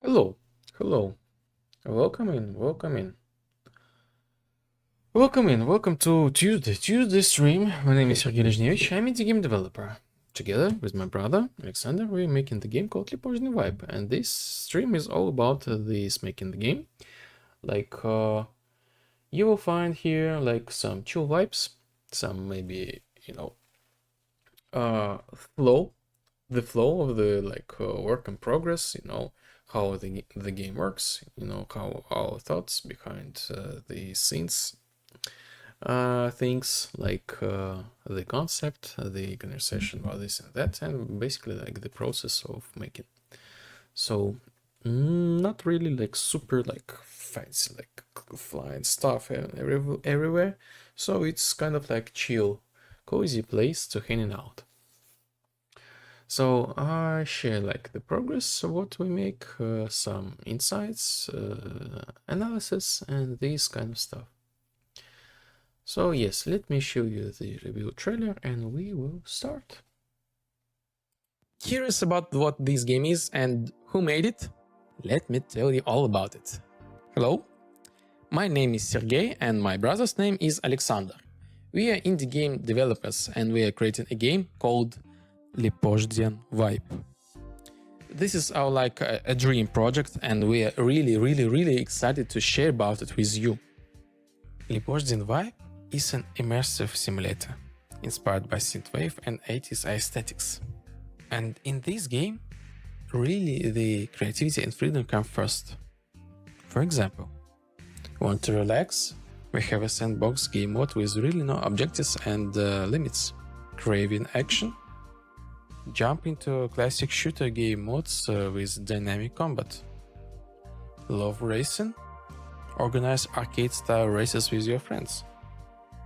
Hello, hello, welcome in, welcome in. Welcome in, welcome to Tuesday stream. My name is Sergey Lezhnevich, I'm a indie game developer. Together with my brother, Alexander, we're making the game called Prohibition Vibe, and this stream is all about this making the game. Like, you will find here, like, some chill vibes, some maybe, you know, the flow of the, like, work in progress, you know, how the game works, you know, how our thoughts behind the scenes, things like the concept, the conversation about this and that, and basically like the process of making. So not really like super like fancy like flying stuff everywhere. So it's kind of like chill, cozy place to hanging out. So I share like the progress of what we make, some insights, analysis, and this kind of stuff. So yes, let me show you the review trailer and we will start. Curious about what this game is and who made it? Let me tell you all about it. Hello, my name is Sergey and my brother's name is Alexander. We are indie game developers and we are creating a game called Prohibition Vibe. This is our like a dream project and we are really excited to share about it with you. Prohibition Vibe is an immersive simulator inspired by Synthwave and 80s aesthetics. And in this game, really the creativity and freedom come first. For example, want to relax? We have a sandbox game mode with really no objectives and limits. Craving action? Jump into classic shooter game modes with dynamic combat. Love racing? Organize arcade-style races with your friends.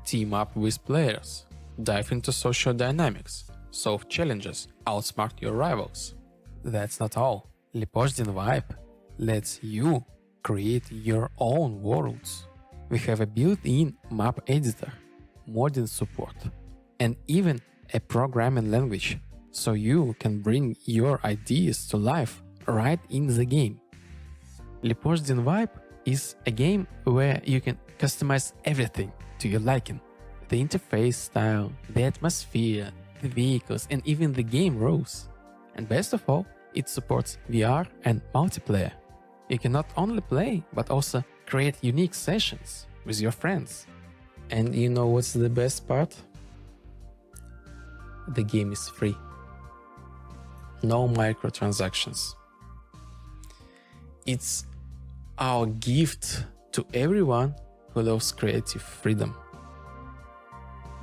Team up with players. Dive into social dynamics. Solve challenges. Outsmart your rivals. That's not all. Prohibition Vibe lets you create your own worlds. We have a built-in map editor, modding support, and even a programming language, so you can bring your ideas to life right in the game. Prohibition Vibe is a game where you can customize everything to your liking. The interface style, the atmosphere, the vehicles, and even the game rules. And best of all, it supports VR and multiplayer. You can not only play, but also create unique sessions with your friends. And you know what's the best part? The game is free. No microtransactions. It's our gift to everyone who loves creative freedom.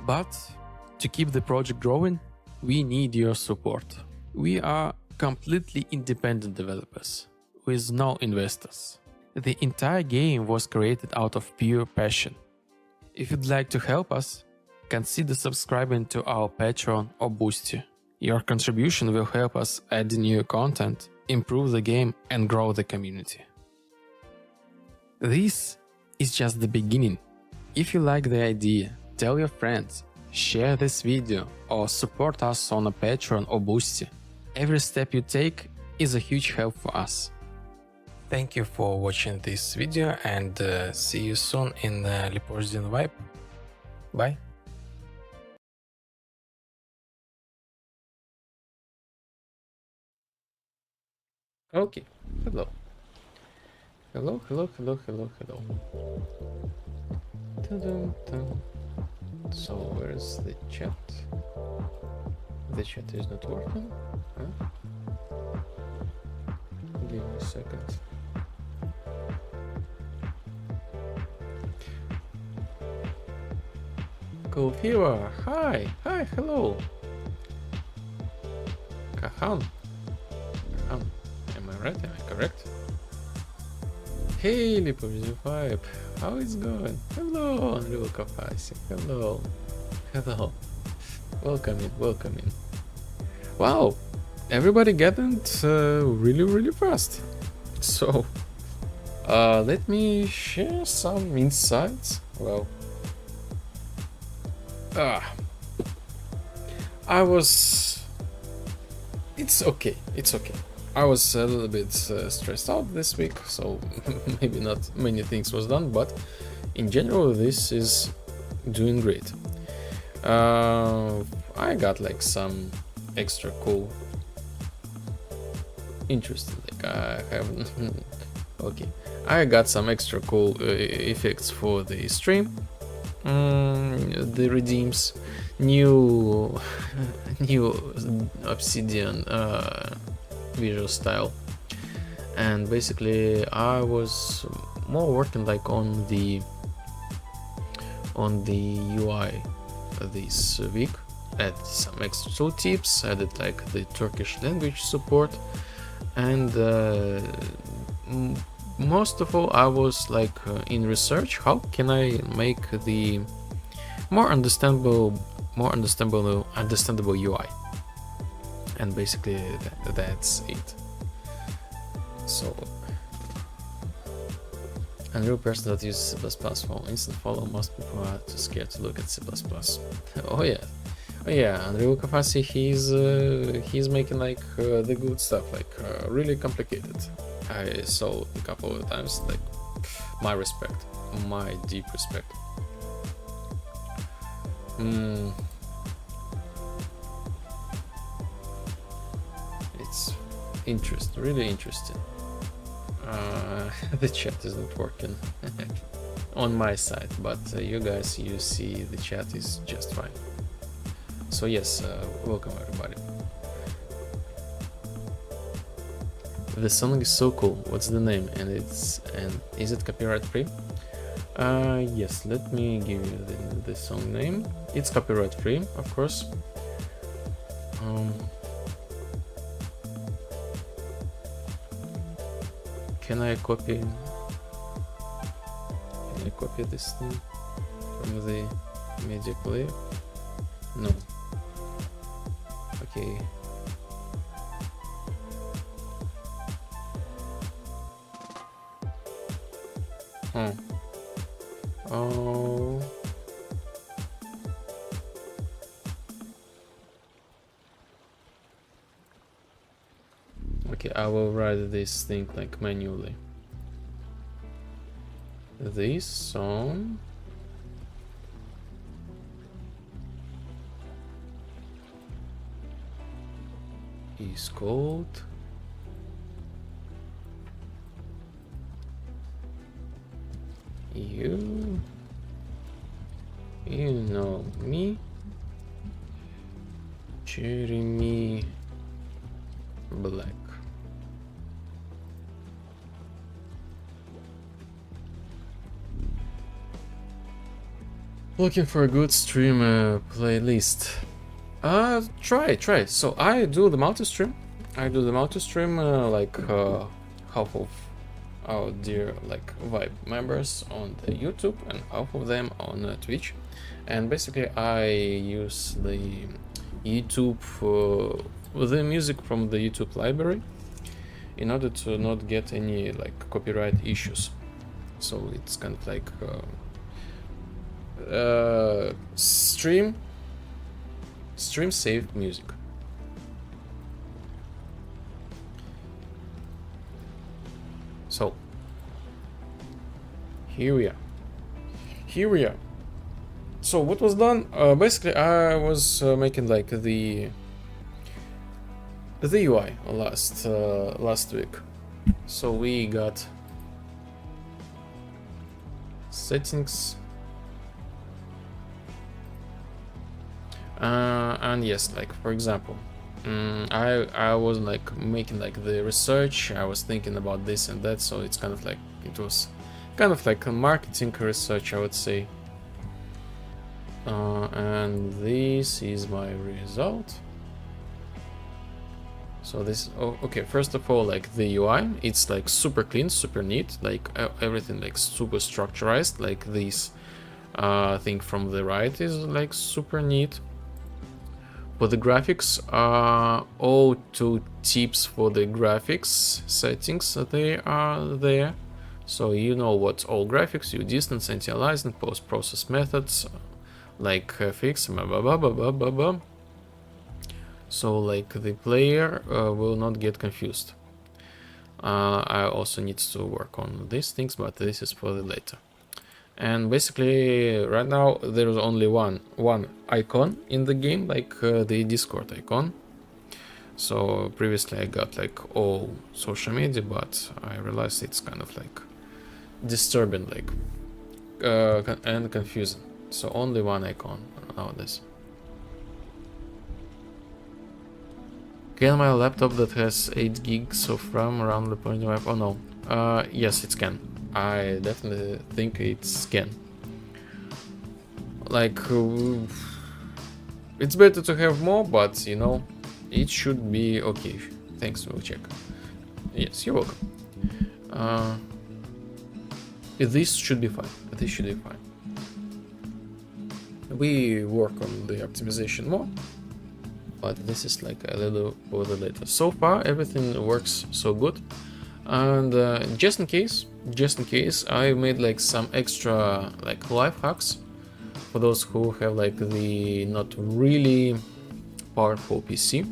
But to keep the project growing, we need your support. We are completely independent developers with no investors. The entire game was created out of pure passion. If you'd like to help us, consider subscribing to our Patreon or Boosty. Your contribution will help us add new content, improve the game, and grow the community. This is just the beginning. If you like the idea, tell your friends, share this video, or support us on a Patreon or Boosty. Every step you take is a huge help for us. Thank you for watching this video, and see you soon in Leopoldin Vibe. Bye. Okay, hello. Hello. Dun-dun-dun. So where's the chat? The chat is not working. Huh? Give me a second. Cool viewer, hi, hello. Kahan. Am I right? Am I correct? Hey, Lipovision 5, how is it going? Hello, Unreal Kafasi, hello. Welcome in. Wow, everybody getting really fast. So, let me share some insights. Well, it's okay. I was a little bit stressed out this week, so maybe not many things was done, but in general this is doing great. I got like some extra cool, interesting, like I haven't okay, I got some extra cool effects for the stream. The redeems, new Obsidian visual style, and basically I was more working like on the UI this week. Add some extra tooltips, added like the Turkish language support, and most of all I was like in research, how can I make the more understandable UI, and basically that's it. So a real person that uses C++ for instant follow must be too scared to look at C++. Oh yeah, Unreal Kafasi, he's making like the good stuff, like really complicated. I saw a couple of times, like my deep respect. It's interesting, really interesting. The chat is not working on my side, but you guys, you see the chat is just fine. So yes, welcome everybody. The song is so cool. What's the name? And is it copyright free? Yes, let me give you the song name. It's copyright free, of course. Can I copy this thing from the media player? No. Okay. Oh. Okay, I will write this thing like manually. This song. is called you know me, Jeremy Black. Looking for a good stream playlist. Try. So I do the multi-stream. Like half of our dear like Vibe members on the YouTube and half of them on Twitch. And basically I use the YouTube the music from the YouTube library in order to not get any like copyright issues. So it's kind of like stream saved music. So here we are. So what was done? Basically, I was making like the UI last week. So we got settings, and yes, like for example, I was like making like the research. I was thinking about this and that. So it's kind of like it was kind of like a marketing research, I would say. And this is my result. So this, okay, first of all, like the UI, it's like super clean, super neat, like everything like super structurized, like this thing from the right is like super neat. For the graphics, all two tips for the graphics settings, they are there. So you know what all graphics, you distance, anti-aliasing, post-process methods, like fix, blah, blah, blah, blah, blah, blah. So like the player will not get confused. I also need to work on these things, but this is for the later. And basically right now there is only one icon in the game, like the Discord icon. So previously I got like all social media, but I realized it's kind of like disturbing, like and confusing. So only one icon nowadays. Can my laptop that has 8 gigs of RAM run the point web? Oh no. Yes, it can. I definitely think it can. Like, it's better to have more, but you know, it should be okay. Thanks, we'll check. Yes, you're welcome. This should be fine. This should be fine. We work on the optimization more, but this is like a little for the later. So far, everything works so good. And just in case, I made like some extra like life hacks for those who have like the not really powerful PC.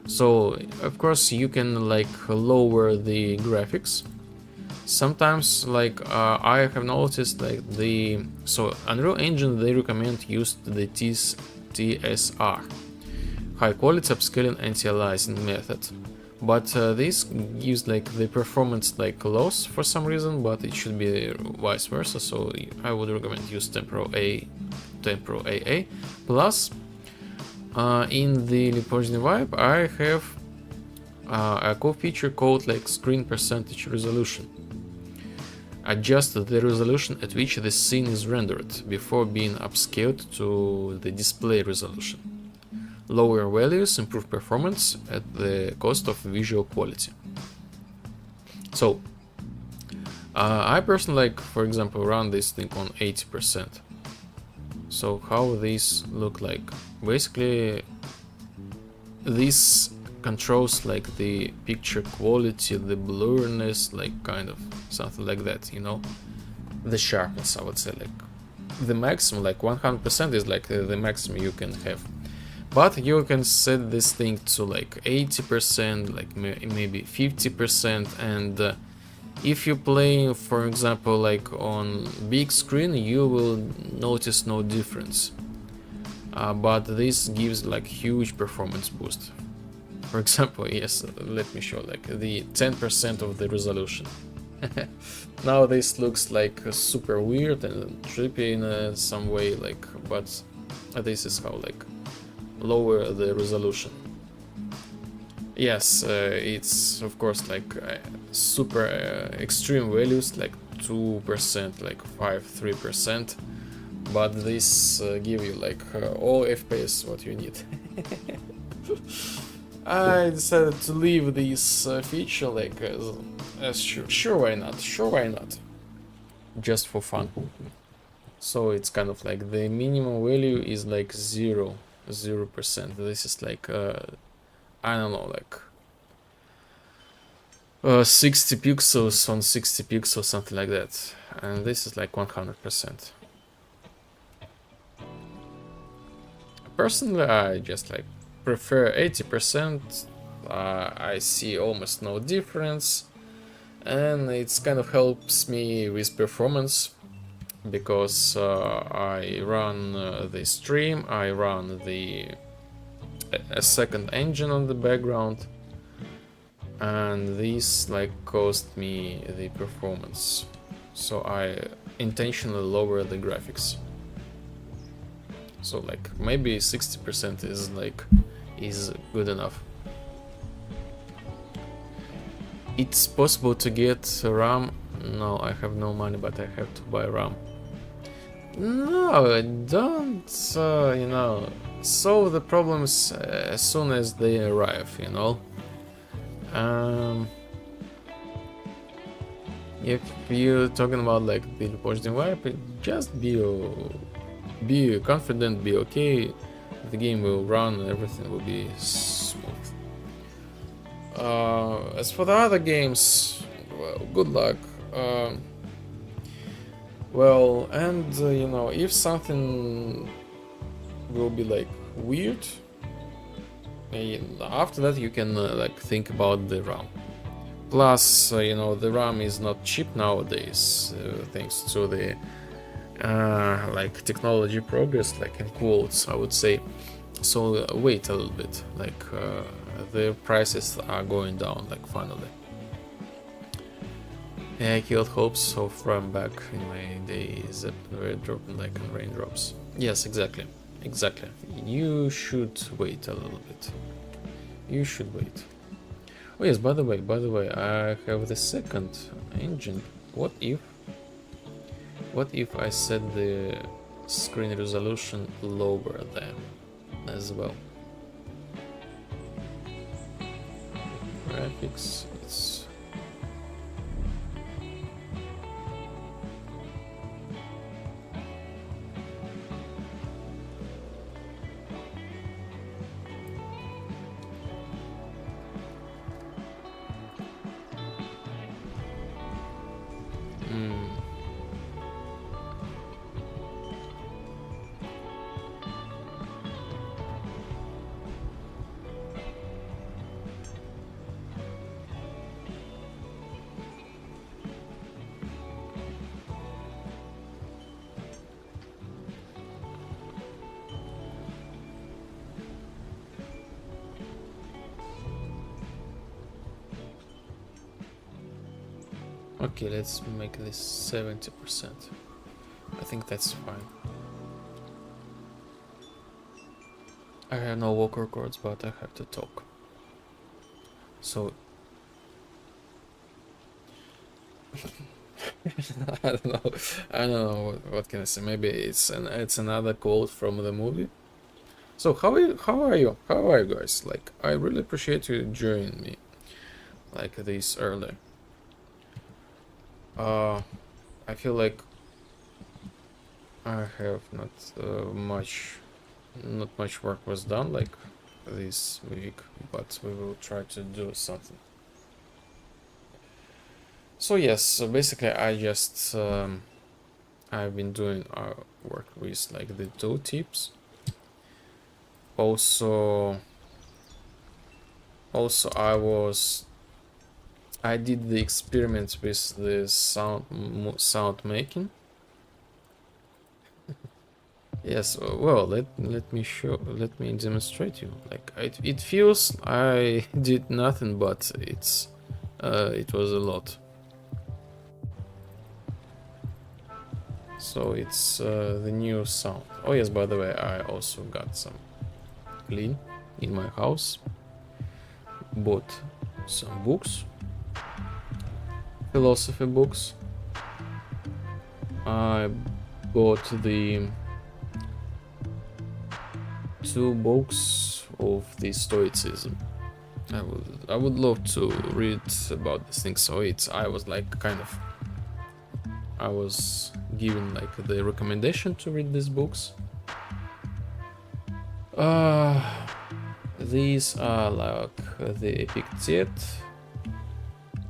So of course you can like lower the graphics. Sometimes like I have noticed like so Unreal Engine, they recommend use the TSR, high quality upscaling anti-aliasing method. But this gives like the performance like loss for some reason, but it should be vice versa. So I would recommend use Temporal AA. Plus, in the Lipožny Vibe, I have a cool feature called like screen percentage resolution. Adjust the resolution at which the scene is rendered before being upscaled to the display resolution. Lower values improve performance at the cost of visual quality. So I personally like, for example, run this thing on 80%. So how these look like? Basically, this controls like the picture quality, the blurriness, like kind of something like that, you know, the sharpness. I would say like the maximum, like 100% is like the maximum you can have. But you can set this thing to like 80%, like maybe 50%, and if you play, for example, like on big screen, you will notice no difference. But this gives like huge performance boost. For example, yes, let me show like the 10% of the resolution. Now this looks like super weird and trippy in some way, like, but this is how like lower the resolution. Yes, it's of course like super extreme values like 2%, like 3%, but this give you like all FPS what you need. I decided to leave this feature like as sure why not, just for fun. So it's kind of like the minimum value is like 0%. This is like I don't know, like 60 pixels on 60 pixels, something like that, and this is like 100%. Personally, I just like prefer 80%. I see almost no difference, and it's kind of helps me with performance because I run the stream, I run a second engine on the background, and this like cost me the performance, so I intentionally lower the graphics. So like maybe 60% is good enough. It's possible to get RAM. No, I have no money, but I have to buy RAM. No, don't solve the problems as soon as they arrive, if you're talking about like the positive vibe, just be confident, be okay. The game will run, everything will be smooth. As for the other games, well, good luck. Well, and if something will be like weird, after that you can like think about the RAM. Plus, the RAM is not cheap nowadays, thanks to the like technology progress, like in quotes, I would say. So wait a little bit, like the prices are going down, like finally. Yeah, I killed hopes of RAM back in my days that were dropping like in raindrops. Yes, exactly. You should wait a little bit. You should wait. Oh yes, by the way, I have the second engine. What if I set the screen resolution lower there as well? Graphics, it's okay, let's make this 70%. I think that's fine. I have no vocal cords, but I have to talk. So I don't know what can I say. Maybe it's another quote from the movie. So how are you guys? Like, I really appreciate you joining me like this early. I feel like I have not much work was done like this week, but we will try to do something. So yes, so basically I just I've been doing work with like the toe tips. Also I did the experiment with the sound making. Yes, well, let me demonstrate you. Like it feels I did nothing, but it was a lot. So it's the new sound. Oh yes, by the way, I also got some clean in my house. Bought some books, philosophy books. I bought the 2 books of the Stoicism. I would love to read about this thing. So I was like I was given like the recommendation to read these books. These are like the Epictet,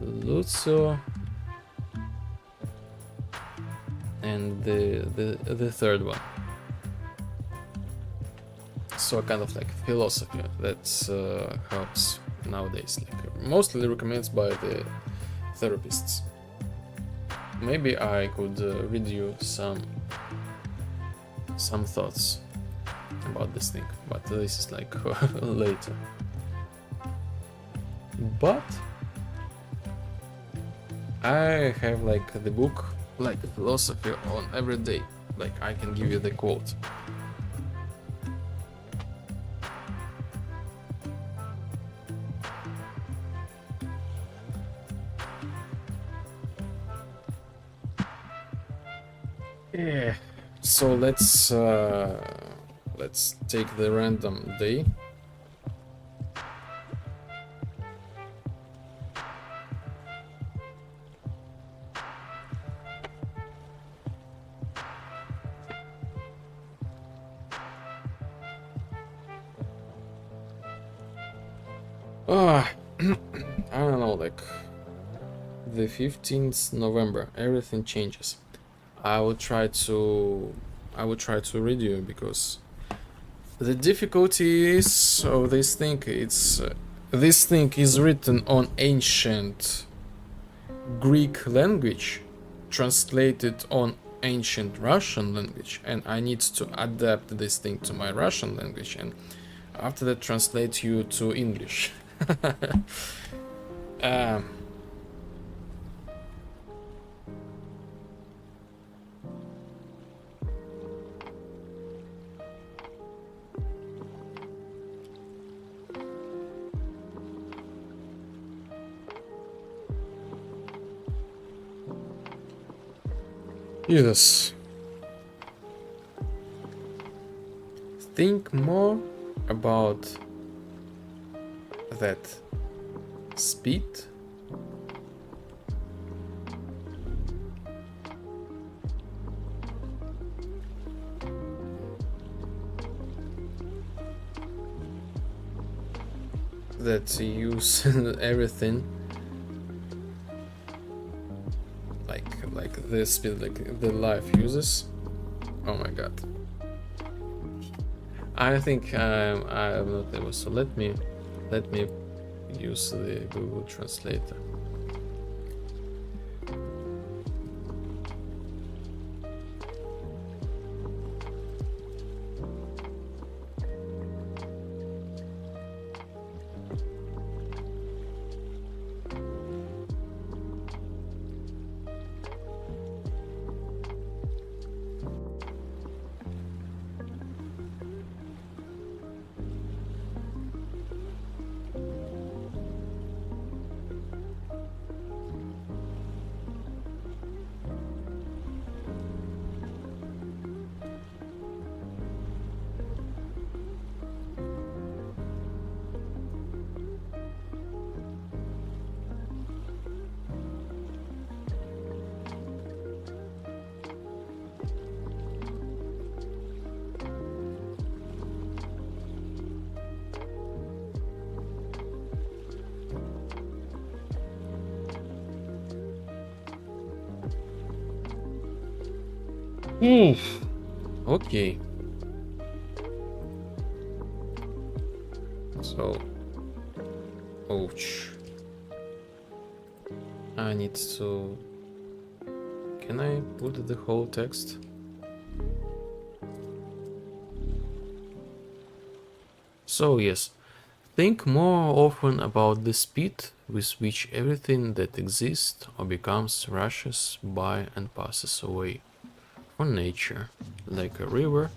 Lucio, and the third one. So kind of like philosophy that helps nowadays. Like mostly recommended by the therapists. Maybe I could read you some thoughts about this thing, but this is like later. But I have like the book, like philosophy on every day. Like I can give you the quote. Yeah. So let's take the random day. I don't know, like the 15th November, everything changes. I will try to read you because the difficulty is of this thing. This thing is written on ancient Greek language, translated on ancient Russian language, and I need to adapt this thing to my Russian language, and after that translate you to English. um, Yes. Think more about that speed. That use everything like the speed like the life uses. Oh my god. I think I'm not able, so let me use the Google Translator. Okay. So, ouch. I need to. Can I put the whole text? So yes, think more often about the speed with which everything that exists or becomes rushes by and passes away. For nature, like a river,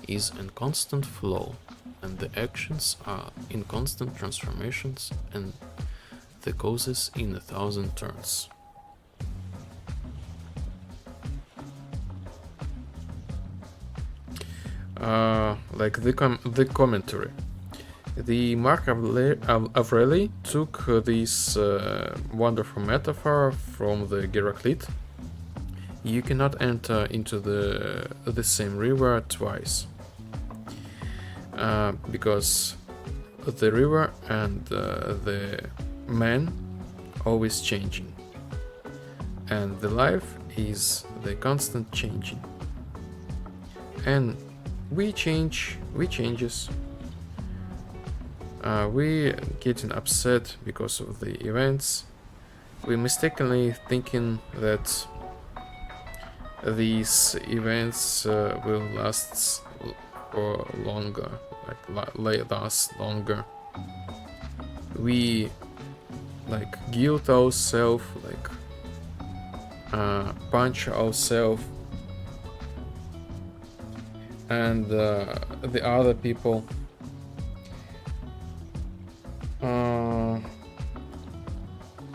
is in constant flow, and the actions are in constant transformations, and the causes in a thousand turns. Like the commentary. The Mark Avreli took this wonderful metaphor from the Heraclid. You cannot enter into the same river twice, because the river and the man always changing, and the life is the constant changing, and we changes. We getting upset because of the events. We mistakenly thinking that these events will last for longer, last longer. We like guilt ourselves, like punch ourselves, and the other people.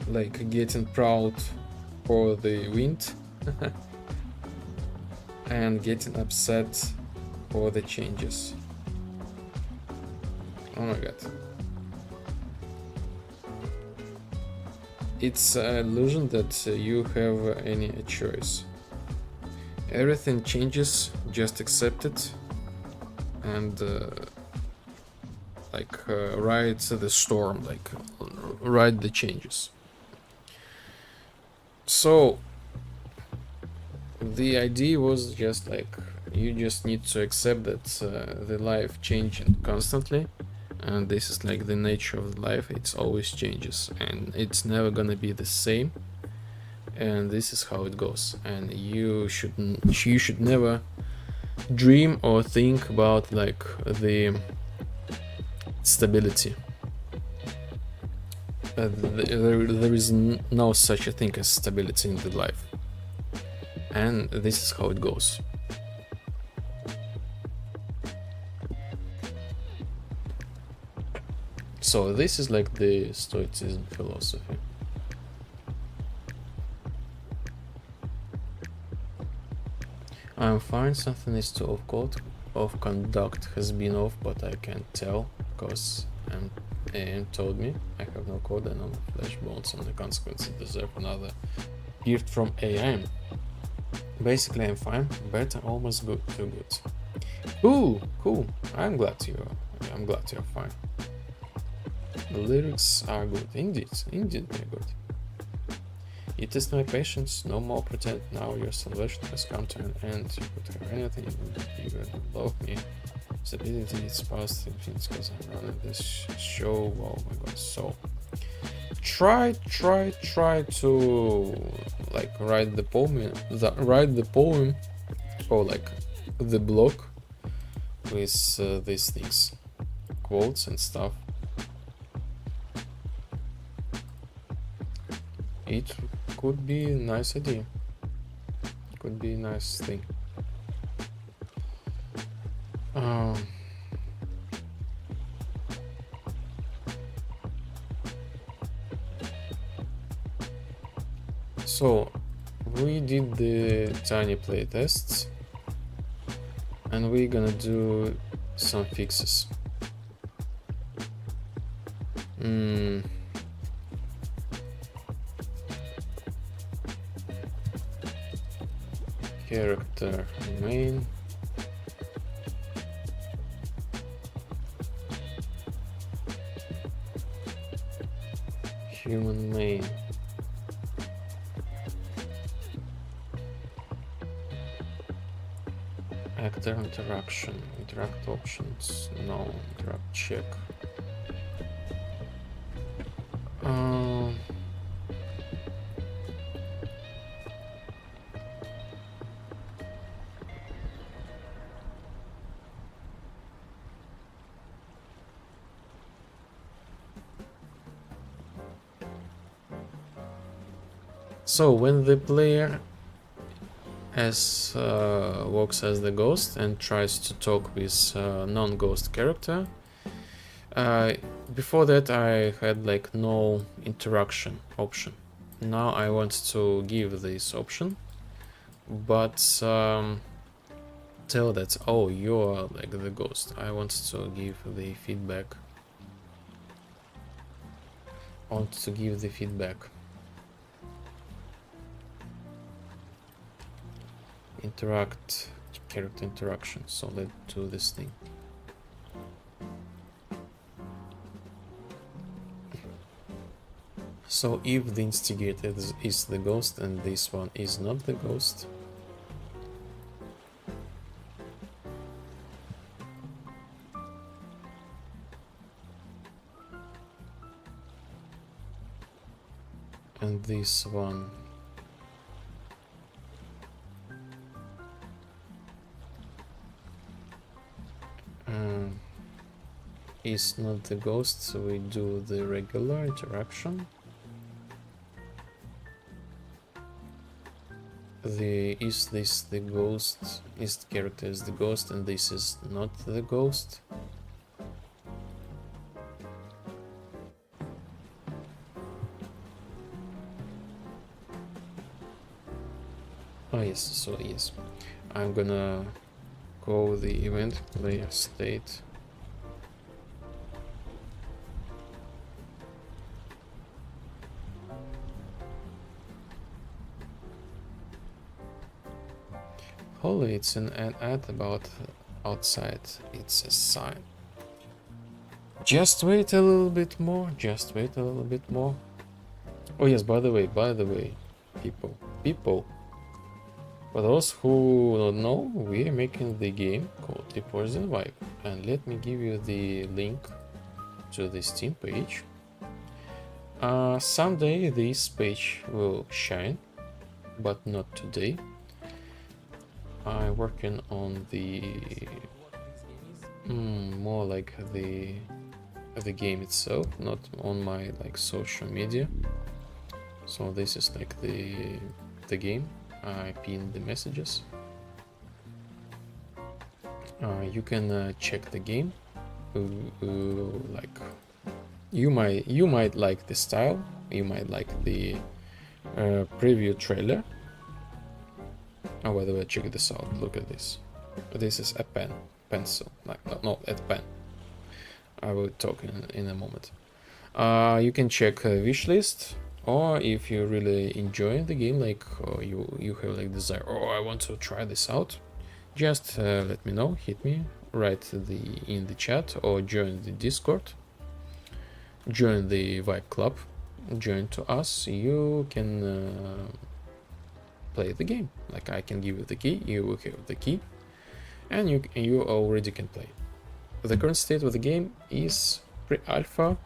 Like getting proud for the wind and getting upset for the changes. Oh my god. It's an illusion that you have any choice. Everything changes, just accept it and ride the storm, like ride the changes. So the idea was just like you just need to accept that the life changing constantly, and this is like the nature of life. It's always changes and it's never gonna be the same, and this is how it goes. And you should never dream or think about like the stability. There is no such a thing as stability in the life, and this is how it goes. So this is like the Stoicism philosophy. I'm fine, something is too off code. Off conduct has been off, but I can't tell because AM told me I have no code and no flash bones, and the consequences deserve another gift from AM. Basically, I'm fine, better, almost good, too good. Cool. I'm glad you're fine. The lyrics are good, indeed they're good. You test my patience, no more pretend. Now your salvation has come to an end. You could have anything, you would love me. Stability is past things because I'm running this show. Oh my god. So try to like write the poem or like the blog with these things, quotes and stuff. It could be a nice idea, could be a nice thing. So we did the tiny play tests and we're gonna do some fixes. Character main. Human main. Actor interaction. Interact options. No. Interact check. So when the player works as the ghost and tries to talk with non-ghost character, before that I had like no interaction option. Now I want to give this option, but tell that, oh, you're like the ghost. I want to give the feedback. I want to give the feedback. Interact, character interaction. So let's do this thing. So if the instigator is the ghost and this one is not the ghost, and this one is not the ghost, so we do the regular interaction. Is this the ghost? Is the character is the ghost and this is not the ghost? Oh yes, so yes. I'm gonna call the event player state. Holy, it's an ad about outside. It's a sign. Just wait a little bit more. Just wait a little bit more. Oh yes, by the way, people. For those who don't know, we are making the game called Poison Vibe, and let me give you the link to the Steam page. Someday this page will shine, but not today. I'm working on the more like the game itself, not on my like social media. So this is like the game. I pinned the messages. You can check the game. Like you might like the style. You might like the preview trailer. Oh, by the way, check this out. Look at this. This is a pencil. Like no, a pen. I will talk in a moment. You can check a wish list, or if you really enjoy the game, like you have like desire, oh, I want to try this out, just let me know. Hit me, write in the chat, or join the Discord. Join the Vibe Club. Join to us. You can play the game. Like I can give you the key, you will have the key, and you already can play. The current state of the game is pre-alpha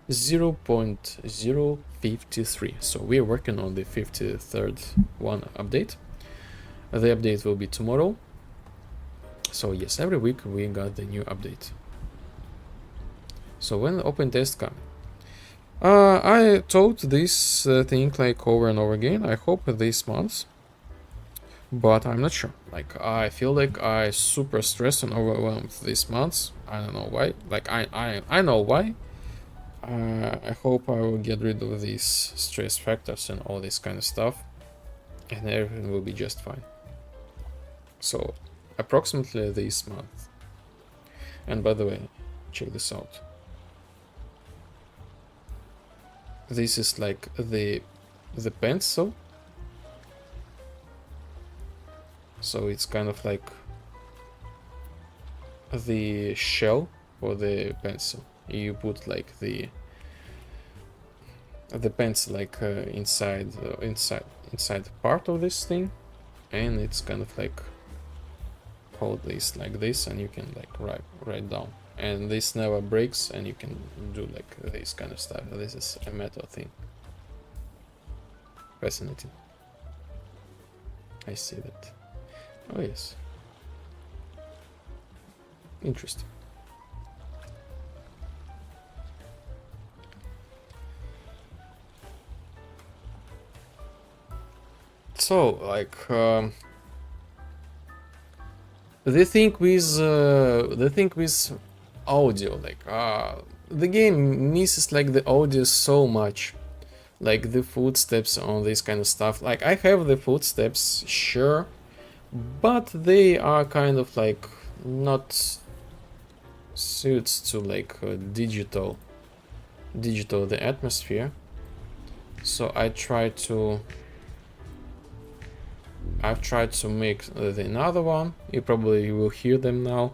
0.053, so we are working on the 53rd one update. The update will be tomorrow. So yes, every week we got the new update. So when the open test come, I told this thing like over and over again. I hope this month, but I'm not sure. Like I feel like I super stressed and overwhelmed this month. I don't know why. Like I know why. I hope I will get rid of these stress factors and all this kind of stuff, and everything will be just fine. So approximately this month. And by the way, check this out. This is like the pencil. So it's kind of like the shell for the pencil. You put like the pencil like inside part of this thing, and it's kind of like hold this like this, and you can like write down, and this never breaks, and you can do like this kind of stuff. This is a metal thing. Fascinating. I see that. Oh yes. Interesting. So, like, the thing with audio, like, the game misses like the audio so much, like the footsteps on this kind of stuff. Like, I have the footsteps, sure, but they are kind of like not suits to like digital the atmosphere. So I've tried to make another one. You probably will hear them now,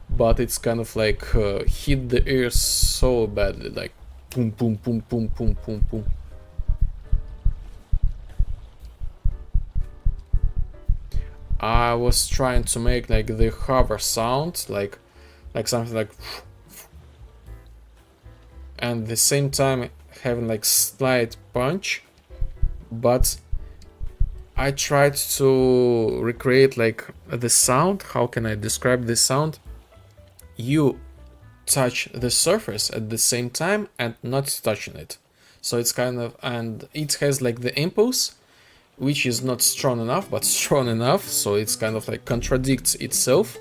but it's kind of like hit the ear so badly, like boom boom boom boom boom boom boom. I was trying to make like the hover sound, like something like, and at the same time having like slight punch, but I tried to recreate like the sound. How can I describe the sound? You touch the surface at the same time and not touching it. So it's kind of, and it has like the impulse, which is not strong enough, but strong enough. So it's kind of like contradicts itself.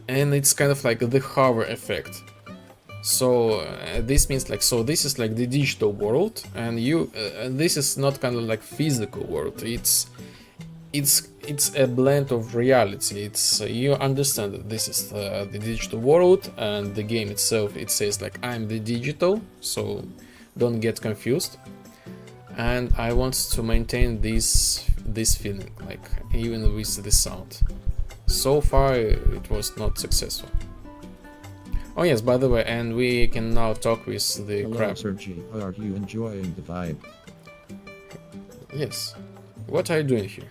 And it's kind of like the hover effect. So this means like, so this is like the digital world, and this is not kind of like physical world. It's a blend of reality. It's you understand that this is the digital world, and the game itself, it says like I'm the digital, so don't get confused. And I want to maintain this feeling, like even with the sound. So far it was not successful. Oh yes, by the way, and we can now talk with the Hello, crab. Sergey. Are you enjoying the vibe? Yes. What are you doing here?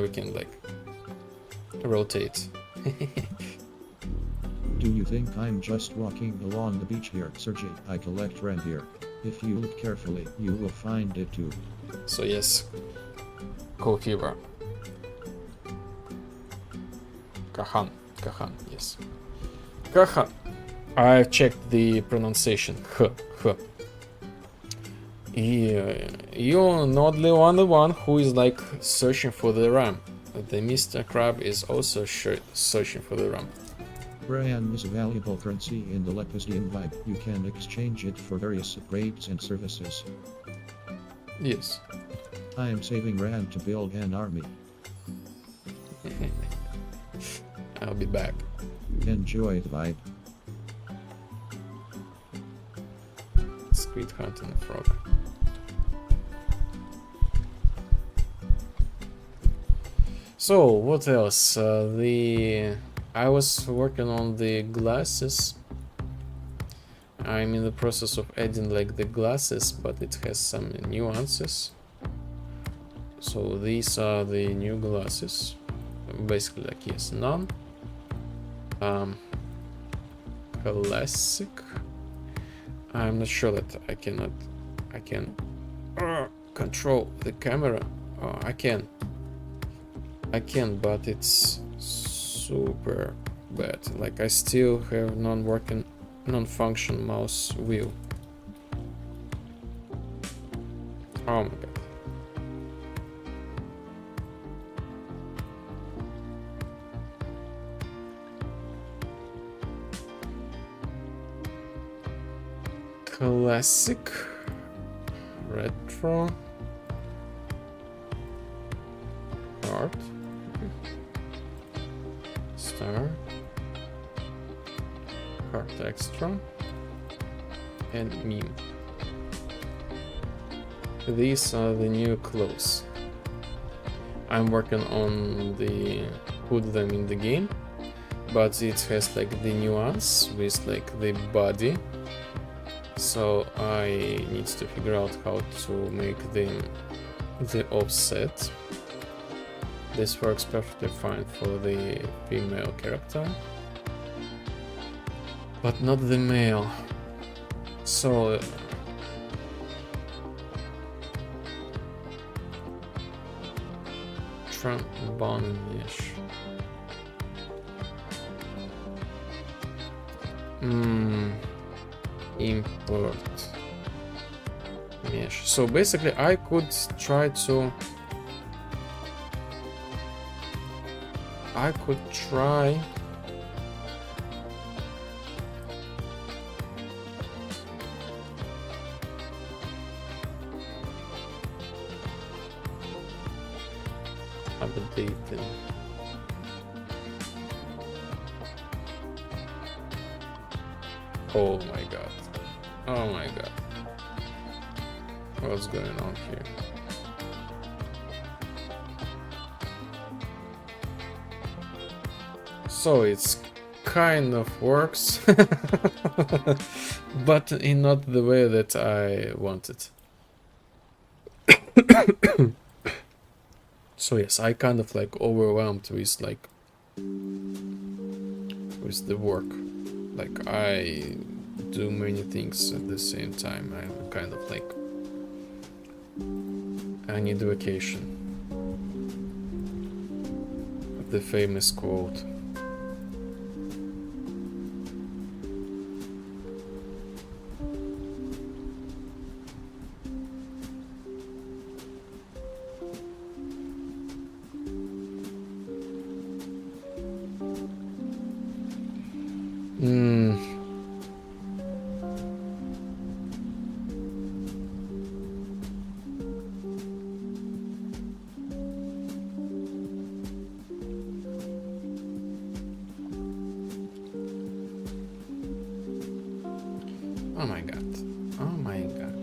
We can like rotate. Do you think I'm just walking along the beach here, Sergey? I collect reindeer. If you look carefully, you will find it too. So yes, co-fever. Kahan, yes. Kahan. I checked the pronunciation. You're not the only one who is like searching for the RAM. The Mr. Crab is also searching for the RAM. RAM is a valuable currency in the Lepidstian vibe. You can exchange it for various upgrades and services. Yes. I am saving RAM to build an army. I'll be back. Enjoy the vibe. Squid hunting a frog. So what else? I was working on the glasses. I'm in the process of adding like the glasses, but it has some nuances. So these are the new glasses. Basically like yes, none. Classic. I'm not sure that I can control the camera. I can, but it's super bad. Like I still have non-function mouse wheel. Oh my god. Classic, retro, art, star, art extra, and meme. These are the new clothes. I'm working on the put them in the game, but it has like the nuance with like the body. So I need to figure out how to make the offset. This works perfectly fine for the female character, but not the male. So trombone-ish. Import mesh. So basically I could try to updating. Oh my god. Oh my god. What's going on here? So it's kind of works, but in not the way that I wanted. So yes, I kind of like overwhelmed with like with the work. Like I do many things at the same time. I'm kind of like I need vacation. The famous quote. Oh my god. Oh my god.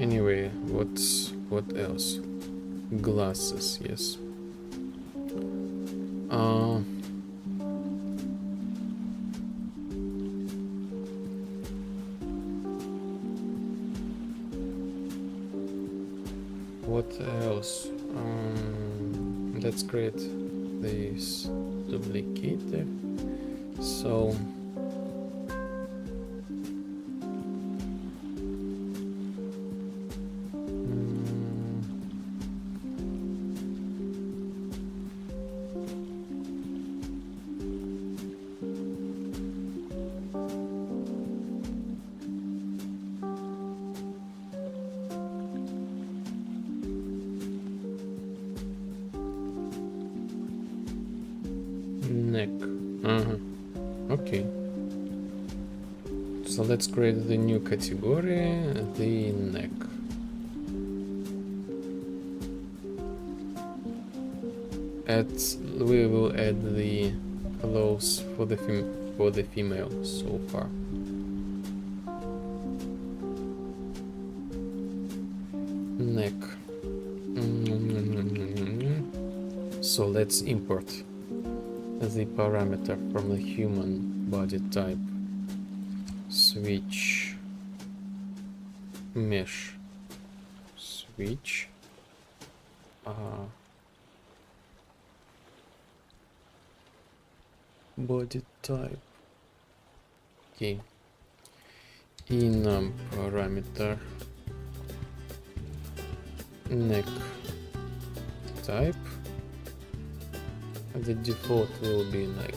Anyway, what else? Glasses, yes. What else? Let's create this duplicator. So neck. Okay. So let's create the new category, the neck. We will add the clothes for the female so far. Neck. So let's import the parameter from the human body type. Switch mesh. Switch body type. Okay. Enum parameter. Neck type. The default will be like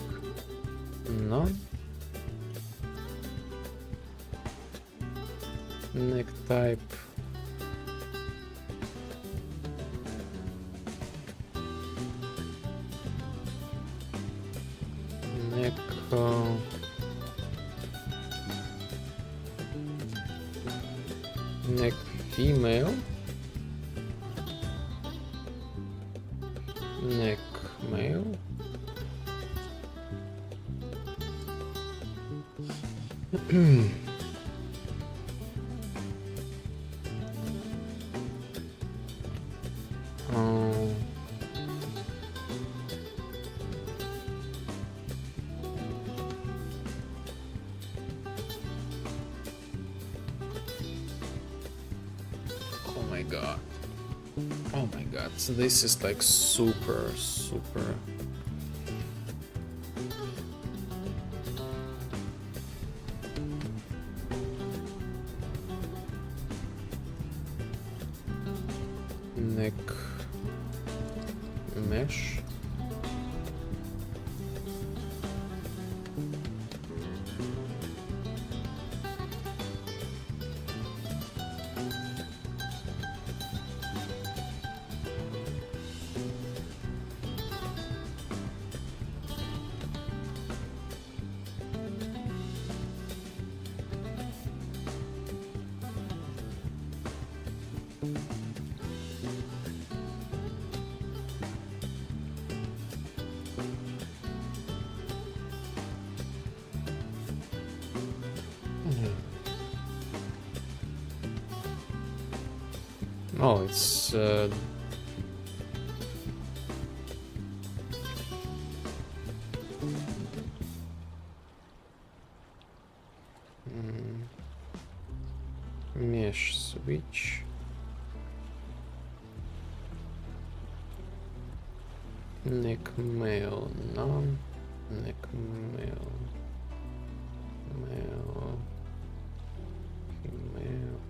none. Neck type. Neck neck female. Neck male. Oh my god. Oh my god, so this is like super neck mesh. Oh, it's mesh switch. Neck male, none. Neck male, male, female.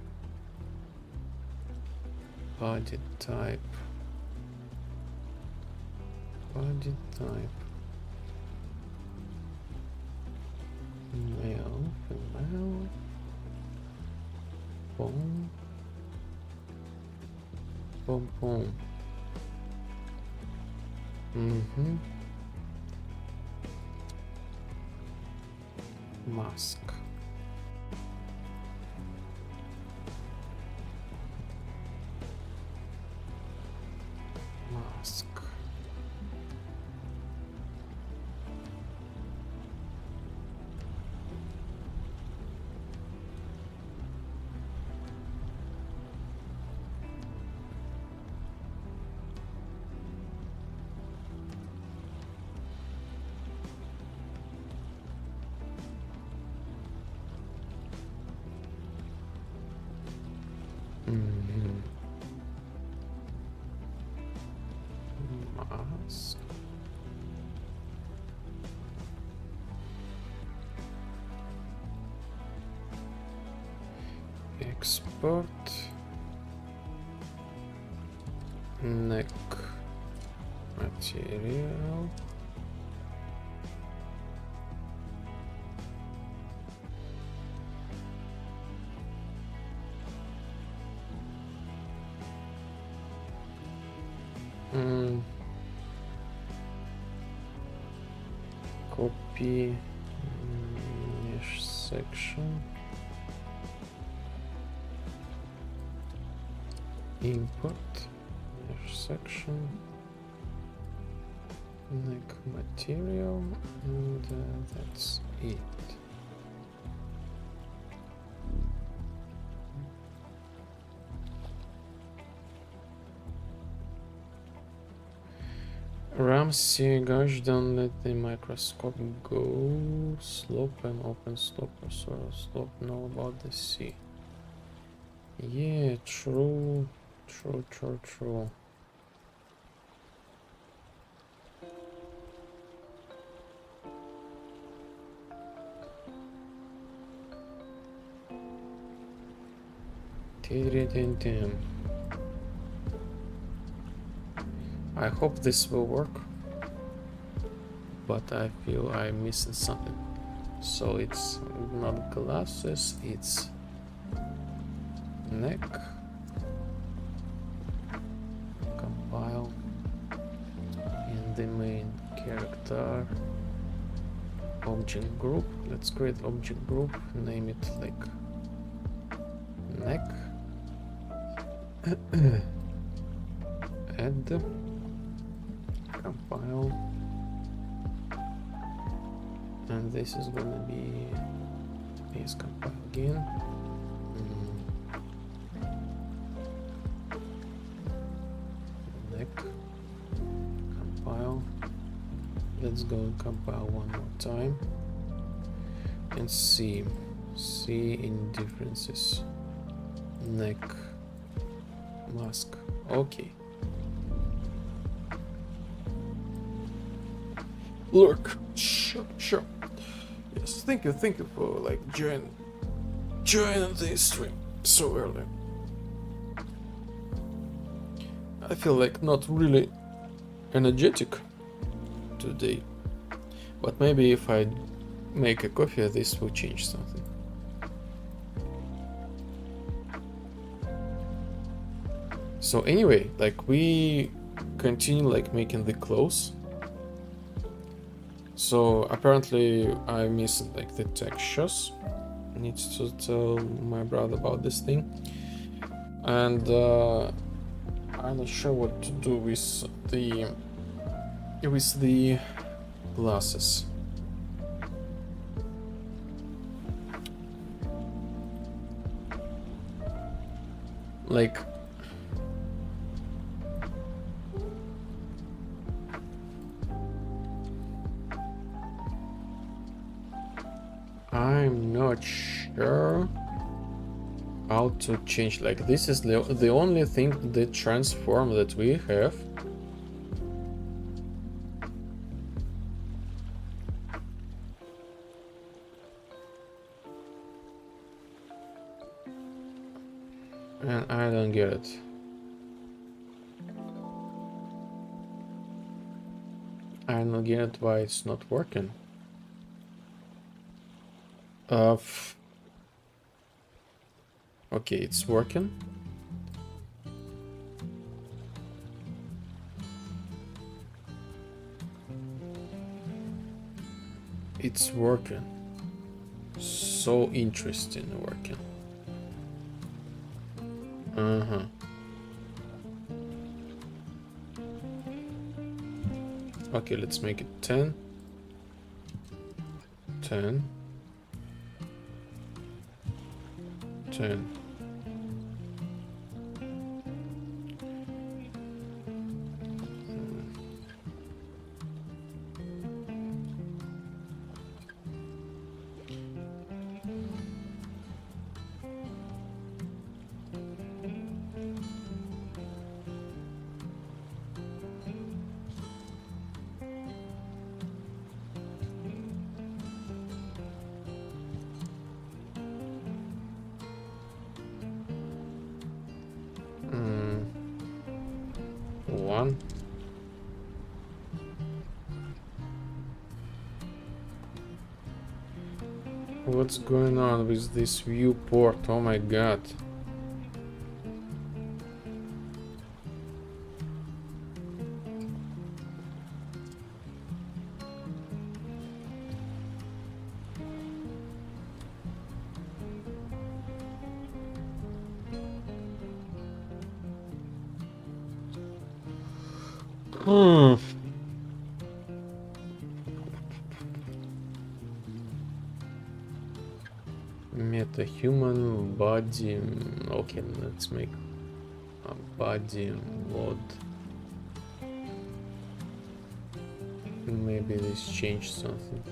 Body type. Body type. Male, female. Boom. Boom, boom. Mask. Mask. Mask. Export. Neck material. Copy mesh section. Import mesh section. Neck material, and that's it. Ramsey, gosh, don't let the microscope go. Slope and open slope or sort of slope. Know about the sea. Yeah, true. True. I hope this will work, but I feel I'm missing something. So it's not glasses, it's neck. Compile in the main character object group. Let's create object group, name it like neck. Add, compile, and this is gonna be compile again. Neck, compile. Let's go and compile one more time and see any differences. Neck, mask. Okay. Look, sure. Yes, thank you for like joining the stream so early. I feel like not really energetic today. But maybe if I make a coffee, this will change something. So anyway, like we continue like making the clothes. So apparently I missed like the textures. I need to tell my brother about this thing. And I'm not sure what to do with the glasses. Like I'm not sure how to change. Like this is the only thing, the transform that we have. And I don't get it. I don't get why it's not working. Okay, it's working. It's working. So interesting working. Uh-huh. Okay, let's make it 10. 10. 10. One. What's going on with this viewport? Oh my god. Meta-human body. Okay, let's make a body mod. Maybe this changed something.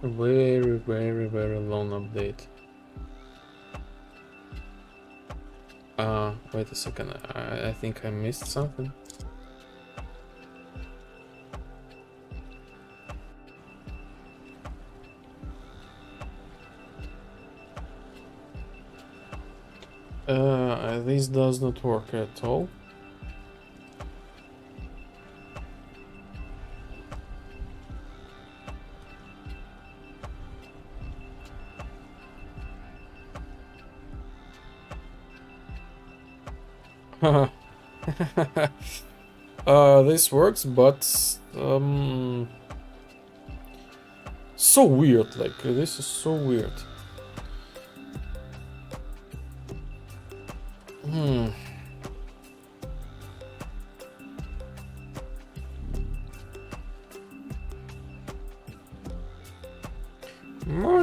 Very long update. Wait a second. I think I missed something. This does not work at all. This works, but so weird. Like this is so weird.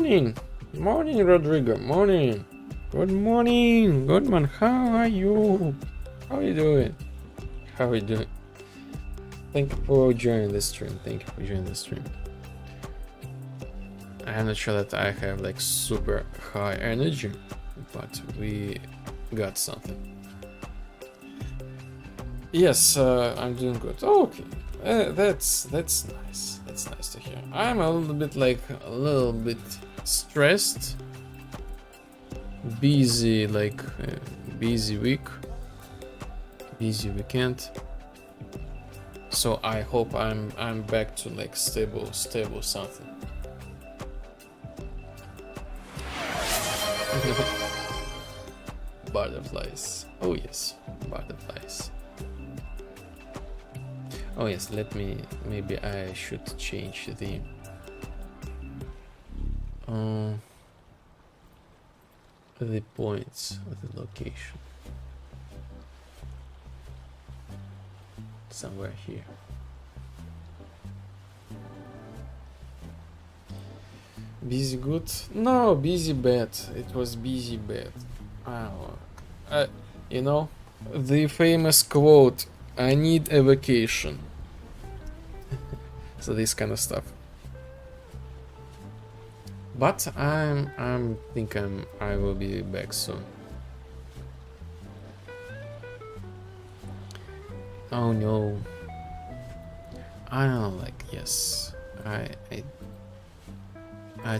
morning. Morning, Rodrigo. Morning. Good morning. Good man. How are you? How are you doing? How are you doing? Thank you for joining the stream. Thank you for joining the stream. I'm not sure that I have like super high energy, but we got something. Yes, I'm doing good. Oh, okay, that's nice. That's nice to hear. I'm a little bit stressed, busy, busy week, busy weekend. So I hope I'm back to like stable something. Butterflies. Oh yes, butterflies. Oh yes, maybe I should change the points of the location. Somewhere here. Busy good? No, busy bad. It was busy bad. Oh, you know, the famous quote, I need a vacation. So this kind of stuff. But I will be back soon. Oh no. I don't know, like, yes. I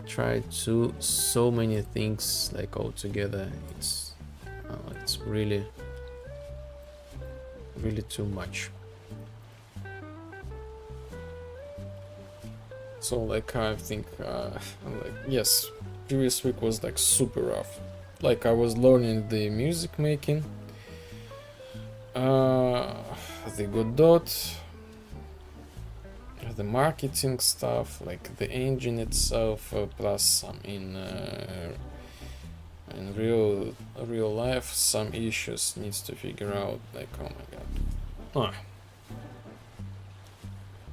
tried so many things like all together. It's really too much. So like I think yes, previous week was like super rough. Like I was learning the music making, the Godot, the marketing stuff, like the engine itself, plus some in real life some issues needs to figure out. Like, oh my god.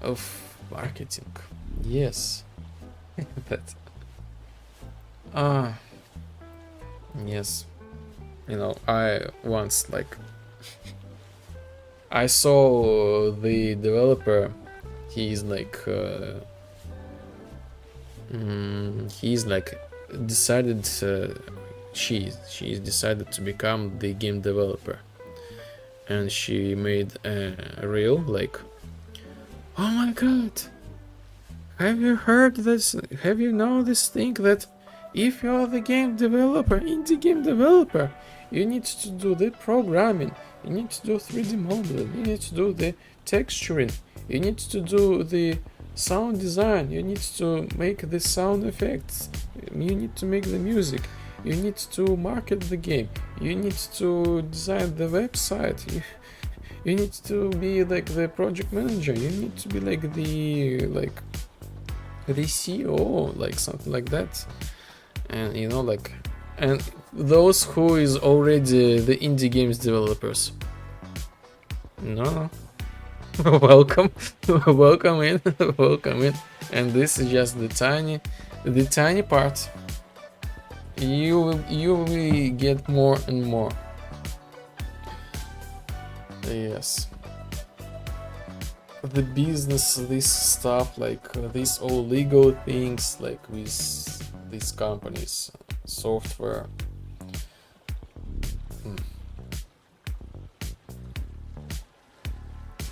Of marketing. Yes. That. Yes. You know, I once like I saw the developer. He's like decided she's decided to become the game developer, and she made a reel like, oh my god, have you heard this? Have you know this thing that if you're the game developer, indie game developer, you need to do the programming, you need to do 3D modeling, you need to do the texturing, you need to do the sound design, you need to make the sound effects, you need to make the music, you need to market the game, you need to design the website, you need to be like the project manager, you need to be like the CEO, like something like that. And you know, like, and those who is already the indie games developers, no. welcome welcome in. Welcome in. And this is just the tiny part. You will get more and more. Yes, the business, this stuff, like these all legal things, like with these companies, software.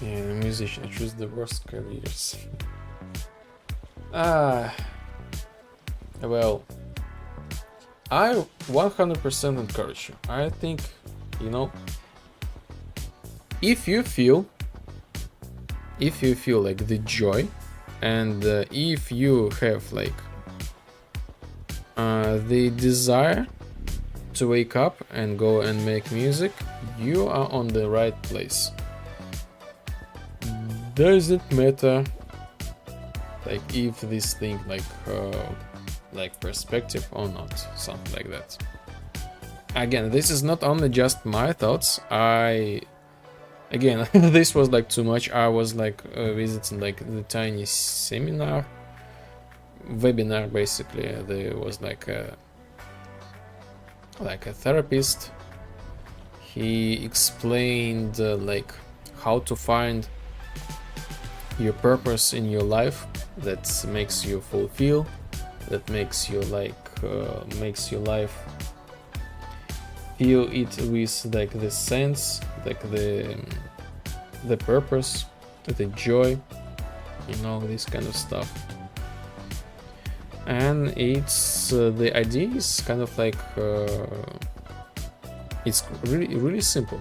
Yeah, musician, choose the worst careers. Well, I 100% encourage you. I think, you know, if you feel like the joy, and if you have like the desire to wake up and go and make music, you are on the right place. Doesn't matter like if this thing like perspective or not, something like that. Again, this is not only just my thoughts. Again, this was like too much. I was like visiting like the tiny seminar webinar. Basically, there was like a therapist. He explained like how to find your purpose in your life that makes you fulfill, that makes you like makes your life feel it with like the sense, like the purpose, the joy, you know, this kind of stuff. And it's the idea is kind of like it's really simple.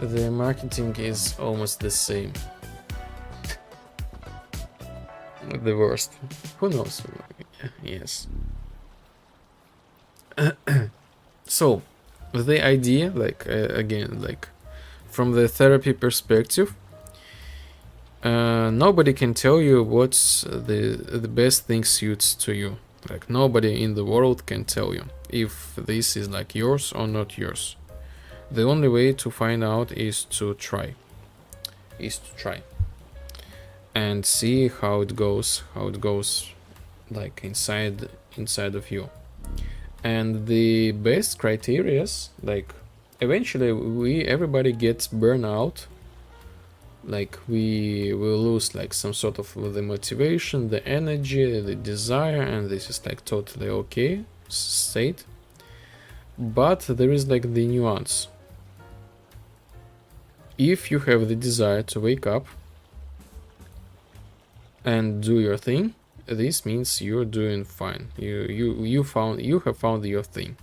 The marketing is almost the same. The worst. Who knows? Yes. So the idea, like again, like from the therapy perspective, nobody can tell you what's the best thing suits to you. Like nobody in the world can tell you if this is like yours or not yours. The only way to find out is to try. And see how it goes like inside of you. And the best criterias, like eventually everybody gets burnout. Like we will lose like some sort of the motivation, the energy, the desire, and this is like totally okay state. But there is like the nuance. If you have the desire to wake up and do your thing, this means you're doing fine. You have found your thing.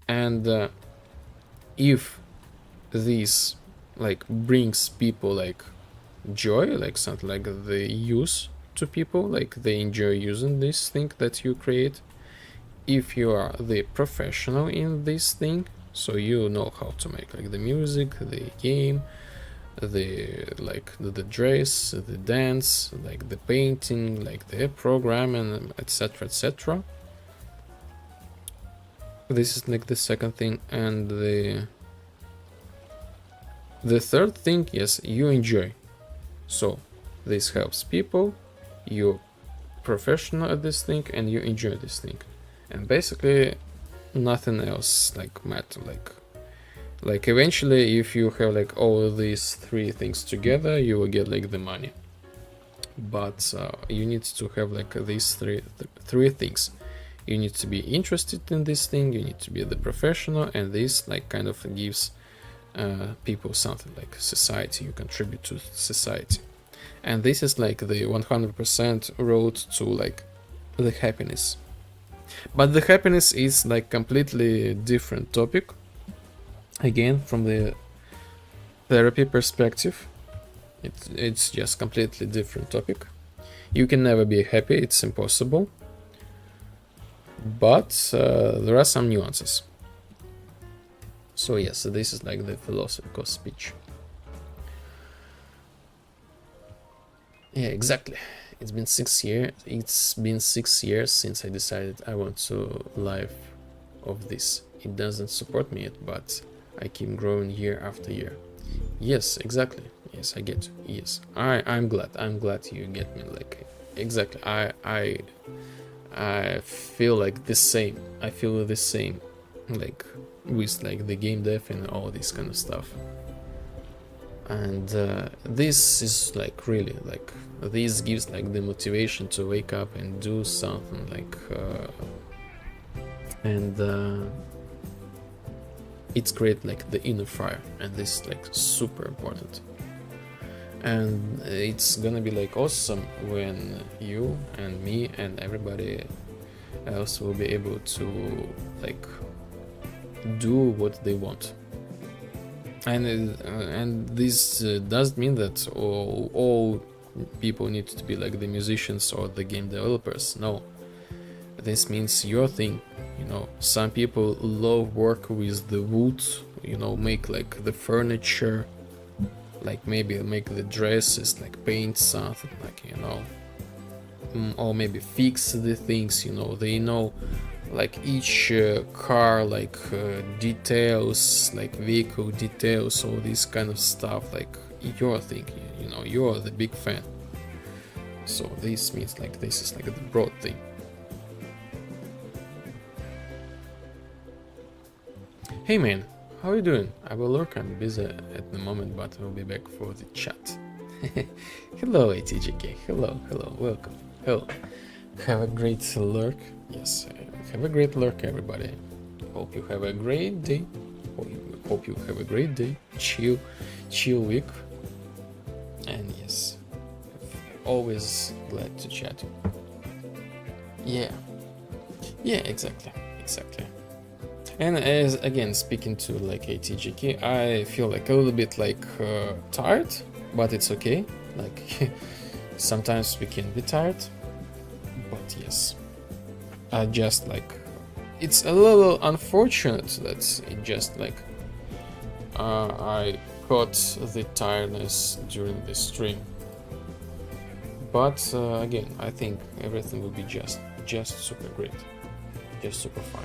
And if this like brings people like joy, like something like the use to people, like they enjoy using this thing that you create, if you are the professional in this thing, so you know how to make like the music, the game, the dress, the dance, like the painting, like the programming, etc. This is like the second thing. And the third thing, yes, you enjoy. So this helps people, you're professional at this thing and you enjoy this thing. And basically nothing else like matter. Like eventually if you have like all these three things together, you will get like the money. But you need to have like these three things. You need to be interested in this thing, you need to be the professional, and this like kind of gives people something like society. You contribute to society. And this is like the 100% road to like the happiness. But the happiness is like completely different topic. Again, from the therapy perspective, it's just completely different topic. You can never be happy, it's impossible. But there are some nuances. So yes, this is like the philosophical speech. Yeah, exactly. It's been 6 years. It's been 6 years since I decided I want to live of this. It doesn't support me yet, but I keep growing year after year. Yes, exactly. Yes, I get you. Yes, I'm glad. I'm glad you get me. Like exactly. I feel like the same. I feel the same. Like with like the game dev and all this kind of stuff. And this is like really like this gives like the motivation to wake up and do something like it's great like the inner fire, and this is like super important. And it's gonna be like awesome when you and me and everybody else will be able to like do what they want. And this doesn't mean that all people need to be like the musicians or the game developers. No, this means your thing. You know, some people love work with the wood, you know, make like the furniture, like maybe make the dresses, like paint something, like, you know, or maybe fix the things, you know, they know like each car, like details, like vehicle details, all this kind of stuff, like your thing, you know, you're the big fan. So this means like this is like the broad thing. Hey man, how are you doing? I will lurk, I'm busy at the moment, but I will be back for the chat. Hello ATGK, hello, welcome. Hello. Have a great lurk. Yes, have a great lurk everybody. Hope you have a great day. Hope you have a great day. Chill week. And yes, always glad to chat. Yeah, exactly. And as again speaking to like ATGK, I feel like a little bit like tired, but it's okay. Like sometimes we can be tired, but yes, I just like it's a little unfortunate that it just like I caught the tiredness during the stream. But again, I think everything will be just super great, just super fine.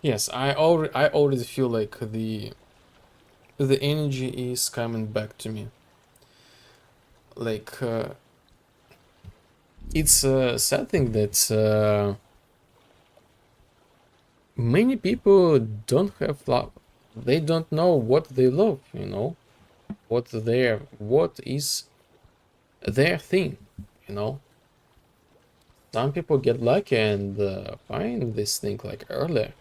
Yes, I already feel like the energy is coming back to me. Like it's a sad thing that many people don't have love. They don't know what they love, you know, what is their thing, you know. Some people get lucky and find this thing like earlier.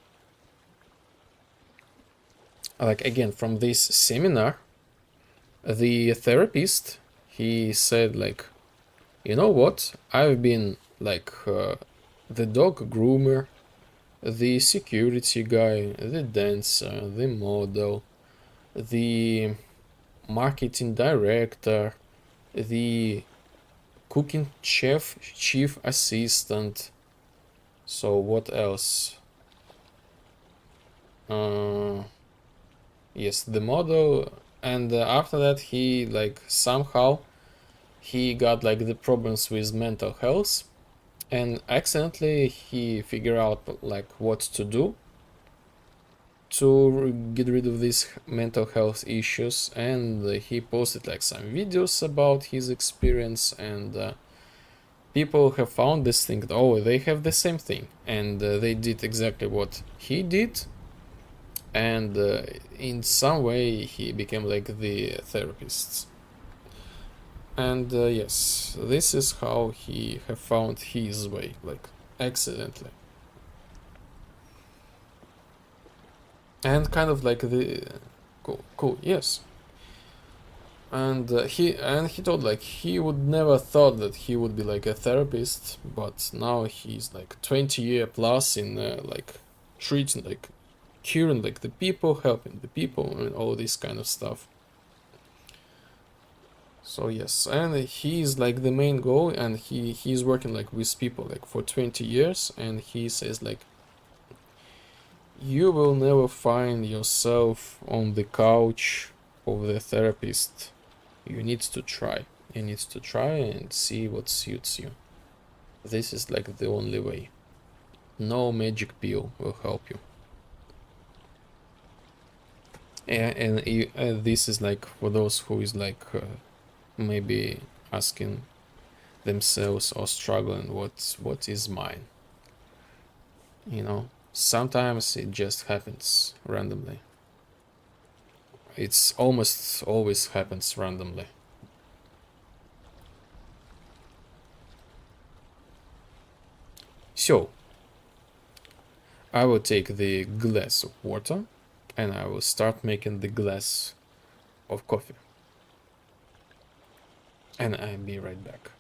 Like again, from this seminar, the therapist, he said like, you know what, I've been like the dog groomer, the security guy, the dancer, the model, the marketing director, the cooking chef, chief assistant. So what else? Yes, the model, and after that he like somehow he got like the problems with mental health, and accidentally he figured out like what to do to get rid of these mental health issues, and he posted like some videos about his experience, and people have found this thing, oh, they have the same thing, and they did exactly what he did, and in some way he became like the therapist. And yes, this is how he have found his way, like accidentally. And kind of like the cool, yes. And he told like he would never thought that he would be like a therapist, but now he's like 20-year plus in like treating, like curing like the people, helping the people, and all this kind of stuff. So yes, and he's like the main goal, and he's working like with people like for 20 years, and he says like, you will never find yourself on the couch of the therapist. You need to try. You need to try and see what suits you. This is like the only way. No magic pill will help you. And this is like for those who is like maybe asking themselves or struggling what is mine. You know, sometimes it just happens randomly. It's almost always happens randomly. So, I will take the glass of water and I will start making the glass of coffee. And I'll be right back.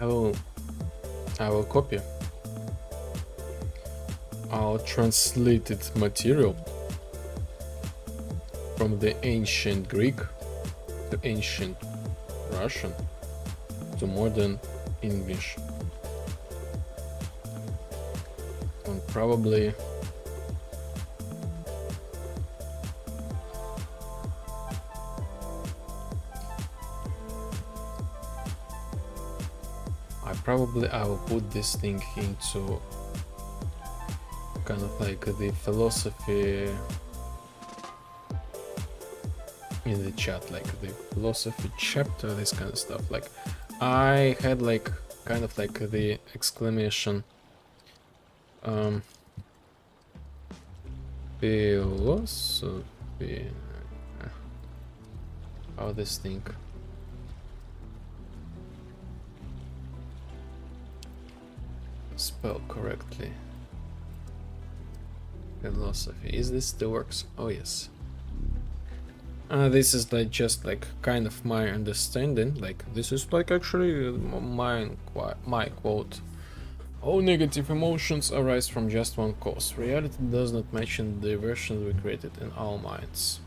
I will copy our translated material from the ancient Greek to ancient Russian to modern English, and probably I will put this thing into kind of like the philosophy in the chat, like the philosophy chapter, this kind of stuff. Like I had like kind of like the exclamation philosophy, how this thing spell correctly. Philosophy, is this the works? Oh yes. This is like just like kind of my understanding, like this is like actually my quote. All negative emotions arise from just one cause. Reality does not mention the versions we created in our minds.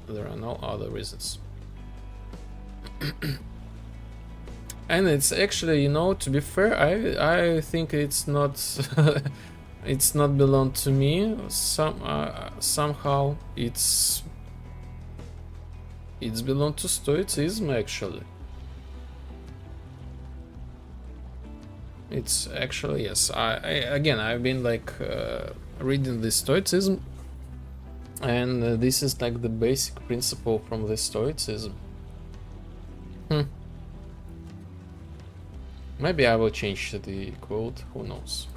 There are no other reasons. And it's actually, you know, to be fair, I think it's not it's not belong to me. Somehow it's belong to Stoicism actually. It's actually, yes. I've been like reading the Stoicism, and this is like the basic principle from the Stoicism. Maybe I will change the quote, who knows.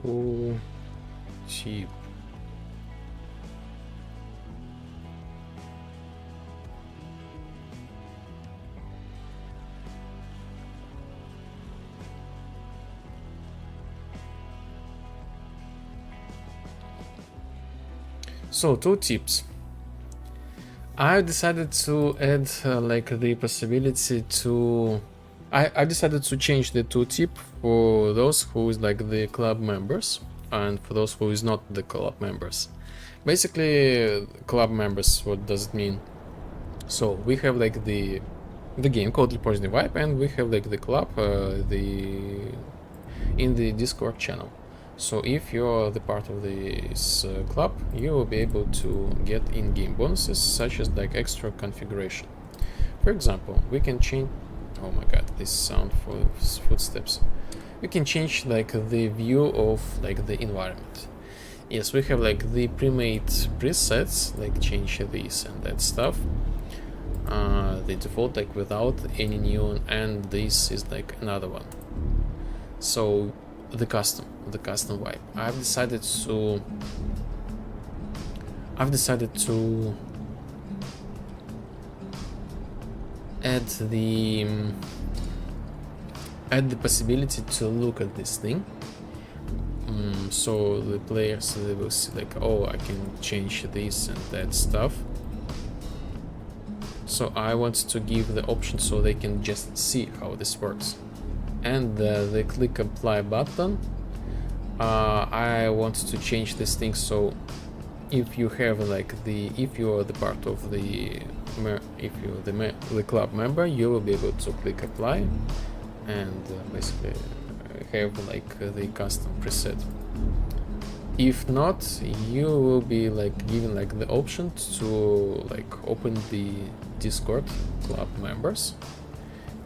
Oh, cheap. So, 2 tips. I decided to add like the possibility to I decided to change the 2 tip for those who is like the club members and for those who is not the club members. Basically, club members, what does it mean? So we have like the game called Positive Vibe, and we have like the club in the Discord channel. So if you're the part of this club, you will be able to get in-game bonuses such as like extra configuration. For example, we can change. Oh my god, this sound for footsteps. We can change like the view of like the environment. Yes, we have like the pre-made presets, like change this and that stuff. The default like without any neon, and this is like another one. So the custom vibe. I've decided to add the possibility to look at this thing, so the players, they will see like, oh, I can change this and that stuff. So I want to give the option so they can just see how this works. And the click apply button, I want to change this thing so if you have like if you are the part of the club member, you will be able to click apply and basically have like the custom preset. If not, you will be like given like the option to like open the Discord club members,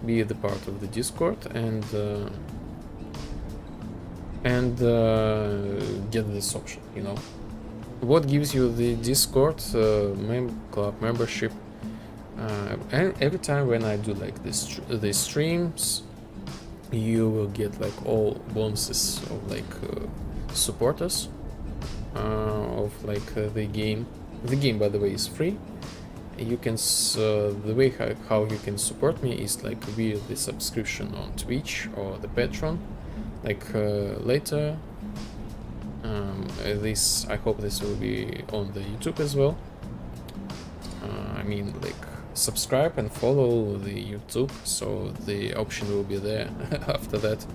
be the part of the Discord, and get this option, you know. What gives you the Discord club membership? And every time when I do like these streams, you will get like all bonuses of like supporters of like the game. The game, by the way, is free. You can the way how you can support me is like via the subscription on Twitch or the Patreon. Like later, this I hope this will be on the YouTube as well. I mean, like subscribe and follow the YouTube, so the option will be there. After that,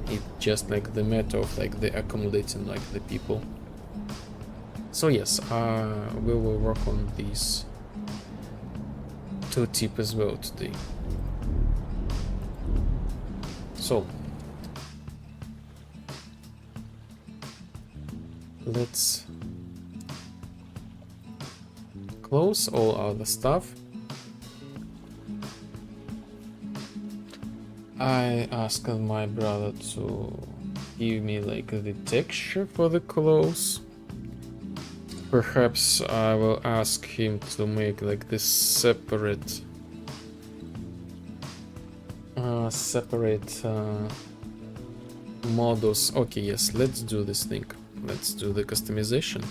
it's just like the matter of like the accommodating like the people. So yes, we will work on these two tips as well today. So let's close all other stuff. I asked my brother to give me like the texture for the clothes. Perhaps I will ask him to make like this separate models. Okay, yes, let's do this thing. Let's do the customization.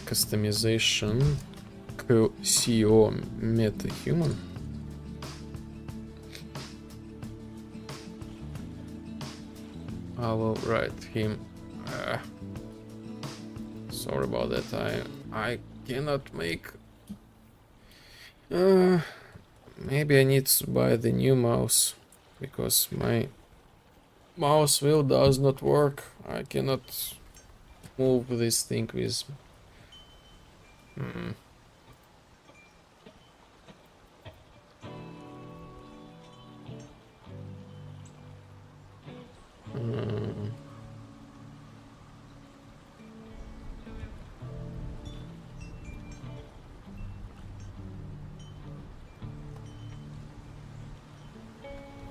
Customization CO MetaHuman. I will write him. Sorry about that. I cannot make. Maybe I need to buy the new mouse because my mouse wheel does not work. I cannot move this thing with.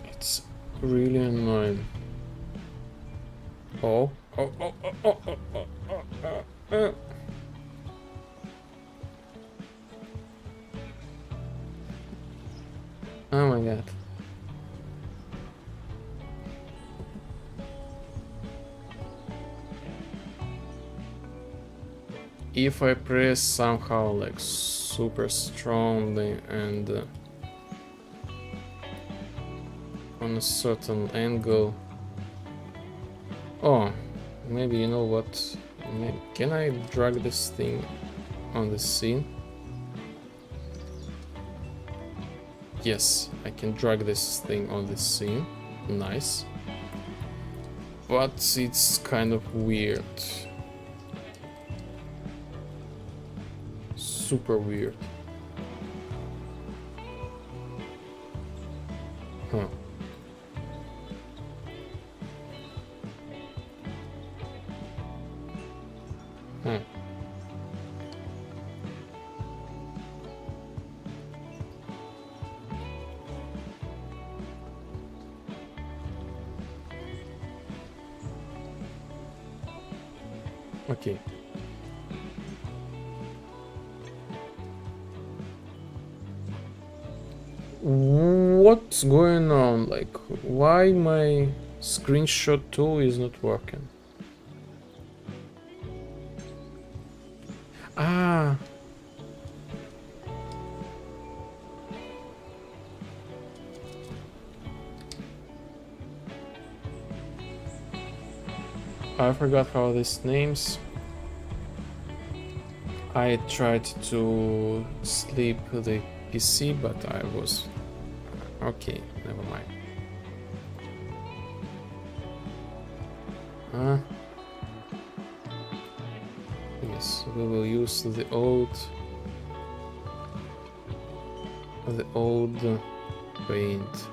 It's really annoying. Oh. Oh my god. If I press somehow like super strongly and on a certain angle. Oh, maybe you know what? Can I drag this thing on the scene? Yes, I can drag this thing on the scene. Nice. But it's kind of weird. Super weird. Huh. Okay. What's going on? Like, why my screenshot tool is not working? Ah. I forgot how this names. I tried to sleep the PC, but I was... Okay, never mind. Yes, we will use the old paint.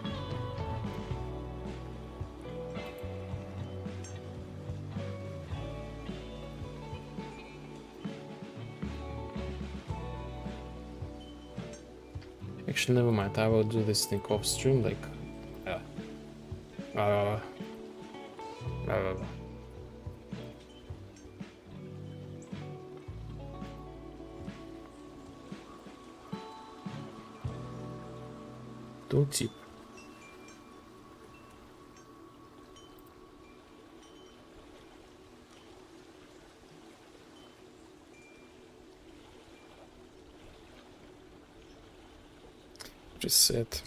Actually, never mind. I will do this thing off stream, like. Tooltip. Preset.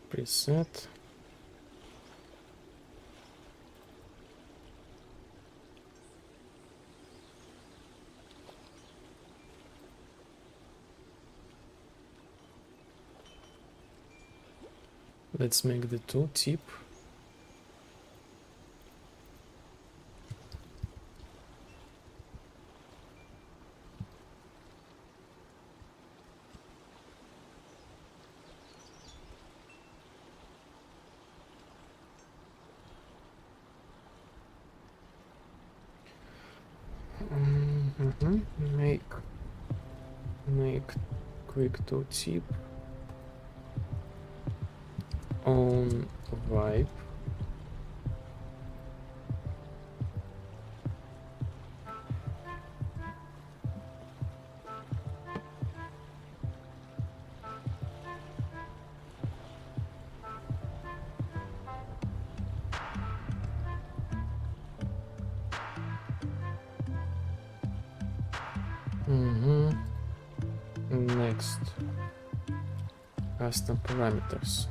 Preset. Let's make the tooltip. Make quick tooltip on vibe. Next, custom parameters.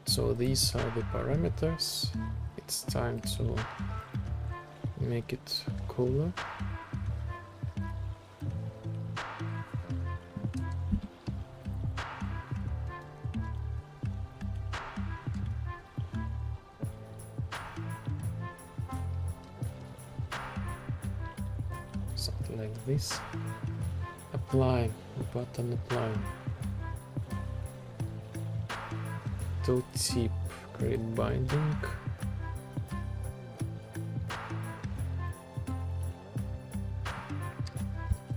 So these are the parameters. It's time to make it cooler. Something like this. Apply, button apply. Tooltip, create binding.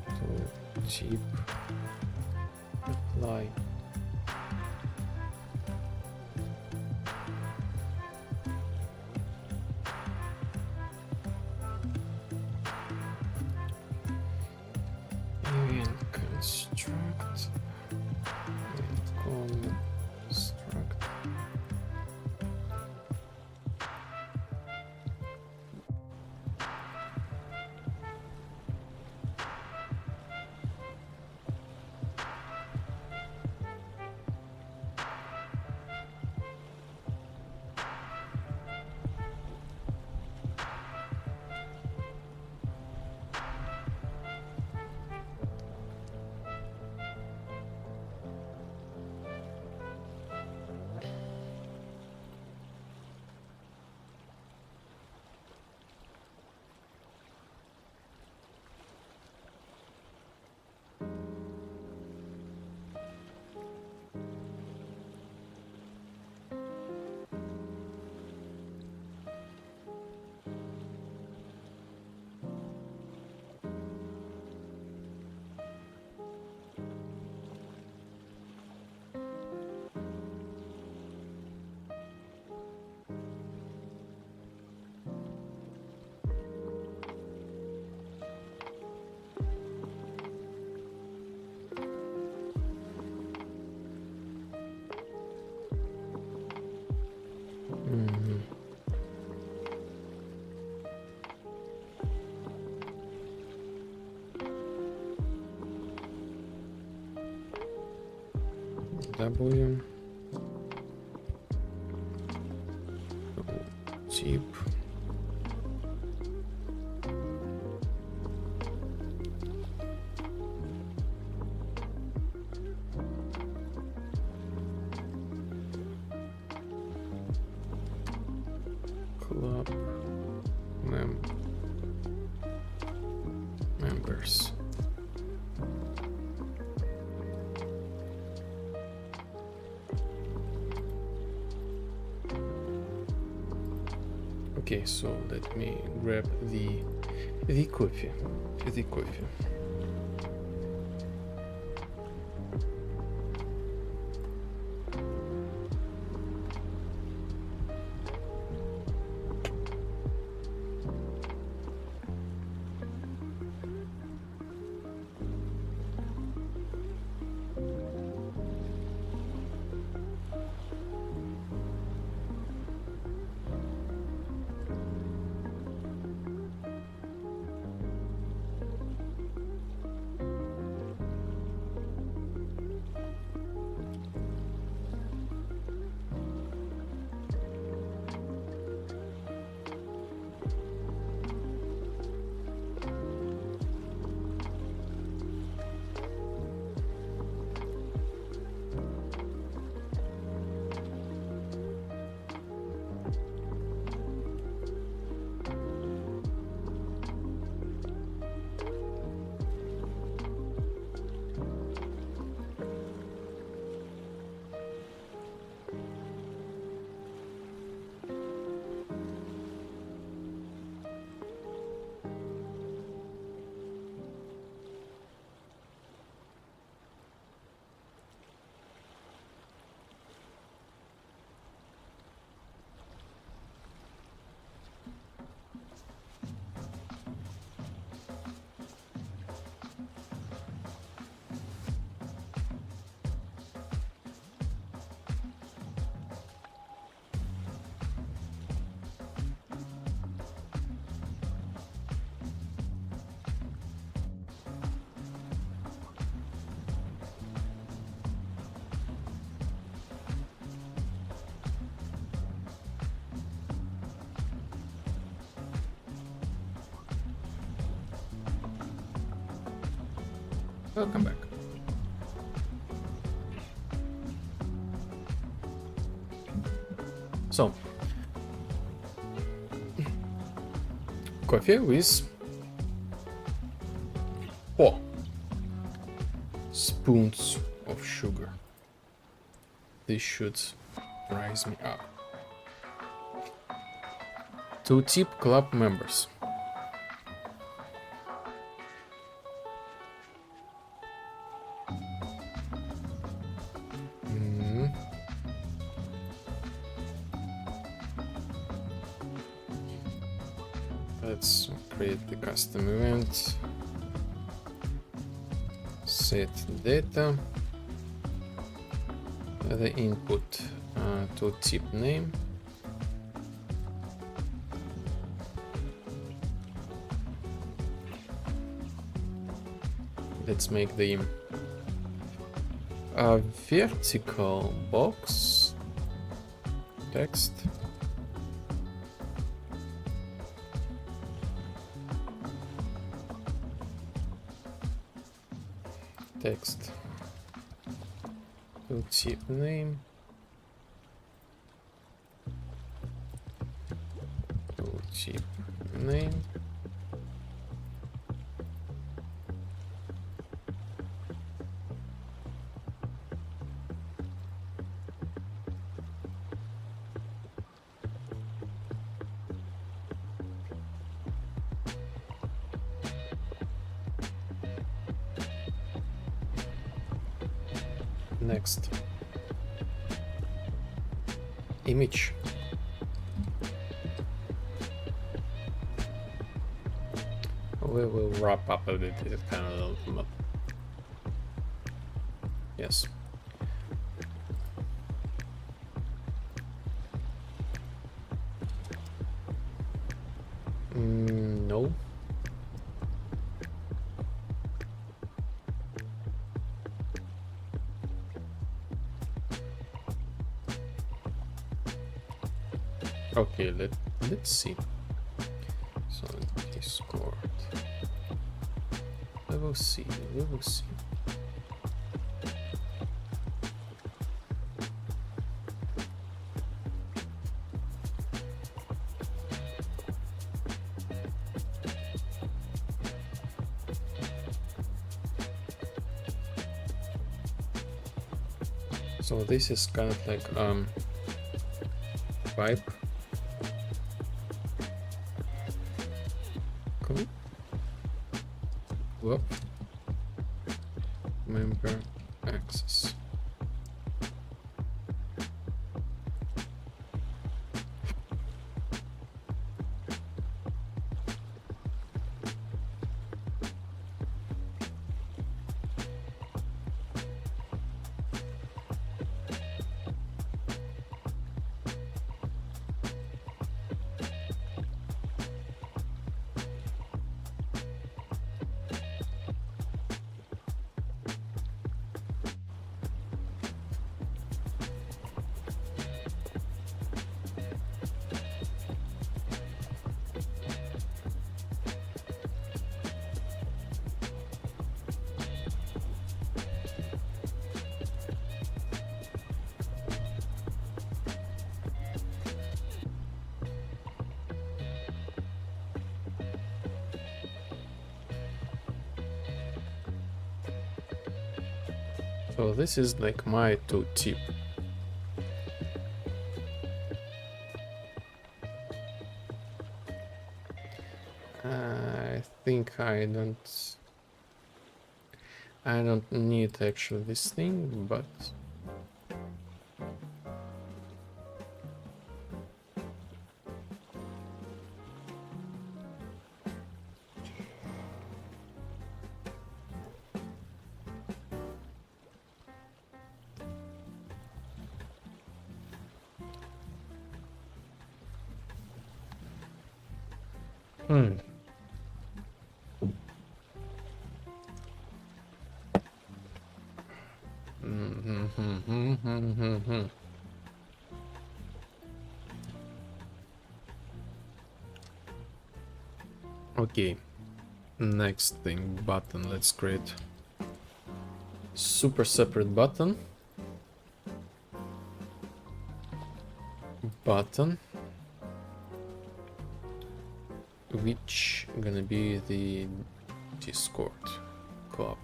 Tooltip, apply. Event construct. Construct. W. Cheap. Club members. Okay, so let me grab the coffee. The coffee. Welcome back. So, coffee with 4 spoons of sugar. This should rise me up. 2 tip club members. Let's create the custom event. Set data. The input to tip name. Let's make the vertical box text. Text to tip name. To tip name. Next, image. We will wrap up a bit. It's kind of yes. No. Okay, let's see. So Discord. We will see. So this is kind of like vibe. Cool. Whoop. Member access. So this is like my two tip. I think I don't need actually this thing, but okay. Next thing, button. Let's create super separate button. Which gonna be the Discord club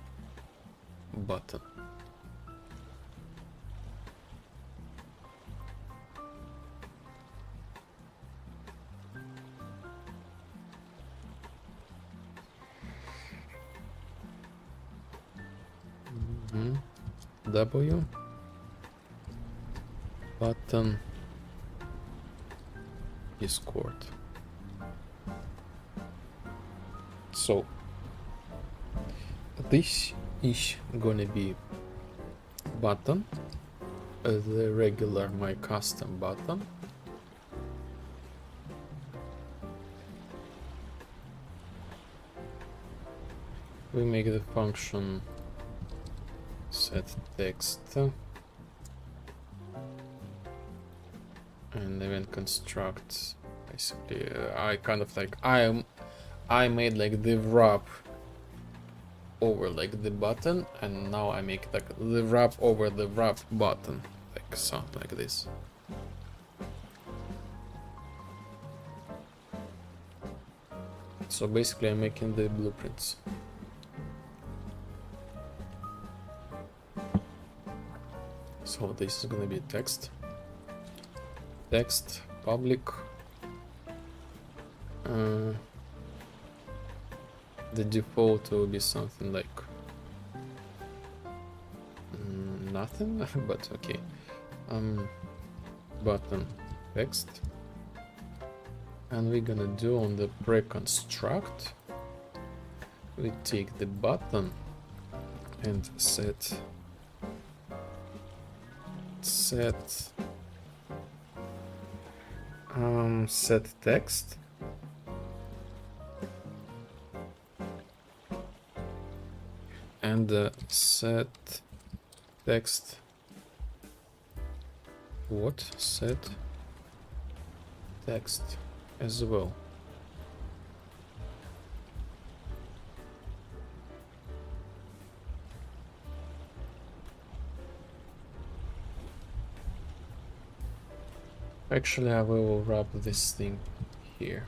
button. W button Discord. So this is gonna be button, the regular my custom button. We make the function set text and event construct. Basically, I kind of like I made like the wrap over like the button, and now I make like the wrap over the wrap button, like something like this. So basically, I'm making the blueprints. So this is gonna be text, public. The default will be something like nothing, but okay. Button text, and we're gonna do on the pre-construct. We take the button and set text, and set text set text as well. Actually, I will wrap this thing here.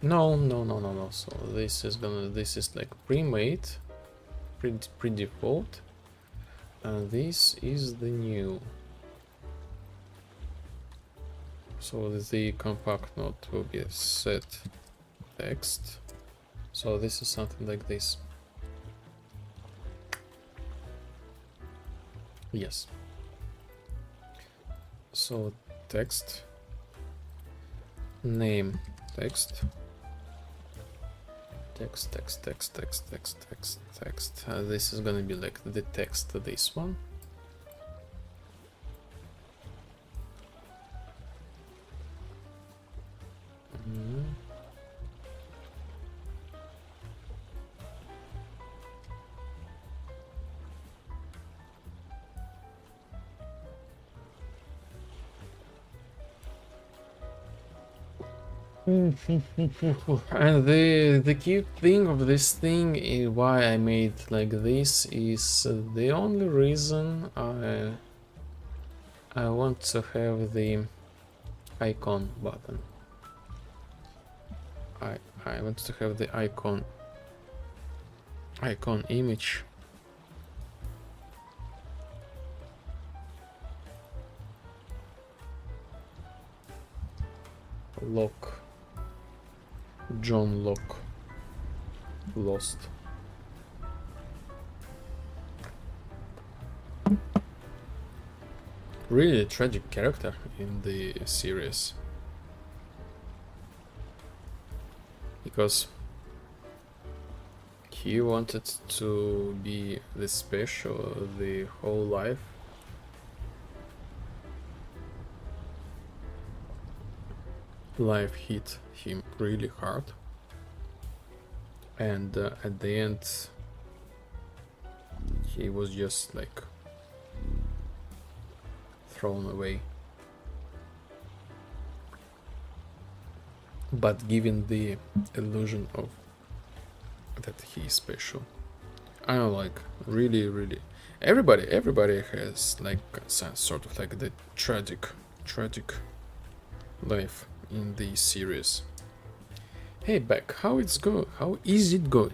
No. So this is like pre-made, pre-default, and this is the new. So the compact node will be set text. So this is something like this. Yes. So text, name text, text. This is gonna be like the text, this one. And the cute thing of this thing is why I made like this is the only reason I want to have the icon button. I want to have the icon image. Lock. John Locke. Lost. Really a tragic character in the series. Because he wanted to be the special the whole life. Life hit him really hard, and at the end he was just like thrown away. But giving the illusion of that he is special. I don't like really everybody has like some sort of like the tragic life in the series. Hey Beck, how is it going?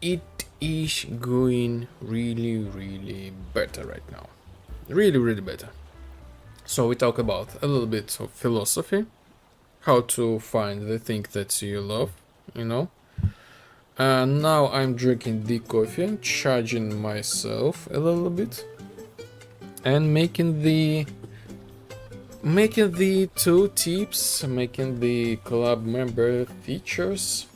It is going really better right now. Really better. So we talk about a little bit of philosophy, how to find the thing that you love, you know. Now I'm drinking the coffee, charging myself a little bit, and making the two tips, making the club member features.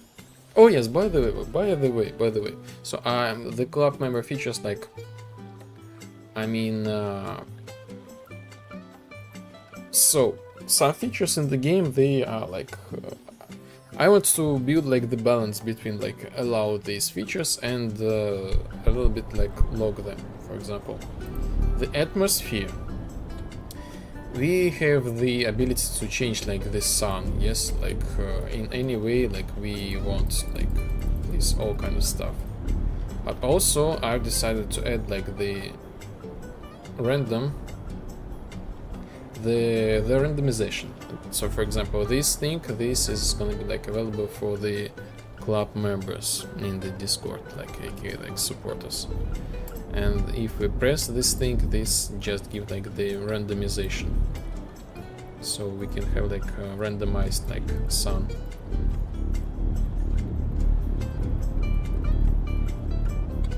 Oh yes, by the way. So the club member features, like, I mean, so some features in the game, they are like, I want to build like the balance between like allow these features and a little bit like log them. For example, the atmosphere. We have the ability to change like the sun, yes, like in any way like we want, like this all kind of stuff. But also I've decided to add like the random, the randomization. So for example, this is gonna be like available for the club members in the Discord, like aka like supporters. And if we press this thing, this just gives like the randomization. So we can have like a randomized like sun.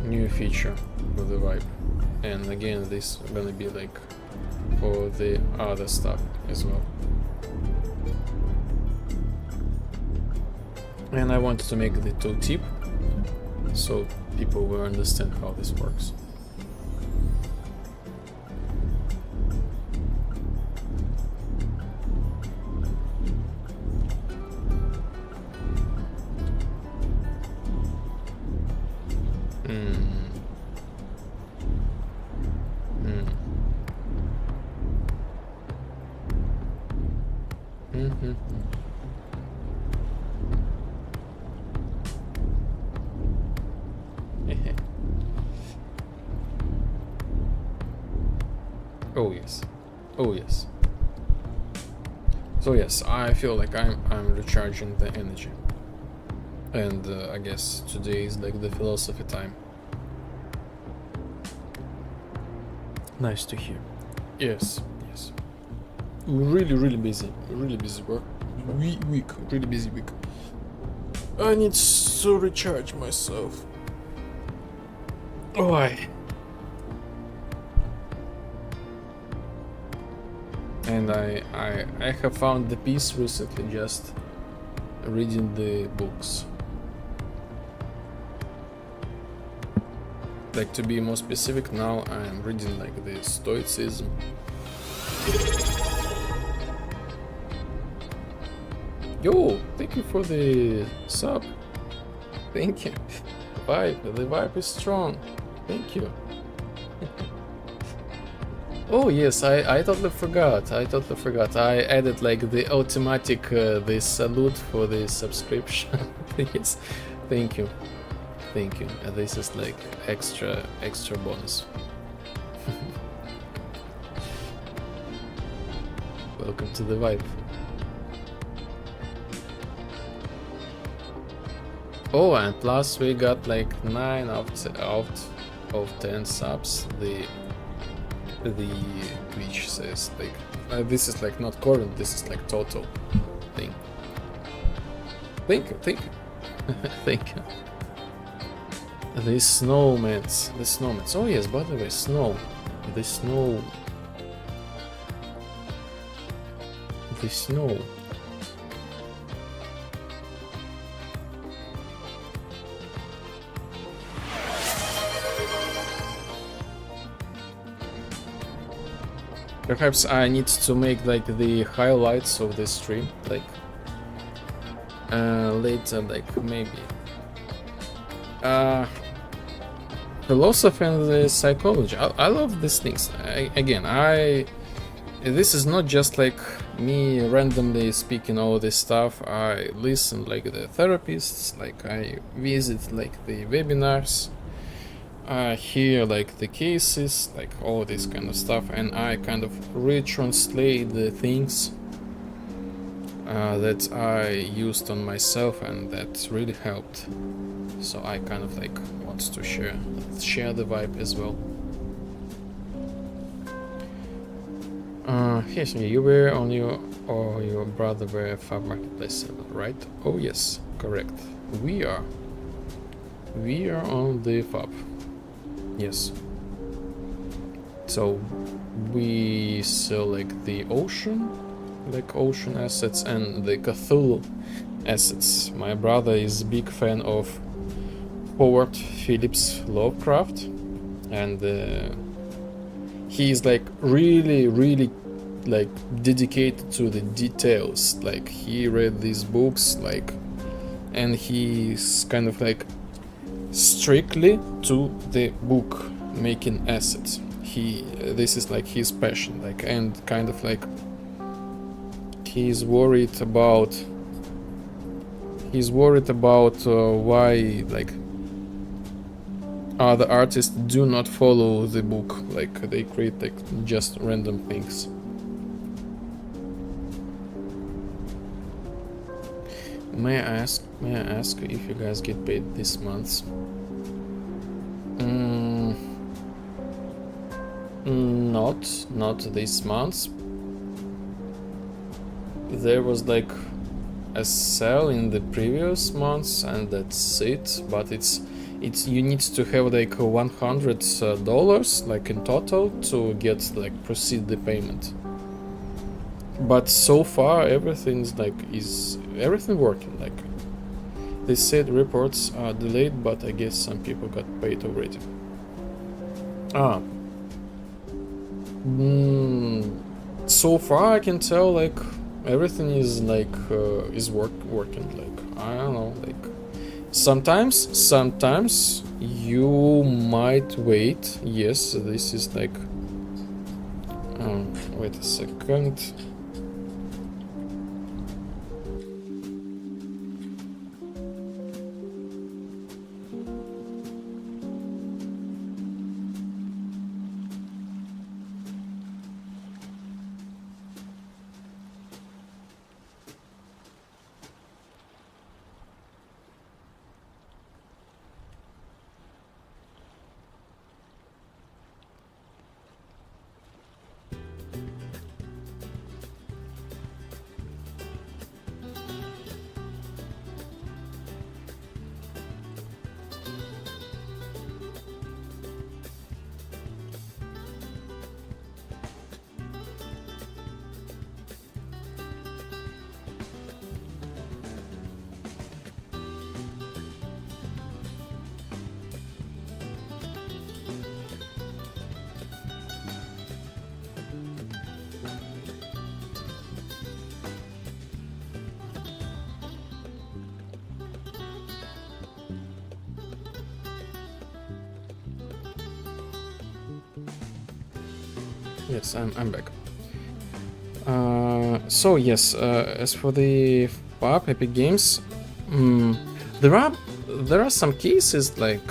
New feature for the vibe. And again, this is gonna be like for the other stuff as well. And I wanted to make the tooltip so people will understand how this works. Oh yes. So yes, I feel like I'm recharging the energy, and I guess today is like the philosophy time. Nice to hear. Yes. Really busy work. Week, really busy week. I need to recharge myself. Why? And I have found the peace recently just reading the books. Like, to be more specific, now I'm reading like the Stoicism. Yo, thank you for the sub. Thank you. The vibe is strong. Thank you. Oh yes, I totally forgot. I added like the automatic the salute for the subscription. Yes, thank you. This is like extra bonus. Welcome to the vibe. Oh, and plus we got like 9 out of 10 subs. The Twitch says like this is like not current, this is like total thing. Thank you. Thank you. The snowmans. Oh yes, by the way, snow. The snow. Perhaps I need to make like the highlights of the stream, like later, like maybe. philosophy and the psychology. I love these things. This is not just like me randomly speaking all this stuff. I listen like the therapists, like I visit like the webinars, I hear like the cases, like all this kind of stuff, and I kind of retranslate the things that I used on myself, and that really helped. So I kind of like want to share the vibe as well. Yes, you were on your brother were Fab Marketplace server, right? Oh yes, correct. We are on the Fab. Yes. So we sell like the ocean assets and the Cthulhu assets. My brother is a big fan of Howard Phillips Lovecraft, and he is like really like dedicated to the details. Like he read these books like, and he's kind of like strictly to the book making assets. This is like his passion, like, and kind of like he's worried about why like other artists do not follow the book, like they create like just random things. May I ask if you guys get paid this month? Not this month. There was like a sale in the previous months, and that's it. But it's you need to have like $100 like in total to get like proceed the payment. But so far everything's like everything working. Like they said reports are delayed, but I guess some people got paid already. So far I can tell like everything is like working. Like I don't know, like sometimes you might wait. Yes, this is like wait a second. Yes, I'm back. So yes, as for the FAP Epic Games, there are some cases like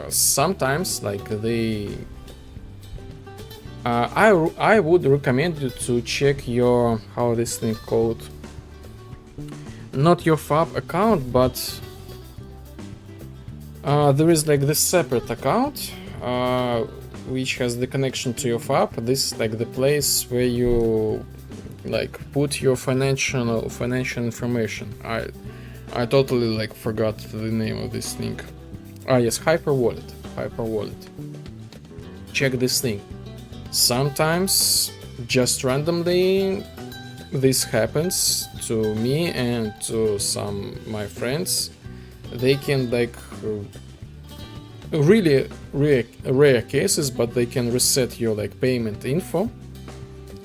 sometimes like they. I would recommend you to check your how this thing called. Not your FAP account, but there is like this separate account. Which has the connection to your FAP. This is like the place where you like put your financial information. I totally like forgot the name of this thing. Yes, Hyper Wallet. Check this thing. Sometimes just randomly this happens to me and to some my friends. They can like really rare cases, but they can reset your like payment info,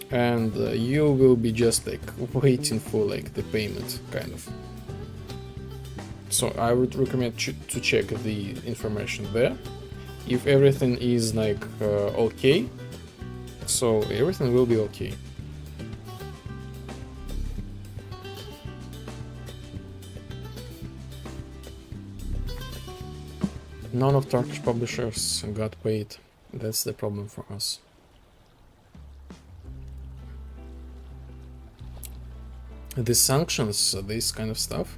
and you will be just like waiting for like the payment kind of. So I would recommend to check the information there. if everything is like okay, so everything will be okay. None of Turkish publishers got paid. That's the problem for us. The sanctions, this kind of stuff,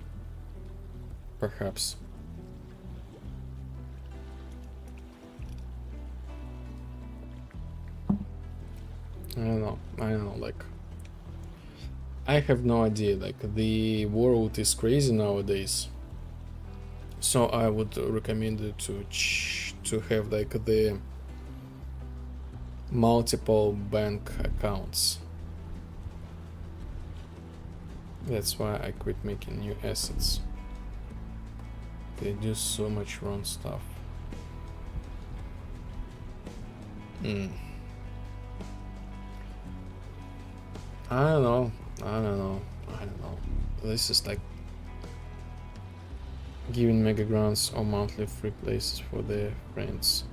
perhaps. I don't know, like, I have no idea, like, the world is crazy nowadays. So I would recommend it to have like the multiple bank accounts. That's why I quit making new assets. They do so much wrong stuff. I don't know. This is like giving mega grants or monthly free places for their friends.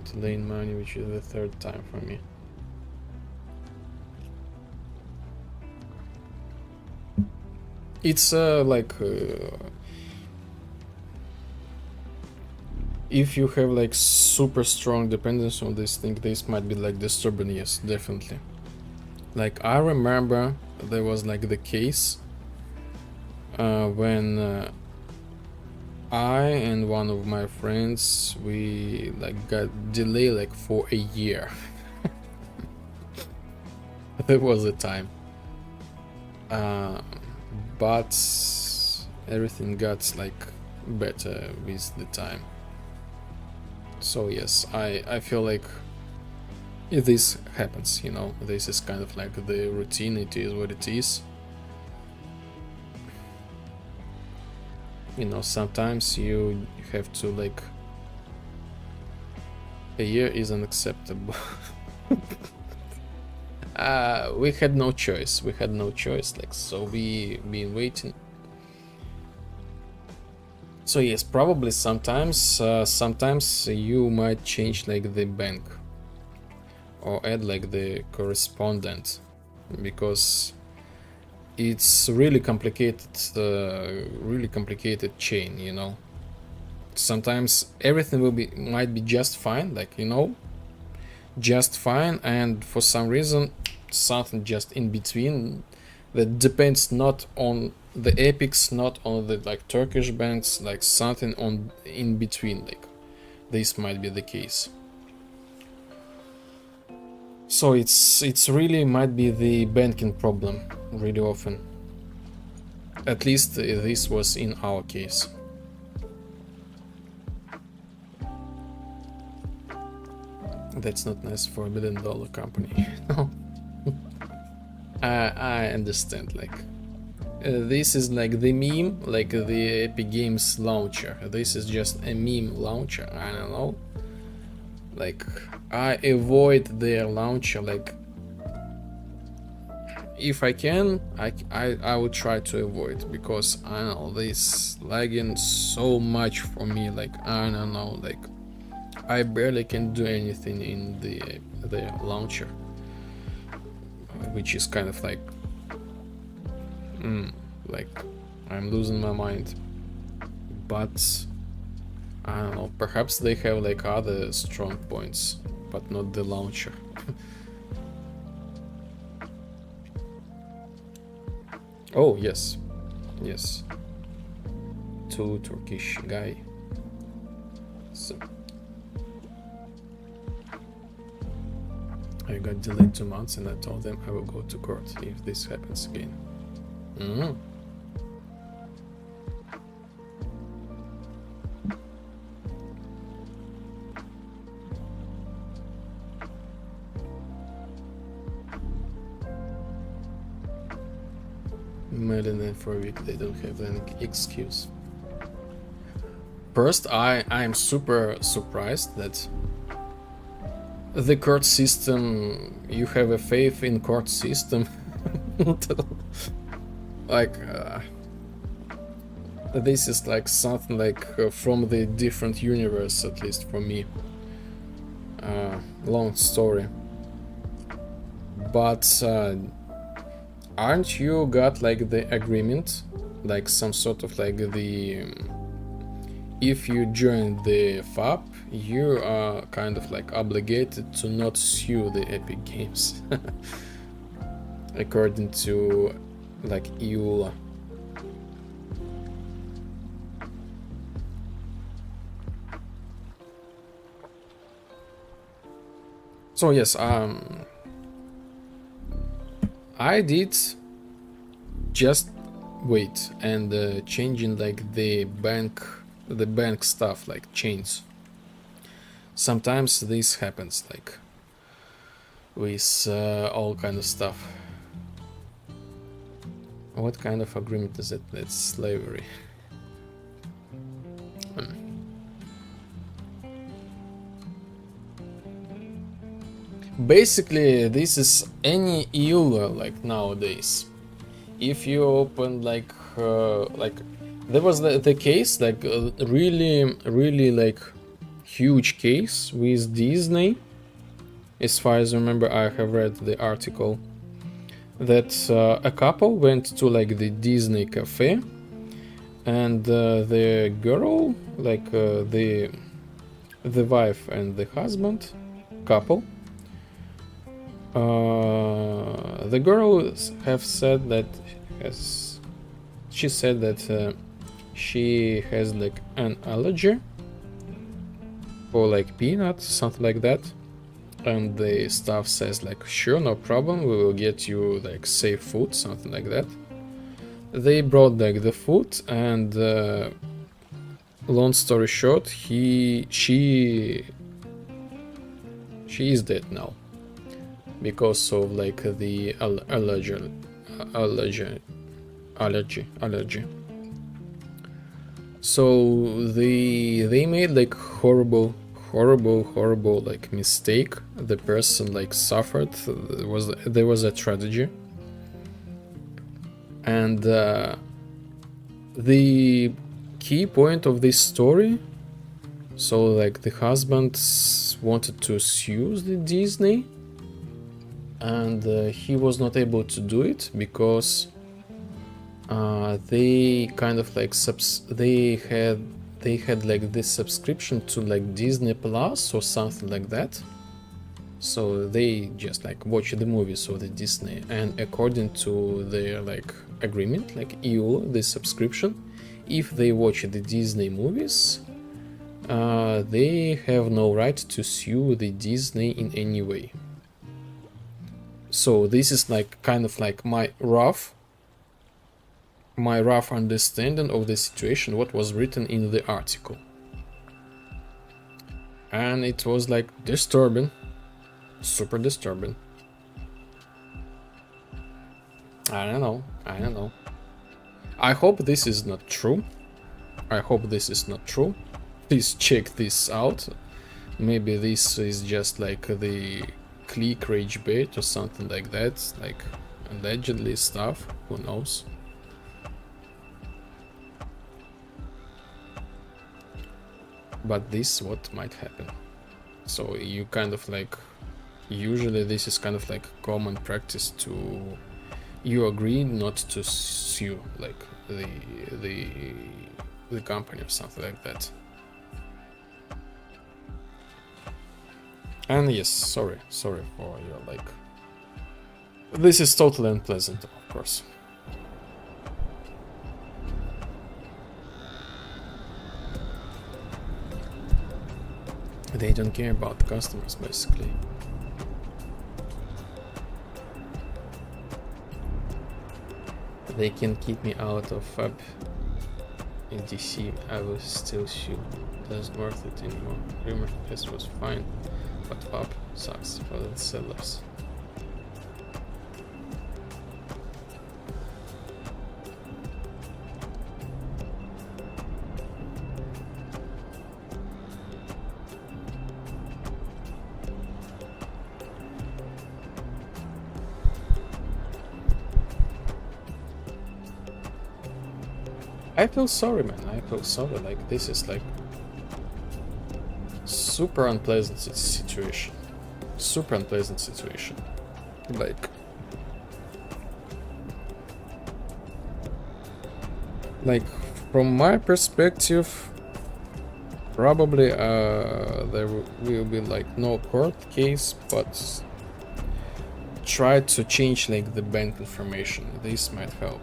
Delaying money, which is the third time for me. It's if you have like super strong dependence on this thing, this might be like disturbing. Yes, definitely. Like I remember there was like the case when I and one of my friends, we like got delay like for a year. There was a time, but everything got like better with the time. So yes, I feel like if this happens, you know, this is kind of like the routine. It is what it is. You know, sometimes you have to like, a year is unacceptable. We had no choice, like, so we been waiting. So yes, probably sometimes you might change like the bank or add like the correspondent, because it's really complicated chain, you know. Sometimes everything might be just fine, like, you know, just fine, and for some reason something just in between that depends not on the epics, not on the like Turkish banks, like something on in between, like this might be the case. So it's really might be the banking problem really often. At least this was in our case. That's not nice for $1 billion company. No. I understand, like this is like the meme, like the Epic Games launcher. This is just a meme launcher. I don't know. Like I avoid their launcher, like if I can, I would try to avoid, because I don't know, this lagging so much for me, like I don't know, like I barely can do anything in the launcher, which is kind of like I'm losing my mind. But I don't know, perhaps they have like other strong points, but not the launcher. Oh yes, two Turkish guy. So I got delayed 2 months, and I told them I will go to court if this happens again. More than for a week, they don't have any excuse. First, I'm super surprised that the court system, you have a faith in court system. Like this is like something like from the different universe, at least for me. Long story. But aren't you got like the agreement, like some sort of like the if you join the FAP, you are kind of like obligated to not sue the Epic Games, according to like EU law. So yes, I did just wait and changing like the bank stuff, like chains. Sometimes this happens like with all kind of stuff. What kind of agreement is it? It's slavery. Basically, this is any EU law like nowadays. If you open like there was the case like really like huge case with Disney. As far as I remember, I have read the article that a couple went to like the Disney cafe, and the girl, like the wife and the husband couple, the girl have said that she said that she has like an allergy for like peanuts, something like that, and the staff says like, sure, no problem, we will get you like safe food, something like that. They brought like the food, and long story short, she is dead now because of like the allergy. So they made like horrible like mistake. The person like suffered. There was a tragedy, and the key point of this story. So like the husband wanted to sue the Disney, and he was not able to do it because they kind of like they had like this subscription to like Disney Plus or something like that. So they just like watch the movies of the Disney, and according to their like agreement, like EU, the subscription, if they watch the Disney movies, they have no right to sue the Disney in any way. So this is like kind of like my rough understanding of the situation, what was written in the article. And it was like disturbing, super disturbing. I don't know. I hope this is not true. Please check this out. Maybe this is just like the click rage bait or something like that, like allegedly stuff, who knows. But this is what might happen. So you kind of like, usually this is kind of like common practice to, you agree not to sue like the company or something like that. And yes, sorry for your like, this is totally unpleasant, of course. They don't care about the customers, basically. They can keep me out of FAB in DC, I will still sue. Doesn't worth it anymore. Rumor test was fine, but FAB sucks for the sellers. I feel sorry, man. I feel sorry. Like, this is like super unpleasant situation. Super unpleasant situation. Like from my perspective, probably there will be like no court case, but try to change like the bank information. This might help.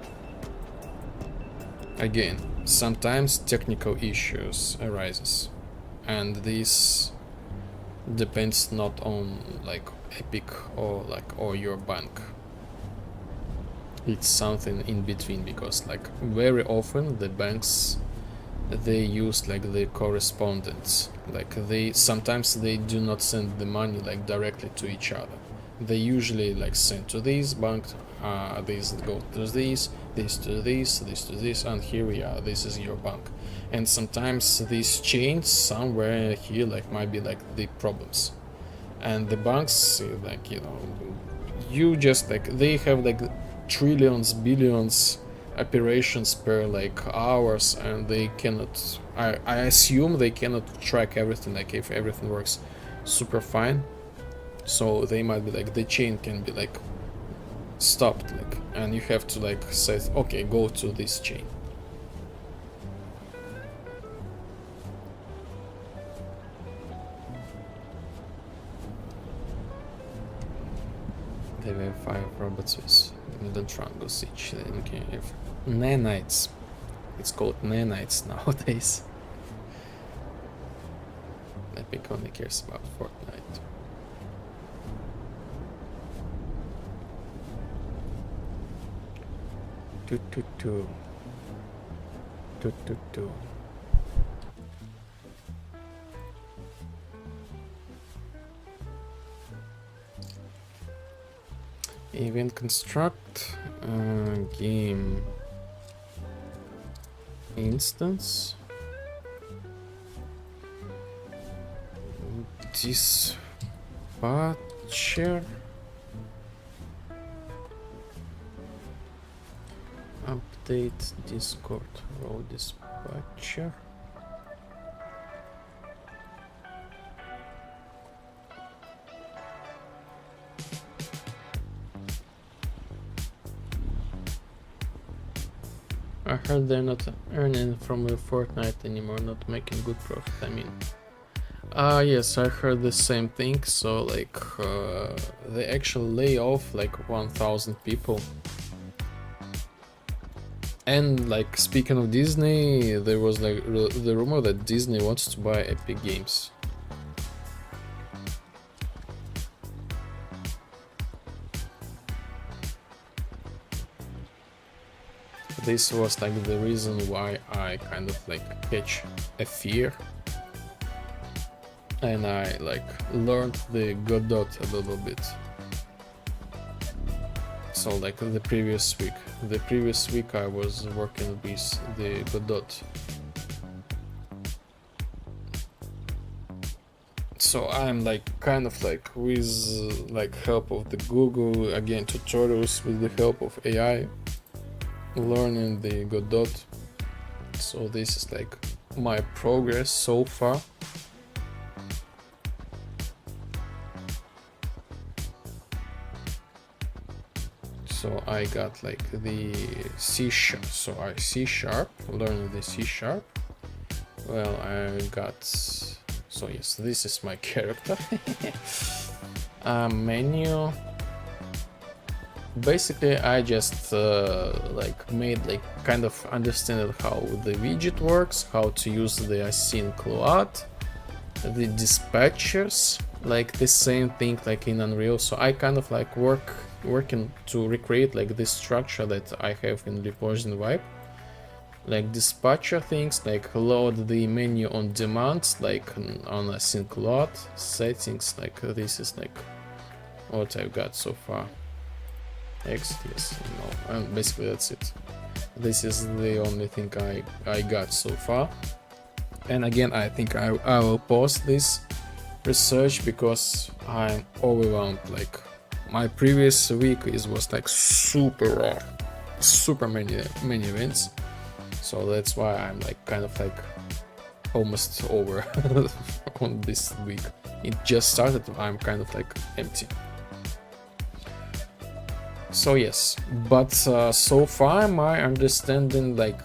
Again, sometimes technical issues arises, and this depends not on like Epic or your bank. It's something in between, because like very often the banks, they use like the correspondence, like sometimes they do not send the money like directly to each other. They usually like send to this bank, these go to this to this, and here we are, this is your bank. And sometimes these chains somewhere here like might be like the problems, and the banks like, you know, you just like, they have like trillions, billions operations per like hours, and they cannot, I assume they cannot track everything, like if everything works super fine. So they might be like, the chain can be like stopped, like, and you have to like say, okay, go to this chain. They were 5 robots with middle triangle siege. Okay, if nanites, it's called nanites nowadays. Epic only cares about Fortnite. Two. Event construct game instance dispatcher update Discord role dispatcher. I heard they're not earning from the Fortnite anymore, not making good profit, I mean. Yes, I heard the same thing, so like they actually lay off like 1,000 people. And like, speaking of Disney, there was like the rumor that Disney wants to buy Epic Games. This was like the reason why I kind of like catch a fear, and I like learned the Godot a little bit. So like the previous week I was working with the Godot. So I'm like kind of like with like help of the Google, again tutorials, with the help of AI, learning the Godot. So this is like my progress so far. So I got like the C#, so I C#, learning the C#. Well, I got, so yes, this is my character. Menu. Basically I just like made like kind of understand how the widget works, how to use the async load, the dispatchers, like the same thing like in Unreal. So I kind of like working to recreate like this structure that I have in Leapmotion Vibe, like dispatcher things, like load the menu on demand, like on async load settings. Like this is like what I've got so far. Exit, yes, no, and basically that's it. This is the only thing I got so far. And again, I think I will pause this research because I'm overwhelmed. Like my previous week was like super raw, super many events. So that's why I'm like kind of like almost over on this week. It just started, I'm kind of like empty. So yes, but so far my understanding, like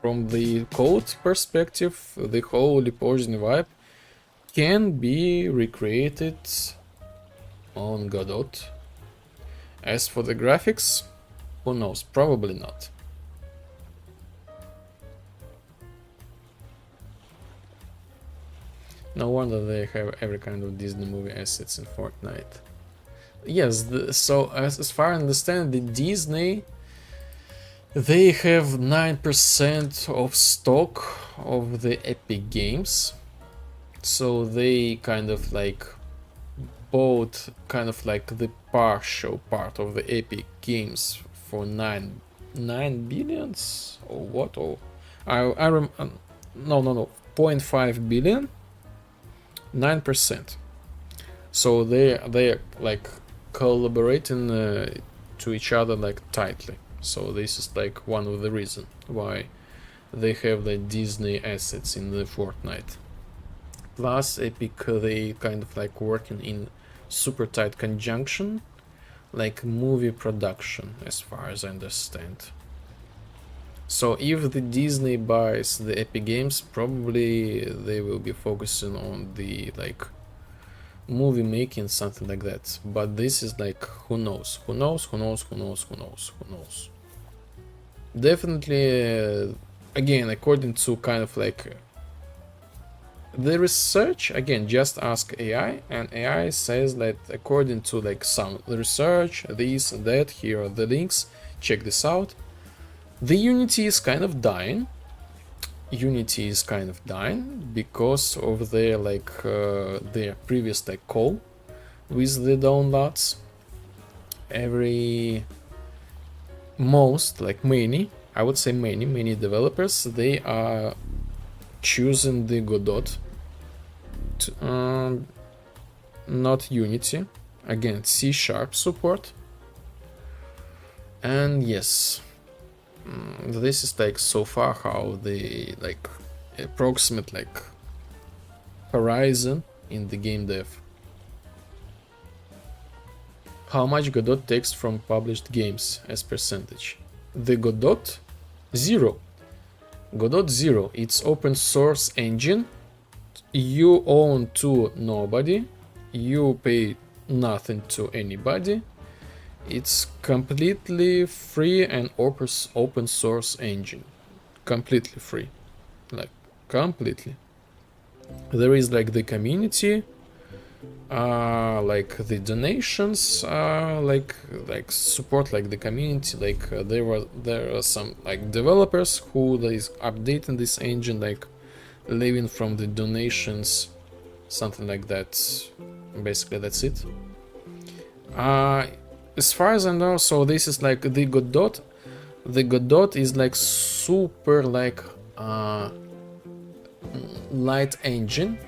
from the code perspective, the whole Lipogen vibe can be recreated on Godot. As for the graphics, who knows, probably not. No wonder they have every kind of Disney movie assets in Fortnite. Yes, so as far as I understand, the Disney, they have 9% of stock of the Epic games. So they kind of like bought kind of like the partial part of the Epic games for 9 billions or what? Or no 0.5 billion, 9%. So they like collaborating to each other like tightly. So this is like one of the reasons why they have the Disney assets in the Fortnite. Plus Epic, they kind of like working in super tight conjunction, like movie production, as far as I understand. So if the Disney buys the Epic games, probably they will be focusing on the like movie making, something like that. But this is like, who knows? Definitely, again, according to kind of like the research, again, just ask AI, and AI says that according to like some research, this and that, here are the links, check this out. The Unity is kind of dying. Because of their like their previous like call with the downloads. I would say many developers, they are choosing the Godot, not Unity. Again, C# support. And yes, this is like so far how the like approximate like horizon in the game dev. How much Godot takes from published games as percentage? The Godot 0. Godot 0. It's open source engine. You own to nobody. You pay nothing to anybody. It's completely free and open source engine. Completely free. Like, completely. There is like the community, like the donations, like support like the community. Like there are some like developers who is updating this engine, like living from the donations, something like that. Basically, that's it. As far as I know, so this is like the Godot. The Godot is like super like light engine.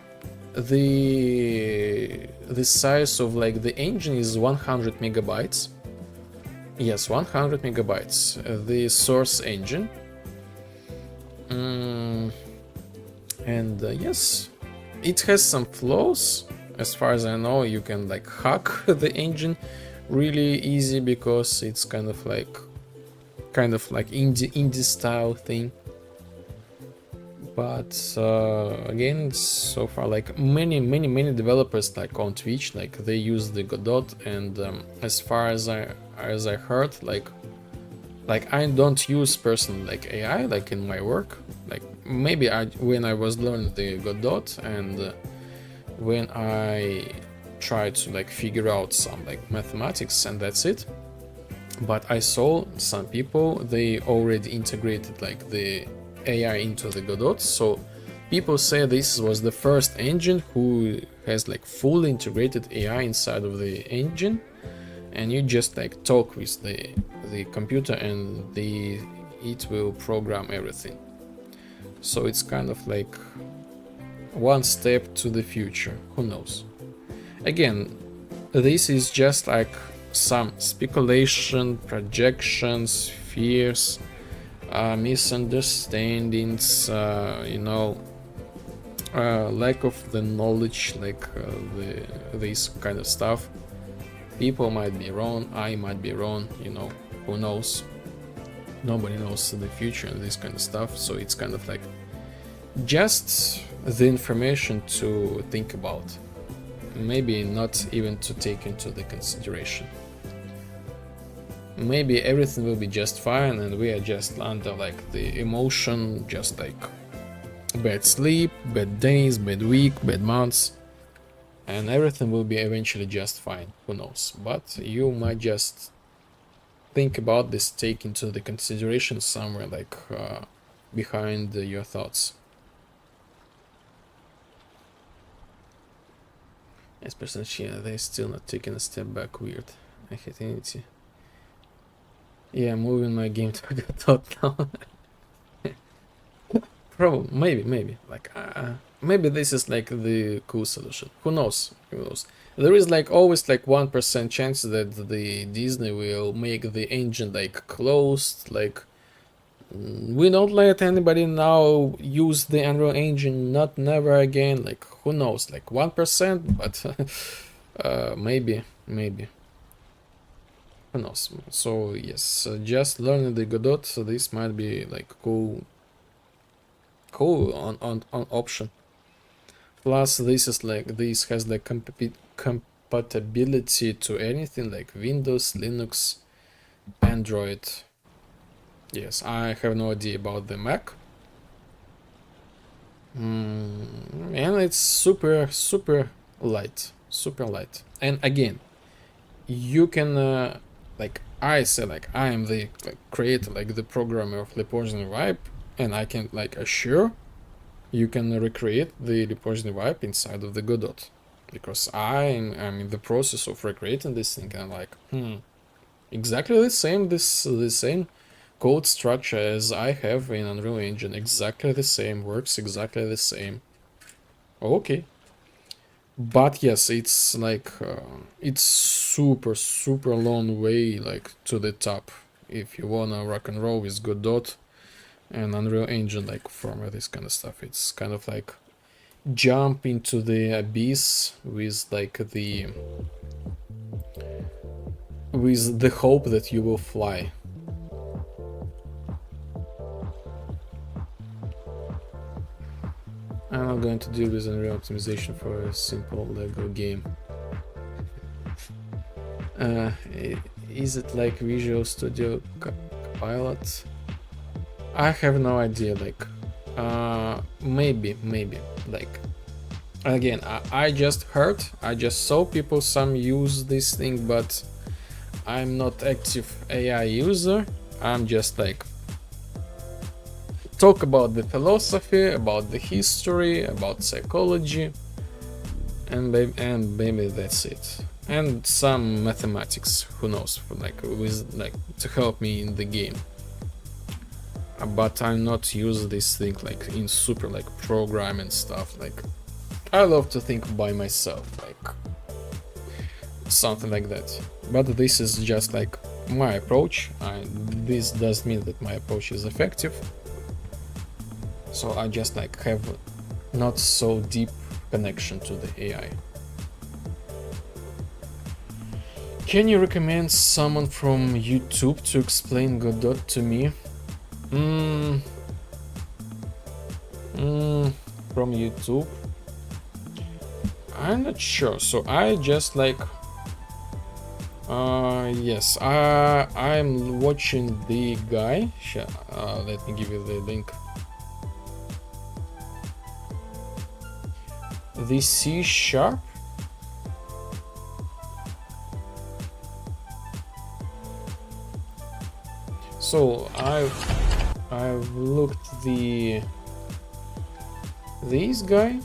The size of like the engine is 100 megabytes. Yes, 100 megabytes. The source engine. And yes, it has some flaws. As far as I know, you can like hack the engine really easy because it's kind of like indie style thing. But again, so far like many developers like on Twitch, like they use the Godot, and as far as I heard, like I don't use personally like AI like in my work. Like maybe when I was learning the Godot and when I tried to like figure out some like mathematics, and that's it. But I saw some people, they already integrated like the AI into the Godot. So people say this was the first engine who has like fully integrated AI inside of the engine, and you just like talk with the computer and it will program everything. So it's kind of like one step to the future, who knows. Again, this is just like some speculation, projections, fears. misunderstandings, lack of the knowledge, like this kind of stuff. People might be wrong, I might be wrong, who knows? Nobody knows the future and this kind of stuff, so it's kind of like just the information to think about, maybe not even to take into the consideration. Maybe everything will be just fine and we are just under like the emotion, just like bad sleep, bad days, bad week, bad months, and everything will be eventually just fine, who knows? But you might just think about this, take into the consideration somewhere like behind your thoughts. Especially, they're still not taking a step back, weird. I hate Unity. Yeah, moving my game to Godot now. Probably, maybe. Like, maybe this is like the cool solution. Who knows? There is like always like 1% chance that the Disney will make the engine like closed. Like, we don't let anybody now use the Unreal Engine, not never again. Like, who knows? Like 1%, but maybe. Who knows? So yes, just learning the Godot. So this might be like cool on option. Plus, this has like compatibility to anything like Windows, Linux, Android. Yes, I have no idea about the Mac. And it's super light, And again, you can like I say, like I am the creator, like the programmer of Leporzhny Vibe, and I can like assure you can recreate the Leporzhny Vibe inside of the Godot, because I'm in the process of recreating this thing, and I'm like, exactly the same code structure as I have in Unreal Engine, exactly the same, works exactly the same. Okay. But yes, it's like it's super long way like to the top if you wanna rock and roll with Godot and Unreal Engine, like from this kind of stuff. It's kind of like jump into the abyss with like the hope that you will fly. I'm not going to deal with Unreal optimization for a simple Lego game. Is it like Visual Studio Copilot? I have no idea. Like, maybe. Like, again, I just heard, I just saw people some use this thing, but I'm not active AI user. I'm just like talk about the philosophy, about the history, about psychology, and maybe that's it. And some mathematics, who knows, to help me in the game. But I'm not using this thing like in super like program and stuff. Like, I love to think by myself, like something like that. But this is just like my approach. This does mean that my approach is effective. So I just like have not so deep connection to the AI. Can you recommend someone from YouTube to explain Godot to me? From YouTube? I'm not sure. So I just like yes, I'm watching the guy. Let me give you the link. The C#. So I've looked this guy,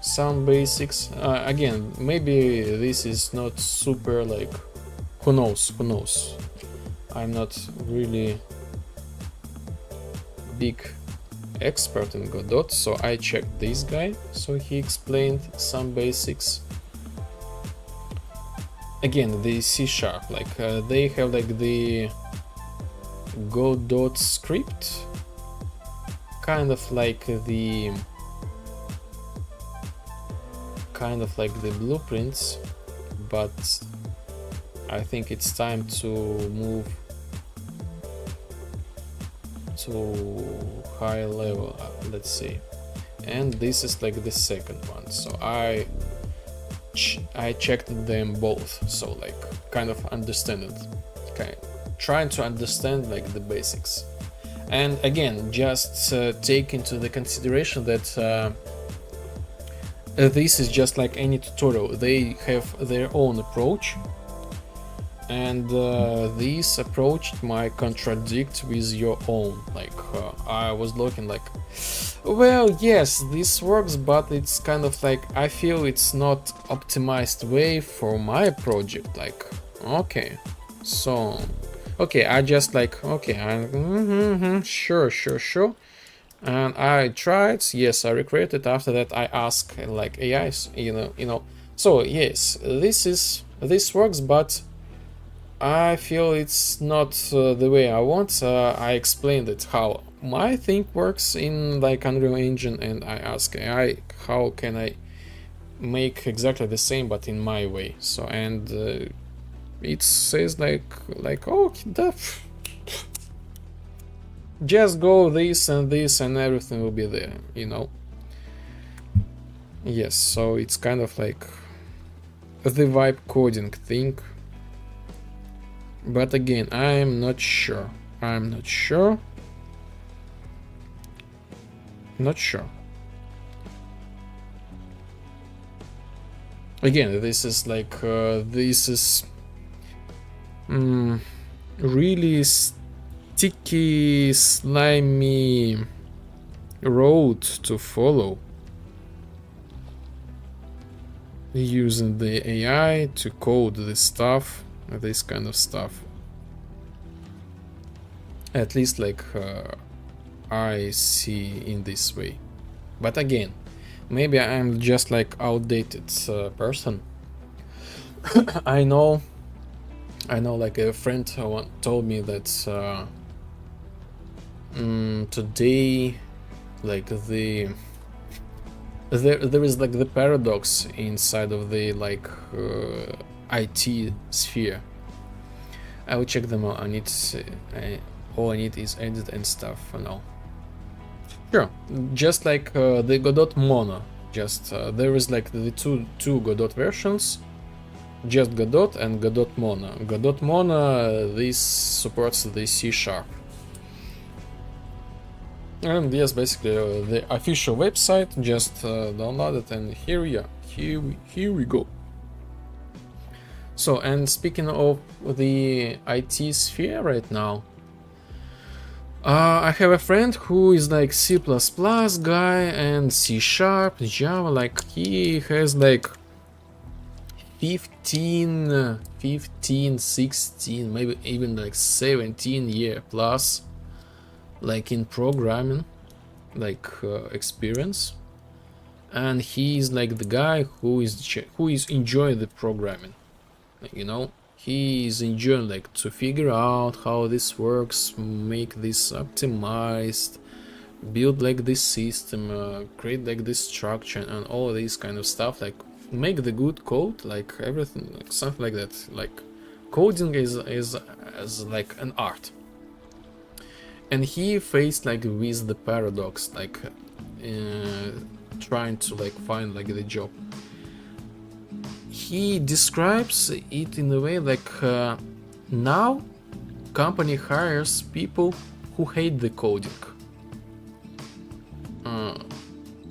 some basics. Again, maybe this is not super like, who knows. I'm not really big expert in Godot, so I checked this guy, so he explained some basics. Again, the C#, like they have like the Godot script, kind of like the blueprints, but I think it's time to move to high level, let's see. And this is like the second one, so I checked them both, so like kind of understand it, okay, trying to understand like the basics. And again, just take into the consideration that this is just like any tutorial. They have their own approach, and this approach might contradict with your own. Like I was looking like, well, yes, this works, but it's kind of like I feel it's not optimized way for my project. Like, okay, so okay, I just like, okay, sure, and I tried. Yes, I recreated. After that, I asked like AIs, you know. So yes, this works, but I feel it's not the way I want. I explained it how my thing works in like Unreal Engine, and I ask AI how can I make exactly the same but in my way. So and it says like oh, just go this and this and everything will be there, you know. Yes, so it's kind of like the vibe coding thing. But again, I'm not sure. Not sure. Again, this is like this is really sticky, slimy road to follow, using the AI to code this stuff, this kind of stuff. At least like I see in this way. But again, maybe I'm just like outdated person. I know like a friend told me that today like there is like the paradox inside of the like IT sphere. I will check them out. All I need is edit and stuff for now. Sure, just like the Godot Mono, just there is like the two Godot versions, just Godot and Godot Mono. Godot Mono, this supports the C#. And yes, basically the official website, just download it, and here we are. Here we go. So, and speaking of the IT sphere right now, I have a friend who is like C++ guy and C#, Java, like he has like 15, 16, maybe even like 17 year plus like in programming, like experience, and he is like the guy who is enjoying the programming, you know. He is enjoying like to figure out how this works, make this optimized, build like this system, create like this structure and all this kind of stuff, like make the good code, like everything, like something like that. Like coding is as like an art. And he faced like with the paradox, like trying to like find like the job. He describes it in a way like now company hires people who hate the coding,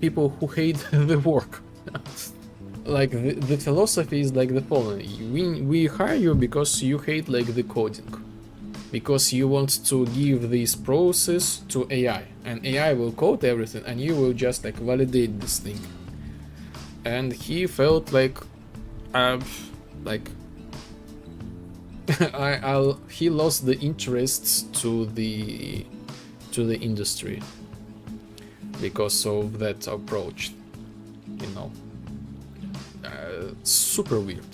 people who hate the work. Like the philosophy is like the following: we hire you because you hate like the coding, because you want to give this process to AI, and AI will code everything and you will just like validate this thing. And he felt like he lost the interest to the industry because of that approach, you know. Super weird.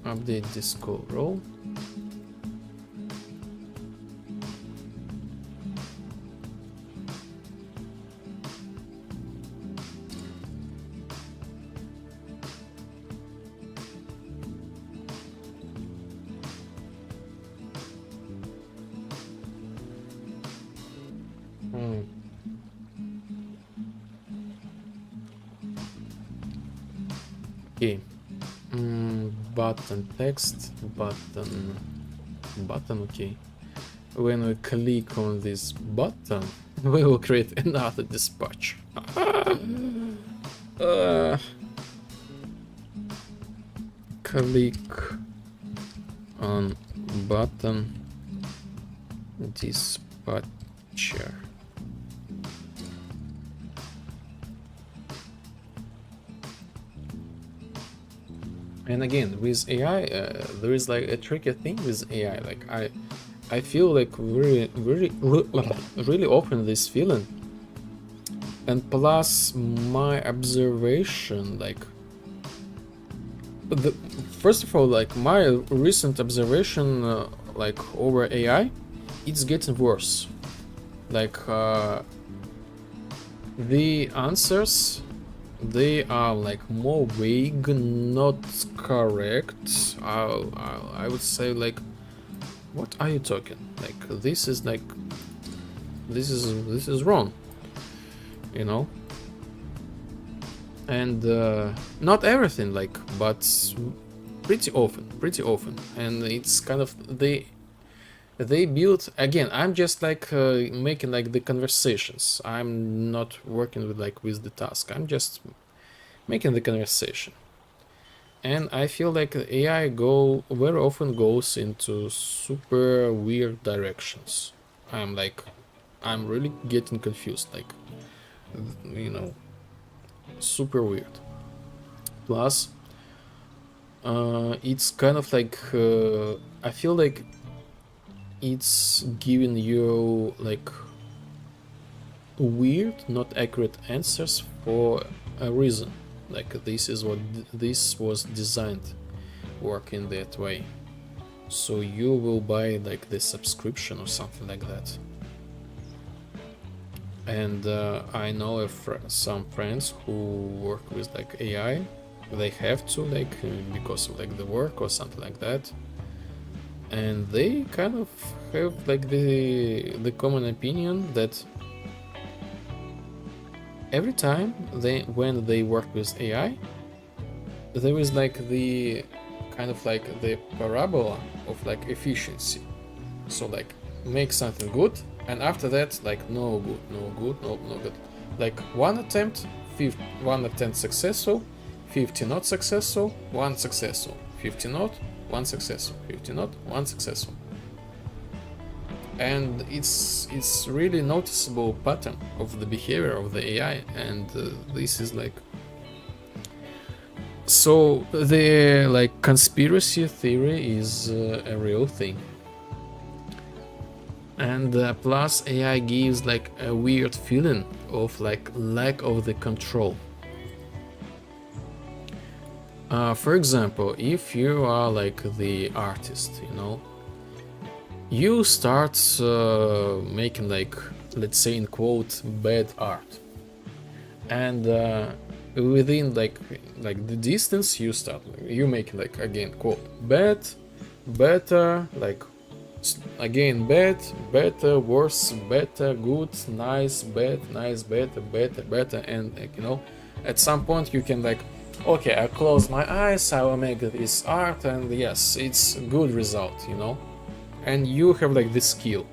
Update this call roll. Okay. Button text, button, okay. When we click on this button, we will create another dispatch. Click on button dispatcher. And again, with AI, there is like a tricky thing with AI. Like I feel like really often this feeling. And plus my observation, like first of all, like my recent observation, like over AI, it's getting worse. Like the answers, they are like more vague, not correct. I would say like, what are you talking? Like this is like, this is wrong, you know. And not everything, like, but pretty often, and it's kind of they build, again, I'm just like making like the conversations. I'm not working with like with the task. I'm just making the conversation. And I feel like AI very often goes into super weird directions. I'm really getting confused, like, you know, super weird. Plus, it's kind of like I feel like it's giving you like weird, not accurate answers for a reason. Like this is what this was designed working that way. So you will buy like the subscription or something like that. And I know some friends who work with like AI. They have to, like, because of like the work or something like that. And they kind of have like the common opinion that every time when they work with AI, there is like the kind of like the parabola of like efficiency. So like make something good, and after that like no good. Like one attempt successful, 50 not successful, 1 successful, 50 not, 1 successful, 50 not, 1 successful. And it's really noticeable pattern of the behavior of the AI, and this is like, so the like conspiracy theory is a real thing. And plus AI gives like a weird feeling of like lack of the control. For example, if you are like the artist, you know, you start making like, let's say in quote, bad art, and within like the distance you make like, again quote, bad, better, like again bad, better, worse, better, good, nice, bad, nice, better, better, and like, you know, at some point you can like, okay, I close my eyes, I will make this art, and yes, it's a good result, you know. And you have like this skill.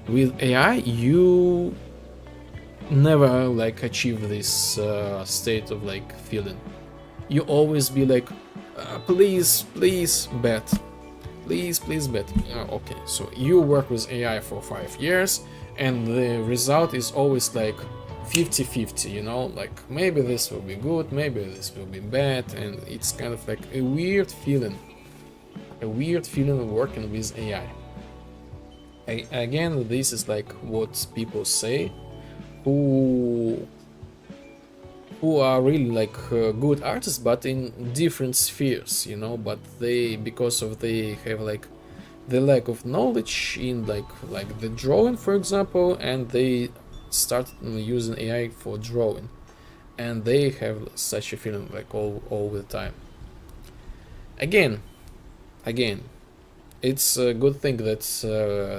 With AI, you never like achieve this state of like feeling. You always be like, please bet, please bet. Okay, so you work with AI for 5 years, and the result is always like 50-50, you know, like maybe this will be good, maybe this will be bad, and it's kind of like a weird feeling of working with AI. Again, this is like what people say who who are really like good artists, but in different spheres, you know. But they, because of they have like the lack of knowledge in like the drawing, for example, and they start using AI for drawing, and they have such a feeling like all the time. Again, it's a good thing that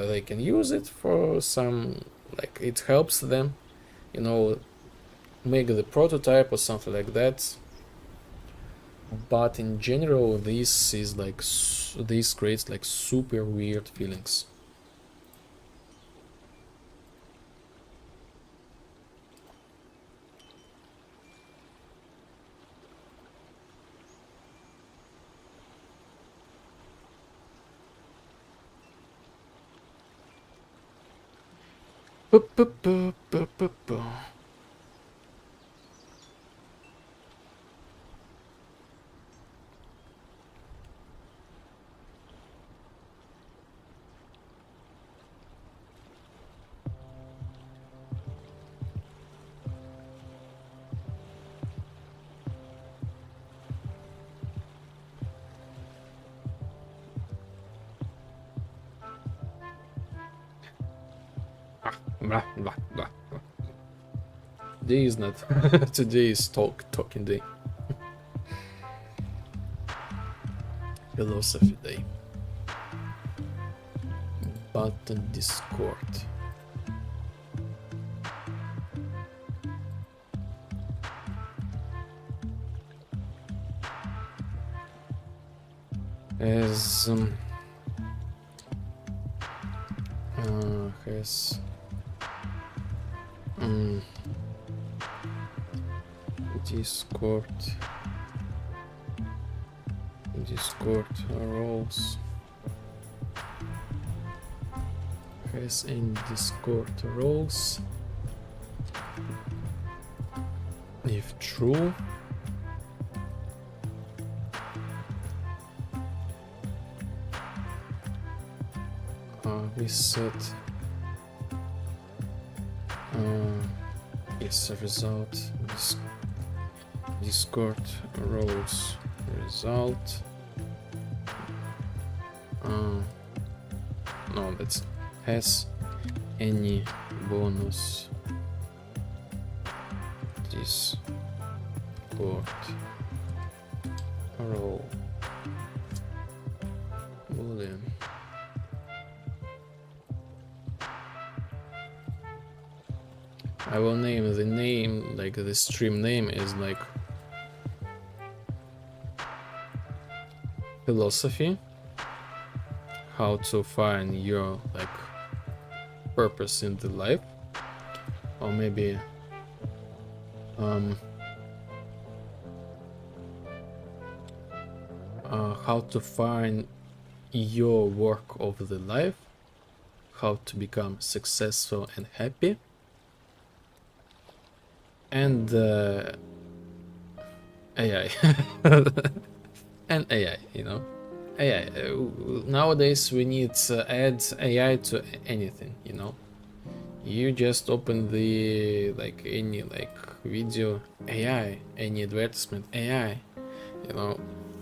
they can use it for some, like it helps them, you know, make the prototype or something like that. But in general, this is like this creates like super weird feelings. Blah, blah, blah. Today is not. Today is talking day. Philosophy day. Button Discord. As has Discord roles. Has in Discord roles. If true, we set yes, result Discord roles result. No, that's has any bonus Discord role boolean. I will name the name, like the stream name is like philosophy, how to find your like purpose in the life, or maybe how to find your work of the life, how to become successful and happy, and AI. And AI, you know, AI. Nowadays we need to add AI to anything, you know. You just open the like any like video, AI, any advertisement, AI, you know.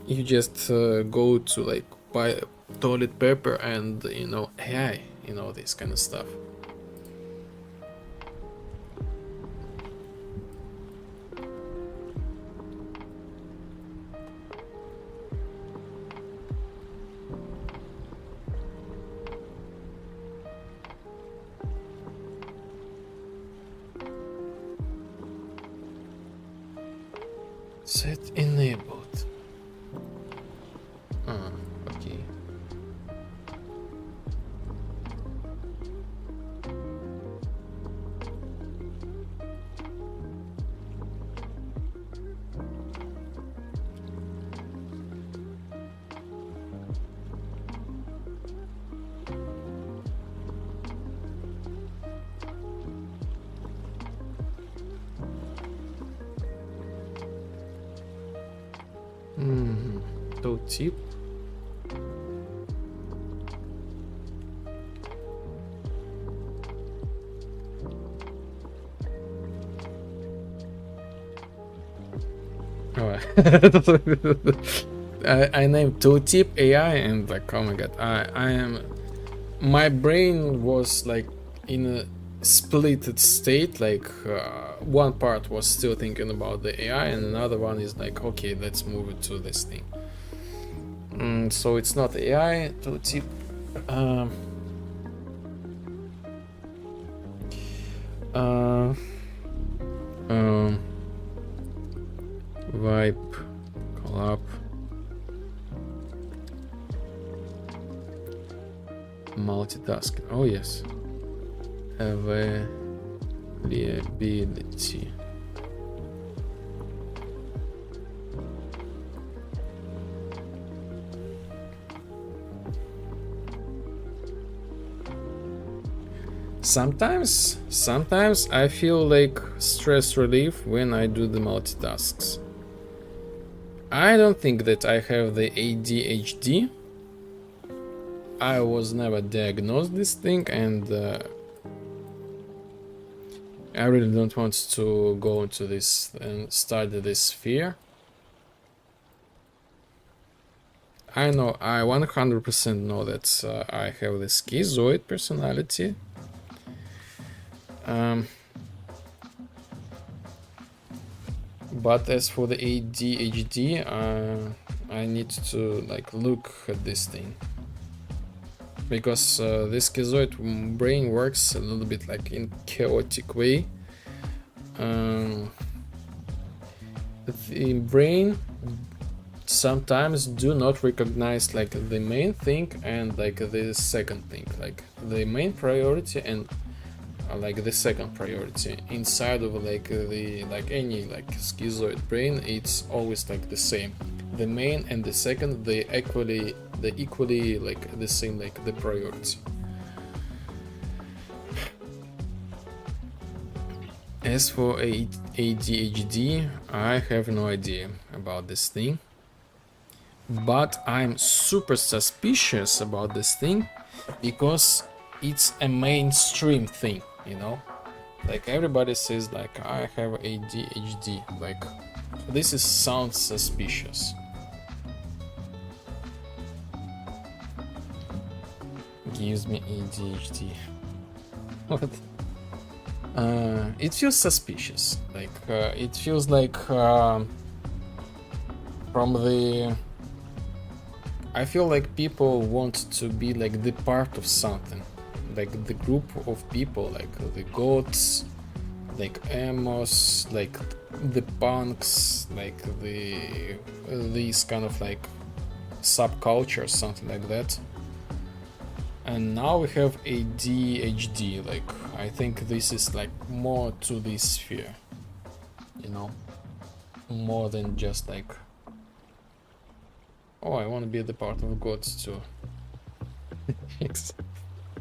You just go to like buy toilet paper and, you know, AI, you know, this kind of stuff. Set enabled. Okay. Tooltip. Oh, I named tooltip AI and like, oh my god, I am, my brain was like in a split state, like one part was still thinking about the AI and another one is like, okay, let's move it to this thing. So it's not AI tooltip. Vibe collab multitasking. Oh yes, availability. Sometimes I feel like stress relief when I do the multitasks. I don't think that I have the ADHD. I was never diagnosed this thing, and I really don't want to go into this and study this fear. I know, I 100% know that I have the schizoid personality. But as for the ADHD, I need to like look at this thing, because this schizoid brain works a little bit like in chaotic way. The brain sometimes do not recognize like the main thing and like the second thing, like the main priority and like the second priority inside of like the any like schizoid brain. It's always like the same, the main and the second, they equally like the same, like the priority. As for ADHD, I have no idea about this thing, but I'm super suspicious about this thing because it's a mainstream thing, you know, like everybody says like I have ADHD, like this is sounds suspicious. Gives me ADHD. What? It feels suspicious, like it feels like from the, I feel like people want to be like the part of something, like the group of people, like the goths, like emos, like the punks, like these kind of like subcultures, something like that. And now we have ADHD, like I think this is like more to this sphere, you know, more than just like, oh, I want to be the part of gods too.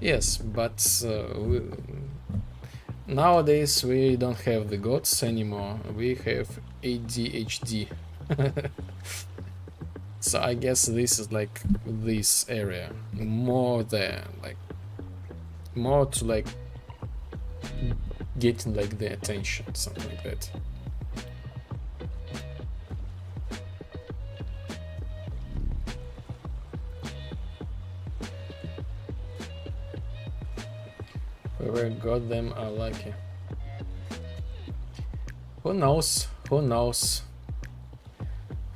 Yes, but nowadays we don't have the gods anymore, we have ADHD. So I guess this is like this area, more than like, more to like getting like the attention, something like that. Whoever got them are lucky. Who knows? Who knows?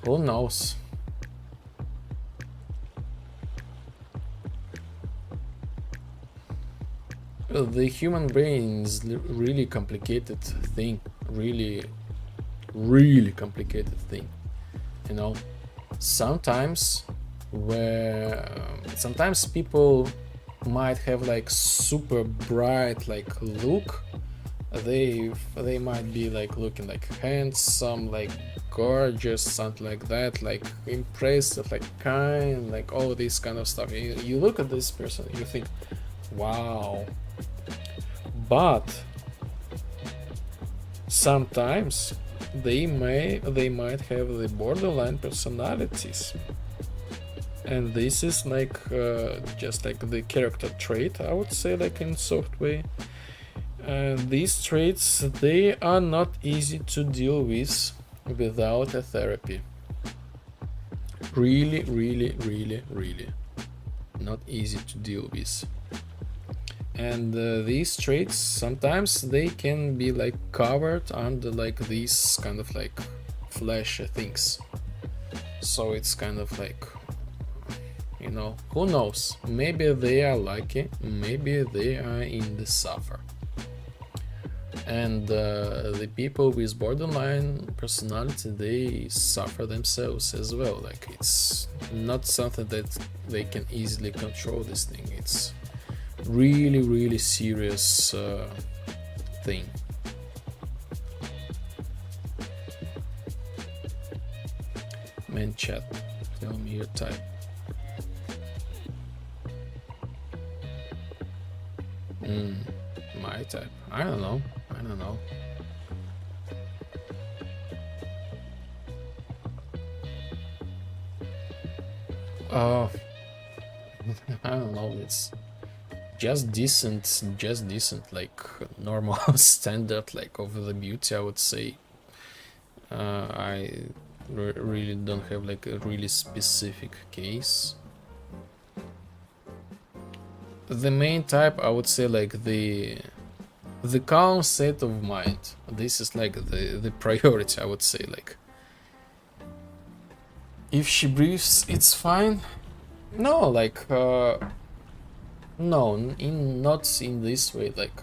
Who knows? The human brain is really complicated thing, really complicated thing, you know. Sometimes sometimes people might have like super bright like look, they might be like looking like handsome, like gorgeous, something like that, like impressive, like kind, like all this kind of stuff. You look at this person, you think, wow. But sometimes they might have the borderline personalities, and this is like just like the character trait, I would say, like in software. And these traits, they are not easy to deal with without a therapy. Really, really, really, really not easy to deal with. And these traits, sometimes they can be like covered under like these kind of like flash things. So it's kind of like, you know, who knows? Maybe they are lucky, maybe they are in the suffer. And the people with borderline personality, they suffer themselves as well. Like, it's not something that they can easily control. This thing, it's really, really serious thing. Man, chat, tell me your type. My type, I don't know. I don't know, it's just decent, like normal standard, like over the beauty, I would say. I really don't have like a really specific case. The main type, I would say, like the calm state of mind. This is like the priority, I would say. Like, if she breathes, it's fine. No, like no, not in this way. Like,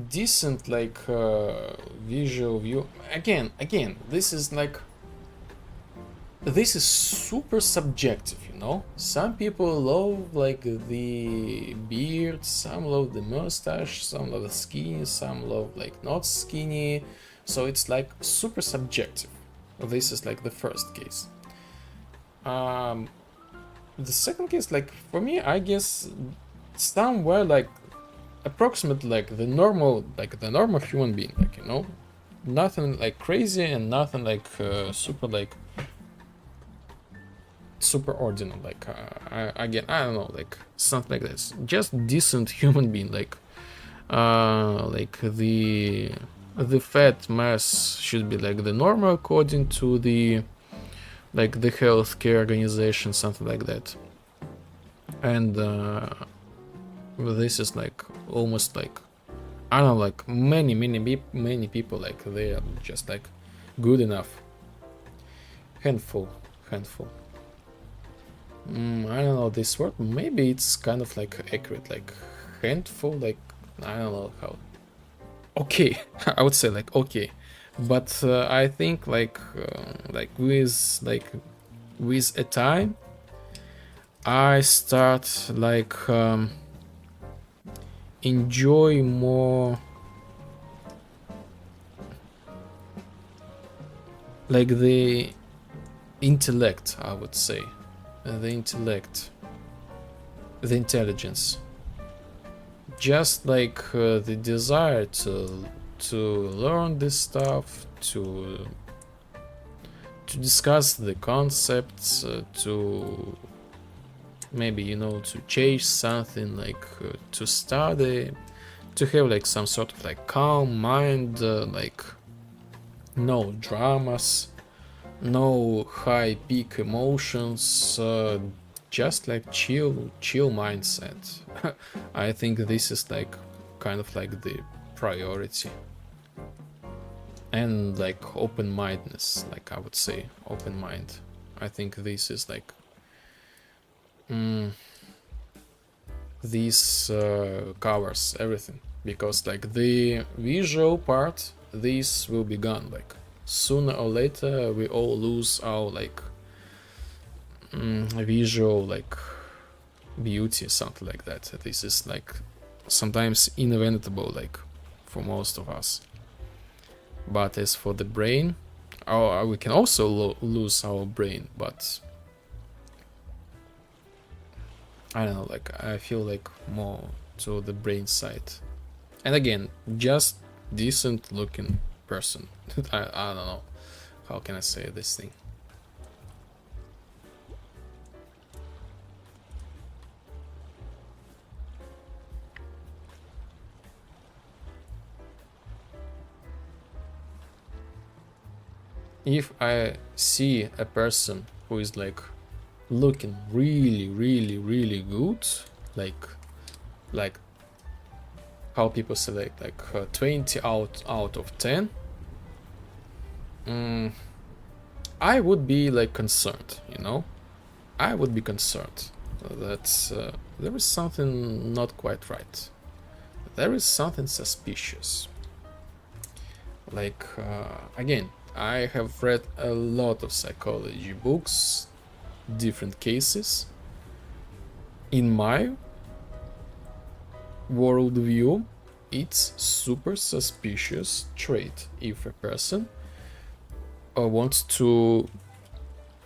decent, like visual view. Again, this is like, this is super subjective, you know. Some people love like the beard, some love the mustache, some love the skinny, some love like not skinny. So it's like super subjective. This is like the first case. The second case, like for me, I guess somewhere like approximately like the normal human being, like, you know, nothing like crazy and nothing like super ordinary, like again, I don't know, like something like this, just decent human being, like the fat mass should be like the normal according to the like the healthcare organization, something like that. And this is like almost like, I don't know, like many people, like they are just like good enough. Handful. I don't know this word. Maybe it's kind of like accurate, like handful, like I don't know how. Okay, I would say like okay, but I think like with a time, I start like enjoy more like the intellect, I would say, the intelligence, just like the desire to learn this stuff, to discuss the concepts, to maybe, you know, to change something, like to study, to have like some sort of like calm mind, like no dramas, no high peak emotions, just like chill mindset. I think this is like kind of like the priority. And like open-mindedness, like I would say open mind. I think this is like this covers everything, because like the visual part, this will be gone. Like sooner or later we all lose our like visual like beauty, something like that. This is like sometimes inevitable, like for most of us. But as for the brain, we can also lose our brain, but I don't know, like I feel like more to the brain side. And again, just decent looking person. I don't know, how can I say this thing? if I see a person who is like looking really good, like how people say like 20 out of 10, I would be like concerned, you know. I would be concerned that there is something not quite right. There is something suspicious. Like again, I have read a lot of psychology books, different cases. In my worldview, it's super suspicious trait if a person wants to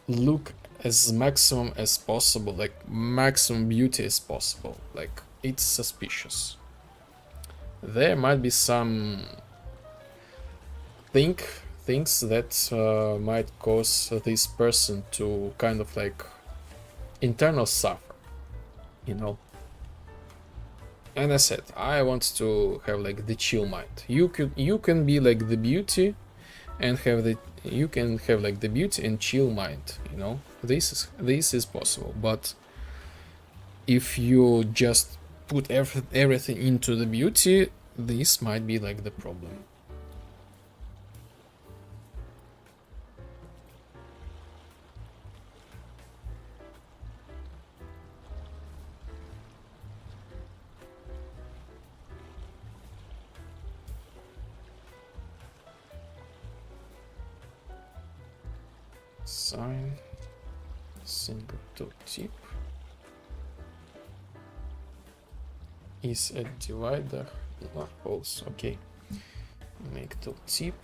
look as maximum as possible, like maximum beauty as possible. Like, it's suspicious. There might be some things that might cause this person to kind of like internal suffer, you know. And I said, I want to have like the chill mind. You can be like the beauty and have the you can have like the beauty and chill mind, you know. This is possible, but if you just put everything into the beauty, this might be like the problem. Sign single tooltip is a divider, not false. Okay, make tooltip.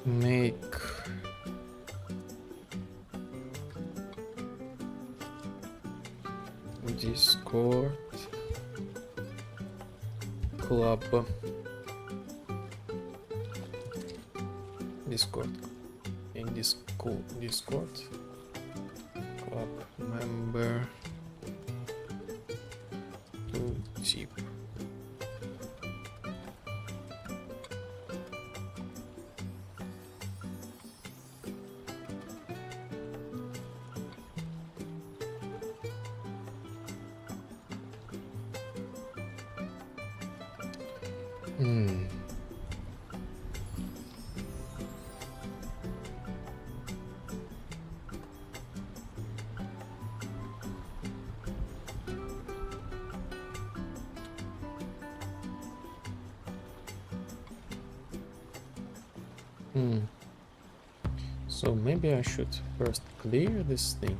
Make Discord club in Discord club member to cheap. So maybe I should first clear this thing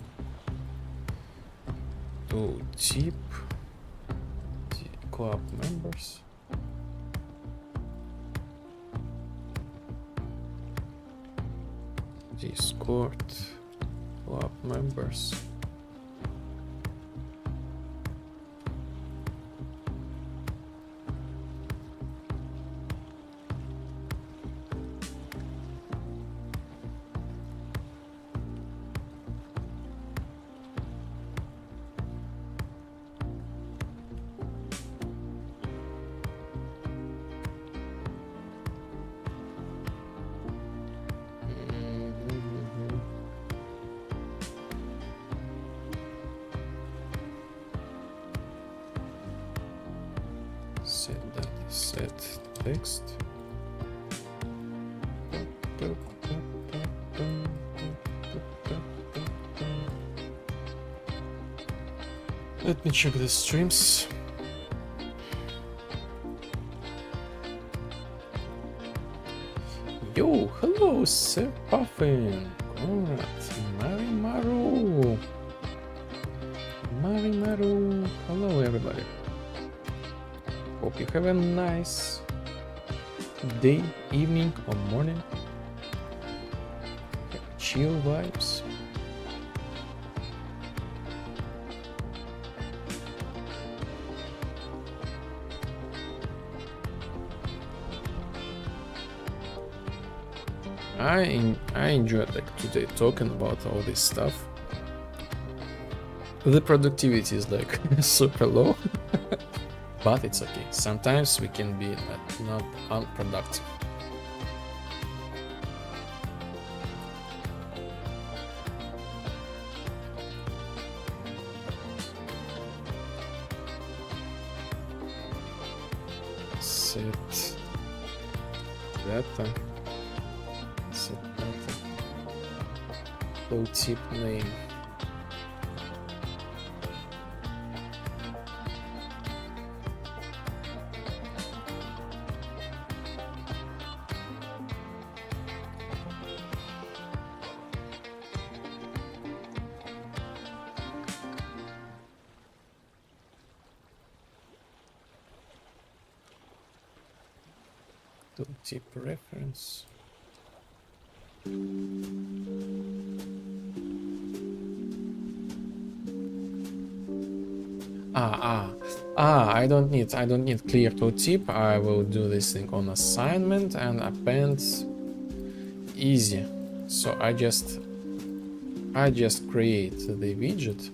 to cheap club members. Discord club members. set that, set text. Let me check the streams. Yo, hello, Sir Puffin. Congrats, Marimaru. Marimaru. Hello, everybody. Hope you have a nice day, evening, or morning. Chill vibes. I enjoyed like today talking about all this stuff. The productivity is like super low, but it's okay. Sometimes we can be not unproductive. Set data. Set data. Tooltip name. Tooltip reference. I don't need clear tooltip. I will do this thing on assignment and append easy. So I just create the widget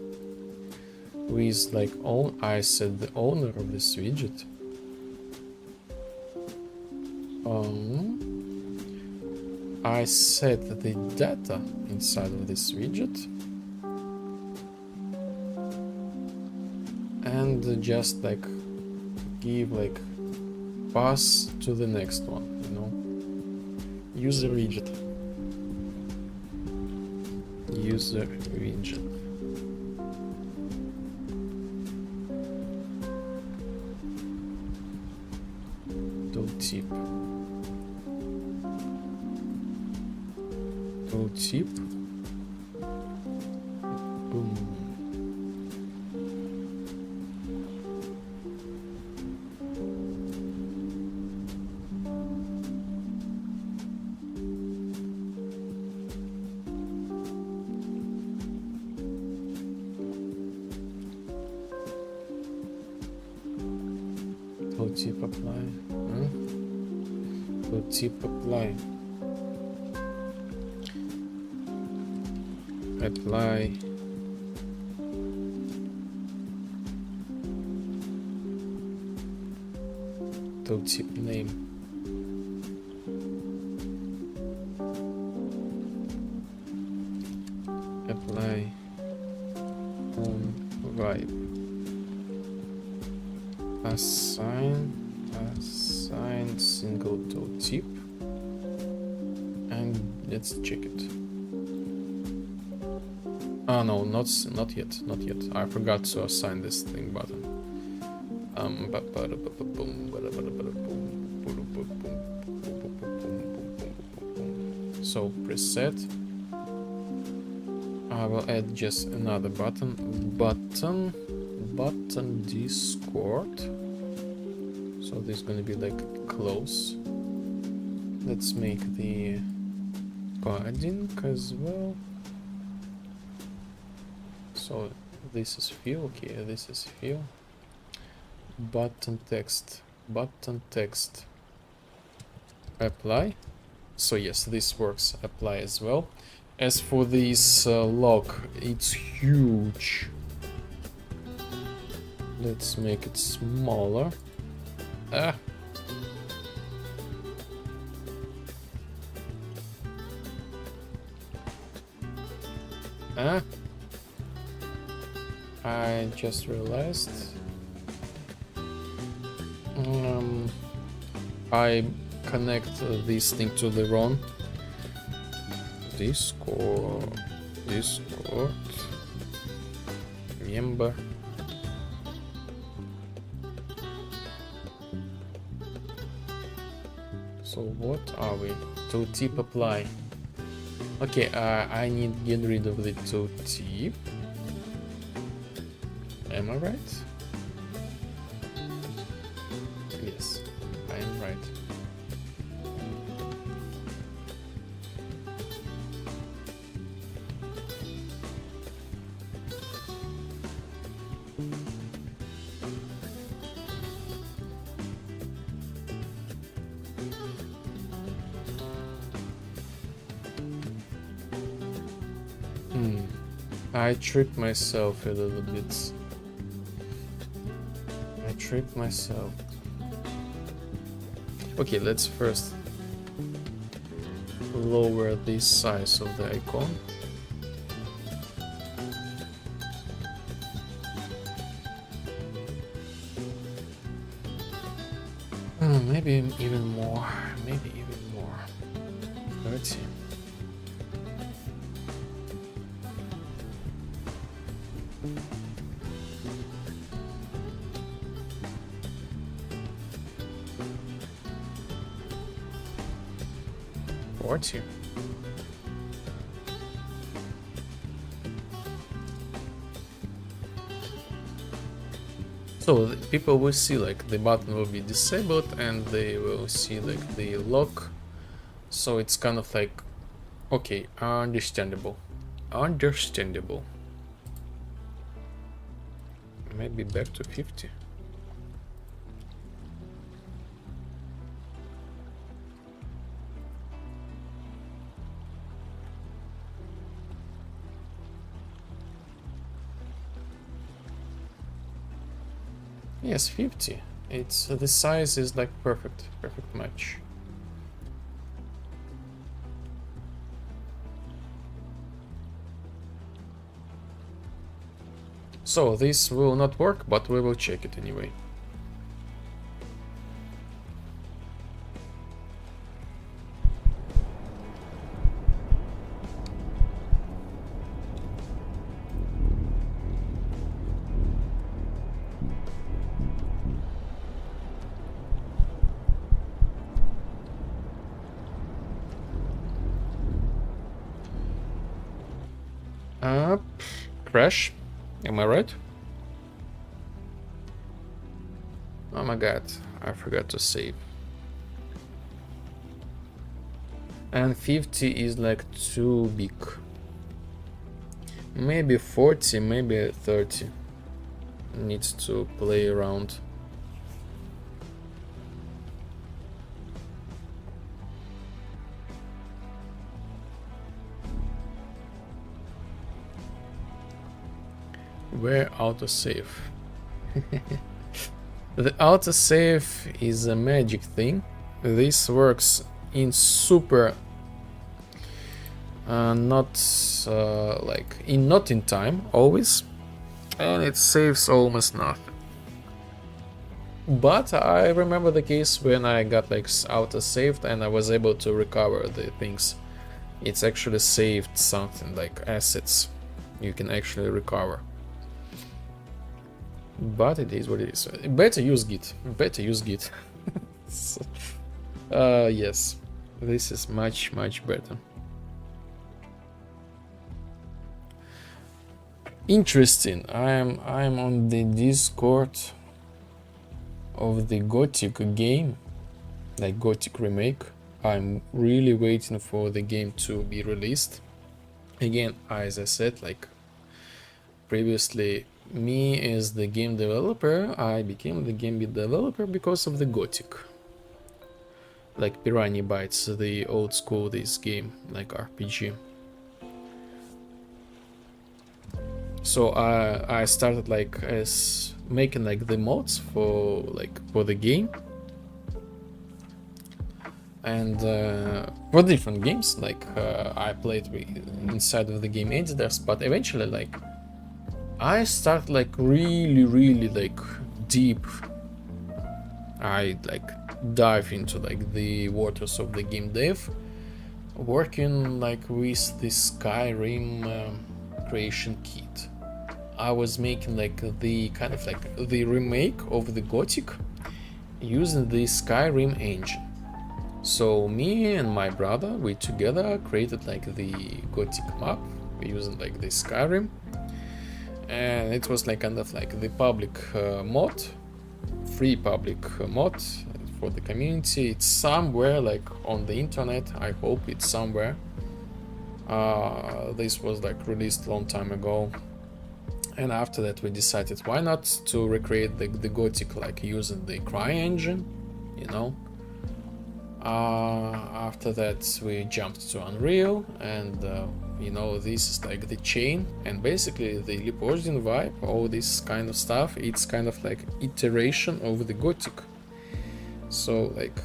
with like I set the owner of this widget. I set the data inside of this widget and just like give like pass to the next one, you know. User widget. User widget. Tooltip. Tooltip. Boom. Tooltip apply. Tooltip apply. Apply. Tooltip name. Apply on vibe. Assign single tooltip, and let's check it. Ah no, not yet. I forgot to assign this thing button. So preset. I will add just another button. Button Discord. So this is gonna be like close. Let's make the padding as well. So this is fill. Okay, this is fill. Button text. Apply. So yes, this works. Apply as well. As for this log, it's huge. Let's make it smaller. I just realized. I connect this thing to the ROM. Discord, member. So what are we? Tooltip apply. Okay, I need to get rid of the tooltip. Am I right? Yes, I am right. I tricked myself a little bit. I tricked myself. Okay, let's first lower the size of the icon. Maybe even more. Maybe even more. 30. Two. So people will see like the button will be disabled and they will see like the lock. So it's kind of like, okay, understandable. Understandable. Maybe back to 50. Yes, 50. It's the size is like perfect match. So this will not work, but we will check it anyway. Crash, am I right? Oh my god, I forgot to save. And 50 is like too big. Maybe 40, maybe 30. Needs to play around. Where autosave? The autosave is a magic thing. This works in super not in time always, and it saves almost nothing. But I remember the case when I got like autosaved and I was able to recover the things. It's actually saved something like assets you can actually recover. But it is what it is. Better use Git. Better use Git. So, yes, this is much better. Interesting. I'm on the Discord of the Gothic game, like Gothic Remake. I'm really waiting for the game to be released. Again, as I said, like previously, me as the game developer, I became the game developer because of the Gothic. Like Piranha Bytes, the old school this game, like RPG. So I started like as making like the mods for the game. And for different games, like I played inside of the game editors, but eventually like I started like really like deep I like dive into like the waters of the game dev, working like with the Skyrim creation kit. I was making like the kind of like the remake of the Gothic using the Skyrim engine. So me and my brother, we together created like the Gothic map using like the Skyrim, and it was like kind of like the public mod, free public mod for the community. It's somewhere like on the internet. I hope it's somewhere. This was like released a long time ago, and after that we decided why not to recreate the Gothic like using the Cry engine, you know. After that we jumped to Unreal, and you know, this is like the chain, and basically the Lipozdin vibe, all this kind of stuff, it's kind of like iteration of the Gothic. So like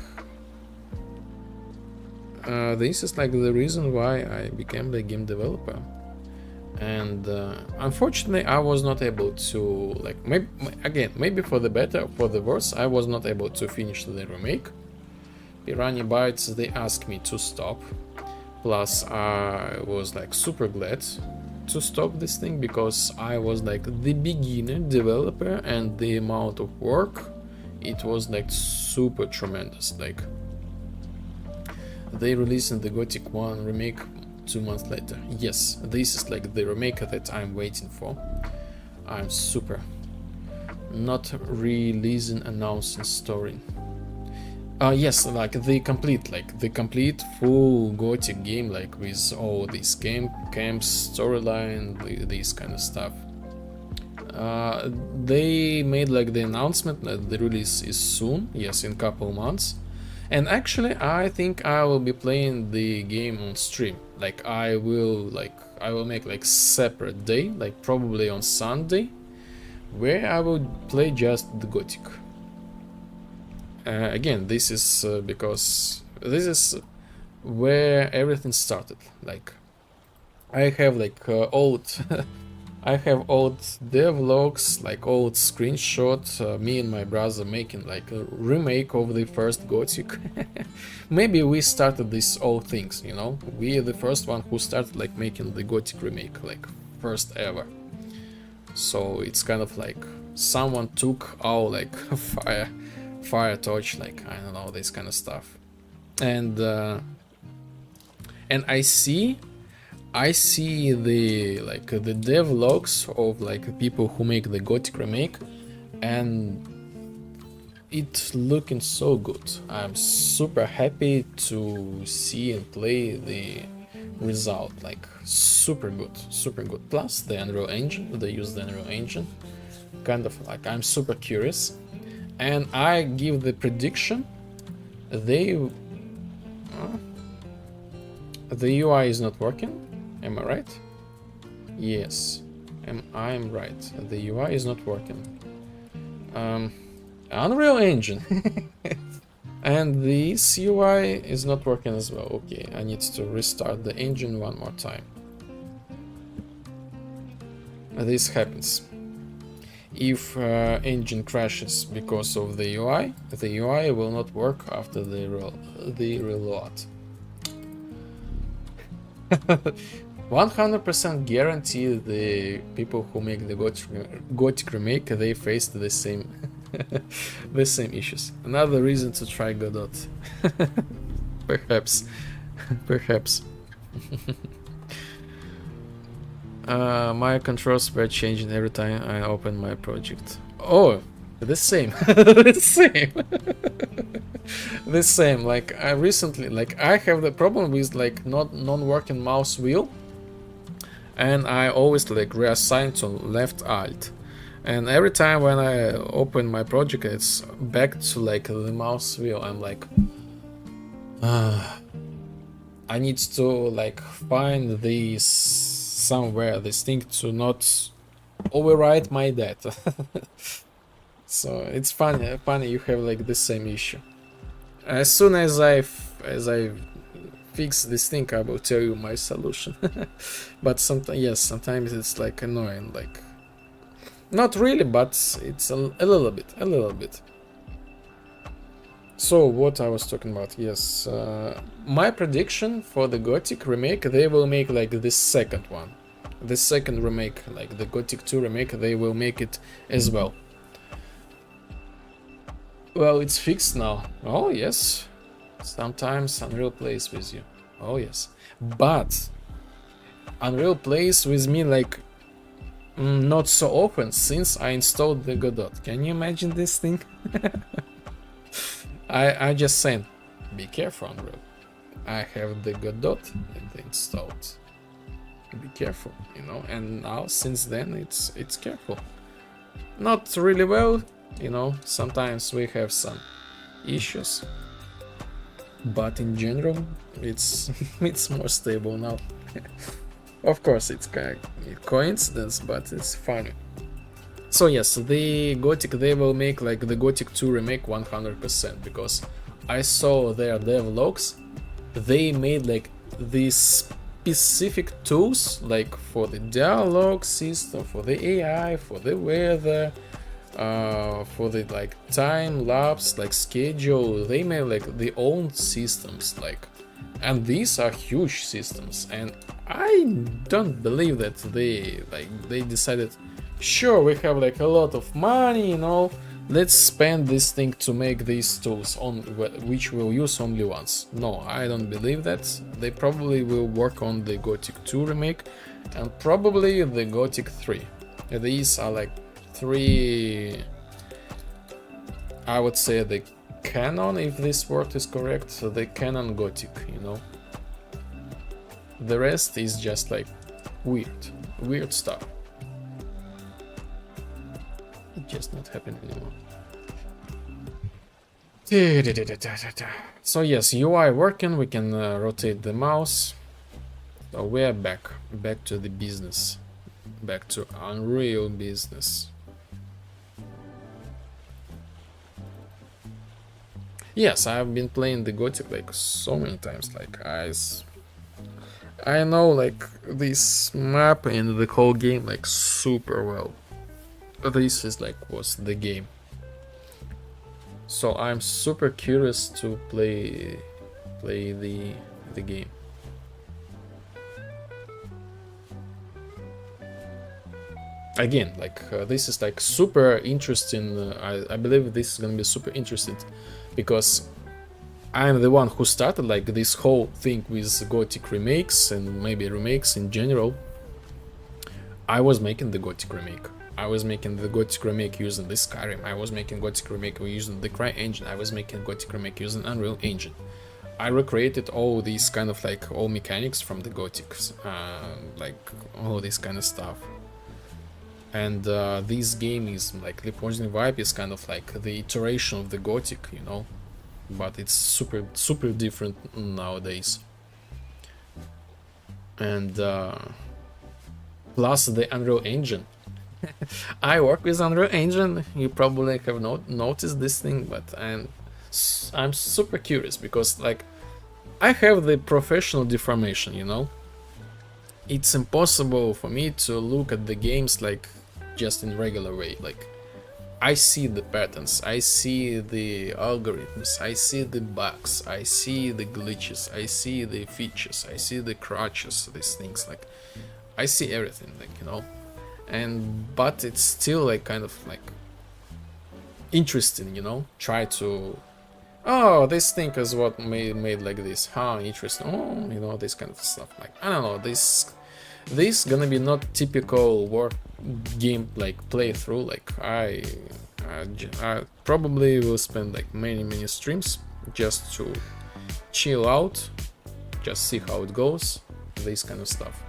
this is like the reason why I became the game developer. And unfortunately I was not able to like, maybe for the better or for the worse, I was not able to finish the remake. Piranha Bytes, they asked me to stop. Plus I was like super glad to stop this thing, because I was like the beginner developer, and the amount of work, it was like super tremendous. Like they released the Gothic 1 remake 2 months later. Yes, this is like the remake that I'm waiting for. I'm super not releasing, announcing story. Yes, like the complete full Gothic game, like with all these camps, storyline, this kind of stuff. They made like the announcement that the release is soon, yes, in couple months. And actually I think I will be playing the game on stream. Like I will make like separate day, like probably on Sunday, where I will play just the Gothic. Again, this is because this is where everything started. Like I have like old I have old devlogs, like old screenshots, me and my brother making like a remake of the first Gothic. Maybe we started these old things, you know. We are the first one who started like making the Gothic remake, like first ever. So it's kind of like someone took our like fire torch, like I don't know, this kind of stuff. And I see the like the devlogs of like people who make the Gothic remake, and it's looking so good. I'm super happy to see and play the result, like super good. Plus the Unreal Engine, they use the Unreal Engine, kind of like I'm super curious. And I give the prediction, the UI is not working. Am I right? Yes, I'm right. The UI is not working. Unreal Engine. And this UI is not working as well. Okay, I need to restart the engine one more time. This happens. If engine crashes because of the UI will not work after the reload. 100% guarantee the people who make the Gothic remake, they faced the same the same issues. Another reason to try Godot. Perhaps. My controls were changing every time I open my project. Oh, the same. The same. Like I recently, like I have the problem with like non-working mouse wheel, and I always like reassign to left alt. And every time when I open my project, it's back to like the mouse wheel. I'm like, I need to like find this somewhere, this thing to not overwrite my data. So it's funny you have like the same issue. As soon as I fix this thing, I will tell you my solution. But sometimes it's like annoying, like not really, but it's a little bit. So what I was talking about, yes, my prediction for the Gothic remake, they will make like the second one, the second remake, like the Gothic 2 remake, they will make it as well. Well, it's fixed now. Oh yes, sometimes Unreal plays with you. Oh yes, but Unreal plays with me like not so often since I installed the Godot. Can you imagine this thing? I just saying, be careful, Unreal. I have the Godot installed. Be careful, you know. And now since then, it's careful. Not really well, you know. Sometimes we have some issues, but in general, it's it's more stable now. Of course, it's kind of coincidence, but it's funny. So yes, the Gothic, they will make like the Gothic 2 remake 100%, because I saw their dev logs. They made like these specific tools, like for the dialogue system, for the AI, for the weather, for the like time lapse, like schedule. They made like their own systems, like, and these are huge systems. And I don't believe that they decided, sure, we have like a lot of money, you know, let's spend this thing to make these tools on which we'll use only once. No, I don't believe that. They probably will work on the Gothic 2 remake and probably the Gothic 3. These are like three, I would say, the canon, if this word is correct, so the canon Gothic, you know. The rest is just like weird stuff. It's just not happening anymore. So yes, UI working, we can rotate the mouse. So we are back to the business, back to Unreal business. Yes, I've been playing the Gothic like so many times, like I know like this map and the whole game like super well. This is like was the game. So I'm super curious to play the game. Again, like this is like super interesting. I believe this is gonna be super interesting because I'm the one who started like this whole thing with Gothic remakes and maybe remakes in general. I was making the Gothic remake. I was making the Gothic remake using the Skyrim. I was making Gothic remake using the Cry engine. I was making Gothic remake using Unreal Engine. I recreated all these kind of like all mechanics from the Gothics, like all this kind of stuff. And this game is like the Poison Vibe is kind of like the iteration of the Gothic, you know, but it's super different nowadays. And plus the Unreal Engine. I work with Unreal Engine. You probably have not noticed this thing, but I'm super curious because like I have the professional deformation, you know. It's impossible for me to look at the games like just in regular way. Like I see the patterns, I see the algorithms, I see the bugs, I see the glitches, I see the features, I see the crutches, these things, like I see everything, like, you know. But it's still like kind of like interesting, you know. Try to, oh, this thing is what made like this, huh, interesting, oh, you know, this kind of stuff. Like I don't know, this gonna be not typical work game like playthrough. Like I probably will spend like many streams just to chill out, just see how it goes, this kind of stuff.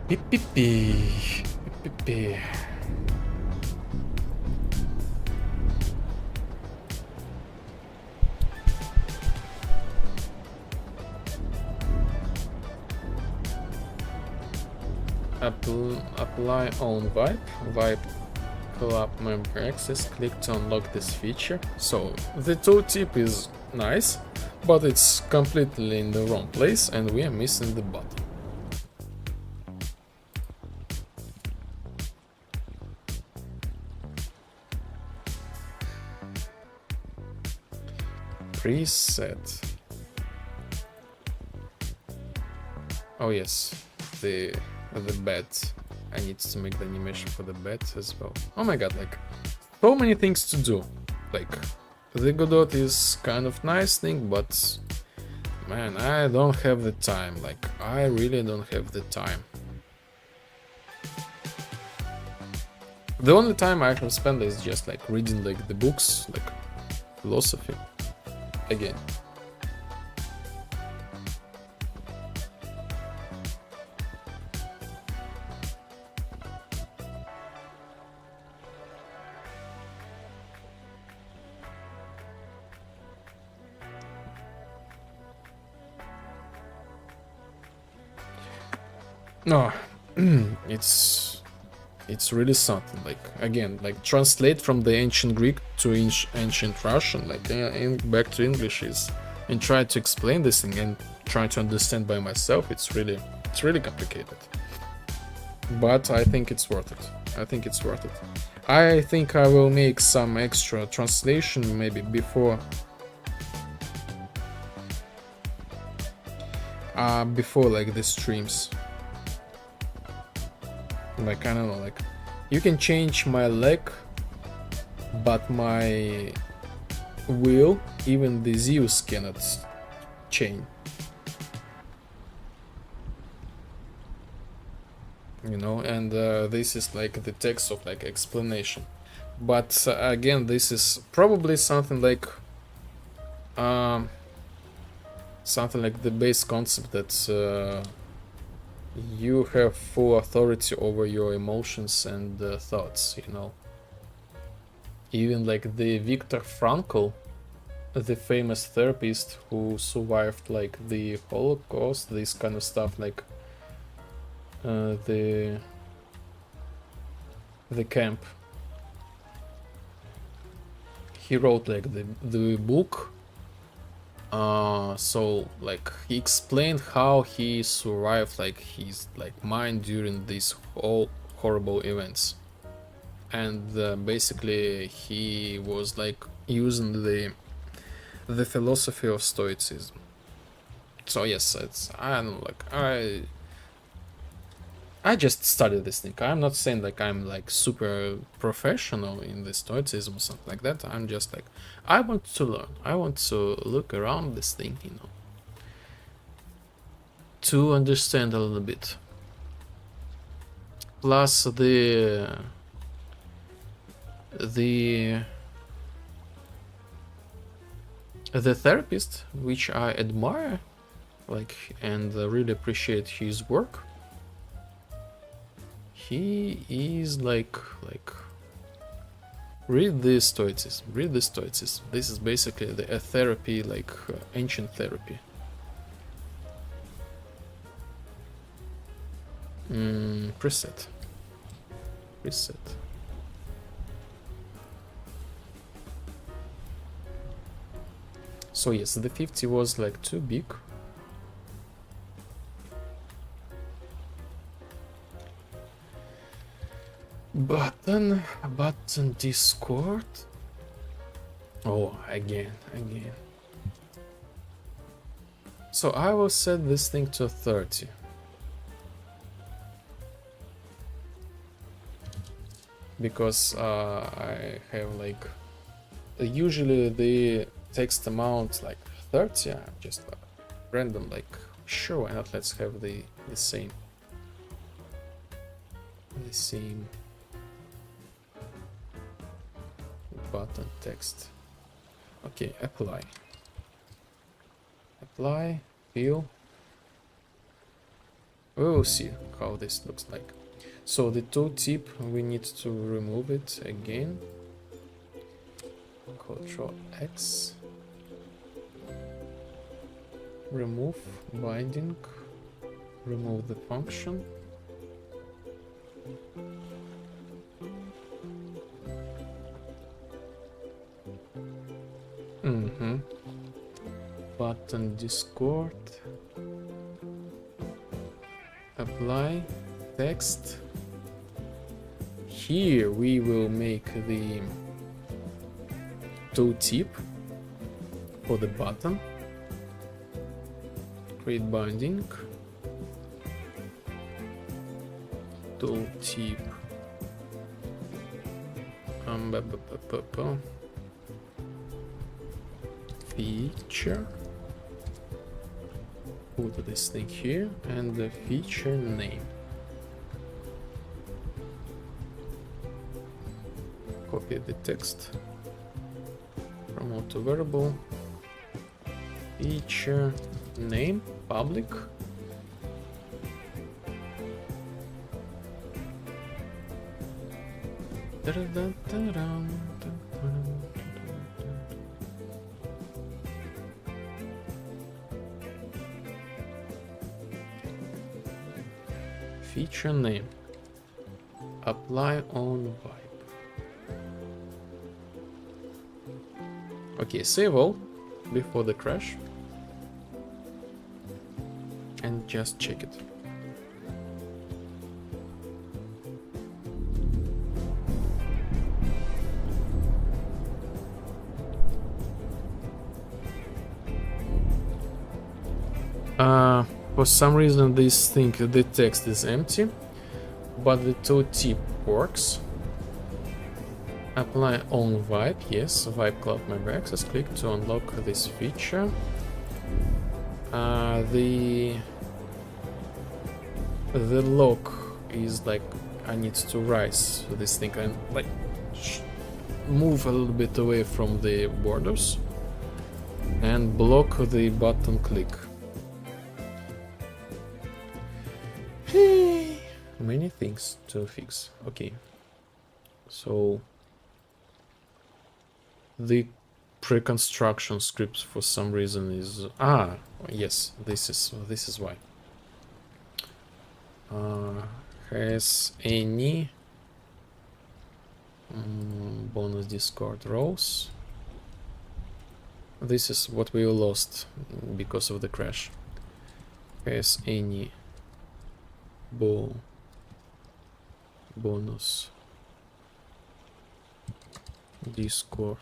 Beep beep beep beep beep. Apply on Vibe Club member access, click to unlock this feature. So the tooltip is nice, but it's completely in the wrong place and we are missing the button. Preset. Oh yes, the bed. I need to make the animation for the bed as well. Oh my god, like so many things to do. Like the Godot is kind of nice thing, but man, I don't have the time. Like I really don't have the time. The only time I have spent is just like reading like the books, like philosophy again. No, it's really something. Like again, like translate from the ancient Greek to ancient Russian, like back to English is, and try to explain this thing and try to understand by myself. It's really complicated, but I think it's worth it. I think it's worth it. I think I will make some extra translation maybe before like the streams. Like I don't know, like you can change my leg, but my wheel, even the Zeus cannot change. You know, and this is like the text of like explanation. But again, this is probably something like the base concept that you have full authority over your emotions and thoughts, you know. Even like the Viktor Frankl, the famous therapist who survived like the Holocaust, this kind of stuff, like the camp. He wrote like the book. So like he explained how he survived like his like mind during these all horrible events, and basically he was like using the philosophy of Stoicism. So yes, it's I don't know, like I just studied this thing. I'm not saying like I'm like super professional in the Stoicism or something like that. I'm just like, I want to learn. I want to look around this thing, you know, to understand a little bit. Plus the therapist, which I admire, like, and really appreciate his work. He is like read the Stoicism. Read the Stoicism. This is basically a therapy, like ancient therapy. Preset. So yes, the 50 was like too big. Button Discord. Oh, again. So I will set this thing to 30. Because I have like usually the text amount like 30. I'm just random, like sure, why not? Let's have the same. Button text. Okay, apply, fill. We will see how this looks like. So the tooltip, we need to remove it again. Ctrl X. Remove binding. Remove the function. button Discord, apply text. Here we will make the tooltip for the button, create binding, tooltip, feature, put this thing here, and the feature name. Copy the text, promote to variable, feature name, public. Feature name, apply on vibe. Okay, save all before the crash and just check it. For some reason this thing, the text is empty, but the tooltip works. Apply on vibe, yes, vibe cloud member access, click to unlock this feature. The lock is like, I need to rise this thing and like move a little bit away from the borders and block the button click. Many things to fix. Okay, so the pre-construction script for some reason is yes, this is why. Has any bonus Discord roles? This is what we lost because of the crash. Has any bonus Discord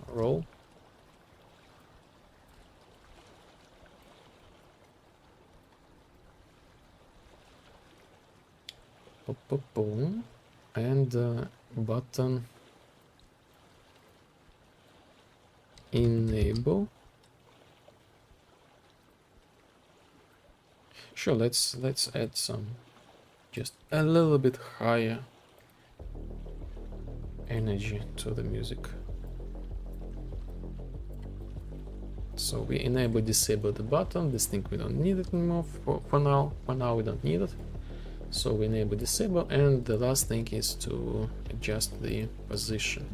role? Boom. And button enable. Sure, let's add some, just a little bit higher energy to the music. So we enable disable the button. This thing we don't need it anymore for now. For now we don't need it. So we enable disable, and the last thing is to adjust the position.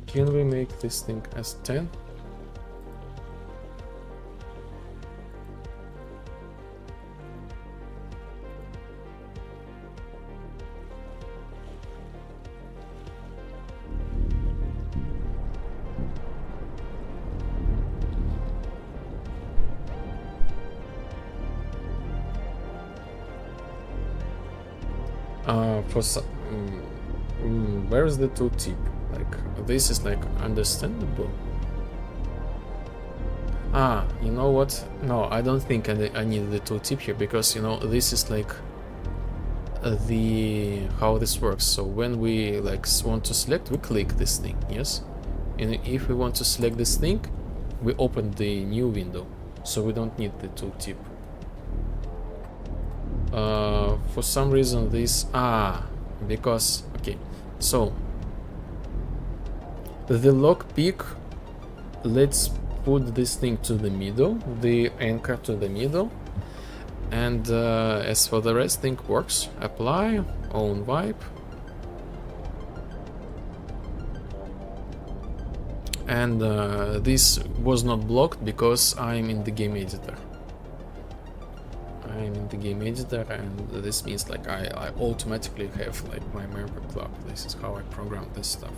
Can we make this thing as 10? For some, where is the tooltip? Like, this is like understandable. You know what? No, I don't think I need the tooltip here, because you know this is like the how this works. So when we like want to select, we click this thing, yes, and if we want to select this thing, we open the new window, so we don't need the tooltip. For some reason this because okay, so the lockpick, let's put this thing to the middle, the anchor to the middle, and as for the rest, thing works. Apply on vibe, and this was not blocked because I'm in the game editor. I'm in the game editor, and this means like I automatically have like my member club. This is how I program this stuff.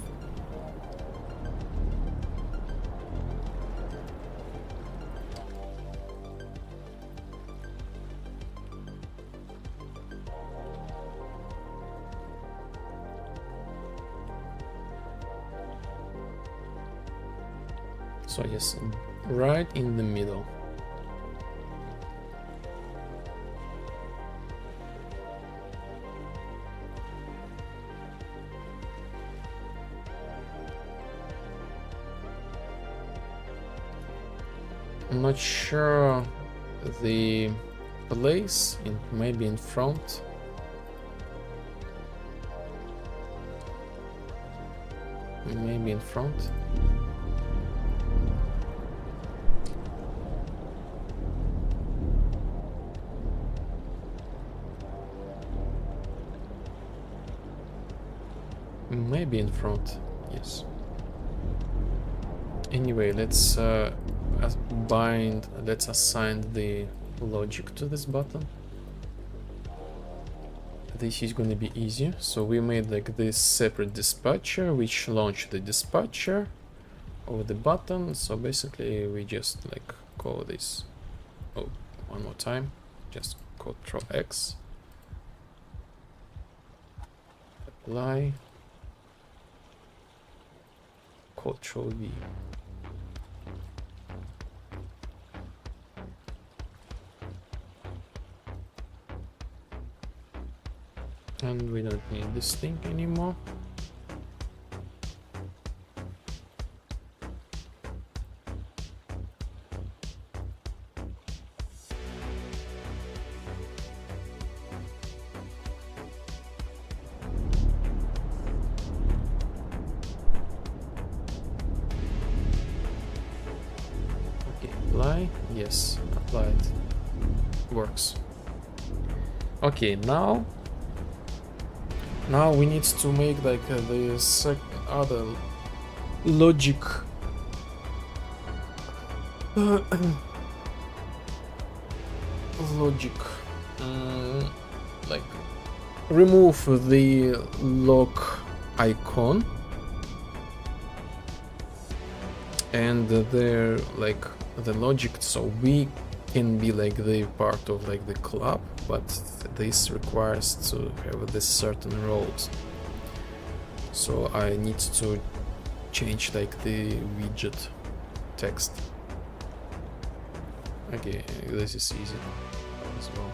So yes, right in the middle. I'm not sure the place, maybe in front. Maybe in front. Maybe in front, yes. Anyway, let's let's assign the logic to this button. This is gonna be easier. So we made like this separate dispatcher which launched the dispatcher over the button. So basically we just like call this, oh, one more time, just Ctrl X, apply, Ctrl V. And we don't need this thing anymore. Okay, apply. Yes, applied. Works. Okay, now we need to make like the other logic logic like remove the lock icon and there like the logic, so we can be like the part of like the club, but this requires to have this certain roles. So I need to change like the widget text. Okay, this is easy as well.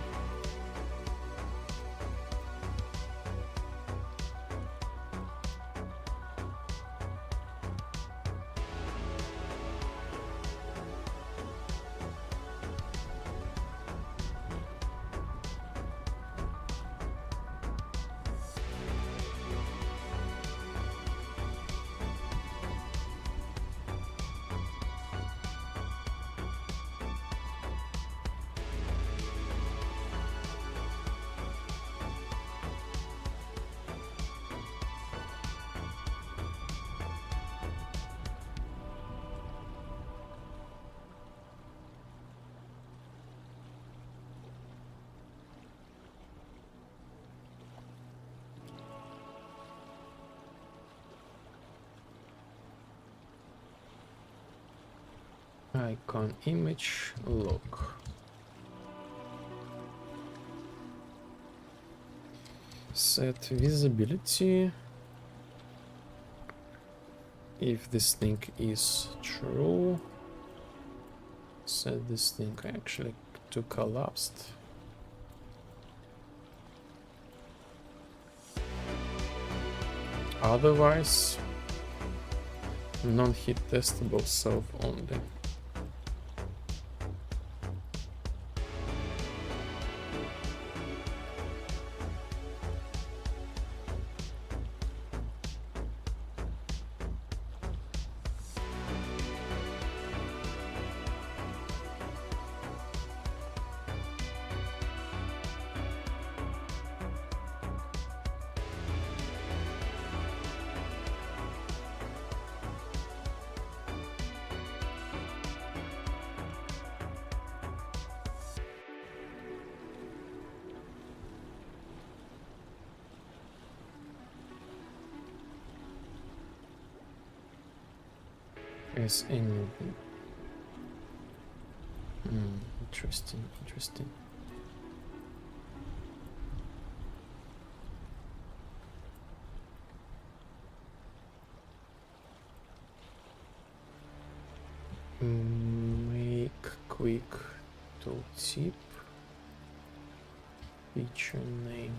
Icon image lock. Set visibility. If this thing is true, set this thing actually to collapsed. Otherwise, non-hit testable self only. As in interesting. Make quick tooltip. Feature name.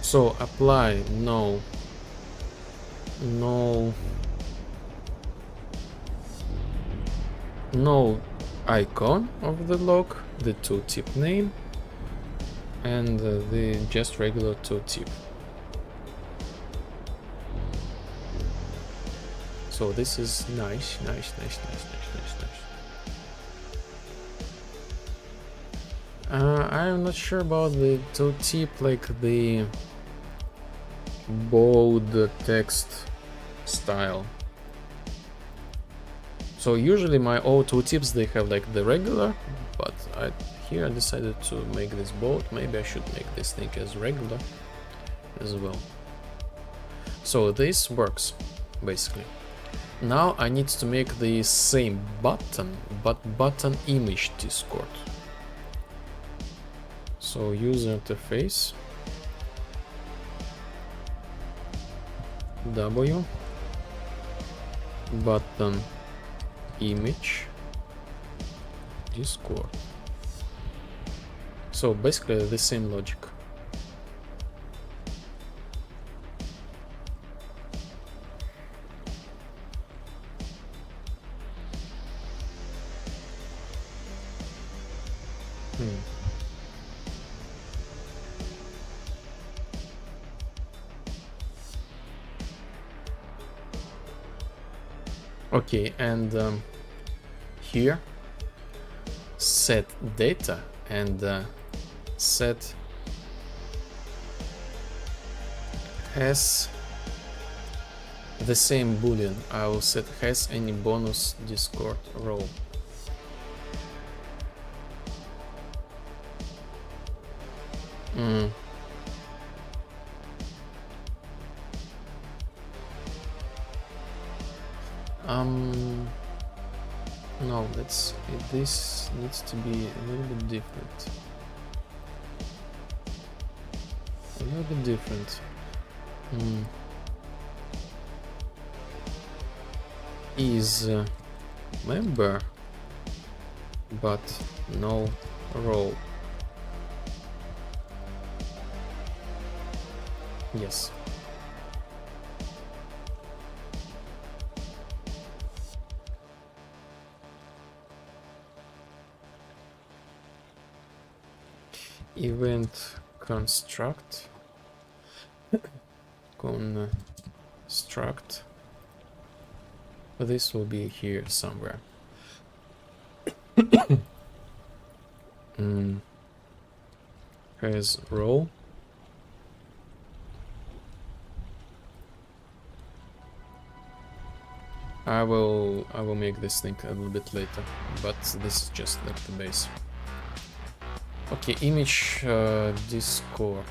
So apply no icon of the lock, the tooltip name, and the just regular tooltip. So this is nice. I'm not sure about the tooltip, like the bold text style. So usually my old tooltips, they have like the regular, but here I decided to make this bold. Maybe I should make this thing as regular as well. So this works basically. Now I need to make the same button, but button image Discord. So user interface W button image Discord. So basically the same logic. Okay, and here set data and set has the same boolean. I will set has any bonus Discord role. No, this needs to be a little bit different. A little bit different. Is member, but no role. Yes. Event construct construct. This will be here somewhere. Has role. I will make this thing a little bit later, but this is just like the base. Okay, image Discord.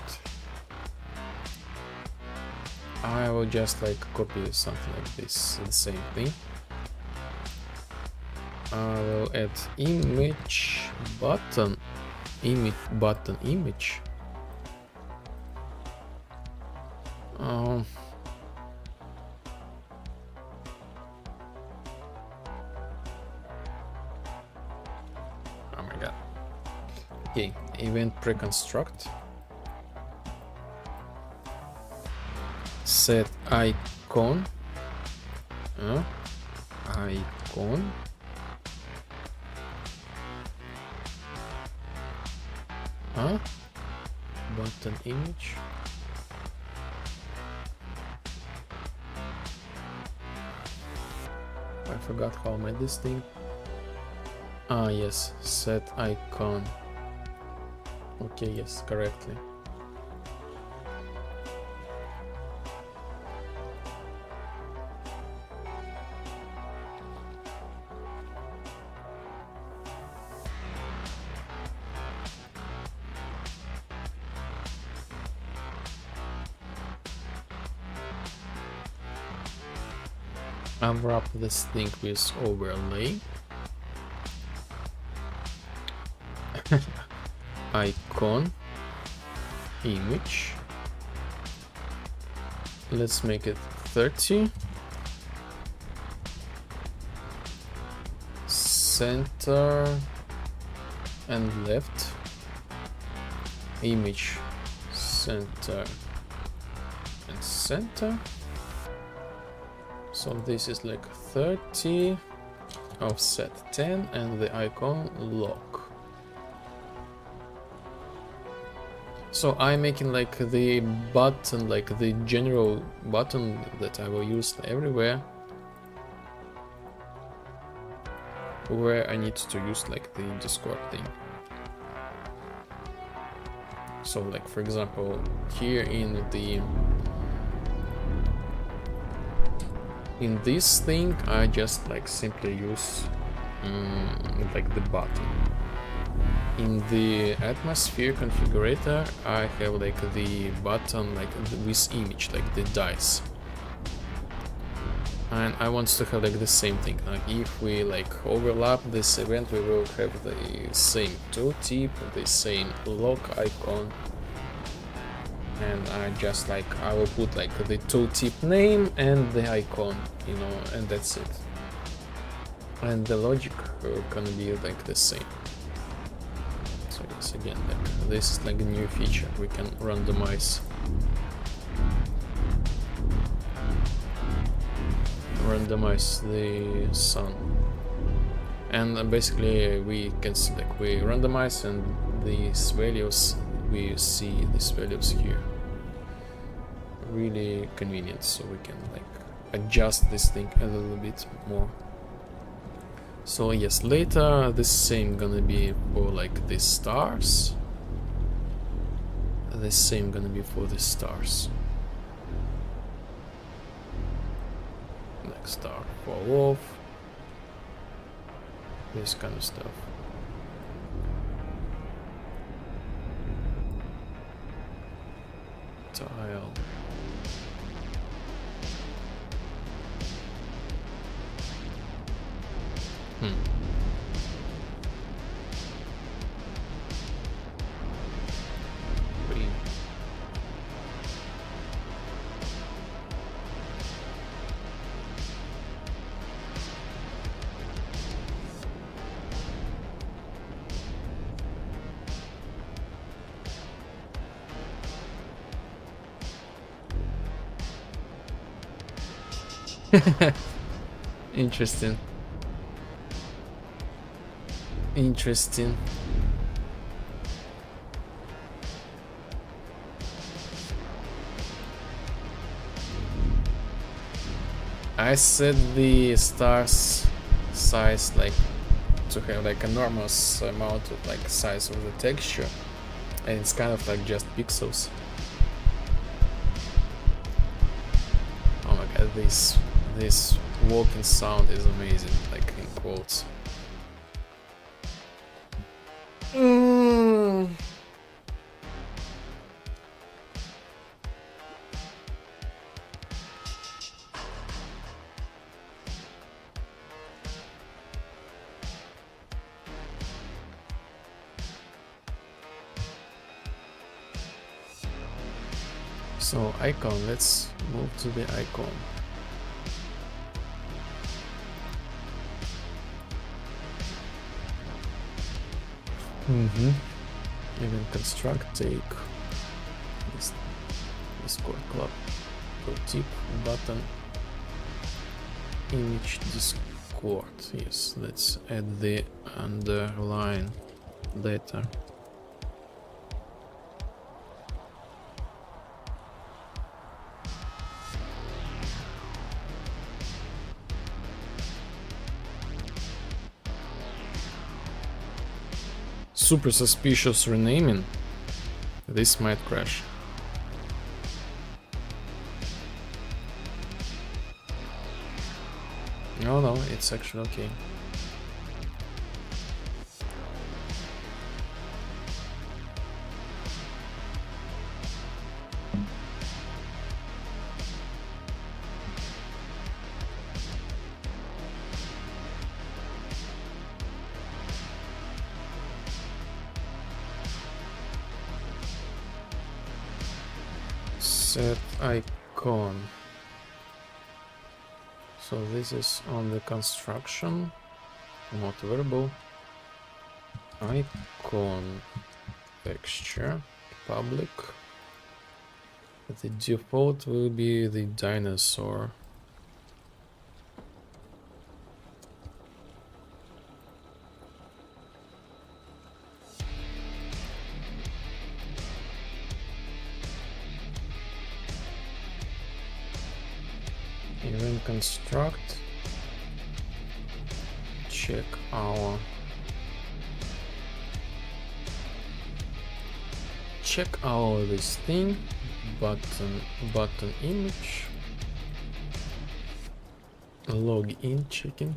I will just like copy something like this, the same thing. I will add image button image. Oh my god. Okay, event preconstruct. Set icon. Icon. Button image. I forgot how I made this thing. Yes, set icon. Okay, yes, correctly. unwrap this thing with overlay. Icon, image. Let's make it 30. Center and left. Image, center and center. So this is like 30, offset 10, and the icon lock. So I'm making like the button, like the general button that I will use everywhere, where I need to use like the Discord thing. So like for example here in this thing I just like simply use like the button. In the atmosphere configurator I have like the button like with image, like the dice, and I want to have like the same thing. Like if we like overlap this event, we will have the same tooltip, the same lock icon, and I just like I will put like the tooltip name and the icon, you know, and that's it. And the logic gonna be like the same. So yes, again, like this is like a new feature. We can randomize the sun, and basically we can see like we randomize, and these values, we see these values here. Really convenient, so we can like adjust this thing a little bit more. So yes, later this same gonna be for like the stars. The same gonna be for the stars. Like star fall off. This kind of stuff. Tile. Green. Interesting. Interesting. I set the stars size like to have like enormous amount of like size of the texture, and it's kind of like just pixels. Oh my god, this walking sound is amazing, like in quotes. So icon, let's move to the icon. Even construct, take this Discord club, tip button, image Discord. Yes, let's add the underline letter. Super suspicious renaming. This might crash. No, it's actually okay. Set icon. So this is on the construction, not variable. Icon texture public. The default will be the dinosaur. Event construct. Check our this thing. Button image. Login checking.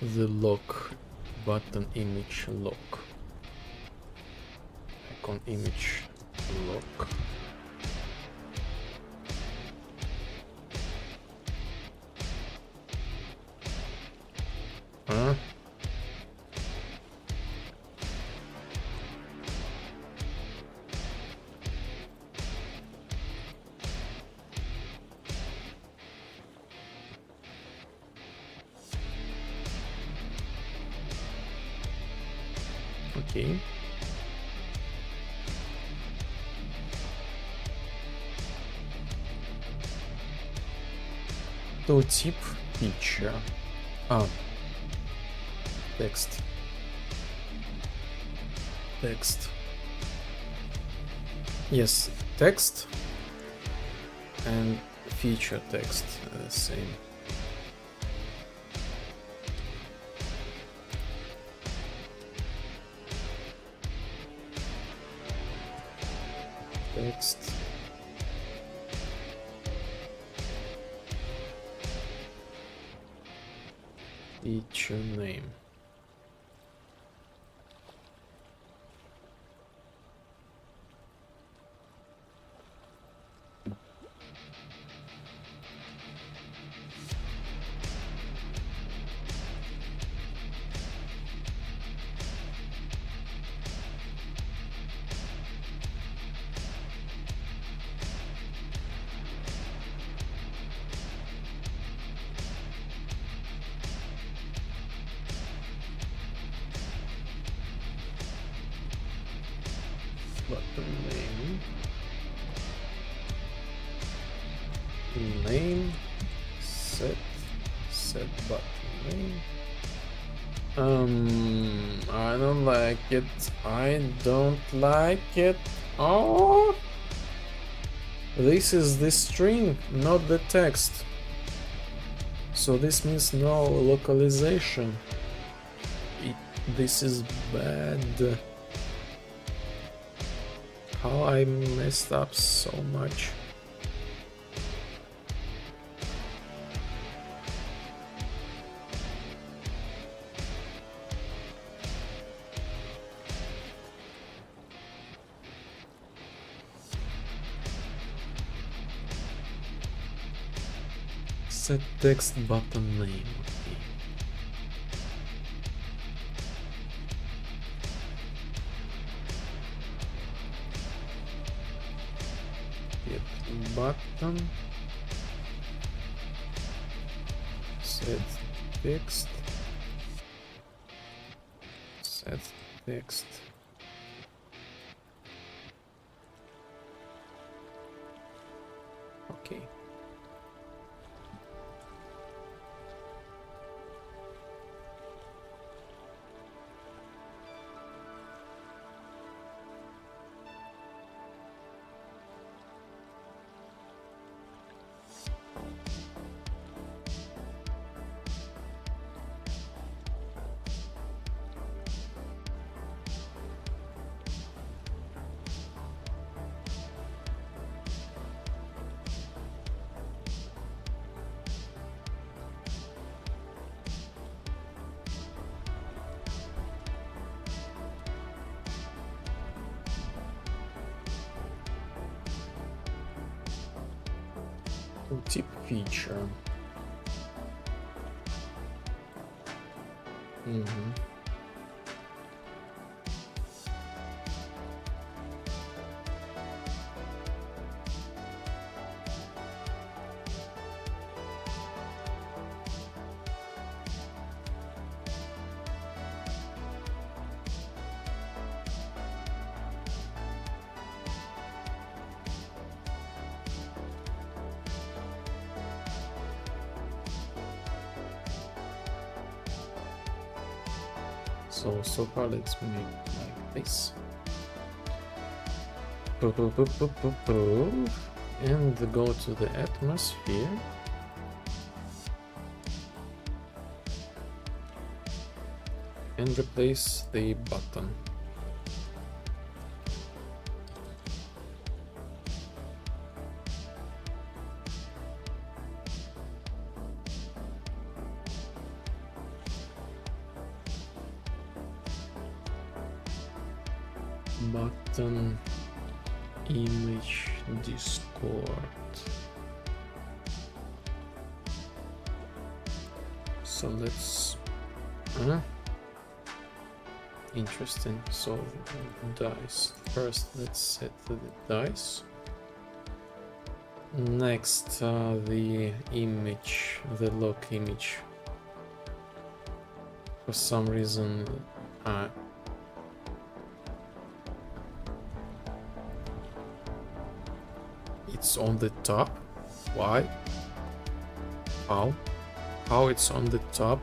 The lock button image lock. Icon image lock. Okay. Tooltip picture. Text. Yes, text and feature text the same. Text. Feature name. Button name set button name. I don't like it. Oh, this is the string, not the text. So this means no localization. This is bad. How I messed up so much. Set text button name. Okay. Button set text okay. Tip feature. So far let's make like this. And go to the atmosphere. And replace the button. Button image Discord. So let's interesting. So dice first, let's set the dice. Next the image, the lock image. For some reason it's on the top. Why? How it's on the top?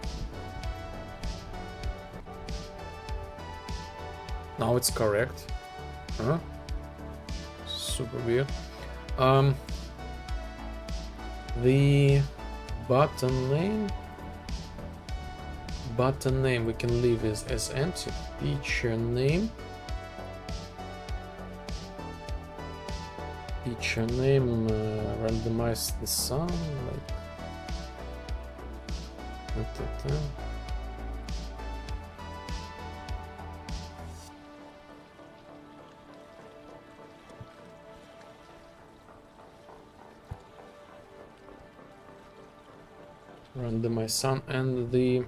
Now it's correct. Huh? Super weird. The button name we can leave as empty. Feature name randomize the sun like randomize sun. And the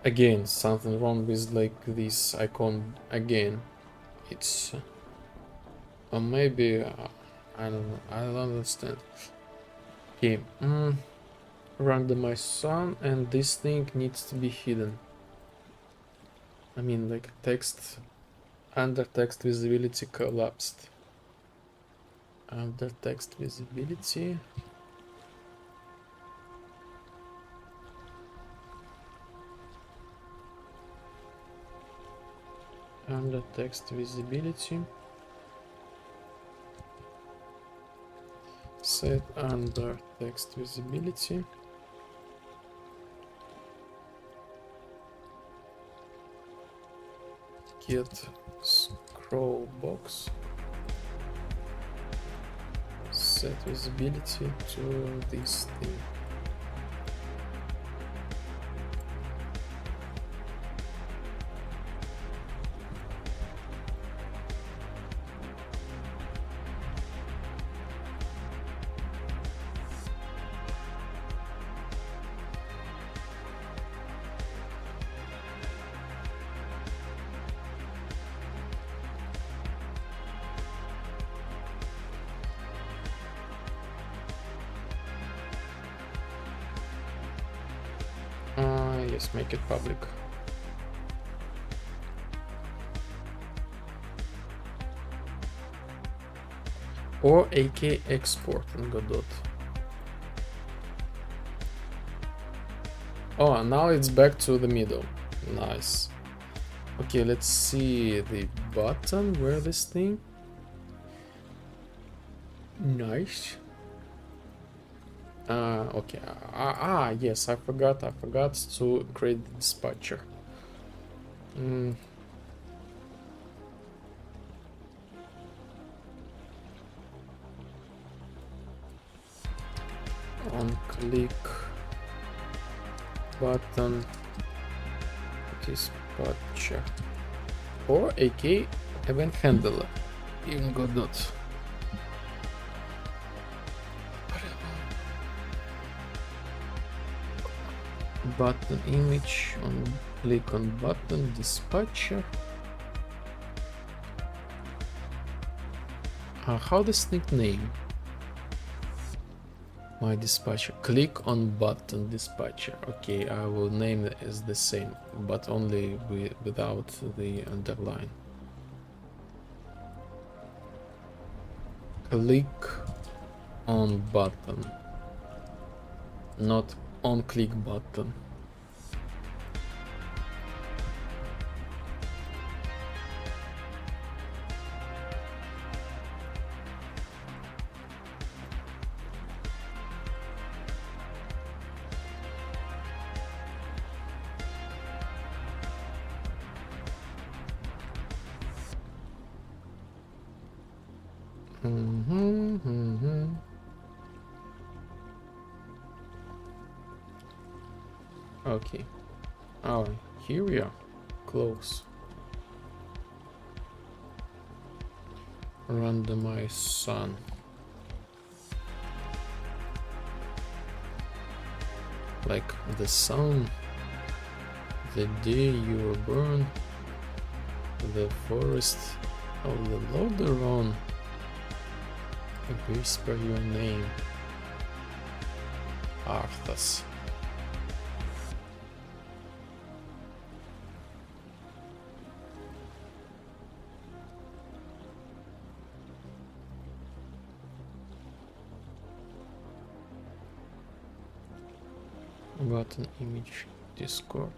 again something wrong with like this icon again. It's or maybe I don't know, I don't understand. Okay, randomize sun, and this thing needs to be hidden. I mean, like text under text visibility collapsed. Under text visibility. Under text visibility. Set under text visibility. Get scroll box. Set visibility to this thing. Yes, make it public. Or AK export and Godot. Oh, now it's back to the middle. Nice. Okay, let's see the button. Where this thing? Nice. Okay. Yes, I forgot to create the dispatcher. On click button dispatcher or AK event handler in Godot. Button image, on click on button dispatcher. How does nickname my dispatcher? Click on button dispatcher. Okay, I will name it as the same, but only without the underline. Click on button, not on click button. Okay. Oh, here we are. Close. Randomize sun. Like the sun, the day you were born, the forest of the Lordaeron, whisper your name, Arthas. Button image Discord.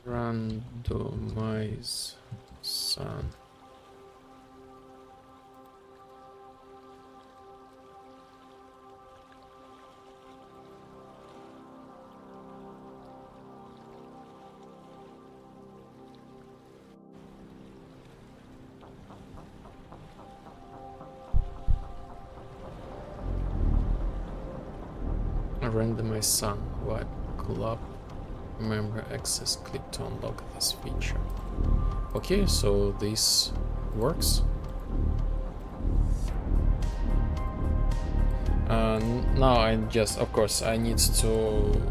Randomize sun. Randomize sun. Wipe club member access. Click to unlock this feature. Okay, so this works. Now I just, of course, I need to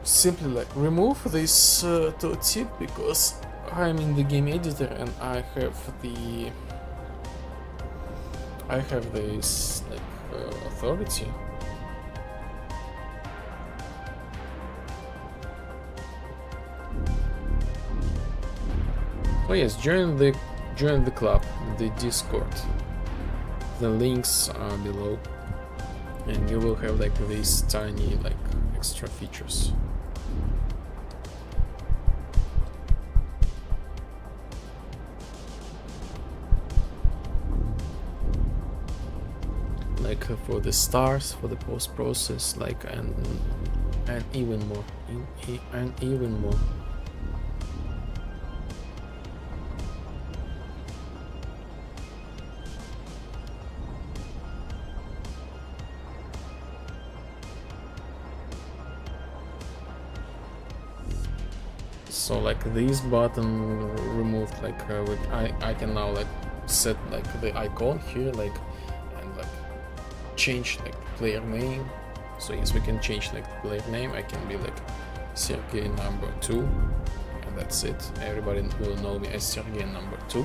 simply like remove this tooltip because I'm in the game editor and I have this like authority. Oh yes, join the club, the Discord. The links are below, and you will have like these tiny like extra features. Like for the stars, for the post process, like and even more, and even more. So like this button removed, like I can now like set like the icon here, like and like change like the player name. So yes, we can change like the player name. I can be like Sergey number 2, and that's it. Everybody will know me as Sergey number 2.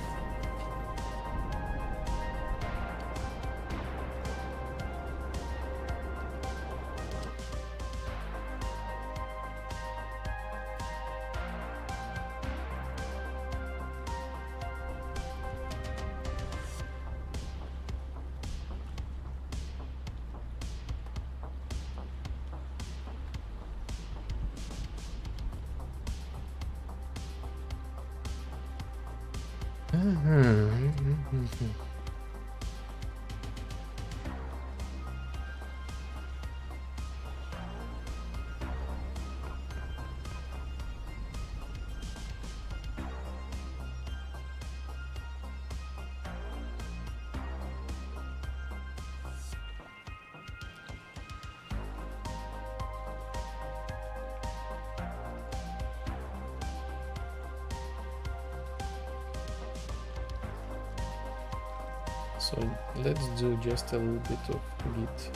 So let's do just a little bit of Git.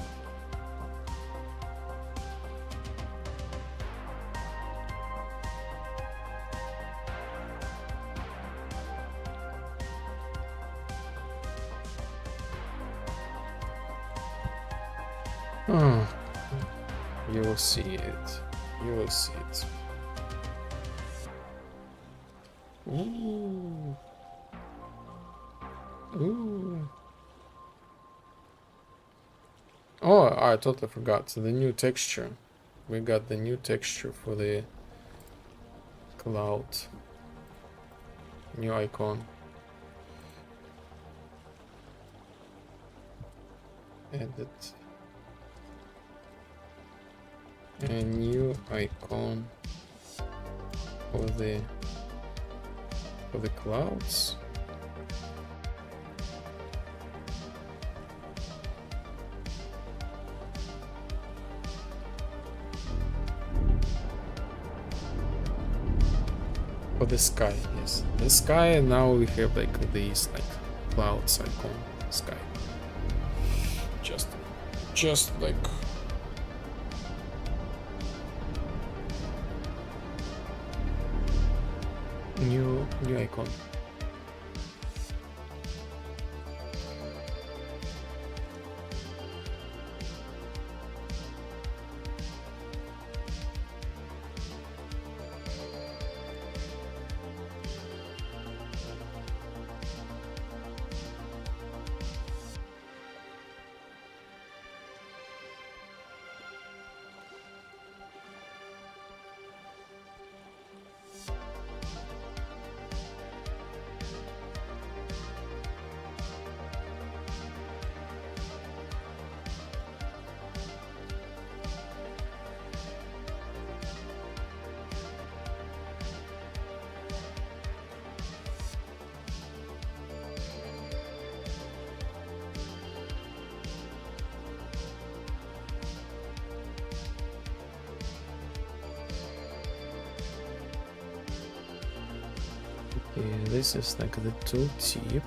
Oh, you will see it. You will see it. Ooh. Ooh. Oh, I totally forgot. So the new texture. We got the new texture for the cloud. New icon. Edit. A new icon. for the clouds. For the sky, yes. The sky, and now we have like these like clouds icon sky. Just like new icon. Okay, this is like the tooltip.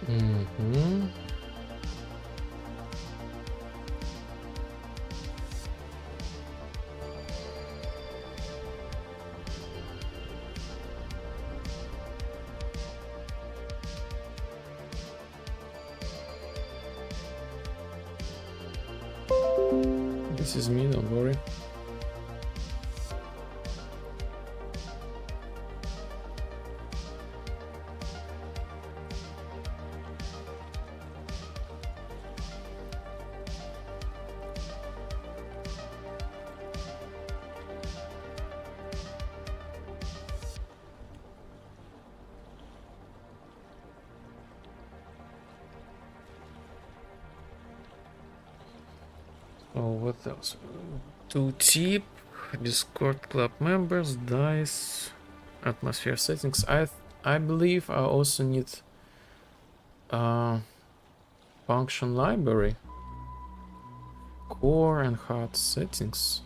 Mm-hmm. This is me, don't worry. Oh, what else? Tooltip, Discord club members, dice, atmosphere settings. I believe I also need function library, core and hard settings.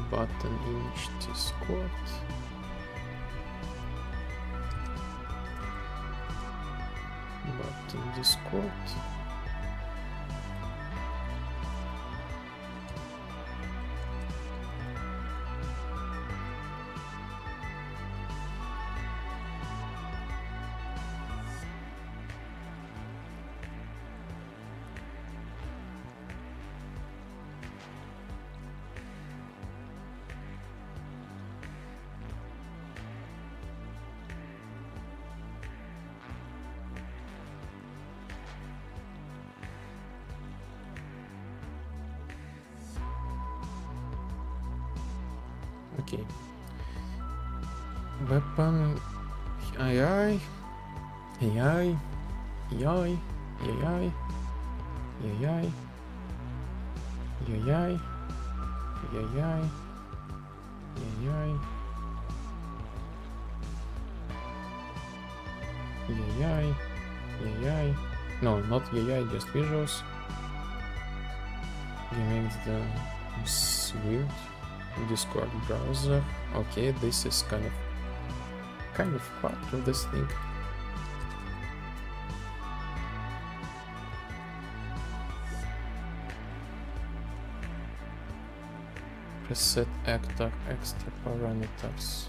Button image Discord. Button Discord. Okay. Weapon AI Yay, yay, yay, yay, yay, yay, yay, yay. No, not yay, just visuals. You make the weird Discord browser. Okay, this is kind of part of this thing. Preset actor, extra parameters.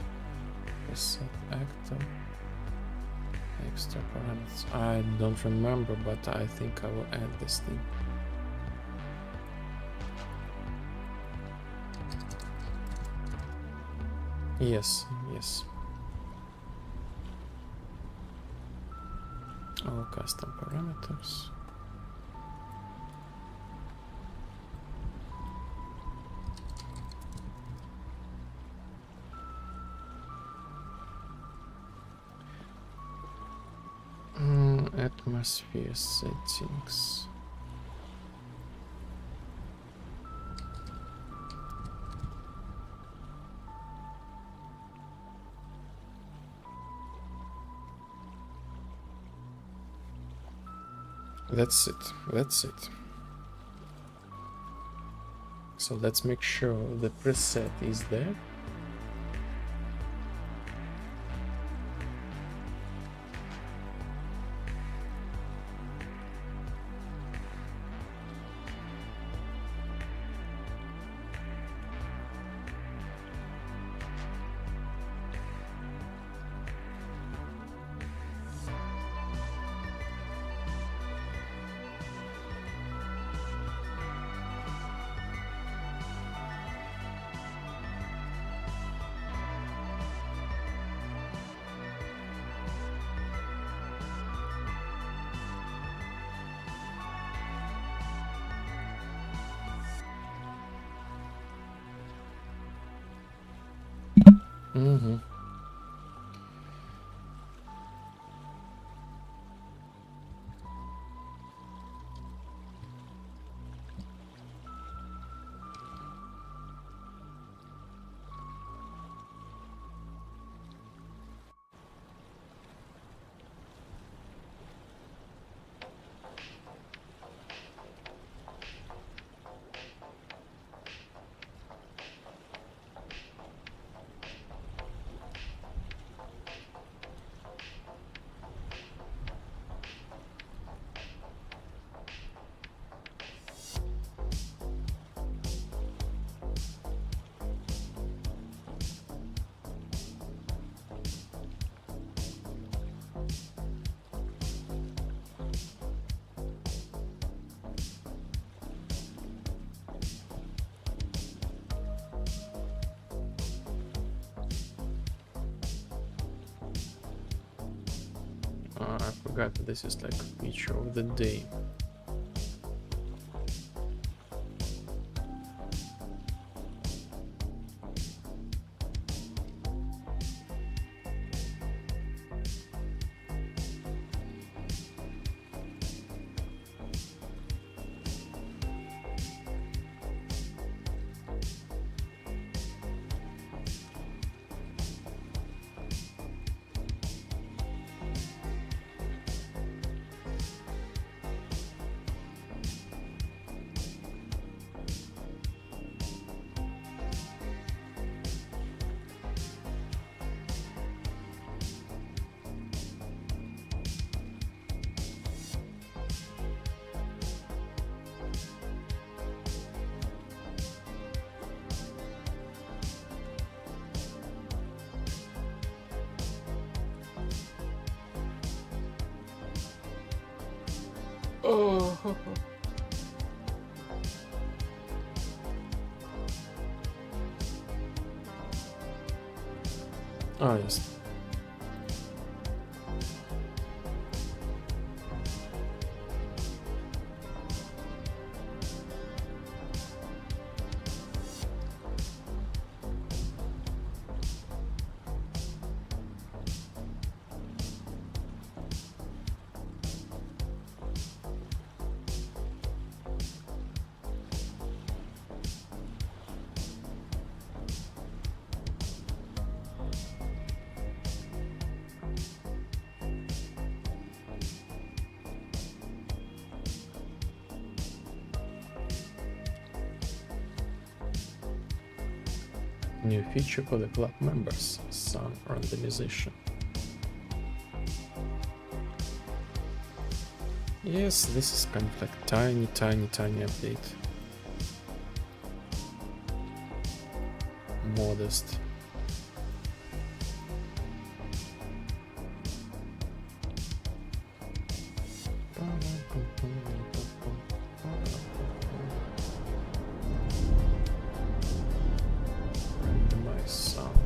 Preset actor, extra parameters. I don't remember, but I think I will add this thing. Yes, yes. All custom parameters. Atmosphere settings. That's it. That's it. So let's make sure the preset is there. Mm-hmm. I forgot that this is like a feature of the day. Oh. Oh, yes. New feature for the club members. Song randomization. Yes, this is kind of like tiny update. Modest. Randomize sound.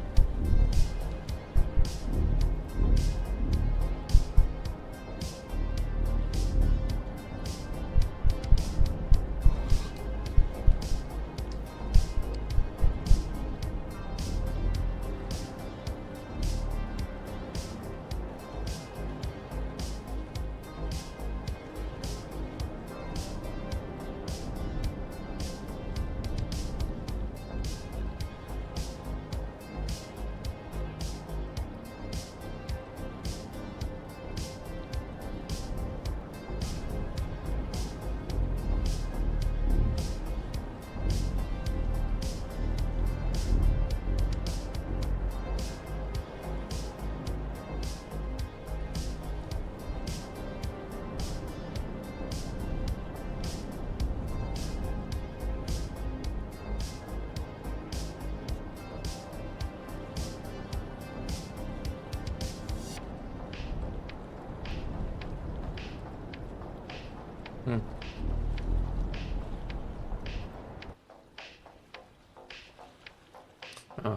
Ah.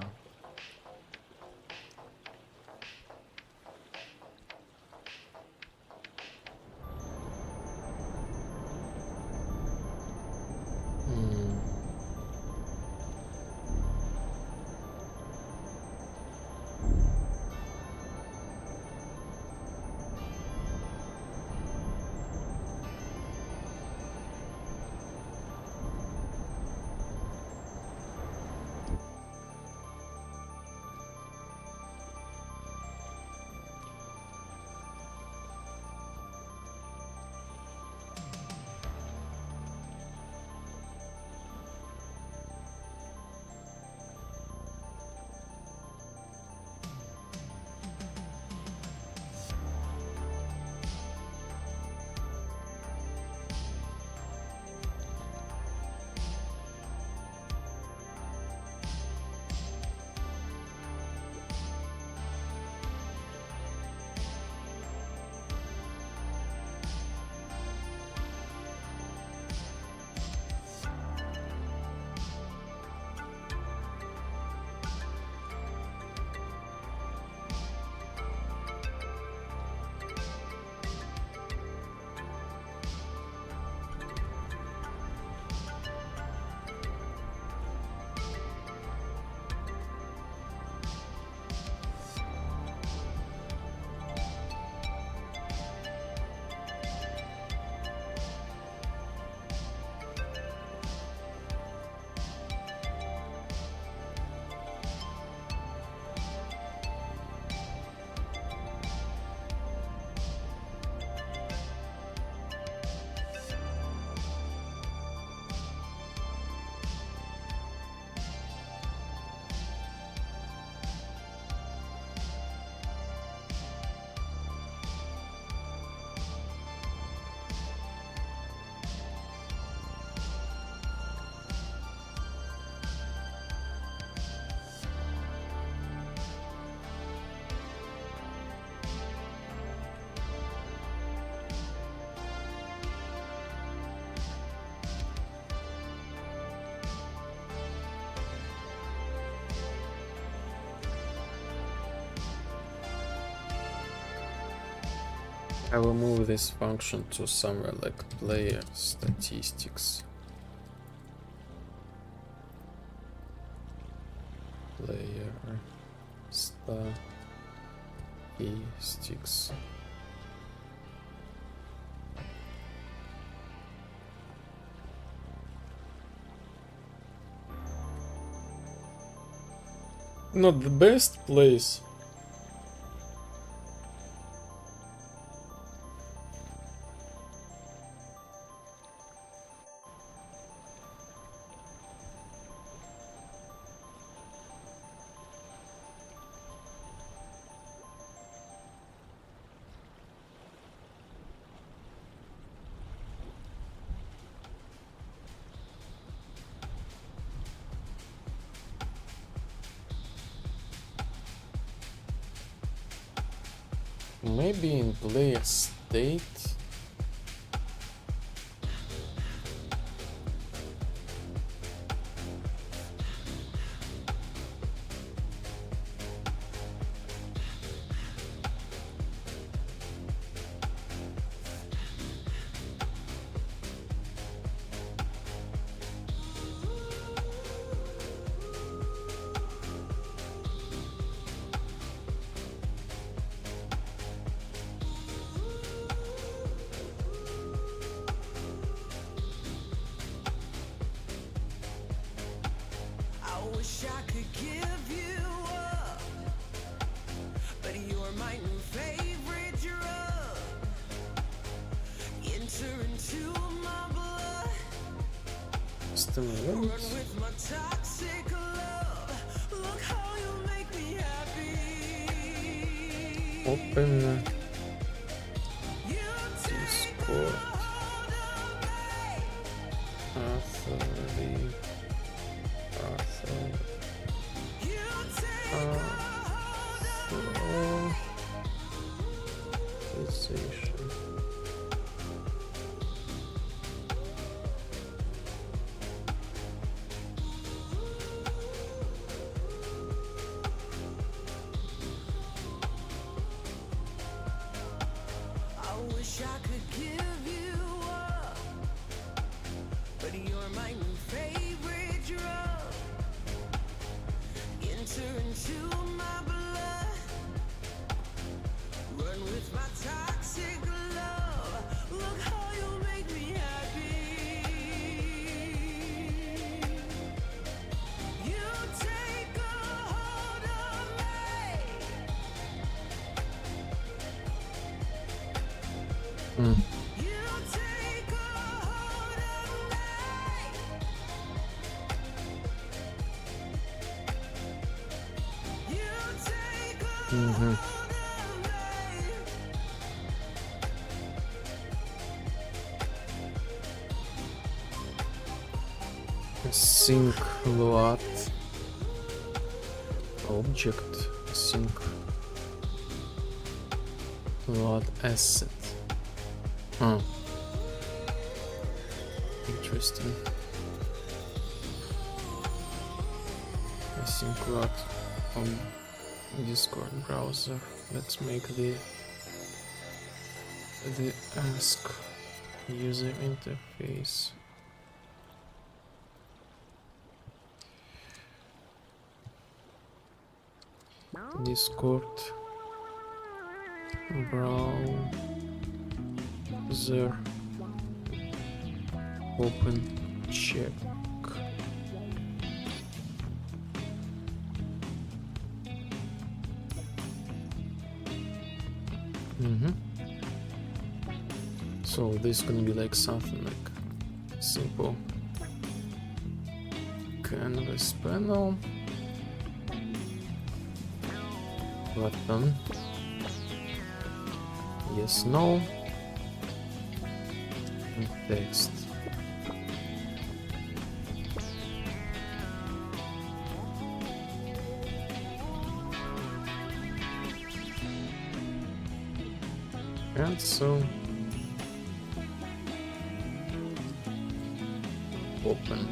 I will move this function to somewhere like player statistics. Player statistics. Not the best place. Maybe in player state. Wish I could give you up, but you're my new favorite drug. Enter into my blood, run Stimulant. with my toxic love. Look how you make me happy. Open You take Discord. hold of me. Authority. You take hold of Authorization. I wish I could give you up, but you're my new favorite drug. Enter into my blood, run with my toxic love. Look how you make me happy. You take a hold of me. You take a hold of me. You take a hold of me. Sync load. Object. Sync load asset. Oh. Interesting. Sync load on Discord browser. Let's make the ask user interface. Discord browser open check. So this is gonna be like something like simple canvas panel button, yes, no, and text. And so open.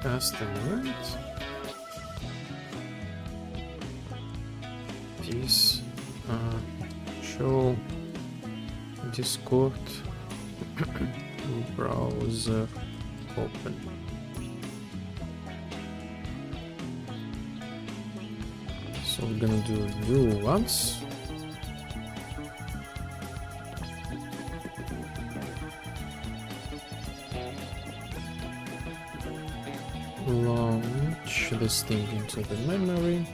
Custom event. This show Discord browser open. So we're gonna do once. Launch this thing into the memory.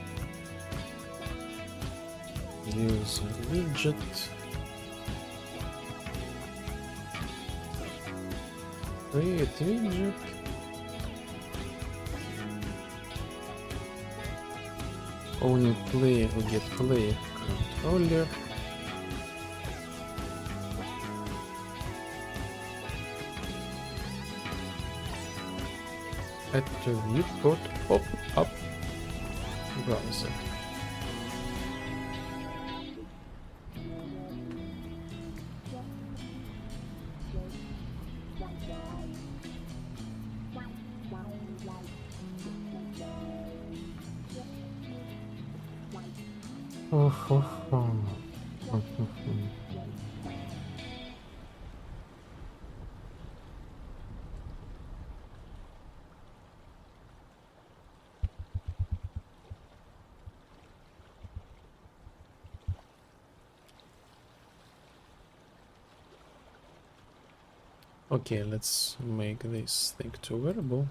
use a widget. Create widget. Only player will get player controller. Attribute port pop-up browser. Okay, let's make this thing to wearable.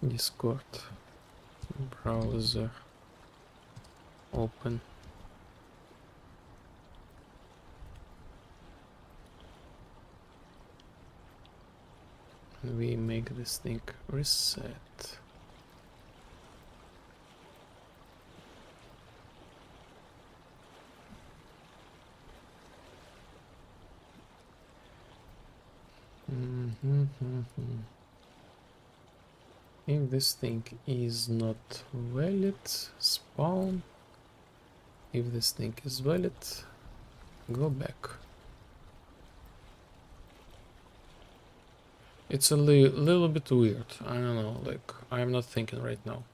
Discord browser open. We make this thing reset. If this thing is not valid, spawn. If this thing is valid, go back. It's a little bit weird. I don't know, like, I'm not thinking right now.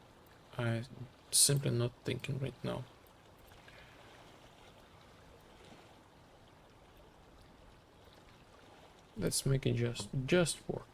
I'm simply not thinking right now. Let's make it just work.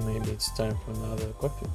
Maybe it's time for another coffee.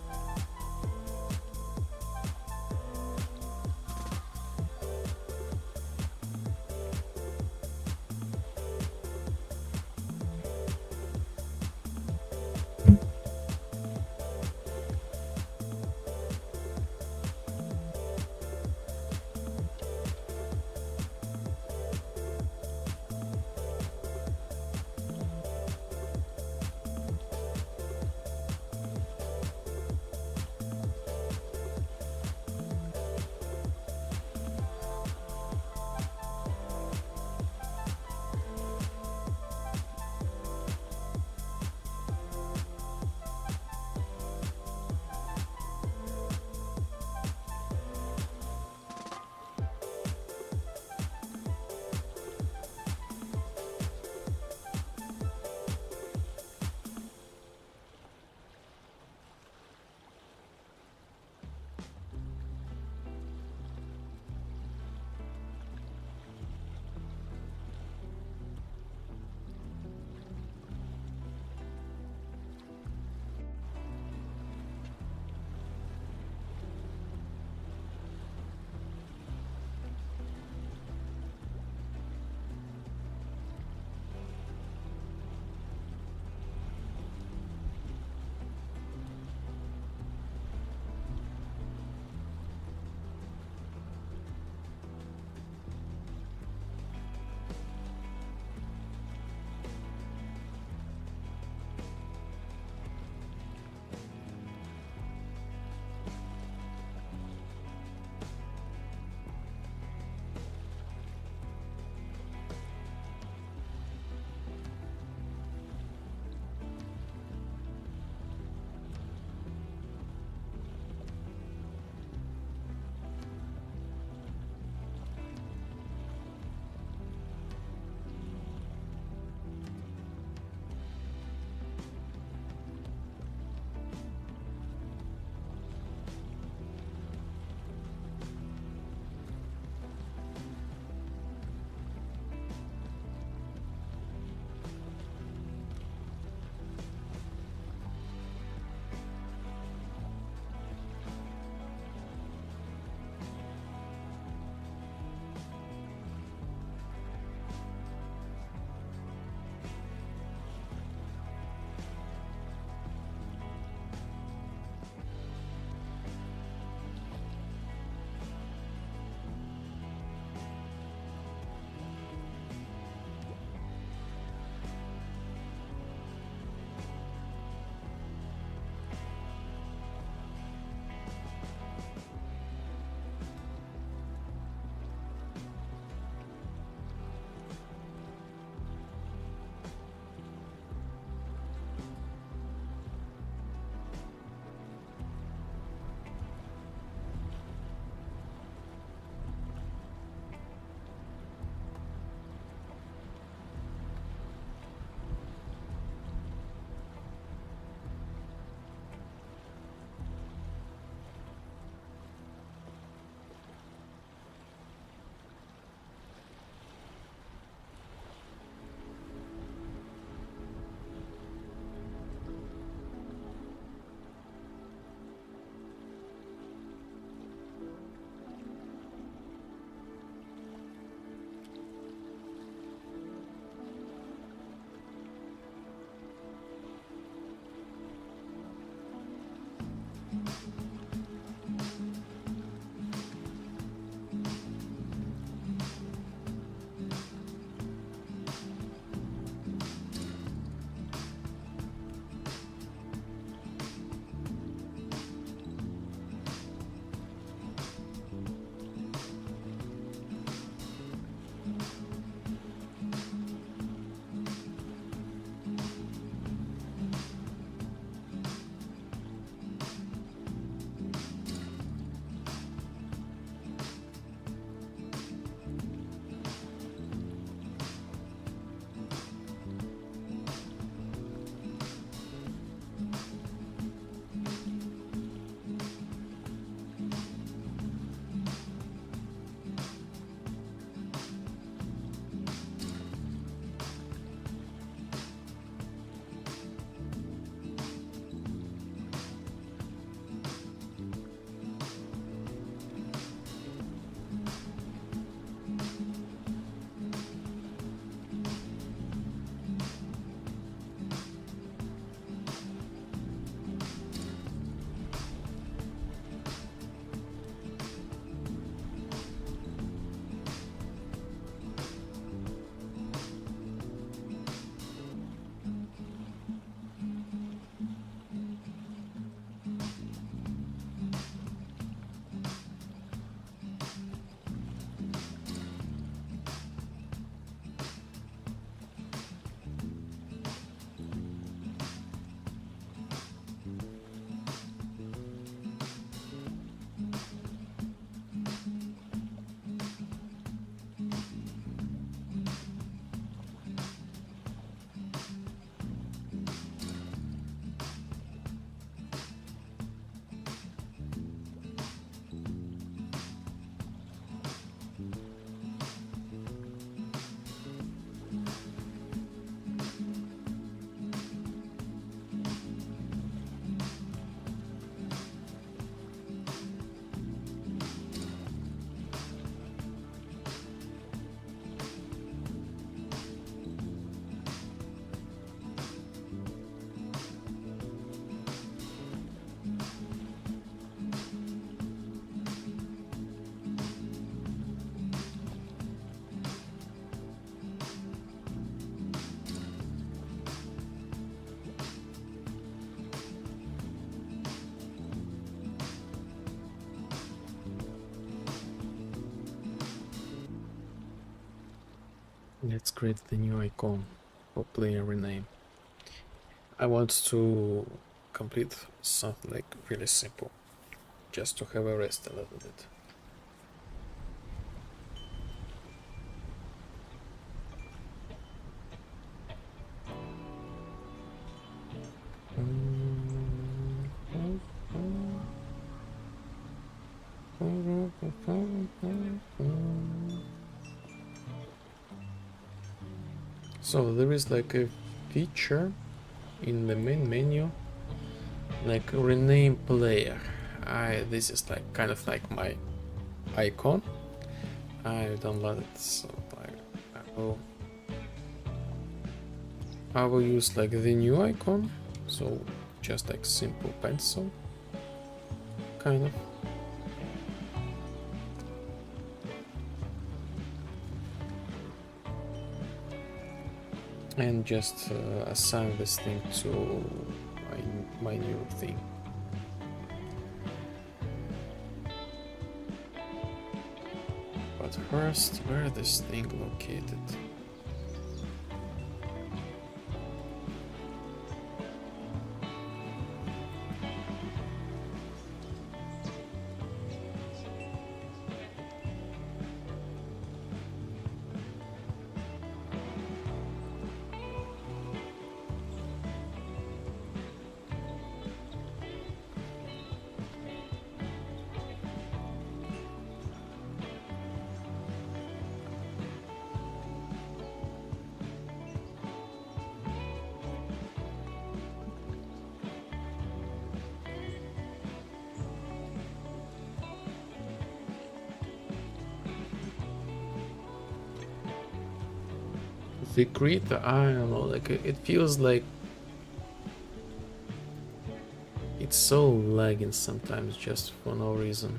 Let's create the new icon for player rename. I want to complete something like really simple, just to have a rest a little bit. So there is like a feature in the main menu, like rename player. This is like kind of like my icon. I don't want it, so I will use like the new icon, so just like simple pencil, kind of. And just assign this thing to my new thing. But first, where is this thing located? The creator, I don't know, like it feels like it's so lagging sometimes just for no reason.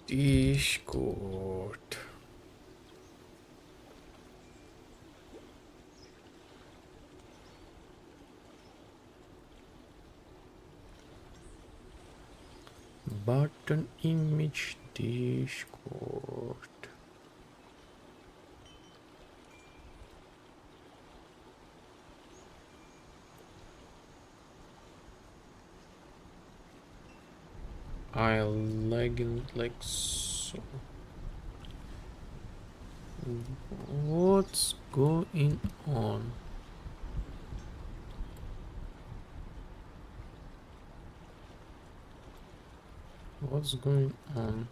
Discord. Button image Discord. I like it like so. What's going on? What's going on?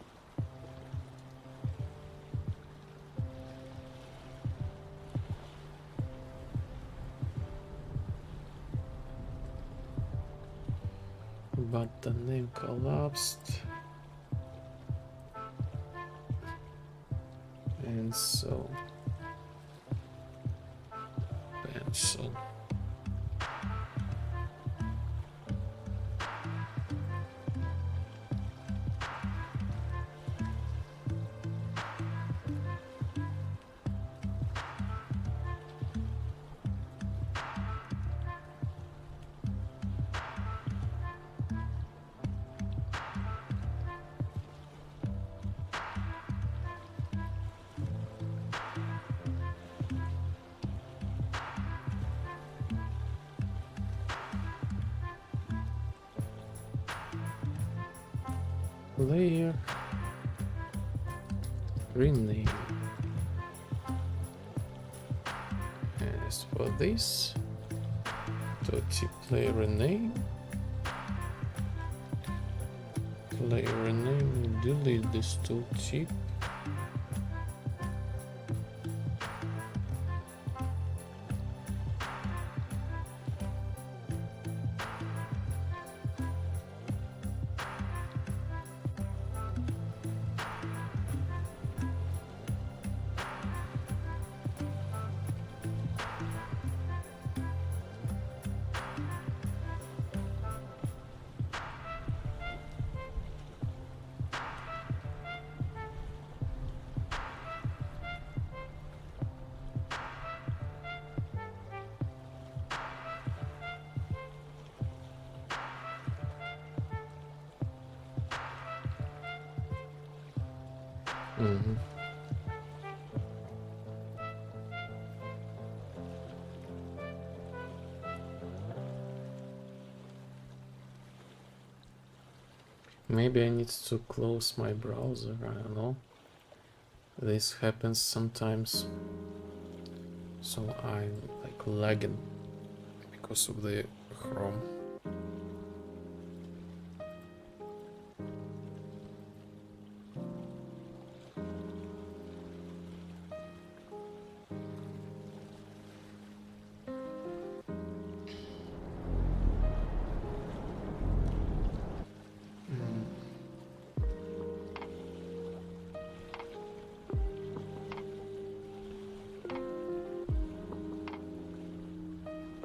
But the name collapsed. And so pencil. Player rename. As for this, tooltip player rename. Player rename, delete this tooltip. Mhm. Maybe I need to close my browser, I don't know. This happens sometimes. So I'm like lagging because of the Chrome.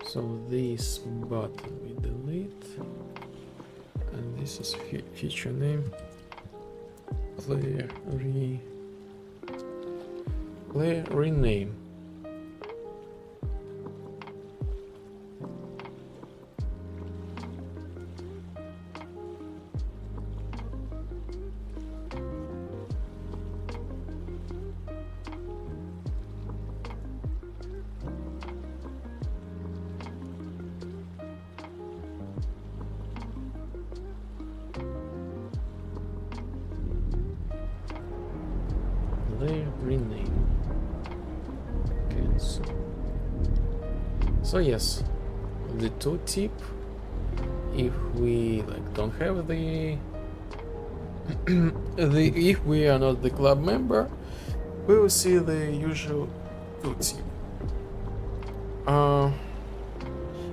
So this button we delete, and this is feature name. Player rename. Player rename. Cancel. So yes, the tooltip. If we like don't have the if we are not the club member, we will see the usual tooltip.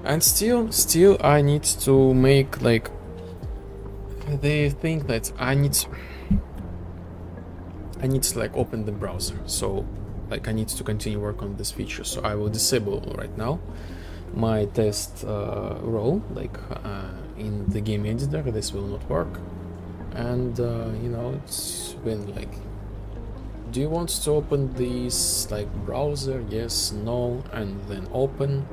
And still I need to make like the thing that I need to like open the browser. So like I need to continue work on this feature. So I will disable right now my test role, like in the game editor. This will not work. And you know, it's been like, do you want to open this like browser? Yes, no, and then open.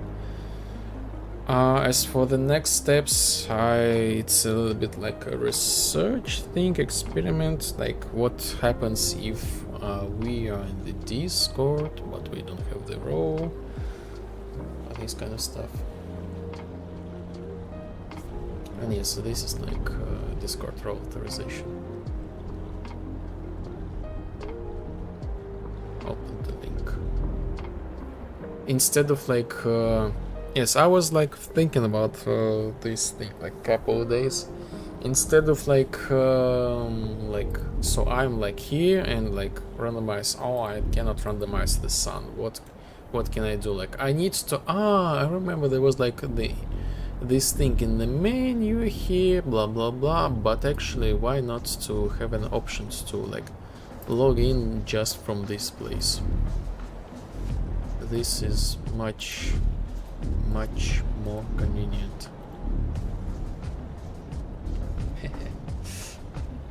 As for the next steps, it's a little bit like a research thing, experiment, like what happens if we are in the Discord, but we don't have the role, this kind of stuff. And yes, so this is like Discord role authorization. Open the link. Instead of like yes, I was like thinking about this thing like couple of days. Instead of like so I'm like here and like randomize. Oh, I cannot randomize the sun. What can I do? Like I need to. I remember there was like this thing in the menu here, blah blah blah. But actually, why not to have an options to like log in just from this place? This is much more convenient.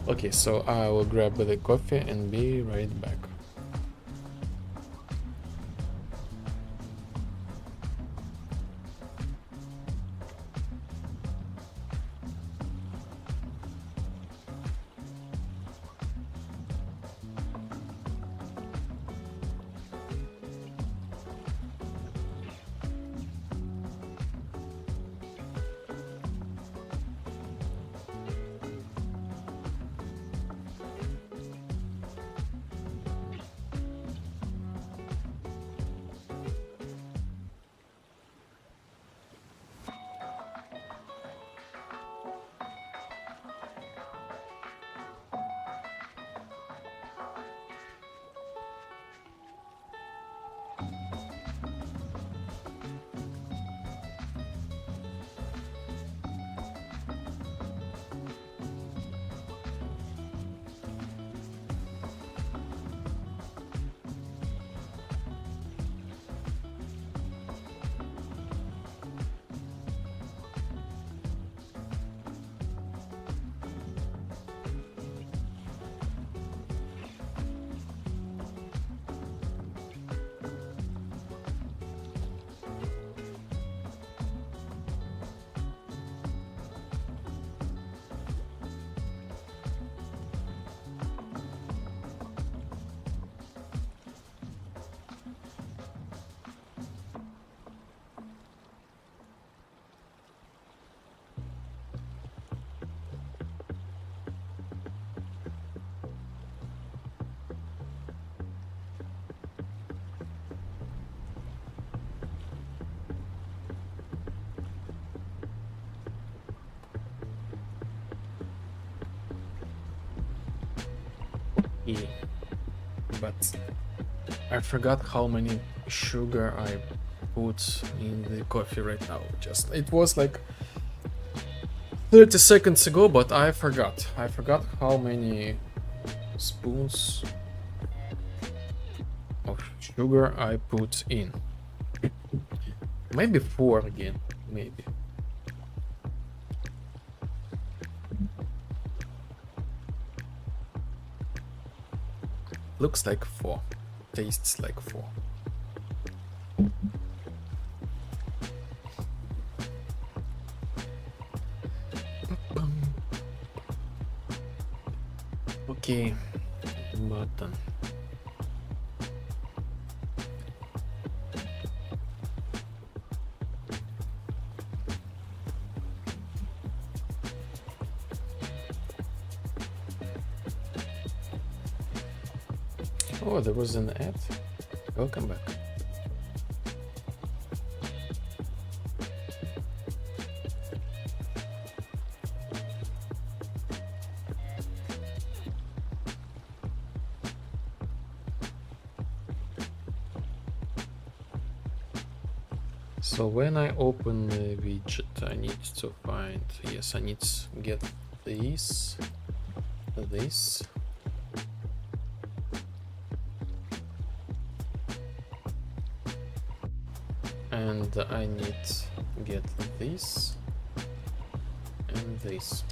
Okay, so I will grab the coffee and be right back. Yeah. But I forgot how many sugar I put in the coffee right now. Just it was like 30 seconds ago, but I forgot. I forgot how many spoons of sugar I put in. Maybe 4 again, maybe. Looks like 4. Tastes like 4. Okay, button. Oh, there was an ad. Welcome back. So when I open the widget, I need to find, yes, I need to get this, and I need to get this and this.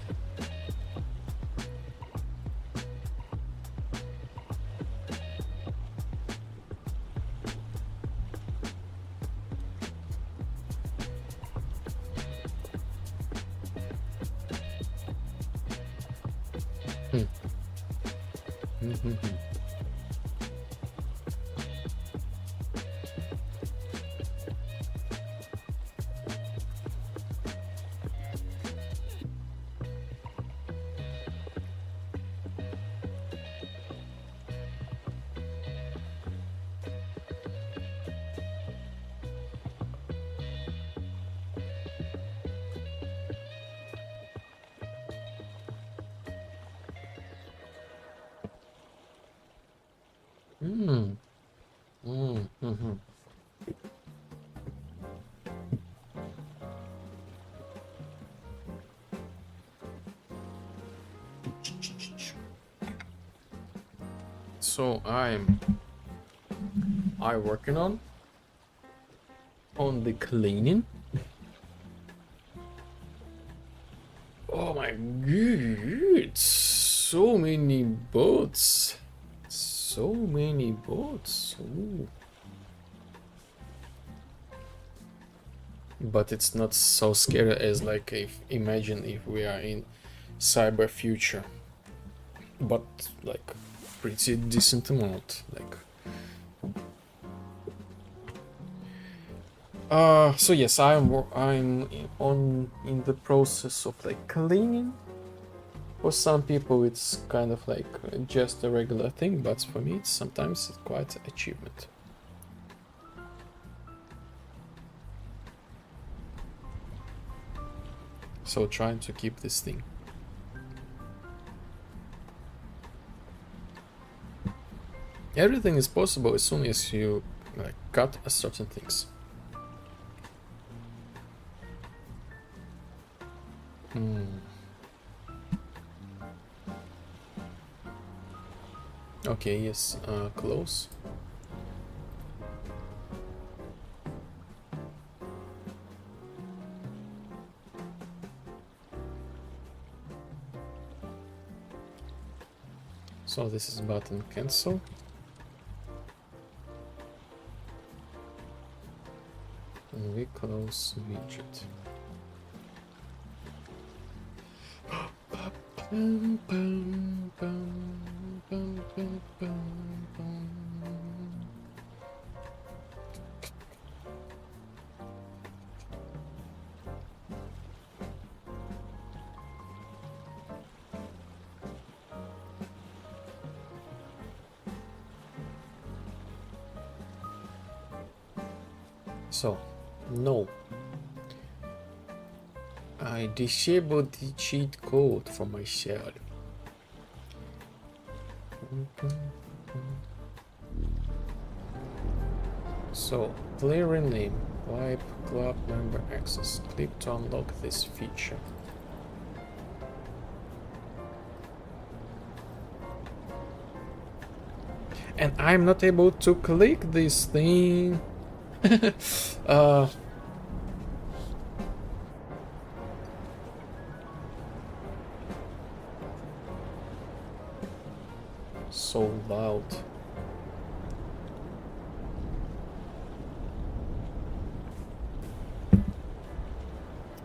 So I working on the cleaning. Oh my god, so many boats. So many boats. Ooh. But it's not so scary as like imagine if we are in cyber future. But like pretty decent amount, like so yes, I'm in the process of like cleaning. For some people it's kind of like just a regular thing, but for me it's sometimes quite an achievement. So trying to keep this thing. Everything is possible as soon as you like cut certain things. Okay, yes, close. So this is button cancel. And we close widget. Bum, bum, bum, bum, bum, bum, bum. So, no. I disabled the cheat code for myself. So, player rename, wipe club member access. Click to unlock this feature. And I'm not able to click this thing. So loud.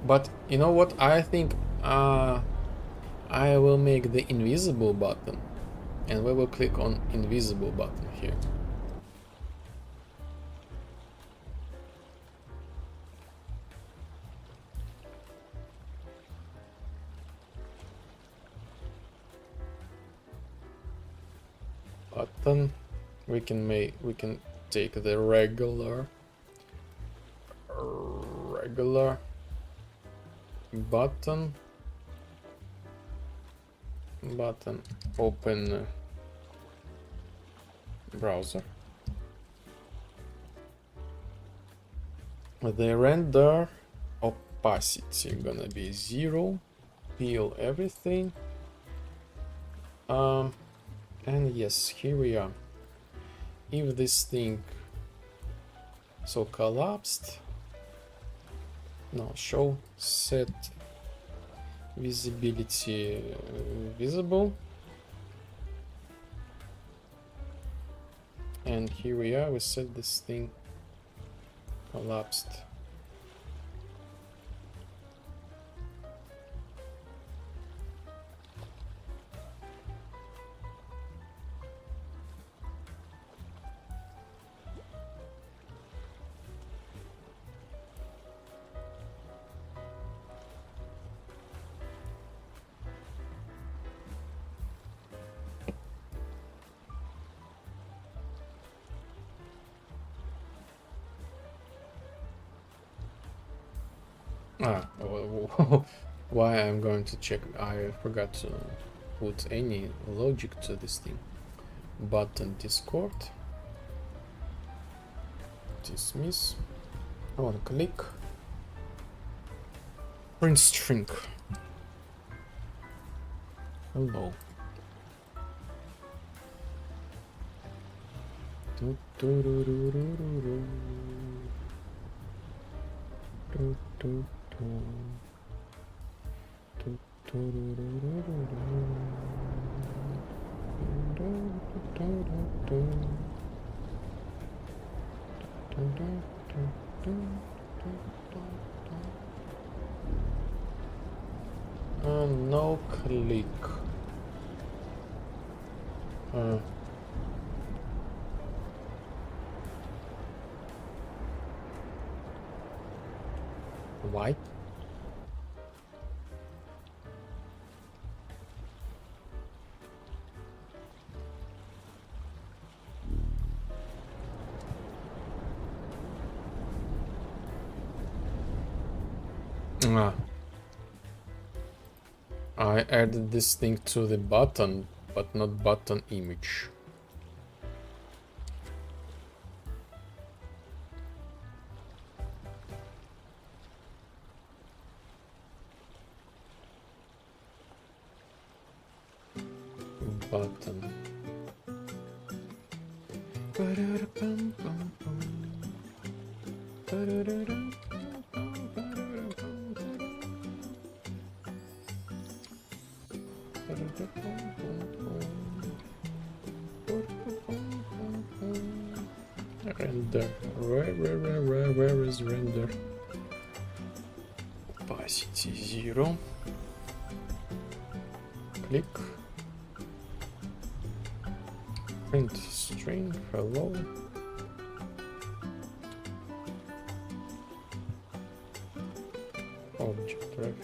But you know what? I think I will make the invisible button, and we will click on invisible button here. Button. We can take the regular button. Open browser. The render opacity gonna be 0. Peel everything. And yes, here we are. If this thing so collapsed, no, show set visibility visible, and here we are. We set this thing collapsed. Why I'm going to check? I forgot to put any logic to this thing. Button Discord. Dismiss. I want to click. Print string. Hello. Do, do, do, do, do, do, do. Do, do, do. Do, do, do, do, do, do. Do, do, do, do. Do, do, do, do, do, do. No click. Why? I added this thing to the button, but not button image. button. Render. Where is render? Opacity 0. Click. Print string. Hello. Object ref.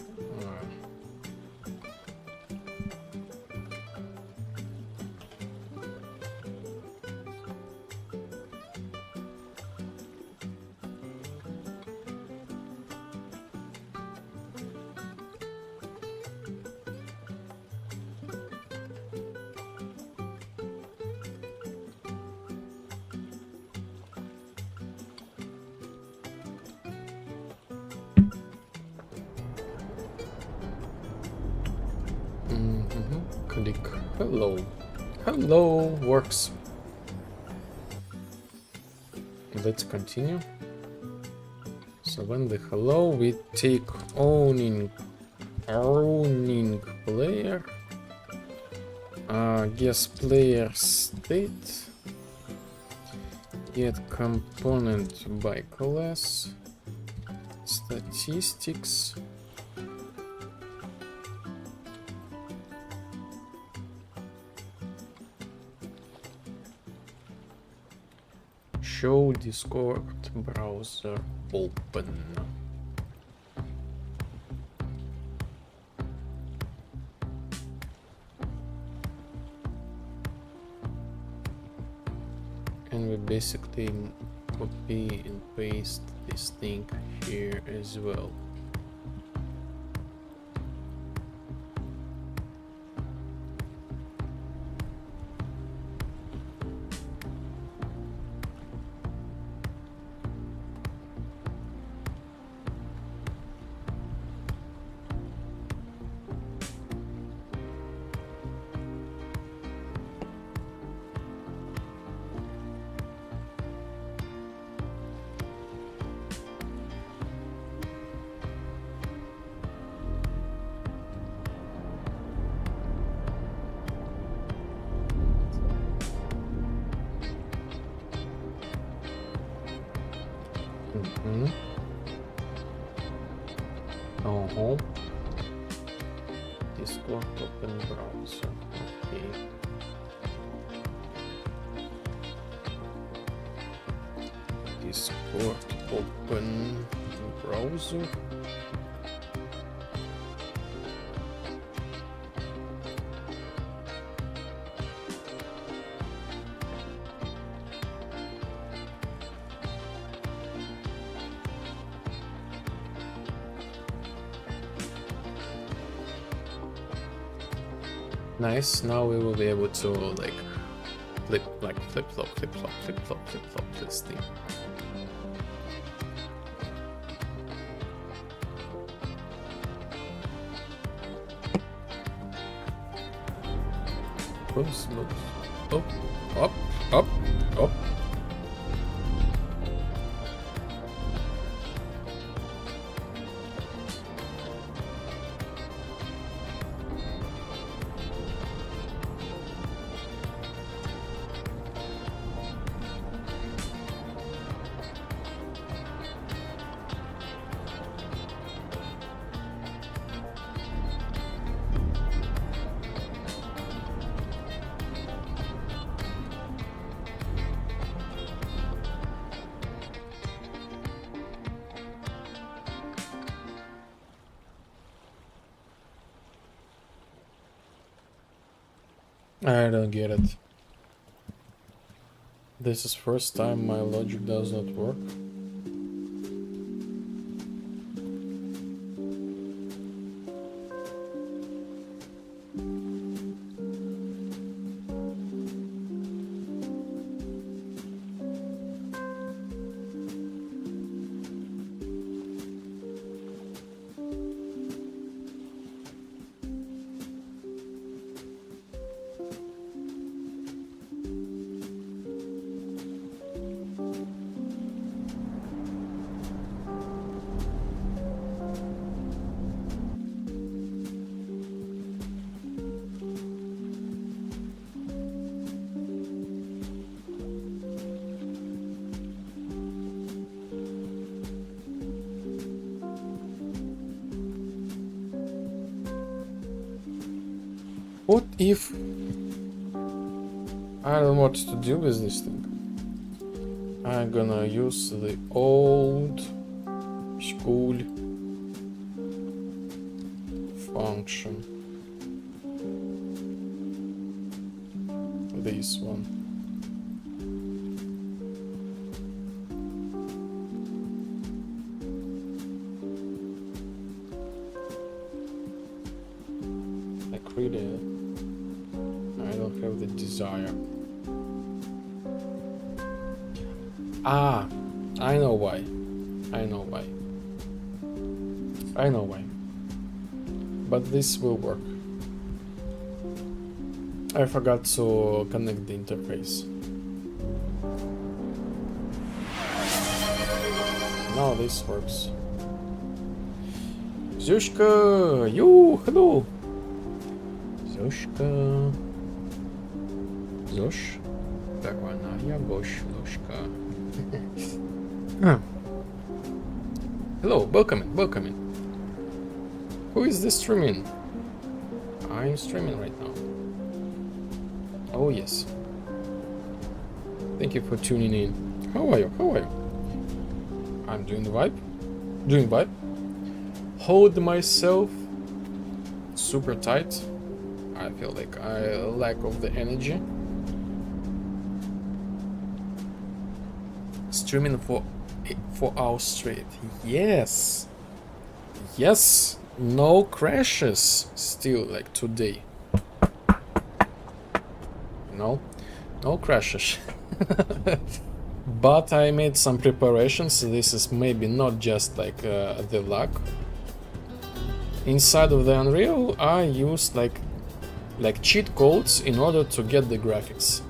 Click. Hello. Hello works. Let's continue. So when the hello, we take owning player, guess player state, get component by class, statistics. Show Discord browser open. And we basically copy and paste this thing here as well. Home. Discord open browser. Okay. Discord open browser. Nice, now we will be able to flip flop this thing. Oops, oops. Up. I don't get it. This is first time my logic does not work. What if I don't know what to do with this thing? I'm gonna use the old school function. This one. Like really, I don't have the desire. Ah, I know why. I know why. I know why. But this will work. I forgot to connect the interface. Now this works. Зюшка! Ю, hello! Зюшка. Зюш. Первая гошлушка. Hello, welcome in, welcome in. Who is this streaming? I'm streaming right now. Oh yes. Thank you for tuning in. How are you? How are you? I'm doing the vibe. Doing vibe. Hold myself super tight. I feel like I lack of the energy. Streaming for 4 hours straight. Yes. Yes. No crashes still like today. No crashes. But I made some preparations. This is maybe not just like the luck. Inside of the Unreal, I used like cheat codes in order to get the graphics.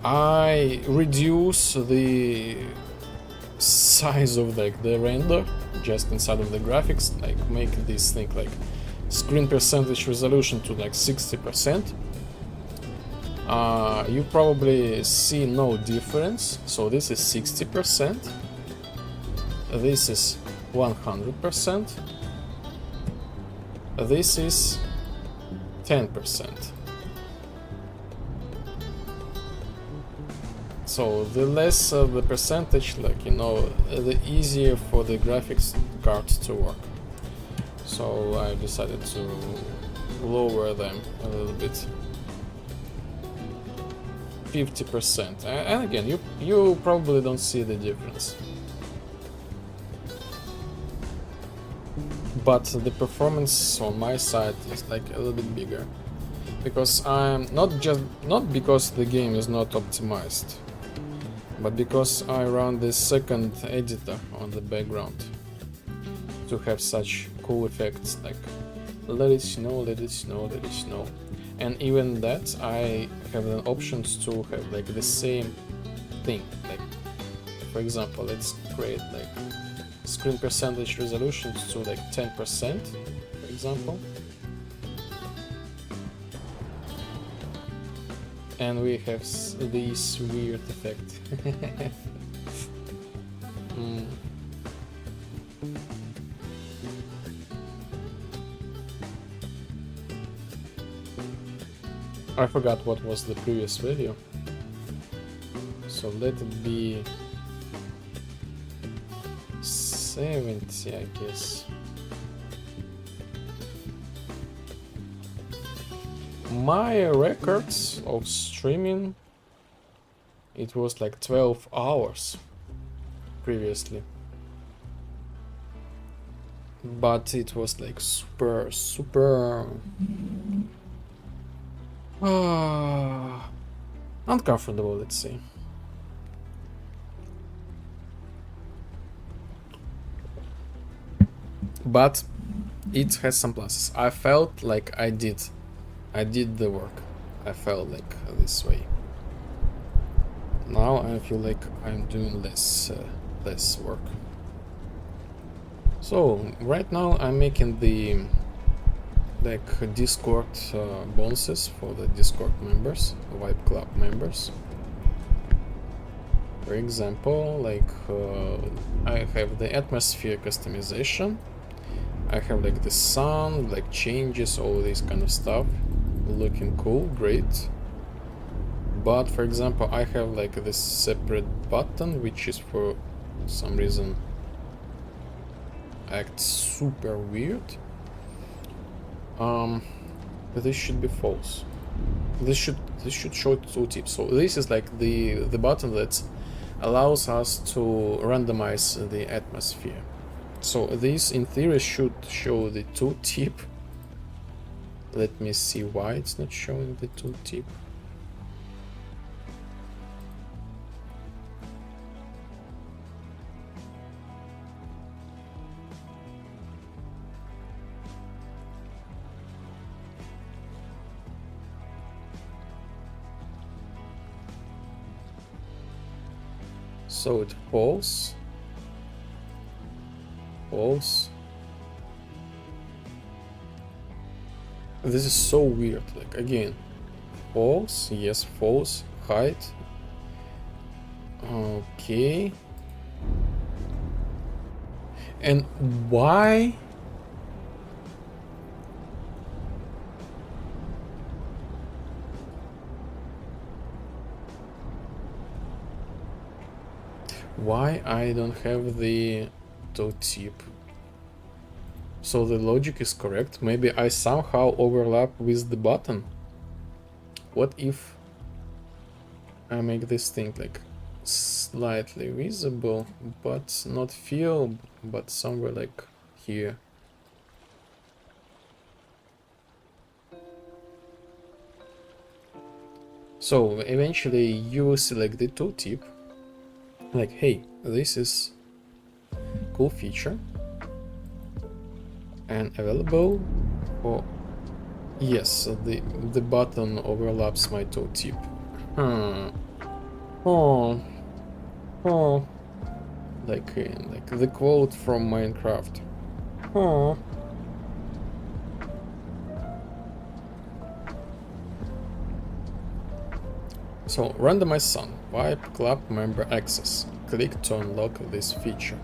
I reduce the size of like the render just inside of the graphics, like make this thing like screen percentage resolution to like 60%. You probably see no difference. So this is 60%. This is 100%. This is 10%. So the less the percentage, like, you know, the easier for the graphics card to work. So I decided to lower them a little bit. 50%. And again, you probably don't see the difference. But the performance on my side is like a little bit bigger. Because I'm not because the game is not optimized, but because I run this second editor on the background to have such cool effects like let it snow, let it snow, let it snow. And even that, I have the options to have like the same thing. Like, for example, let's create like screen percentage resolutions to like 10%, for example. And we have this weird effect. I forgot what was the previous video. So let it be 70, I guess. My records of streaming, it was like 12 hours previously. But it was like super uncomfortable, let's say. But it has some pluses. I felt like I did the work. I felt like this way. Now I feel like I'm doing less work. So right now I'm making the like Discord bonuses for the Discord members, Vibe Club members. For example, like I have the atmosphere customization. I have like the sound, like changes, all this kind of stuff. Looking cool, great. But for example, I have like this separate button, which is for some reason acts super weird. This should be false. This should show two tips. So this is like the button that allows us to randomize the atmosphere. So this in theory should show the two tip. Let me see why it's not showing the two tip. So it false. False. This is so weird. Like again, false. Yes, false. Height. Okay. And why? Why I don't have the toe tip? So the logic is correct. Maybe I somehow overlap with the button. What if I make this thing like slightly visible, but not feel, but somewhere like here? So eventually you will select the toe tip. Like, hey, this is cool feature and available for, yes, the button overlaps my toe tip. Like the quote from Minecraft. So randomize sound, wipe club member access, click to unlock this feature.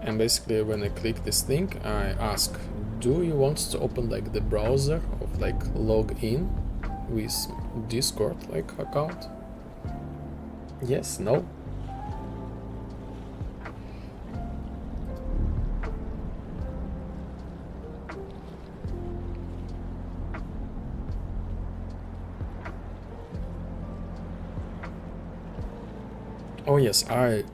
And basically when I click this thing, I ask, do you want to open like the browser of like log in with Discord like account? Yes, no? Oh yes, I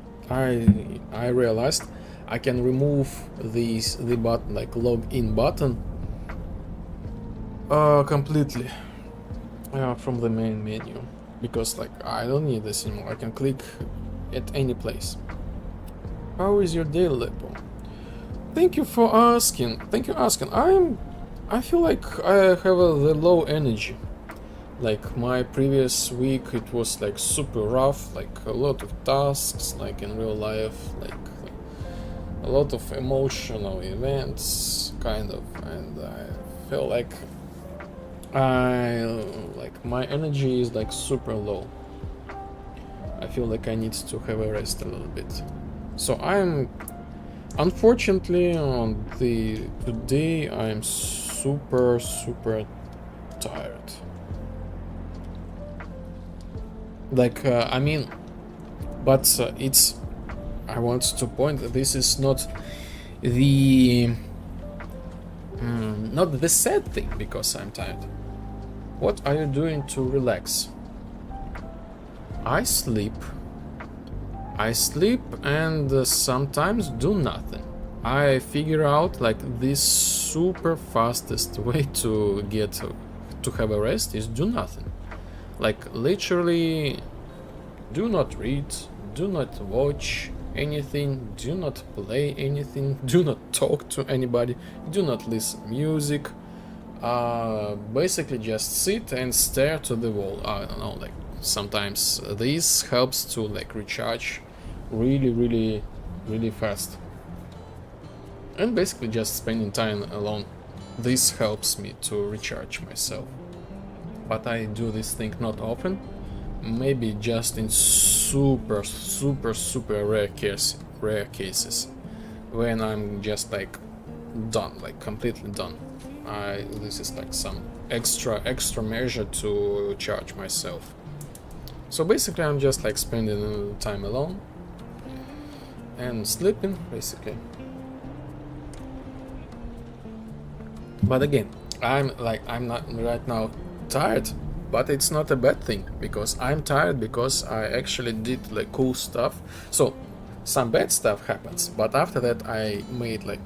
realized I can remove the button, like login button, completely from the main menu, because like I don't need this anymore. I can click at any place. How is your day, Lepo? Thank you for asking. Thank you asking. I feel like I have the low energy. Like my previous week, it was like super rough, like a lot of tasks, like in real life, like a lot of emotional events, kind of, and I feel like my energy is like super low. I feel like I need to have a rest a little bit. So I'm, unfortunately, today I'm super tired. Like I mean, but it's, I want to point that this is not the not the sad thing because I'm tired. What are you doing to relax? I sleep and sometimes do nothing. I figure out like this super fastest way to get to have a rest is do nothing. Like literally, do not read, do not watch anything, do not play anything, do not talk to anybody, do not listen music. Basically just sit and stare to the wall. I don't know, like sometimes this helps to like recharge really fast. And basically just spending time alone. This helps me to recharge myself. But I do this thing not often, maybe just in super rare cases, when I'm just like done, like completely done. This is like some extra measure to charge myself. So basically I'm just like spending time alone and sleeping basically. But again, I'm not right now tired, but it's not a bad thing, because I'm tired because I actually did like cool stuff. So some bad stuff happens, but after that I made like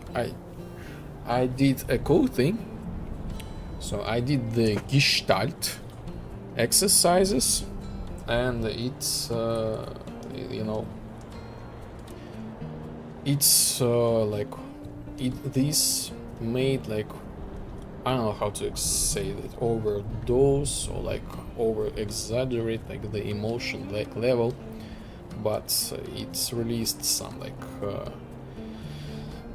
I did a cool thing. So I did the Gestalt exercises, and it's you know, it's like this made like, I don't know how to say that, overdose or like over exaggerate like the emotion like level, but it's released some like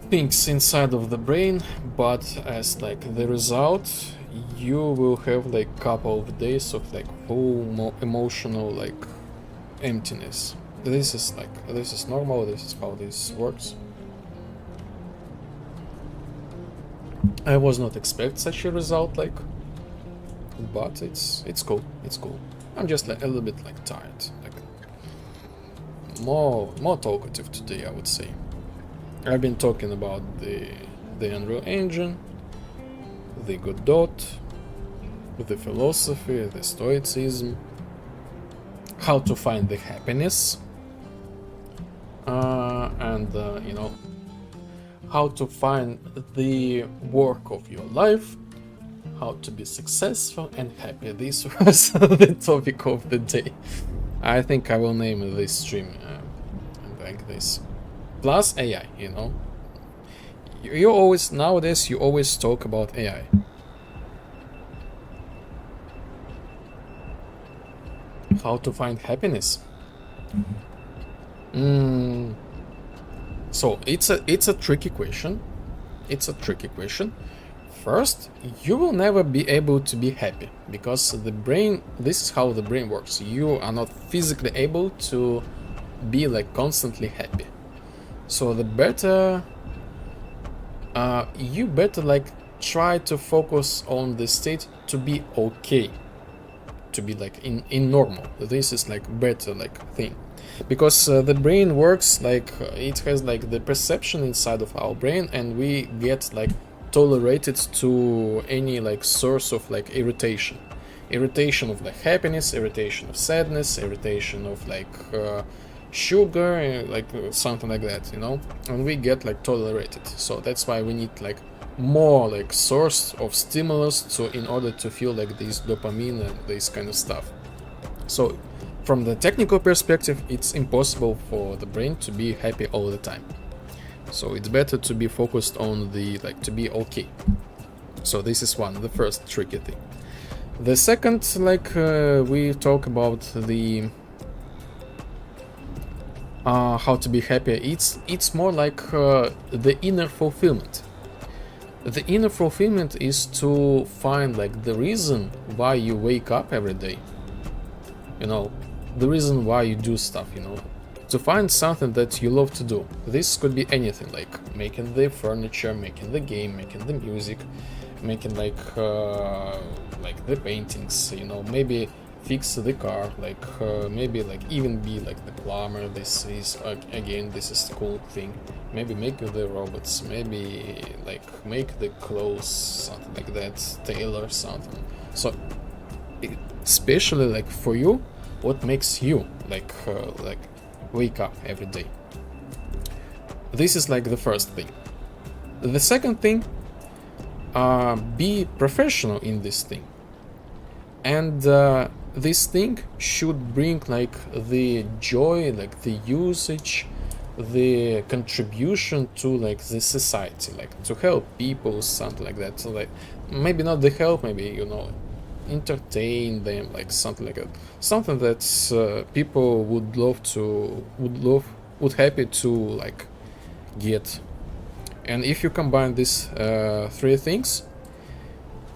things inside of the brain, but as like the result you will have like couple of days of like full emotional like emptiness. This is normal, this is how this works. I was not expect such a result, like, but it's cool. It's cool. I'm just like a little bit like tired, like more talkative today, I would say. I've been talking about the Unreal Engine, the Godot, the philosophy, the Stoicism, how to find the happiness, and you know, how to find the work of your life, how to be successful and happy. This was the topic of the day. I think I will name this stream like this. Plus AI, you know. You always, nowadays, you always talk about AI. How to find happiness? So it's a tricky question. It's a tricky question. First, you will never be able to be happy, because the brain, this is how the brain works. You are not physically able to be like constantly happy. So the better you better like try to focus on the state to be okay, to be like in normal. This is like better like thing, because the brain works like it has like the perception inside of our brain, and we get like tolerated to any like source of like irritation of like happiness, irritation of sadness, irritation of like sugar, like something like that, you know, and we get like tolerated. So that's why we need like more like source of stimulus to in order to feel like this dopamine and this kind of stuff. So from the technical perspective, it's impossible for the brain to be happy all the time. So it's better to be focused on the like to be okay. So this is the first tricky thing. The second, like we talk about the how to be happy. It's more like the inner fulfillment. The inner fulfillment is to find like the reason why you wake up every day. You know, the reason why you do stuff, you know, to find something that you love to do. This could be anything, like making the furniture, making the game, making the music, making like the paintings, you know, maybe fix the car, like maybe like even be like the plumber. This is again, this is the cool thing. Maybe make the robots, maybe like make the clothes, something like that, tailor something. So especially like for you, what makes you like wake up every day. This is like the first thing. The second thing, be professional in this thing, and this thing should bring like the joy, like the usage, the contribution to like the society, like to help people, something like that. So like maybe not the help, maybe, you know, entertain them, like something like that, something that people would happy to like get. And if you combine these three things,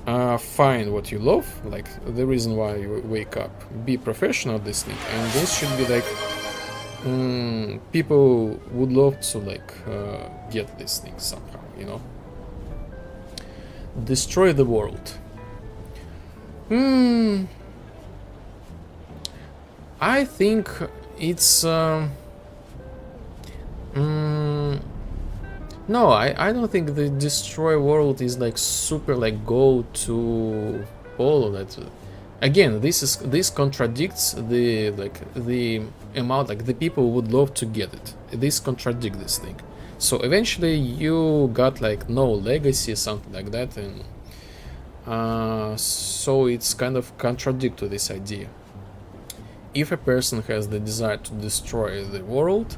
find what you love, like the reason why you wake up, be professional at this thing, and this should be like people would love to like get this thing somehow, you know. Destroy the world. I think it's no, I don't think the destroy world is like super like go to all of that. Again, this contradicts the amount like the people would love to get it. This contradicts this thing. So eventually you got like no legacy, something like that, and so it's kind of contradict to this idea. If a person has the desire to destroy the world,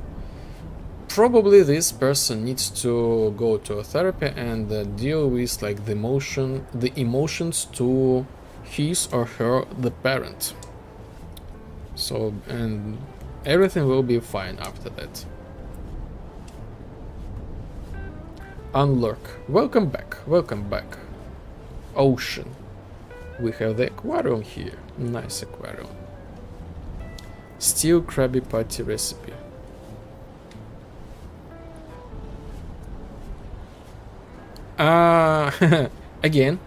probably this person needs to go to a therapy and deal with like the emotions to his or her the parent. So, and everything will be fine after that. Unlurk. Welcome back. Welcome back. Ocean. We have the aquarium here. Nice aquarium. Steel Krabby Patty recipe. Again,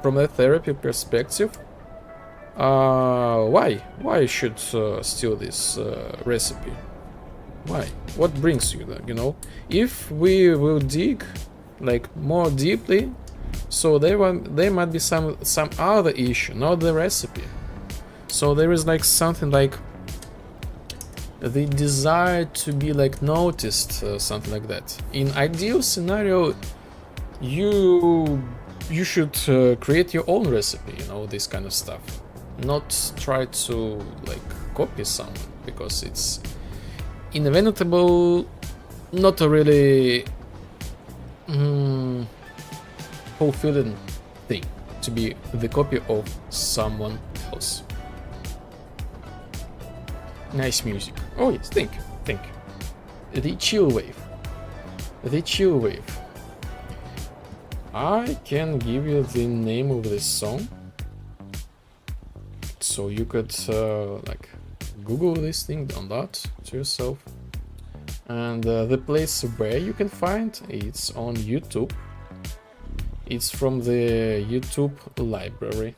from a therapy perspective, why should steal this recipe? Why? What brings you there? You know, if we will dig like more deeply, so there might be some other issue, not the recipe. So there is like something like the desire to be like noticed, something like that. In ideal scenario, you should create your own recipe, you know, this kind of stuff. Not try to like copy someone, because it's inevitable, not a really fulfilling thing to be the copy of someone else. Nice music. Oh yes, thank you. The chill wave. I can give you the name of this song, so you could like Google this thing, download to yourself. And the place where you can find it's on YouTube. It's from the YouTube library.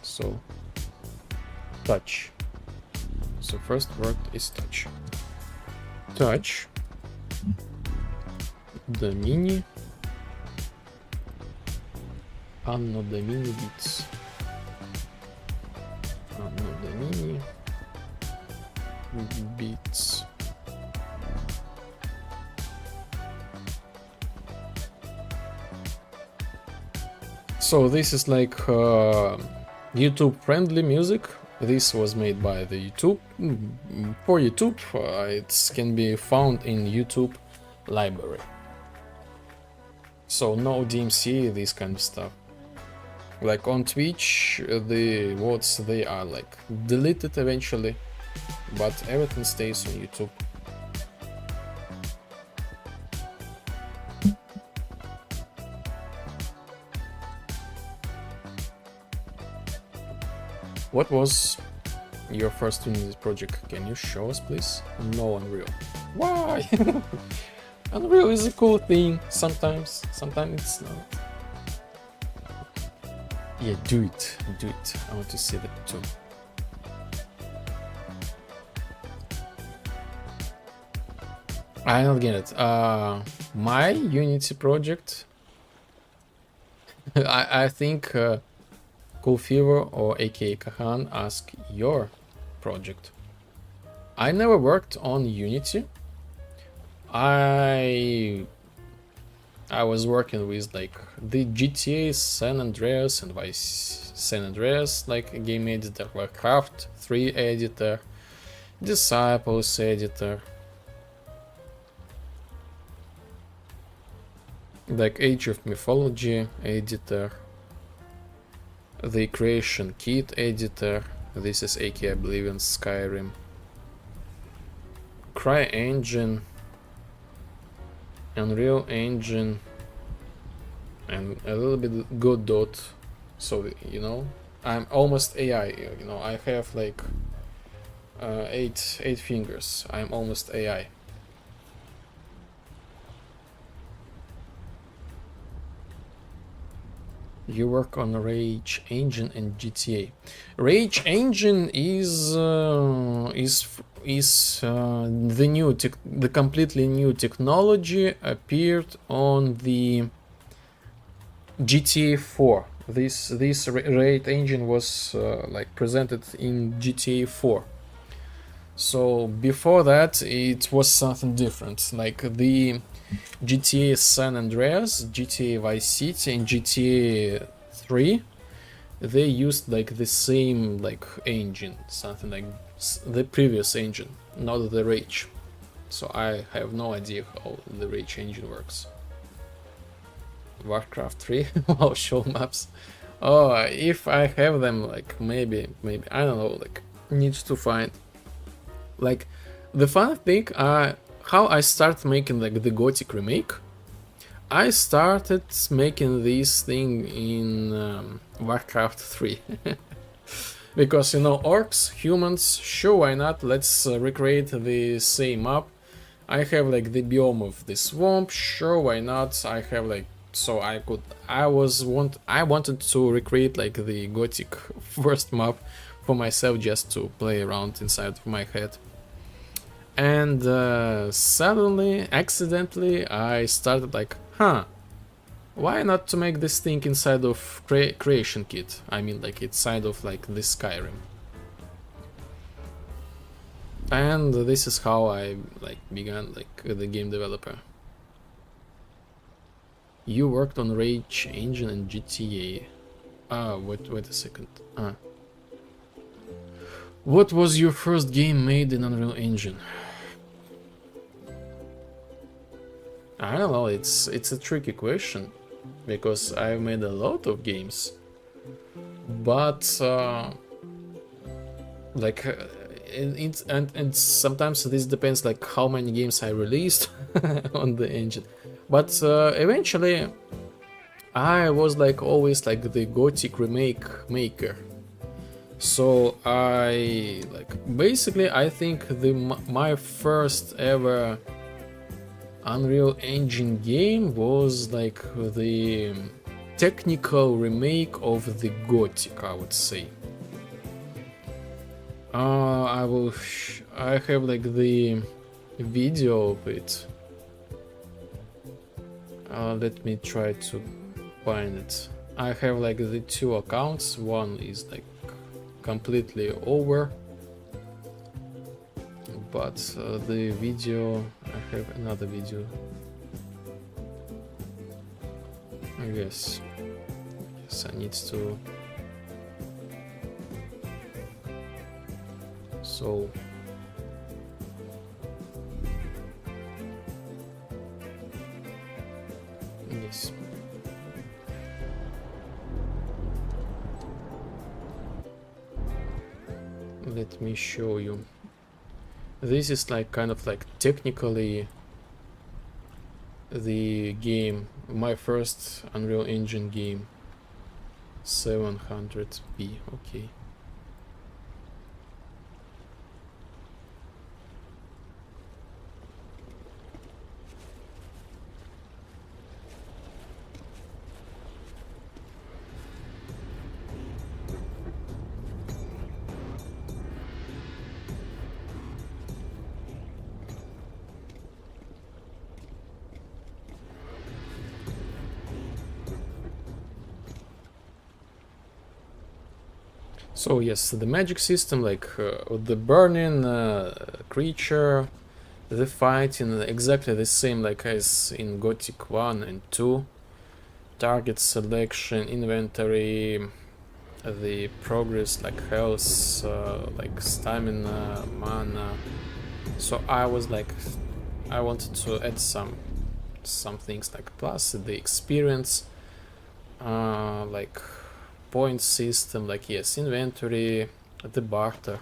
So touch. So first word is touch. Touch. Domini. Anno Domini beats. Anno Domini beats. So this is like YouTube friendly music. This was made by the YouTube for YouTube. It can be found in YouTube library. So no DMC, this kind of stuff. Like on Twitch, the words they are like deleted eventually, but everything stays on YouTube. What was your first Unity project? Can you show us, please? No, Unreal. Why? Unreal is a cool thing sometimes. Sometimes it's not. Yeah, do it. I want to see that too. I don't get it. My Unity project. I think. Cool Fever or aka Kahan ask your project. I never worked on Unity. I was working with like the GTA San Andreas and Vice San Andreas, like a game editor, Warcraft 3 editor, Disciples editor, like Age of Mythology editor, the Creation Kit editor. This is AK Oblivion, Skyrim, CryEngine, Unreal Engine, and a little bit Godot. So you know, I'm almost AI. You know, I have like eight fingers. I'm almost AI. You work on Rage Engine and GTA. Rage Engine is the completely new technology appeared on the GTA 4. This Rage Engine was like presented in GTA 4. So before that, it was something different. Like the GTA San Andreas, GTA Vice City, and GTA 3, they used like the same like engine, something like the previous engine, not the Rage. So I have no idea how the Rage engine works. Warcraft 3, wow, show maps. Oh, if I have them, like maybe I don't know, like needs to find. Like the fun thing, how I started making like the Gothic Remake. I started making this thing in Warcraft 3. Because, you know, orcs, humans, sure, why not? Let's recreate the same map. I have like the biome of the swamp, sure, why not? I have like, so I wanted to recreate like the Gothic first map for myself, just to play around inside of my head. And suddenly, accidentally, I started like, why not to make this thing inside of Creation Kit? I mean, like inside of like the Skyrim. And this is how I like began like the game developer. You worked on Rage Engine and GTA. Wait a second. What was your first game made in Unreal Engine? I don't know, it's a tricky question, because I've made a lot of games, but like and sometimes this depends like how many games I released on the engine, but eventually I was like always like the Gothic Remake maker. So I like basically I think my first ever Unreal Engine game was like the technical remake of the Gothic, I would say. I have like the video of it. Let me try to find it. I have like the two accounts. One is like completely over, but the video, I have another video. Yes, I need to. So yes. Let me show you. This is like kind of like technically the game, my first Unreal Engine game. 700p, okay. So yes, the magic system, like the burning creature, the fighting, exactly the same like as in Gothic 1 and 2. Target selection, inventory, the progress, like health, like stamina, mana. So I was like, I wanted to add some things like plus the experience, like point system, like yes, inventory, the barter.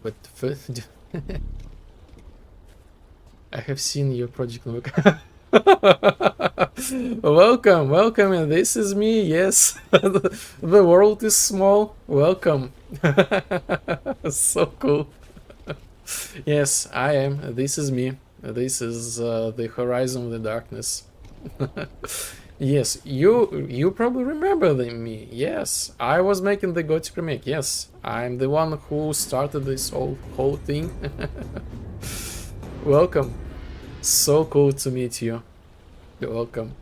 But first, I have seen your project work. welcome, and this is me. Yes, the world is small. Welcome. So cool. Yes, I am. This is me. This is the horizon of the darkness. Yes, you probably remember me. Yes, I was making the Gothic Remake. Yes, I'm the one who started this whole thing. Welcome. So cool to meet you. You're welcome.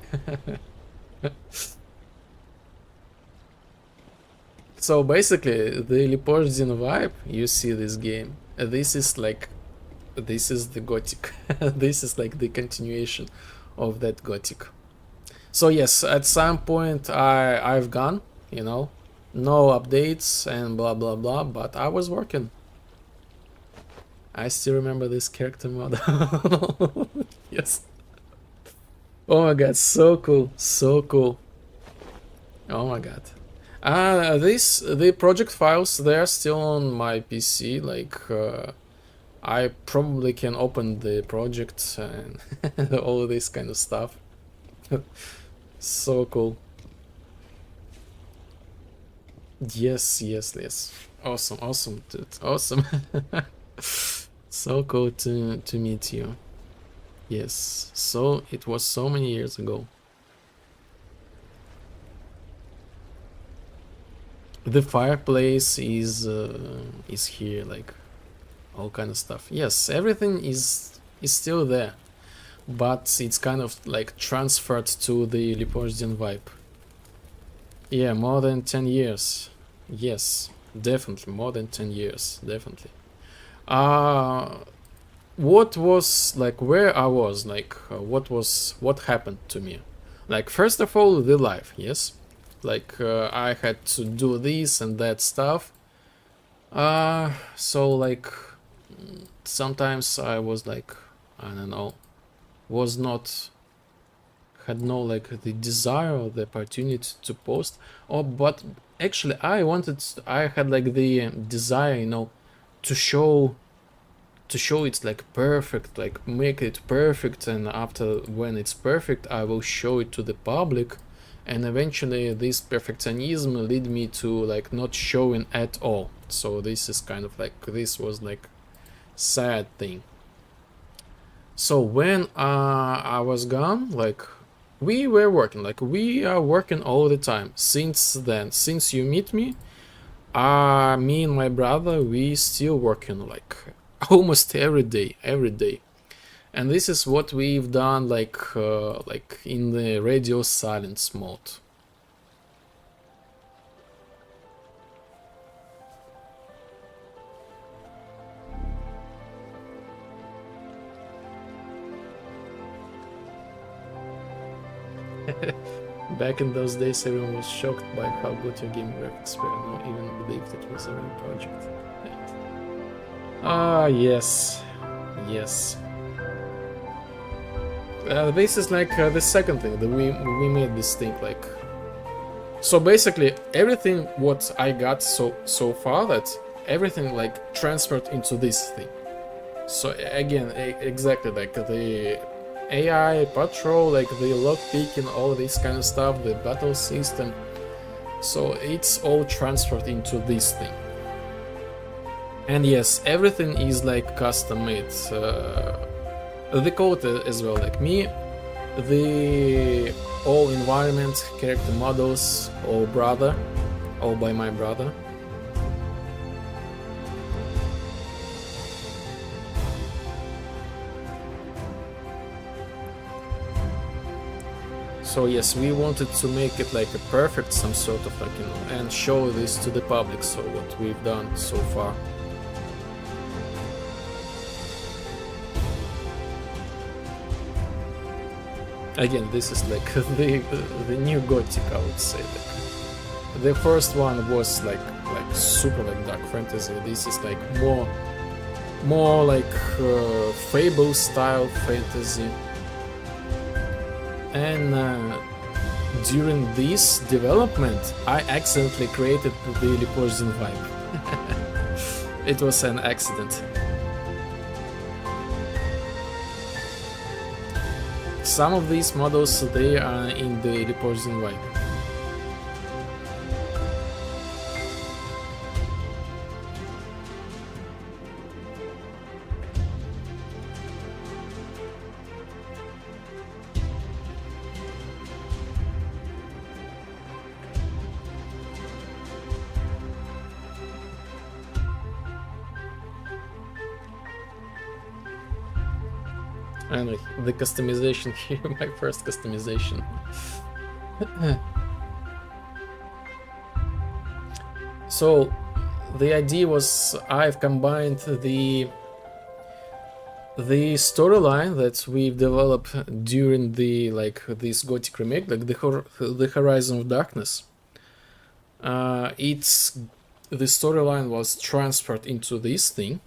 So basically, the Leopardin vibe you see this game. This is the Gothic. This is like the continuation of that Gothic. So yes, at some point I've gone, you know, no updates and blah blah blah, but I was working. I still remember this character model. Yes. Oh my god, so cool, so cool. Oh my god. The project files, they're still on my PC, like I probably can open the project and all this kind of stuff. So cool. Yes, yes, yes. Awesome, awesome, dude. Awesome. So cool to meet you. Yes. So it was so many years ago. The fireplace is here, like all kind of stuff. Yes, everything is still there, but it's kind of like transferred to the Leopardin vibe. Yeah, more than 10 years. Yes, definitely more than 10 years, definitely. What was like where I was, like what happened to me? Like first of all, the life, yes. Like I had to do this and that stuff. So like sometimes I was like, I don't know, was not had no like the desire or the opportunity to post. Oh, but actually I had like the desire, you know, to show it's like perfect, like make it perfect, and after when it's perfect I will show it to the public, and eventually this perfectionism lead me to like not showing at all. So this is kind of like, this was like sad thing. So when I was gone, like we were working, like we are working all the time since then. Since you meet me, me and my brother, we still working like almost every day, and this is what we've done like in the radio silence mode. Back in those days, everyone was shocked by how good your game graphics were. No even believed it was a real project. Yes, yes. This is like the second thing that we made this thing like. So basically, everything what I got so far, that everything like transferred into this thing. So again, exactly like the AI patrol, like the lockpicking, all this kind of stuff, the battle system. So it's all transferred into this thing. And yes, everything is like custom made. The code as well, like me, the all environment, character models, all by my brother. So yes, we wanted to make it like a perfect, some sort of like, you know, and show this to the public. So what we've done so far. Again, this is like the new Gothic, I would say. Like, the first one was like super like dark fantasy. This is like more like fable style fantasy. And during this development, I accidentally created the Leopardin vibe. It was an accident. Some of these models, they are in the Leopardin vibe. And the customization here, my first customization. So the idea was I've combined the storyline that we've developed during the this Gothic remake, like the Horizon of Darkness. It's the storyline was transferred into this thing,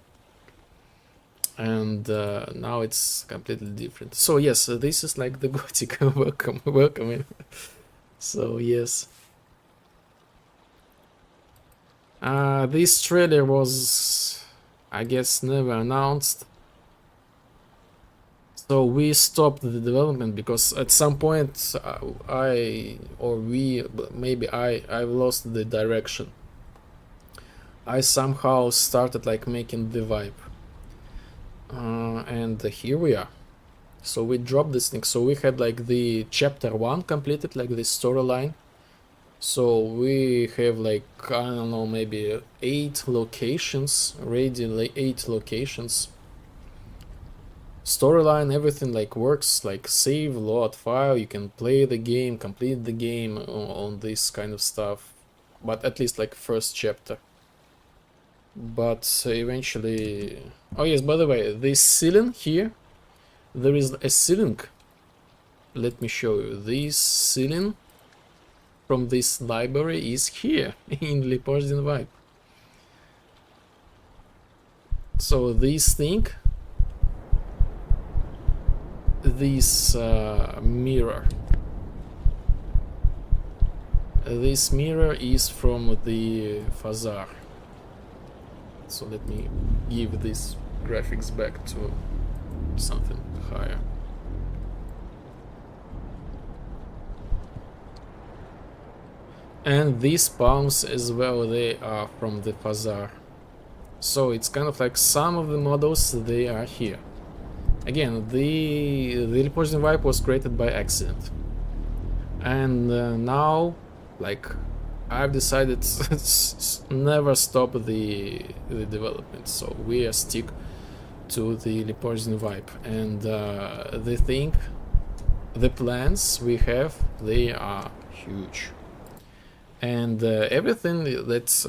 and now it's completely different. So yes, this is like the Gothic. welcome. So yes. This trailer was, I guess, never announced. So we stopped the development because at some point I lost the direction. I somehow started like making the vibe. And here we are. So we dropped this thing. So we had like the chapter 1 completed, like the storyline. So we have like, I don't know, maybe 8 locations, already 8 locations. Storyline, everything like works, like save, load file, you can play the game, complete the game on this kind of stuff. But at least like first chapter. But eventually... Oh yes, by the way, this ceiling here, there is a ceiling. Let me show you. This ceiling from this library is here in Leopoldin Vibe. So this thing, this mirror, this mirror is from the Fazar. So let me give this graphics back to something higher. And these palms as well, they are from the Fazar. So it's kind of like some of the models, they are here. Again, the Leopoldin Vibe was created by accident. And now, like, I've decided never stop the development. So we are stick to the Leopoldin Vibe. And the plans we have, they are huge. And everything that's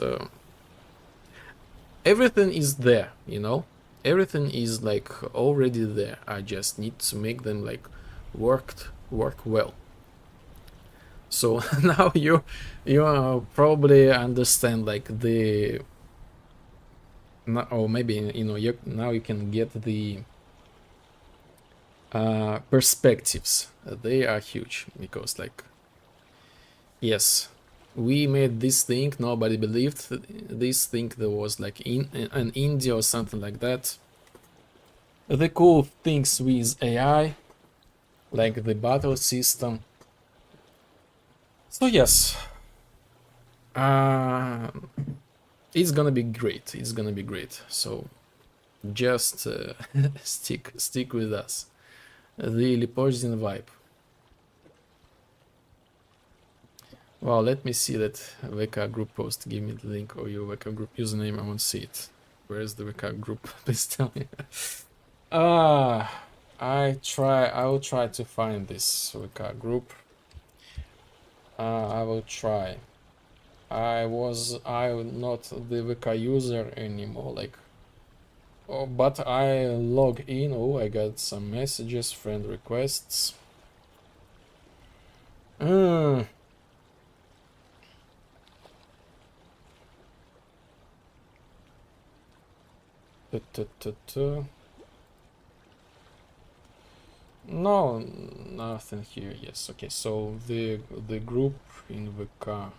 everything is there, you know. Everything is like already there. I just need to make them like work well. So now you probably understand like the, or maybe you know, now you can get the perspectives. They are huge because like, yes, we made this thing, nobody believed this thing. There was like in India or something like that. The cool things with AI, like the battle system. So yes, it's gonna be great. It's gonna be great. So just stick with us. The Leopoldin Vibe. Well, let me see that VK group post. Give me the link or your VK group username. I want to see it. Where is the VK group? Please tell me. I will try to find this VK group. I will try. I'm not the VK user anymore. Like, oh, but I log in. Oh, I got some messages, friend requests. No, nothing here. Yes, okay. So the group in VK.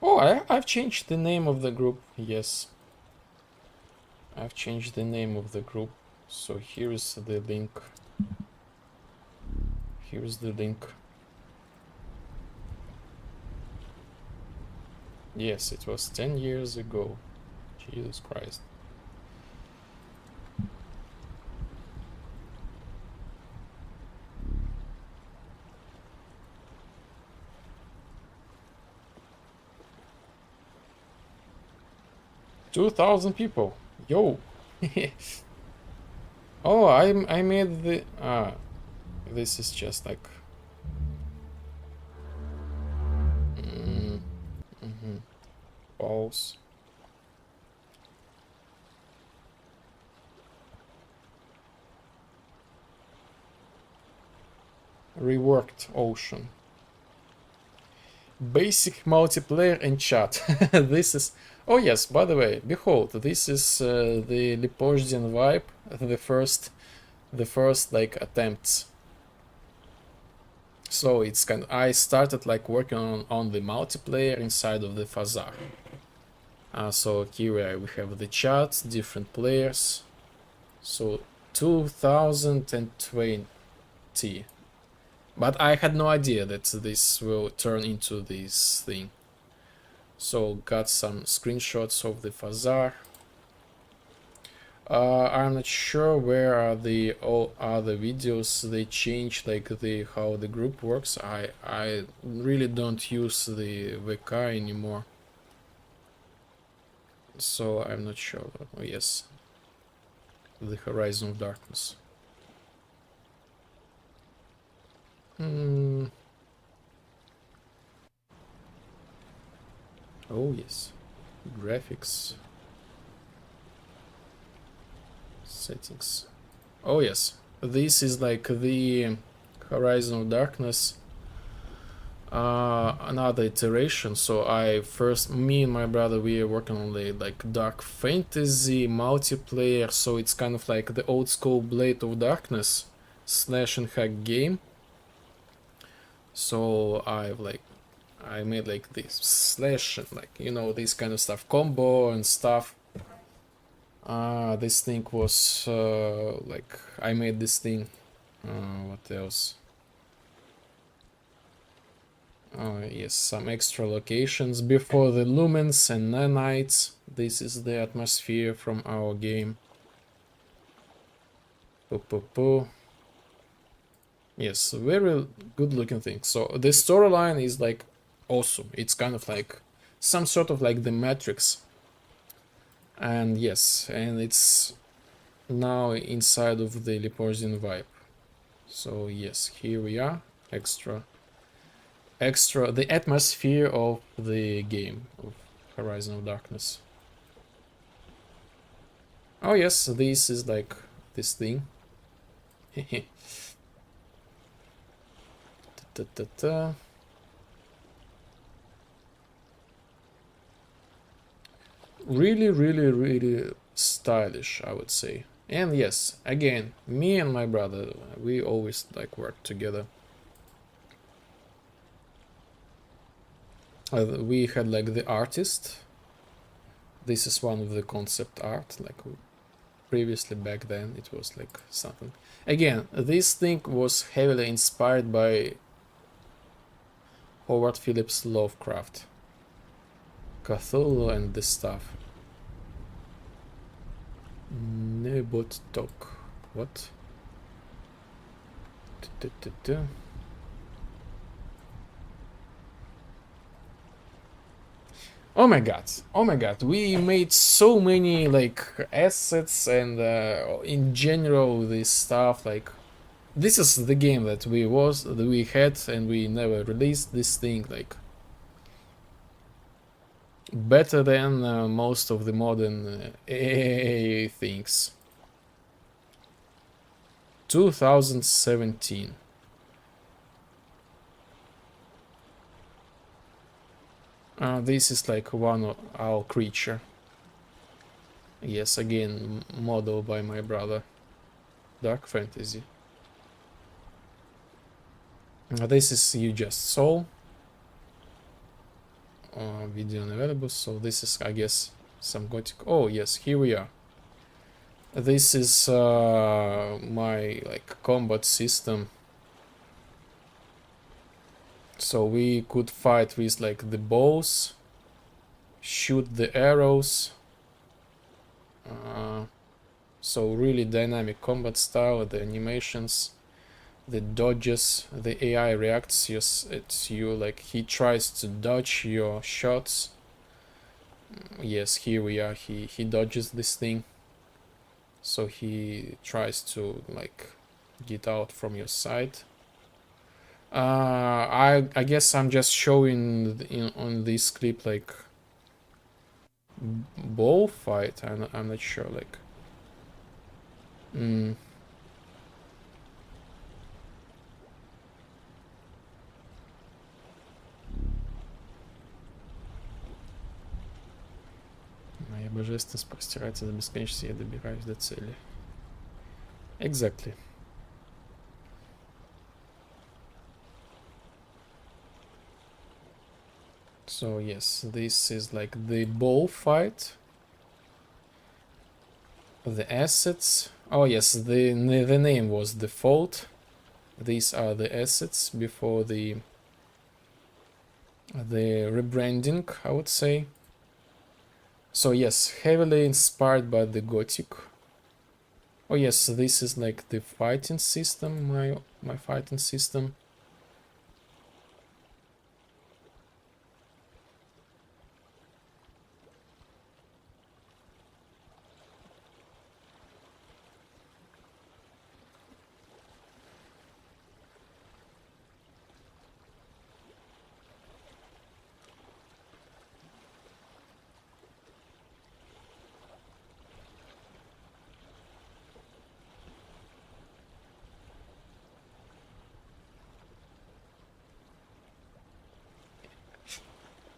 Oh, I've changed the name of the group. Yes, I've changed the name of the group. So here's the link. Here's the link. Yes, it was 10 years ago. Jesus Christ. $2,000 people. Yo. Oh, I made the this is just like balls. Reworked ocean. Basic multiplayer and chat. This is. Oh yes, by the way, behold, this is the Lipovzhin vibe. The first like attempts. So it's kind. I started like working on the multiplayer inside of the Fazar. So here we have the chat, different players. So 2020. But I had no idea that this will turn into this thing. So got some screenshots of the Fazar. I'm not sure where are the all other videos. They change like the how the group works. I really don't use the VK anymore. So I'm not sure. Oh yes. The Horizon of Darkness. Oh yes, graphics, settings. Oh yes, this is like the Horizon of Darkness, another iteration. So me and my brother, we are working on the like dark fantasy multiplayer. So it's kind of like the old school Blade of Darkness slash and hack game. So I made like this slash and like, you know, this kind of stuff, combo and stuff. This thing was like I made this thing. What else? Yes, some extra locations before the lumens and nanites. This is the atmosphere from our game. Yes, very good looking thing. So the storyline is like awesome. It's kind of like some sort of like the Matrix. And yes, and it's now inside of the Lipovzhin vibe. So yes, here we are. Extra, the atmosphere of the game of Horizon of Darkness. Oh yes, this is like this thing. Really stylish, I would say. And yes, again, me and my brother, we always like work together. We had like the artist. This is one of the concept art, like previously back then it was like something. Again, this thing was heavily inspired by Howard Phillips Lovecraft, Cthulhu and this stuff. Nebot talk. What? Oh my god, we made so many like assets and in general this stuff, like this is the game that we had and we never released this thing, like better than most of the modern AA things. 2017. This is like one of our creature. Yes, again, model by my brother. Dark fantasy. This is you just saw. Video unavailable. So this is, I guess, some Gothic. Oh yes, here we are. This is my like combat system. So we could fight with like the bows, shoot the arrows. So really dynamic combat style, the animations, the dodges, the AI reacts at you, like he tries to dodge your shots. Yes, here we are, he dodges this thing. So he tries to like get out from your sight. I guess I'm just showing on this clip like ball fight. I'm not sure like. Моя божественность простирается до бесконечности, я добираюсь до цели. Exactly. So yes, this is like the ball fight. The assets. Oh yes, the name was default. These are the assets before the rebranding, I would say. So yes, heavily inspired by the Gothic. Oh yes, this is like the fighting system, my fighting system.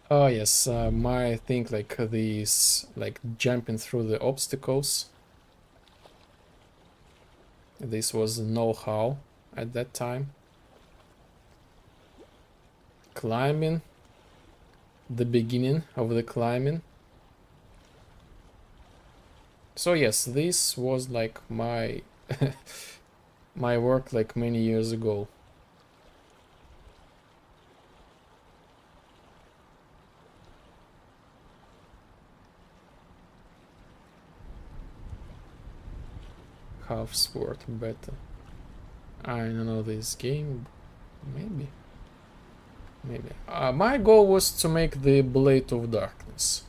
Oh yes, my thing like these like jumping through the obstacles. This was know-how at that time. Climbing, the beginning of the climbing. So yes, this was like my my work like many years ago. Half sport beta. I don't know this game. Maybe. My goal was to make the Blade of Darkness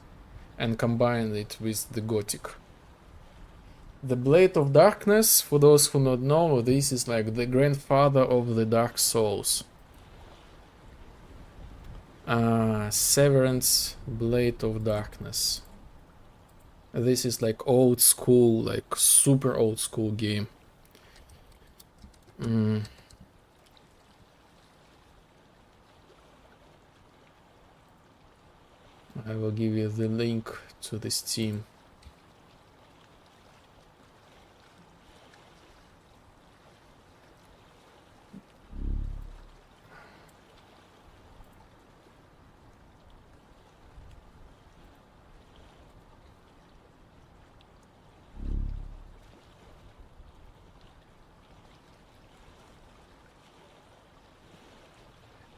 and combine it with the Gothic. The Blade of Darkness, for those who don't know, this is like the grandfather of the Dark Souls. Severance Blade of Darkness. This is like old school, like super old school game. I will give you the link to the Steam.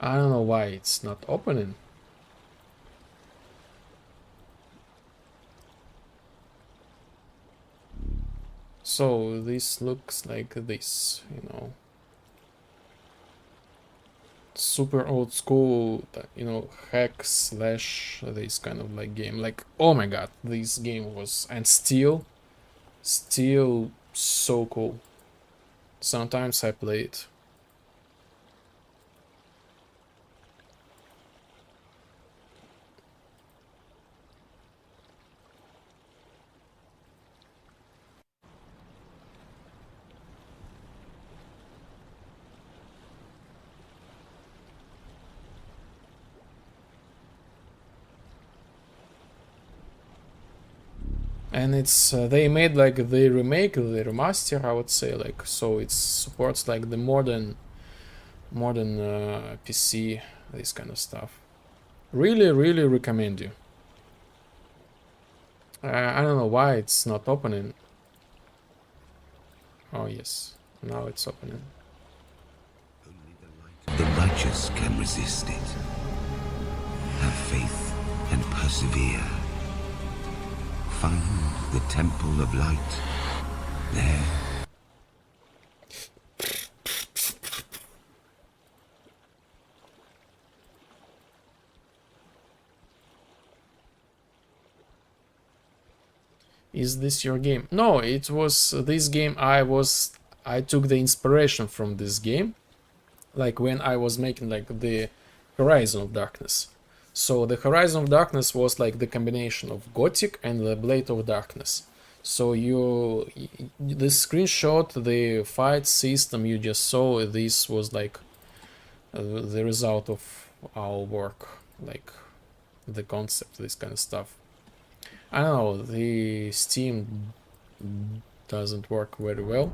I don't know why it's not opening. So this looks like this, you know. Super old school, you know, hack slash this kind of like game. Like, oh my god, this game was, and still so cool. Sometimes I play it. And it's they made like the remake, the remaster, I would say, like, so it supports like the modern PC, this kind of stuff. Really recommend you. I don't know why it's not opening. Oh yes, now it's opening. The righteous can resist it. Have faith and persevere. Find the temple of light. There. Is this your game? No, it was this game. I took the inspiration from this game, like when I was making like the Horizon of Darkness. So the Horizon of Darkness was like the combination of Gothic and the Blade of Darkness. So the screenshot, the fight system you just saw, this was like the result of our work, like the concept, this kind of stuff. I don't know, the Steam doesn't work very well.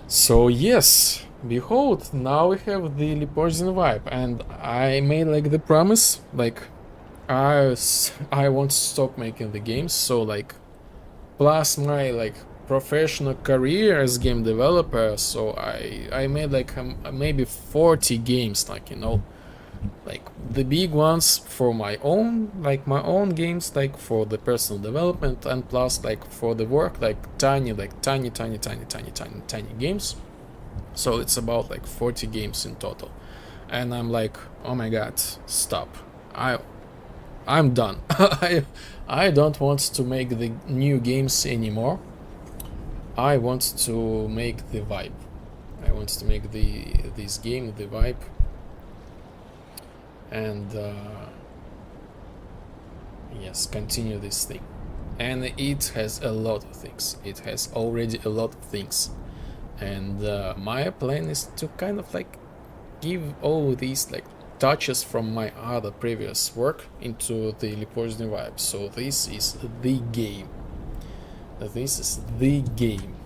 So yes, behold, now we have the Leopoldine vibe, and I made like the promise, like I want to stop making the games, so like plus my like professional career as game developer, so I made like maybe 40 games, like, you know, like the big ones for my own games, like for the personal development, and plus like for the work, like tiny games. So it's about like 40 games in total, and I'm like, oh my god, stop, I'm done. I don't want to make the new games anymore. I want to make the vibe. I want to make this game the vibe, and yes, continue this thing. And it has a lot of things. It has already a lot of things, and my plan is to kind of like give all these like touches from my other previous work into the Leopoldine vibe. So this is the game. This is the game.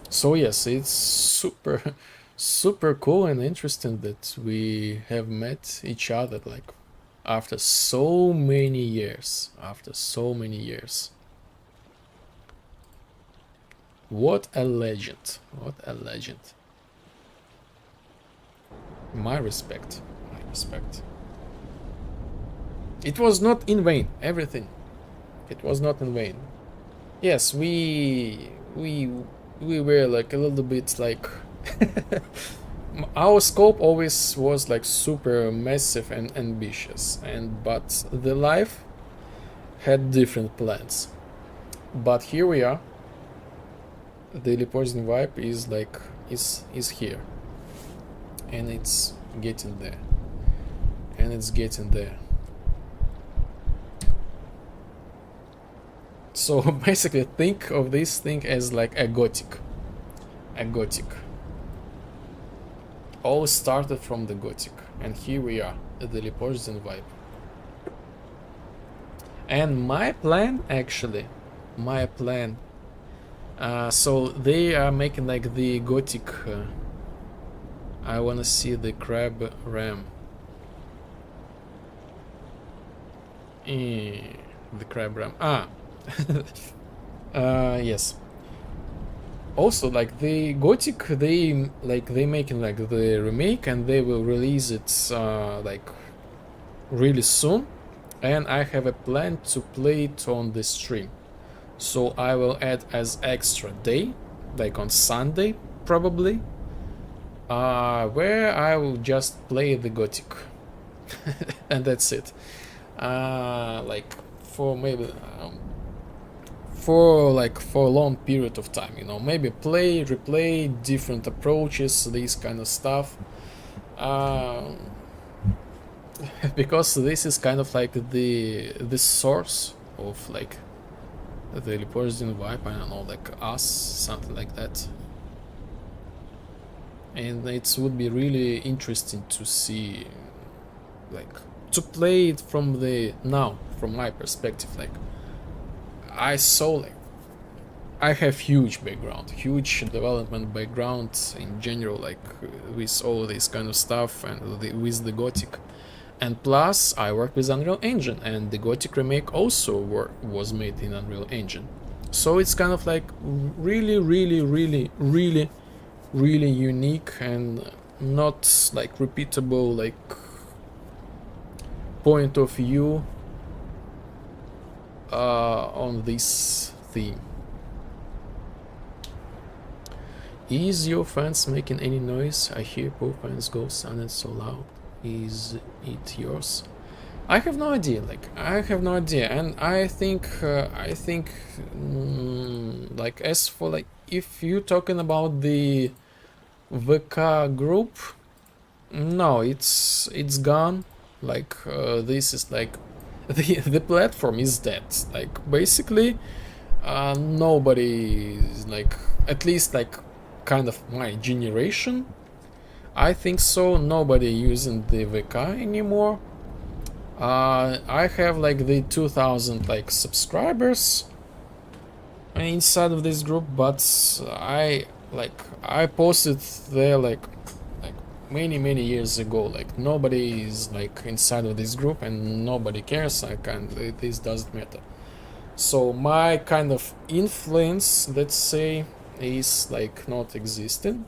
So yes, it's super cool and interesting that we have met each other like after so many years. What a legend. What a legend. My respect. It was not in vain, everything. It was not in vain. Yes, we were like a little bit like our scope always was like super massive and ambitious, but the life had different plans. But here we are. The Leopoldine vibe is like is here, and it's getting there, So basically think of this thing as like a gothic. All started from the gothic, and here we are at the Leopoldine vibe. And my plan, so they are making like the gothic. I wanna see the crab ram. The crab ram. Yes. Also, like the gothic, they making like the remake, and they will release it like really soon. And I have a plan to play it on the stream. So I will add as extra day, like on Sunday probably, where I will just play the gothic, and that's it. Like for maybe for a long period of time, you know, maybe play, replay, different approaches, this kind of stuff. Because this is kind of like the source of like the Leopoldine vibe, I don't know, like us, something like that. And it would be really interesting to see, like, to play it from my perspective. Like, I saw, like, I have huge development background in general, like with all this kind of stuff, and with the Gothic. And plus, I work with Unreal Engine, and the Gothic Remake also was made in Unreal Engine. So it's kind of like really unique and not like repeatable, like point of view on this theme. Is your fans making any noise? I hear both fans go sounding so loud. Is it yours? I have no idea. Like, I have no idea, and I think, like, as for like, if you talking about the VK group, no, it's gone. Like, this is like, the platform is dead. Like, basically, nobody is like, at least like, kind of my generation. I think so. Nobody using the VK anymore. I have like the 2,000 like subscribers inside of this group, but I posted there like many years ago. Like, nobody is like inside of this group and nobody cares. This doesn't matter. So my kind of influence, let's say, is like not existing.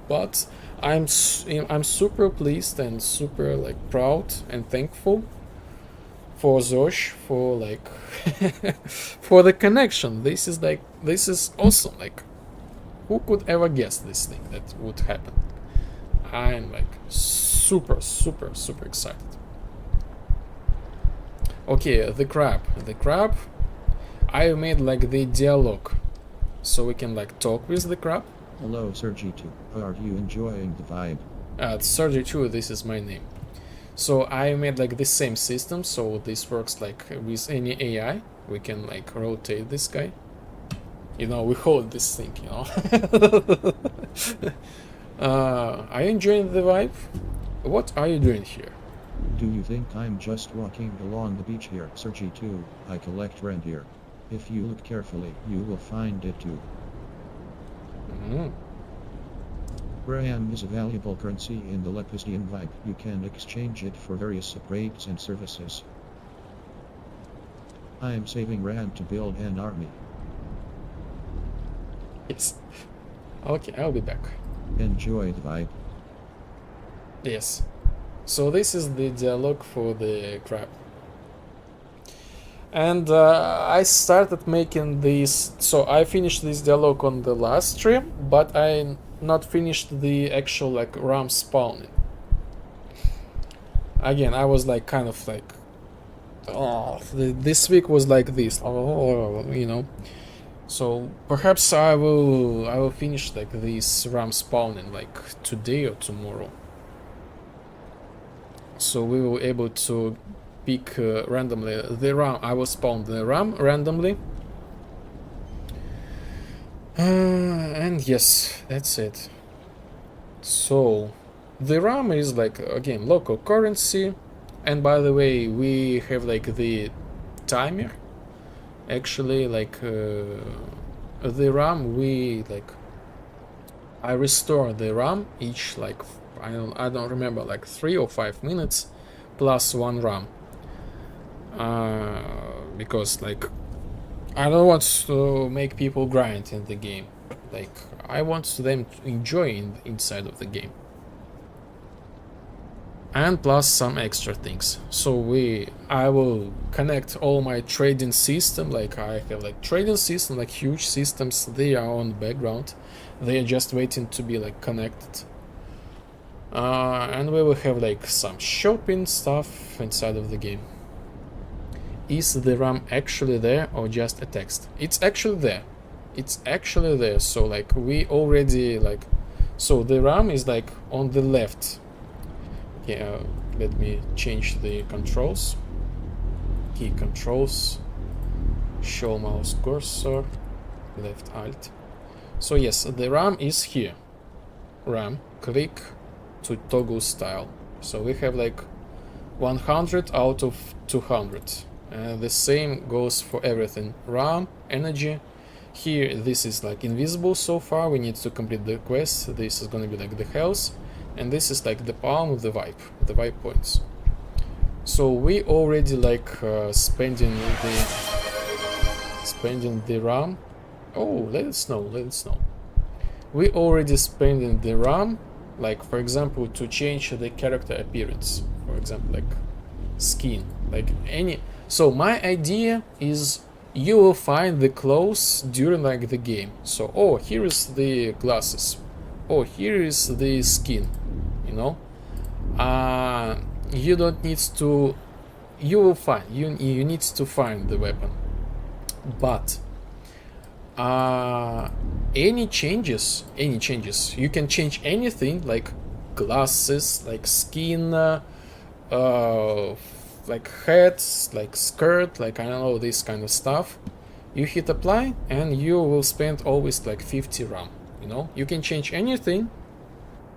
But I'm super pleased and super like proud and thankful for Zosh, for like for the connection. This is awesome. Like, who could ever guess this thing that would happen? I'm like super excited. Okay, the crab. I made like the dialogue, so we can like talk with the crab. Hello, Sergi2. Are you enjoying the vibe? Sergi2, this is my name. So I made like the same system, so this works like with any AI. We can like rotate this guy. You know, we hold this thing, you know. Are you enjoying the vibe? What are you doing here? Do you think I'm just walking along the beach here? Sergi2, I collect reindeer. If you look carefully, you will find it too. RAM is a valuable currency in the Lepistian vibe. You can exchange it for various upgrades and services. I am saving RAM to build an army. Yes. Okay, I'll be back. Enjoy the vibe. Yes. So this is the dialogue for the crab. And I started making this, so I finished this dialogue on the last stream, but I not finished the actual like RAM spawning. Again, I was like kind of like, this week was like this, you know. So perhaps I will finish like this RAM spawning like today or tomorrow. So we will able to pick randomly the RAM. I will spawn the RAM randomly. And yes, that's it. So the RAM is like, again, local currency. And by the way, we have like the timer. Actually, like the RAM, I restore the RAM each like, I don't remember, like 3 or 5 minutes plus 1 RAM. Because like I don't want to make people grind in the game. Like, I want them to enjoy inside of the game. And plus some extra things. So I will connect all my trading system. Like, I have like trading system, like huge systems. They are on the background. They are just waiting to be like connected. And we will have like some shopping stuff inside of the game. Is the RAM actually there or just a text? It's actually there. It's actually there. So like we already like, so the RAM is like on the left. Okay, let me change the controls. Key controls. Show mouse cursor. Left alt. So yes, the RAM is here. RAM. Click to toggle style. So we have like 100 out of 200. The same goes for everything. RAM, energy. Here, this is like invisible so far. We need to complete the quest. This is gonna be like the health. And this is like the palm of the vibe points. So we already like spending the RAM. Oh, let it snow. We already spending the RAM, like for example, to change the character appearance. For example, like skin, like any. So my idea is you will find the clothes during like the game. So, oh, here is the glasses. Oh, here is the skin, you know. you don't need to, you will find, you need to find the weapon, but any changes, you can change anything, like glasses, like skin, like hats, like skirt, like I don't know, this kind of stuff. You hit apply and you will spend always like 50 RAM, you know. You can change anything,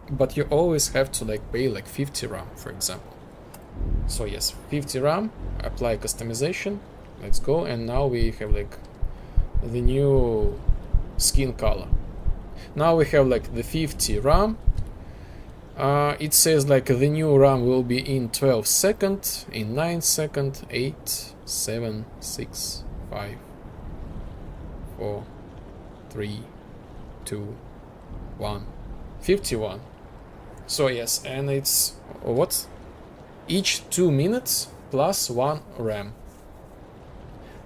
but you always have to like pay like 50 RAM, for example. So yes, 50 RAM, apply customization, let's go, and now we have like the new skin color. Now we have like the 50 RAM. It says like the new RAM will be in 12 seconds, in 9 seconds, 8, 7, 6, 5, 4, 3, 2, 1, 51. So yes, and it's what? Each 2 minutes plus 1 RAM.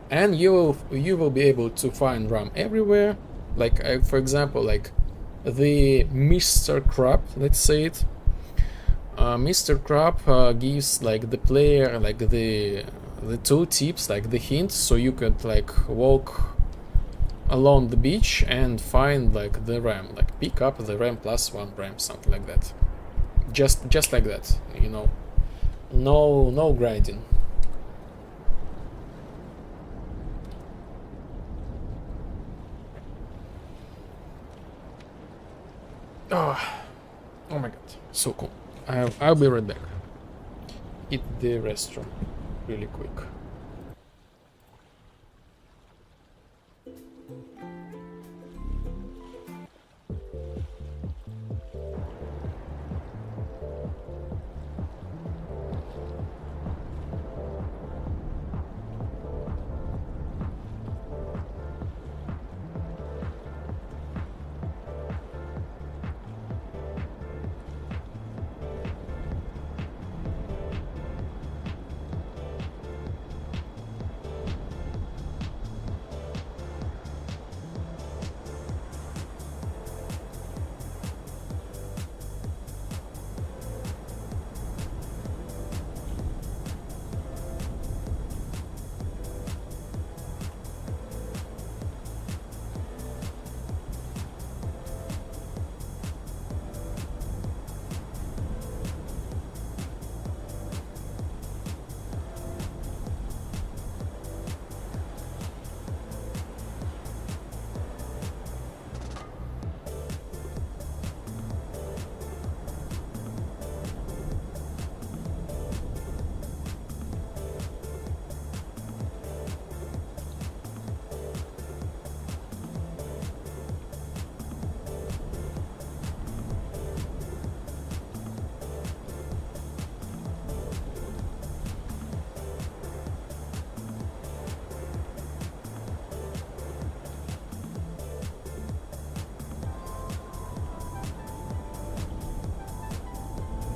And you will be able to find RAM everywhere. Like for example, like the Mr. Crab, let's say it. Mr. Crab gives like the player like the tool tips, like the hints, so you could like walk along the beach and find like the RAM, like pick up the RAM plus 1 RAM, something like that. Just like that, you know. No grinding. Oh my god, so cool. I'll be right back. Hit the restroom really quick.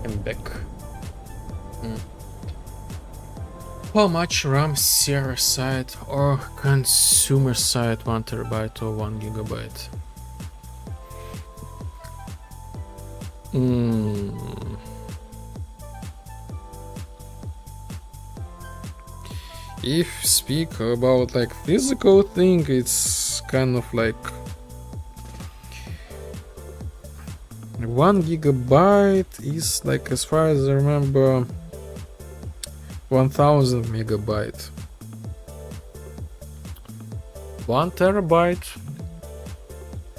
I'm back. How much RAM, server side or consumer side? 1 terabyte or 1 gigabyte? If speak about like physical thing, it's kind of like 1 gigabyte is like, as far as I remember, 1000 megabyte. 1 terabyte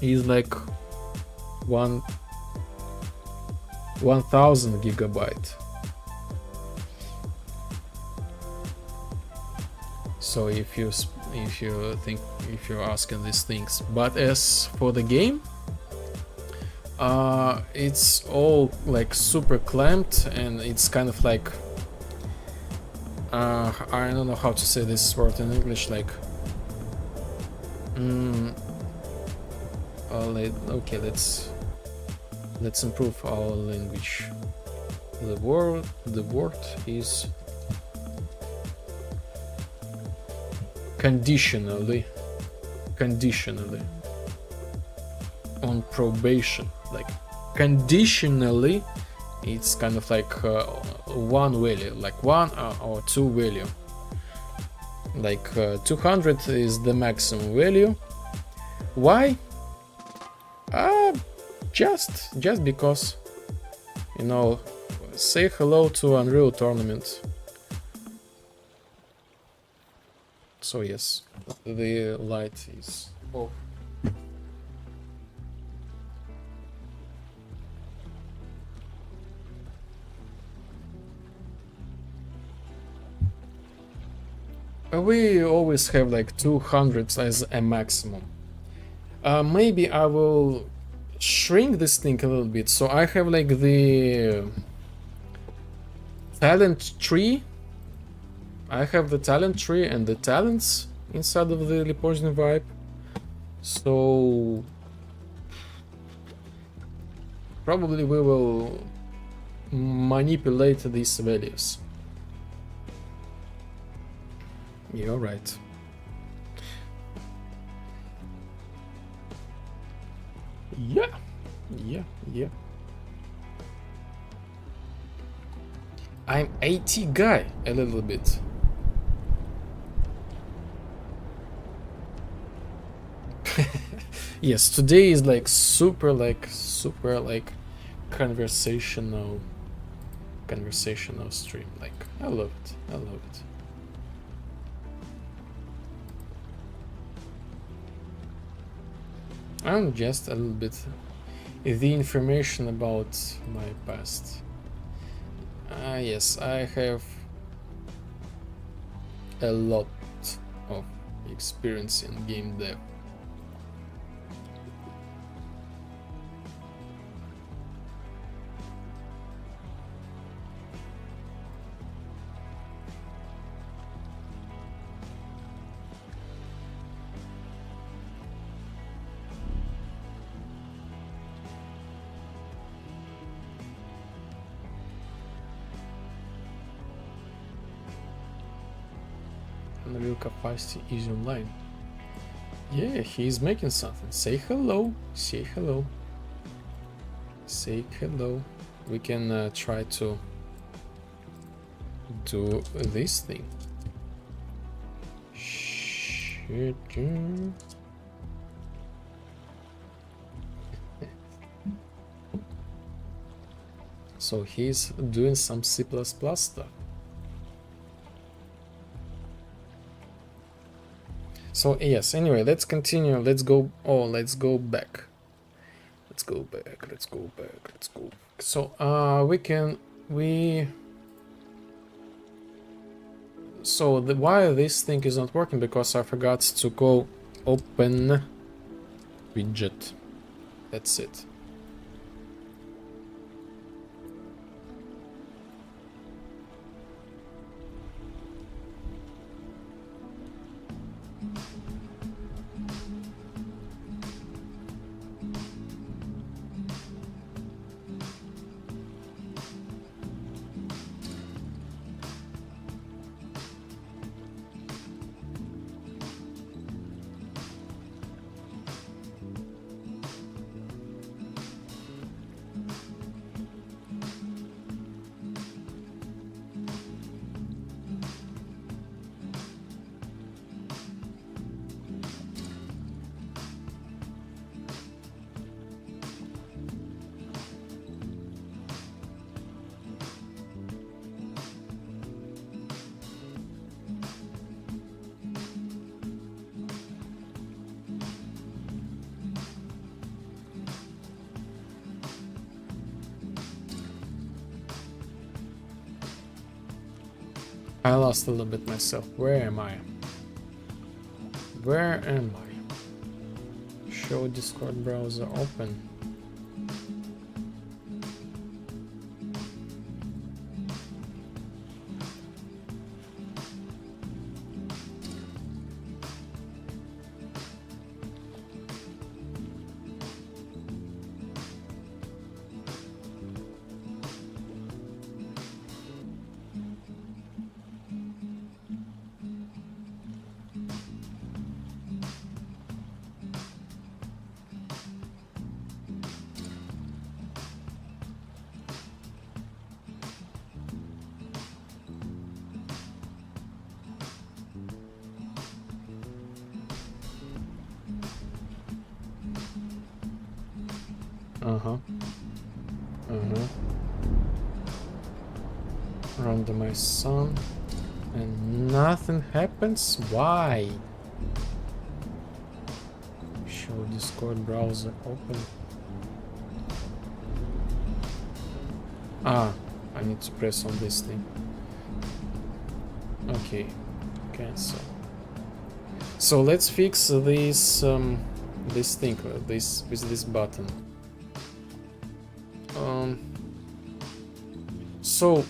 is like 1000 gigabyte. So if you're asking these things, but as for the game, it's all like super clamped, and it's kind of like I don't know how to say this word in English, like okay, let's improve our language. The word is conditionally on probation, like conditionally it's kind of like one value, like one or two value. Like 200 is the maximum value. Why? Just because, you know, say hello to Unreal Tournament. So yes, the light is off. We always have like 200 as a maximum. Maybe I will shrink this thing a little bit. So I have like the talent tree. I have the talent tree and the talents inside of the Lipožny vibe. So probably we will manipulate these values. You're right. Yeah. I'm AT guy a little bit. Yes, today is like super conversational stream. Like I love it. And just a little bit the information about my past. Yes, I have a lot of experience in game dev. Unreal capacity is online. Yeah, he's making something. Say hello. Say hello. Say hello. We can try to do this thing. Shit. So he's doing some C++ stuff. So yes, anyway, let's continue. Let's go back. Let's go back. So why this thing is not working? Because I forgot to go open widget. That's it. I lost a little bit myself. Where am I? Show Discord browser open. Uh-huh. Uh-huh. Randomize sun. And nothing happens? Why? Show Discord browser open. Ah, I need to press on this thing. Okay, cancel. So let's fix this this thing this with this button. So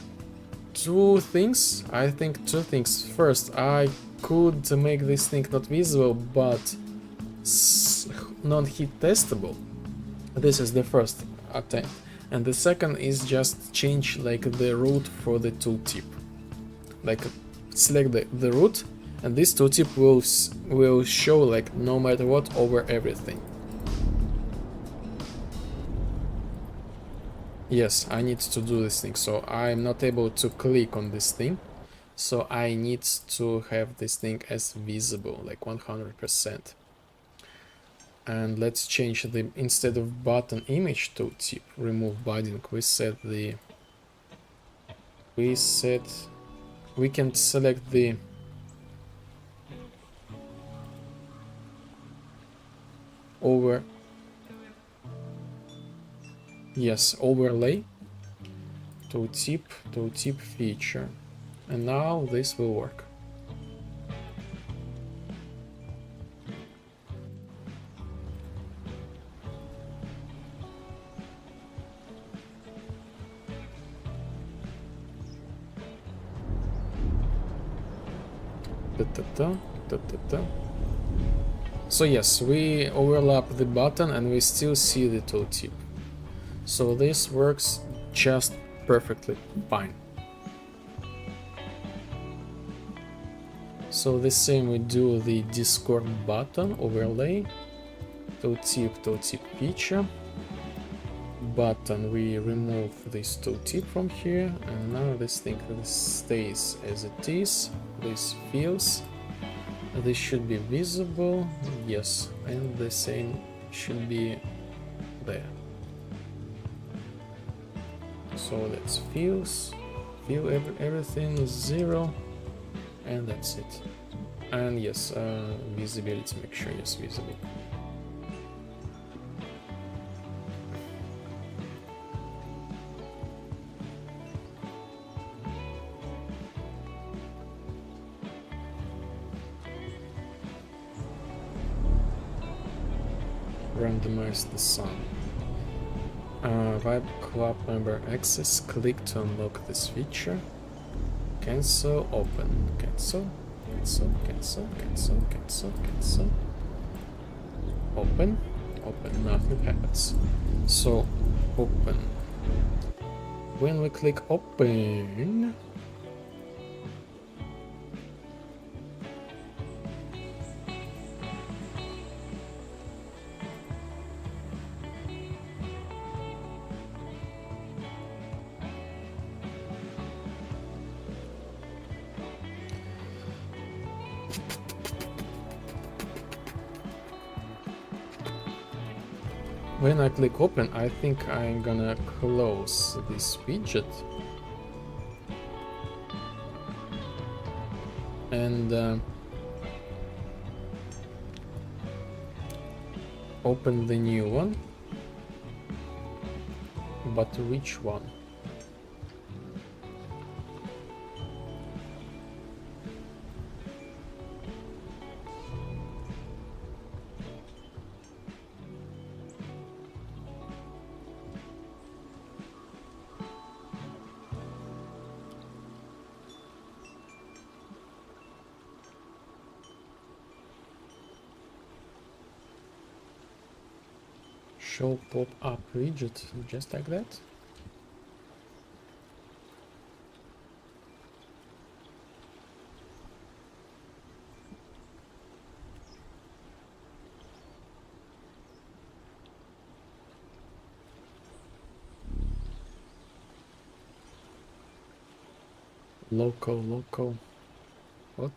two things. I think two things. First, I could make this thing not visible, but non-hit testable. This is the first attempt, and the second is just change like the route for the tooltip. Like select the route, and this tooltip will show like no matter what over everything. Yes, I need to do this thing, so I'm not able to click on this thing, so I need to have this thing as visible, like 100%. And let's change the, instead of button image tooltip, remove binding, we can select the over, yes, overlay tooltip feature, and now this will work. So yes, we overlap the button and we still see the tooltip. So this works just perfectly fine. So the same we do the Discord button overlay, tooltip feature. Button, we remove this tooltip from here, and now this thing stays as it is. This feels, this should be visible, yes, and the same should be there. So that's feels, everything is 0, and that's it. And yes, visibility, make sure it's visible. Randomize the sun. Vibe Club member access. Click to unlock this feature. Cancel. Open. Cancel. Cancel. Cancel. Cancel. Cancel. Cancel. Open. Open. Nothing happens. So open. When we click open, when I click open, I think I'm gonna close this widget and open the new one. But which one? Show pop-up widget, just like that. Local, what?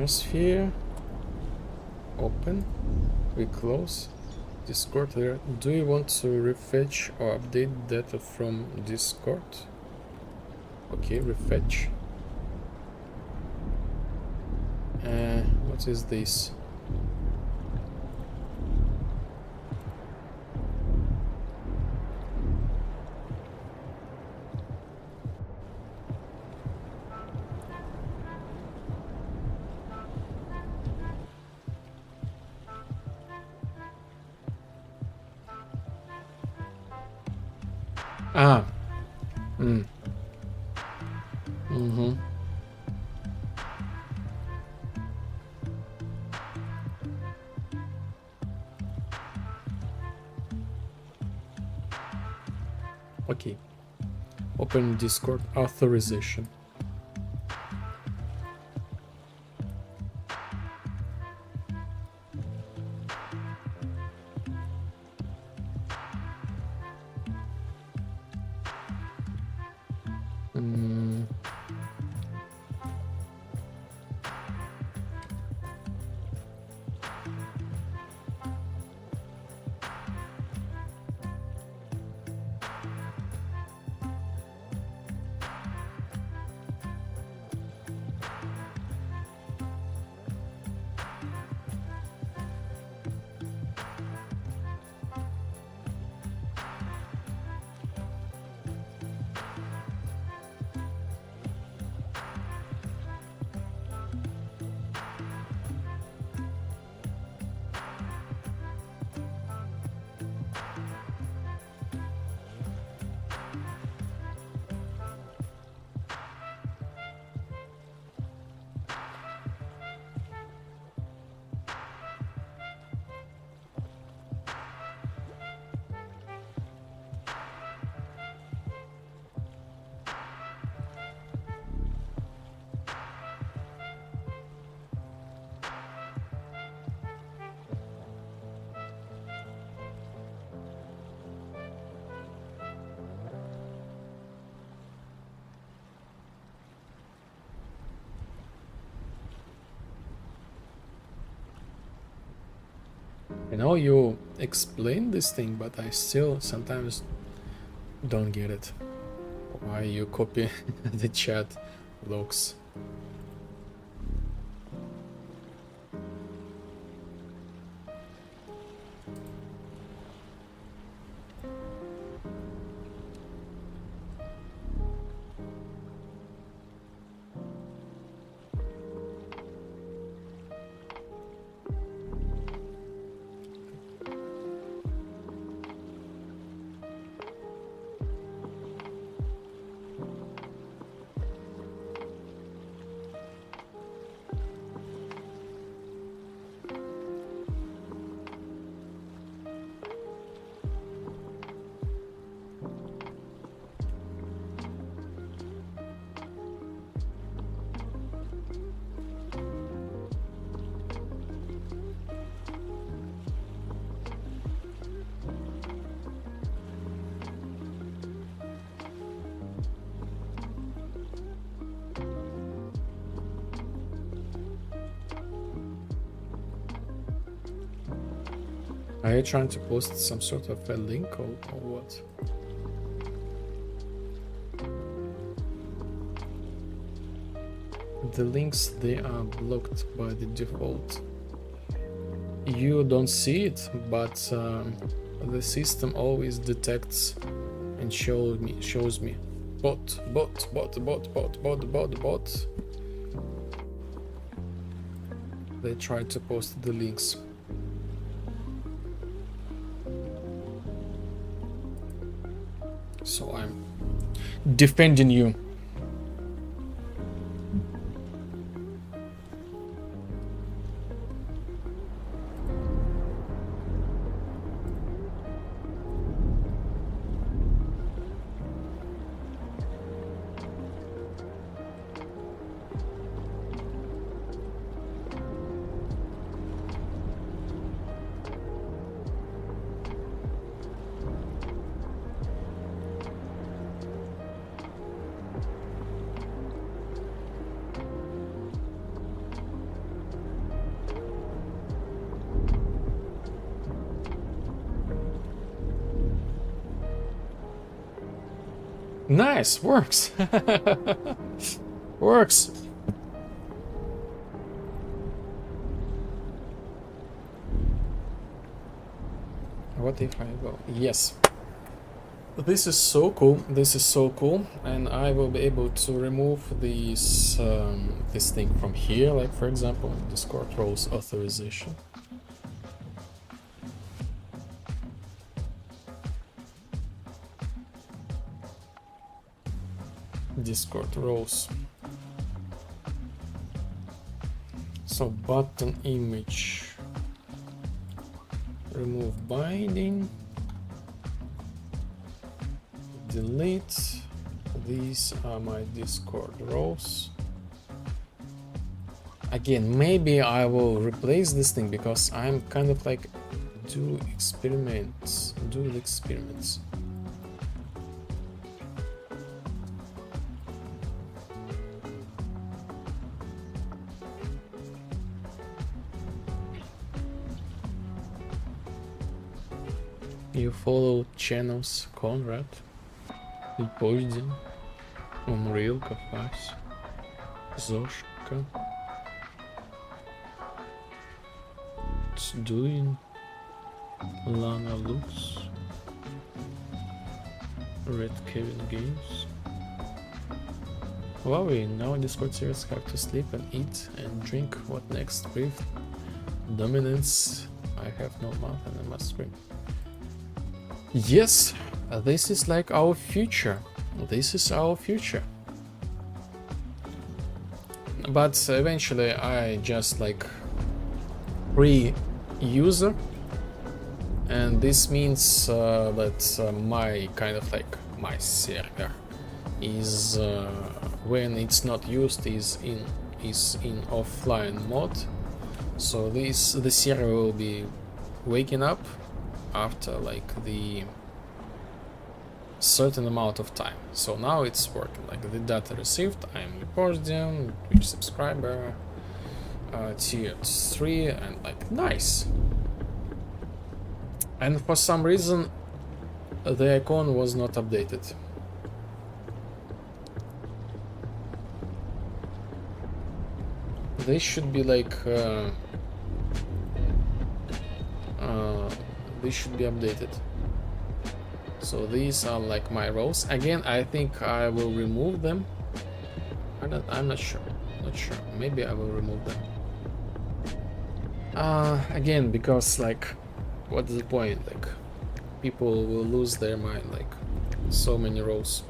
Atmosphere. Open. We close. Discord there. Do you want to refetch or update data from Discord? Okay, refetch. What is this? Ah. Mm-hmm. Okay. Open Discord authorization. I know you explained this thing, but I still sometimes don't get it. Why you copy the chat logs? Are you trying to post some sort of a link or what? The links, they are blocked by the default. You don't see it, but the system always detects and shows me. Bot. They try to post the links. So I'm defending you. Nice, works. Works. What if I go? Yes. This is so cool. This is so cool, and I will be able to remove this thing from here, like for example, Discord roles authorization. Discord roles. So button image. Remove binding. Delete. These are my Discord roles. Again, maybe I will replace this thing because I'm kind of like do the experiments. You follow channels Conrad, Poison, Unreal Kafas, Zoshka, it's doing Lana Lux, Red Kevin Games. Huawei, now Discord servers have to sleep and eat and drink. What next? With dominance, I have no mouth and I must scream. Yes, this is like our future. This is our future. But eventually I just like re-user, and this means that my kind of like my server is when it's not used is in offline mode. So the server will be waking up after like the certain amount of time. So now it's working, like the data received, I'm reporting, Twitch subscriber, tier 3, and like nice. And for some reason the icon was not updated. They should be like they should be updated. So these are like my roles. Again, I think I will remove them. I'm not sure. Maybe I will remove them. Again, because like, what's the point? Like, people will lose their mind. Like, so many roles.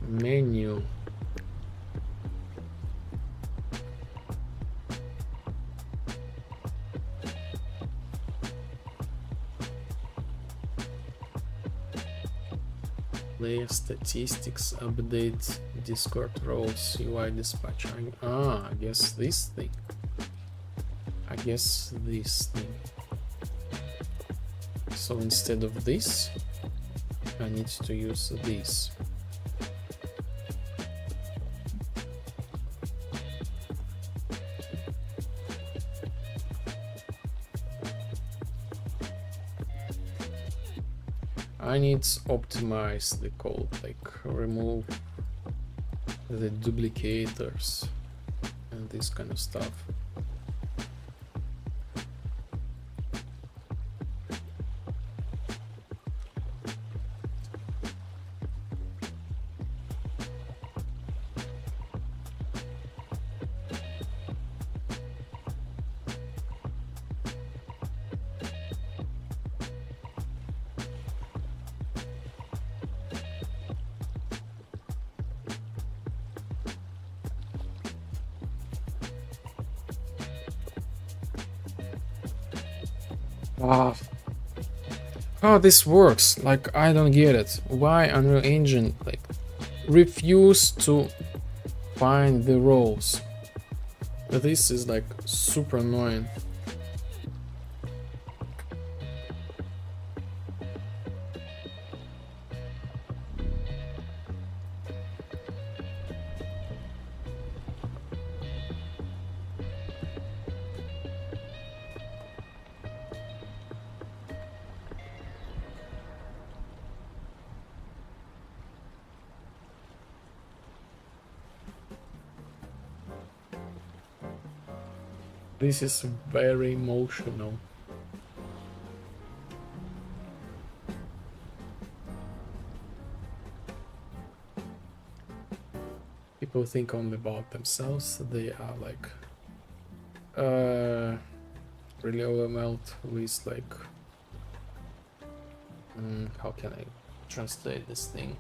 Menu. Player statistics, update, Discord roles, UI dispatch. I guess this thing. So instead of this, I need to use this. I need to optimize the code, like remove the duplicators and this kind of stuff. How this works, like I don't get it. Why Unreal Engine like refuse to find the roles? This is like super annoying. This is very emotional. People think only about themselves. They are like really overwhelmed with like how can I translate this thing?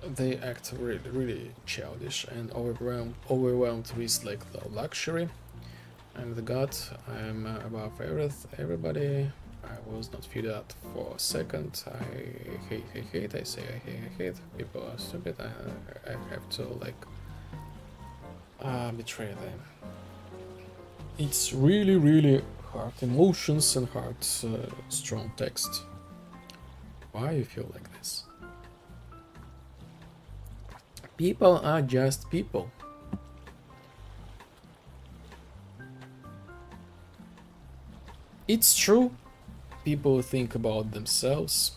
They act really childish and overwhelmed with like the luxury. I'm the god. I'm above everybody. I was not feel that for a second. I hate. I say I hate. People are stupid. I have to like betray them. It's really hard emotions and hard strong text. Why you feel like this? People are just people. It's true, people think about themselves,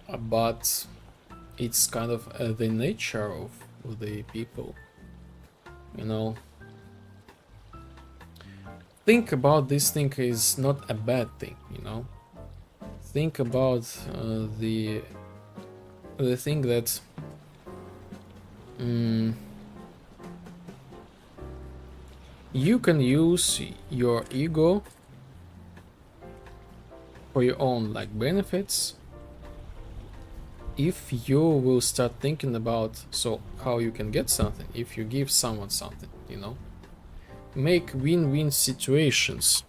but it's kind of the nature of the people, you know. Think about this thing is not a bad thing, you know. Think about the thing that you can use your ego for your own like benefits if you will start thinking about so how you can get something if you give someone something, you know. Make win-win situations,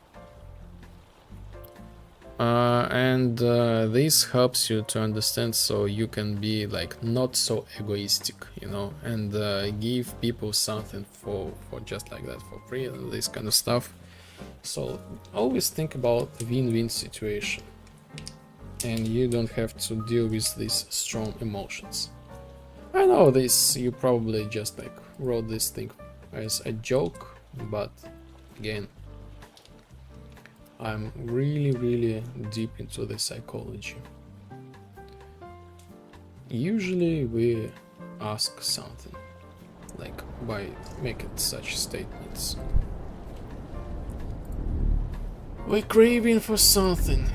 and this helps you to understand so you can be like not so egoistic, you know, and give people something for just like that for free and this kind of stuff. So always think about the win-win situation, and you don't have to deal with these strong emotions. I know this, you probably just like wrote this thing as a joke, but again, I'm really deep into the psychology. Usually we ask something, like by making such statements. We're craving for something.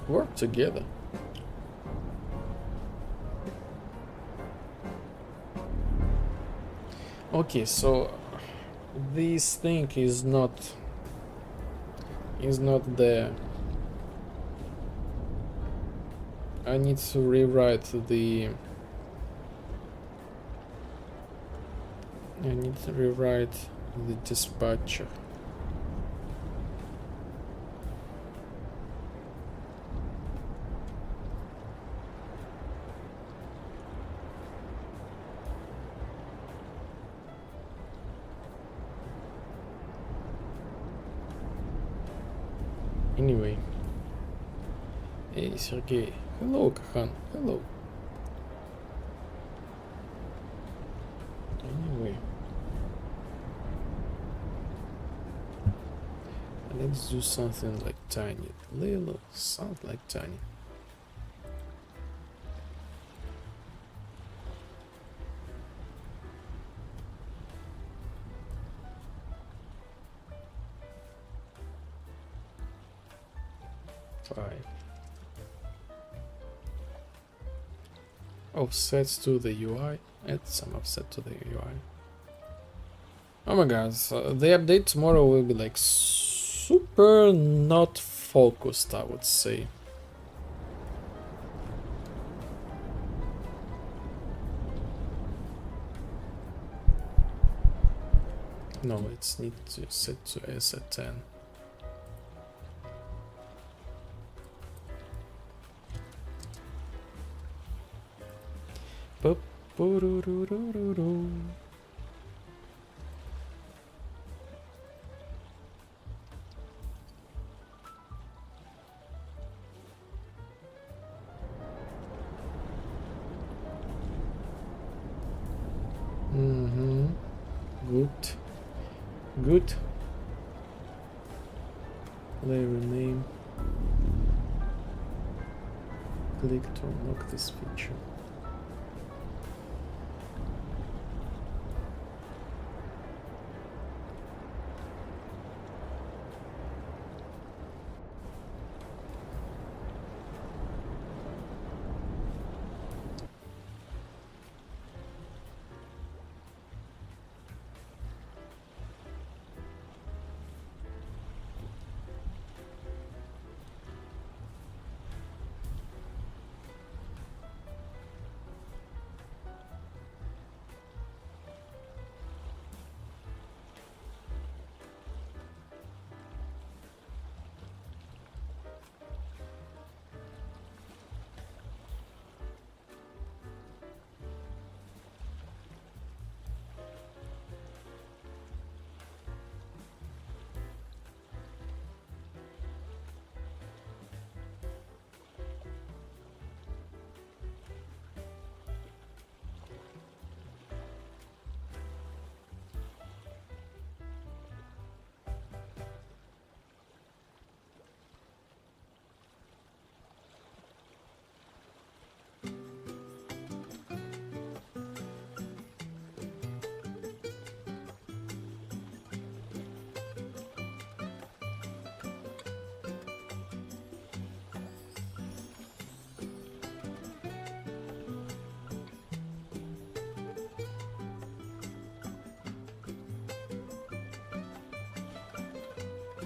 Work together. Okay, so this thing is not there. I need to rewrite the dispatcher. Anyway. Hey, Sergey. Hello, Kahan. Hello. Anyway. Let's do something like tiny. Little, sound like tiny. Offsets to the UI. Add some offset to the UI. Oh my god, so the update tomorrow will be like super not focused, I would say. No, it's need to set to S10. Good. Player name. Click to unlock this feature.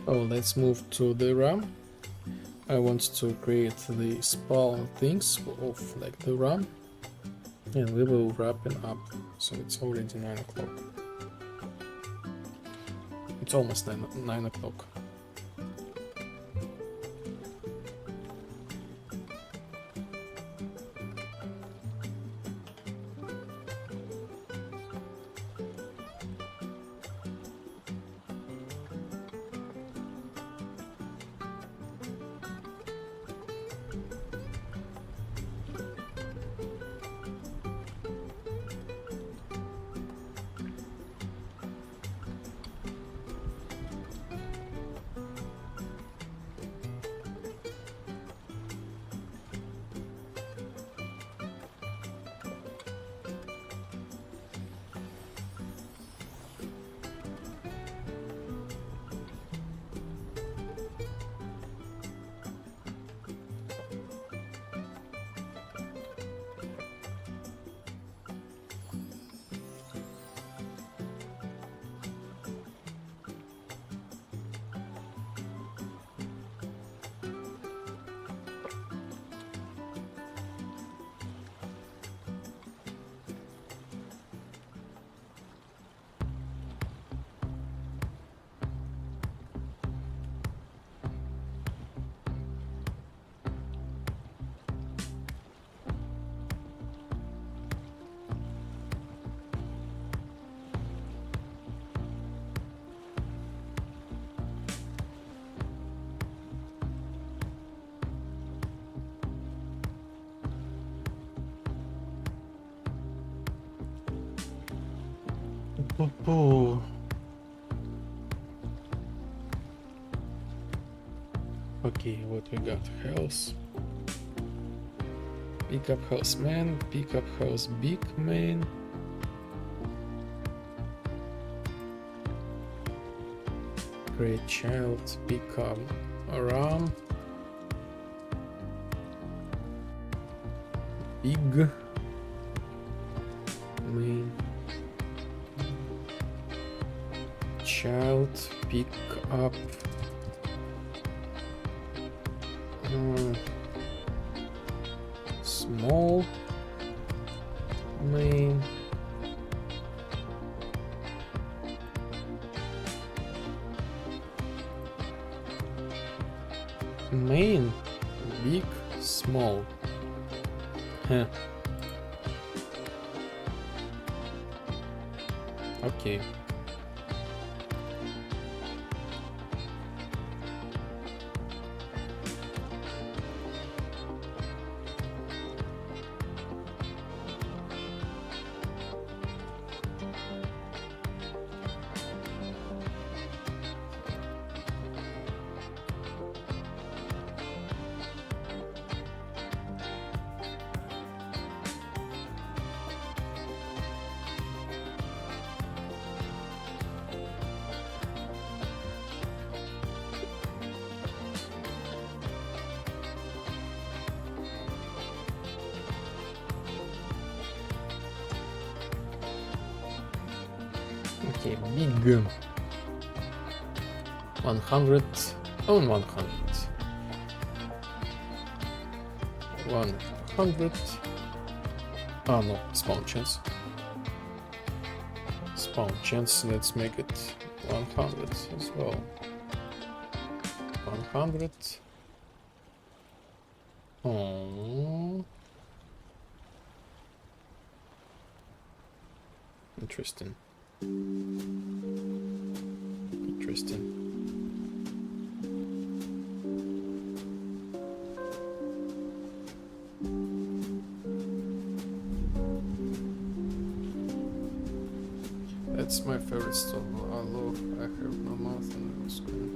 Oh, let's move to the RAM. I want to create the spawn things of like the RAM, and we will wrap it up. So it's already 9 o'clock. It's almost 9 o'clock. Oh. Okay, what we got? Health. Pick up health man, pick up health big man. Great child, pick up RAM. Big main. Child, pick up small main. Main, big, small. Huh. Okay. Okay, big 100 on 100. 100. Oh no, spawn chance. Spawn chance, let's make it 100 as well. 100. Oh. Interesting. Interesting. That's my favorite style. I love I have no mouth and no screen.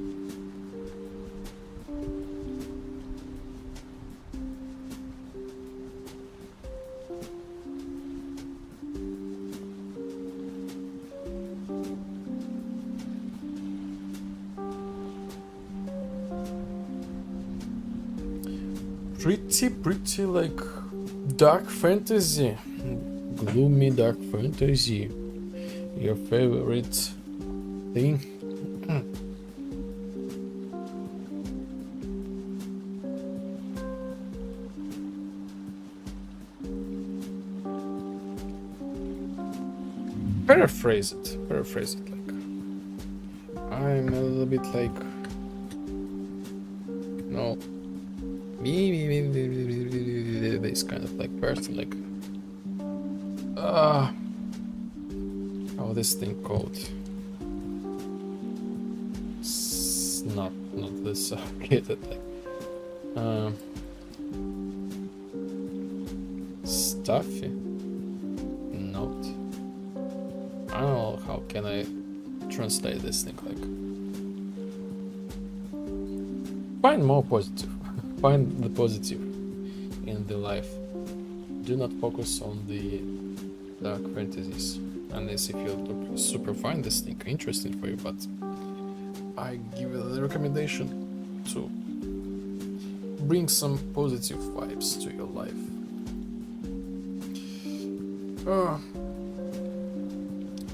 Pretty like dark fantasy, gloomy dark fantasy. Your favorite thing? Paraphrase it like I'm a little bit like no this kind of like person like oh, this thing called it's not this complicated like stuffy note. I don't know how can I translate this thing like find more positive. Find the positive in the life. Do not focus on the dark fantasies. Unless if you super find this thing interesting for you, but I give you the recommendation to bring some positive vibes to your life.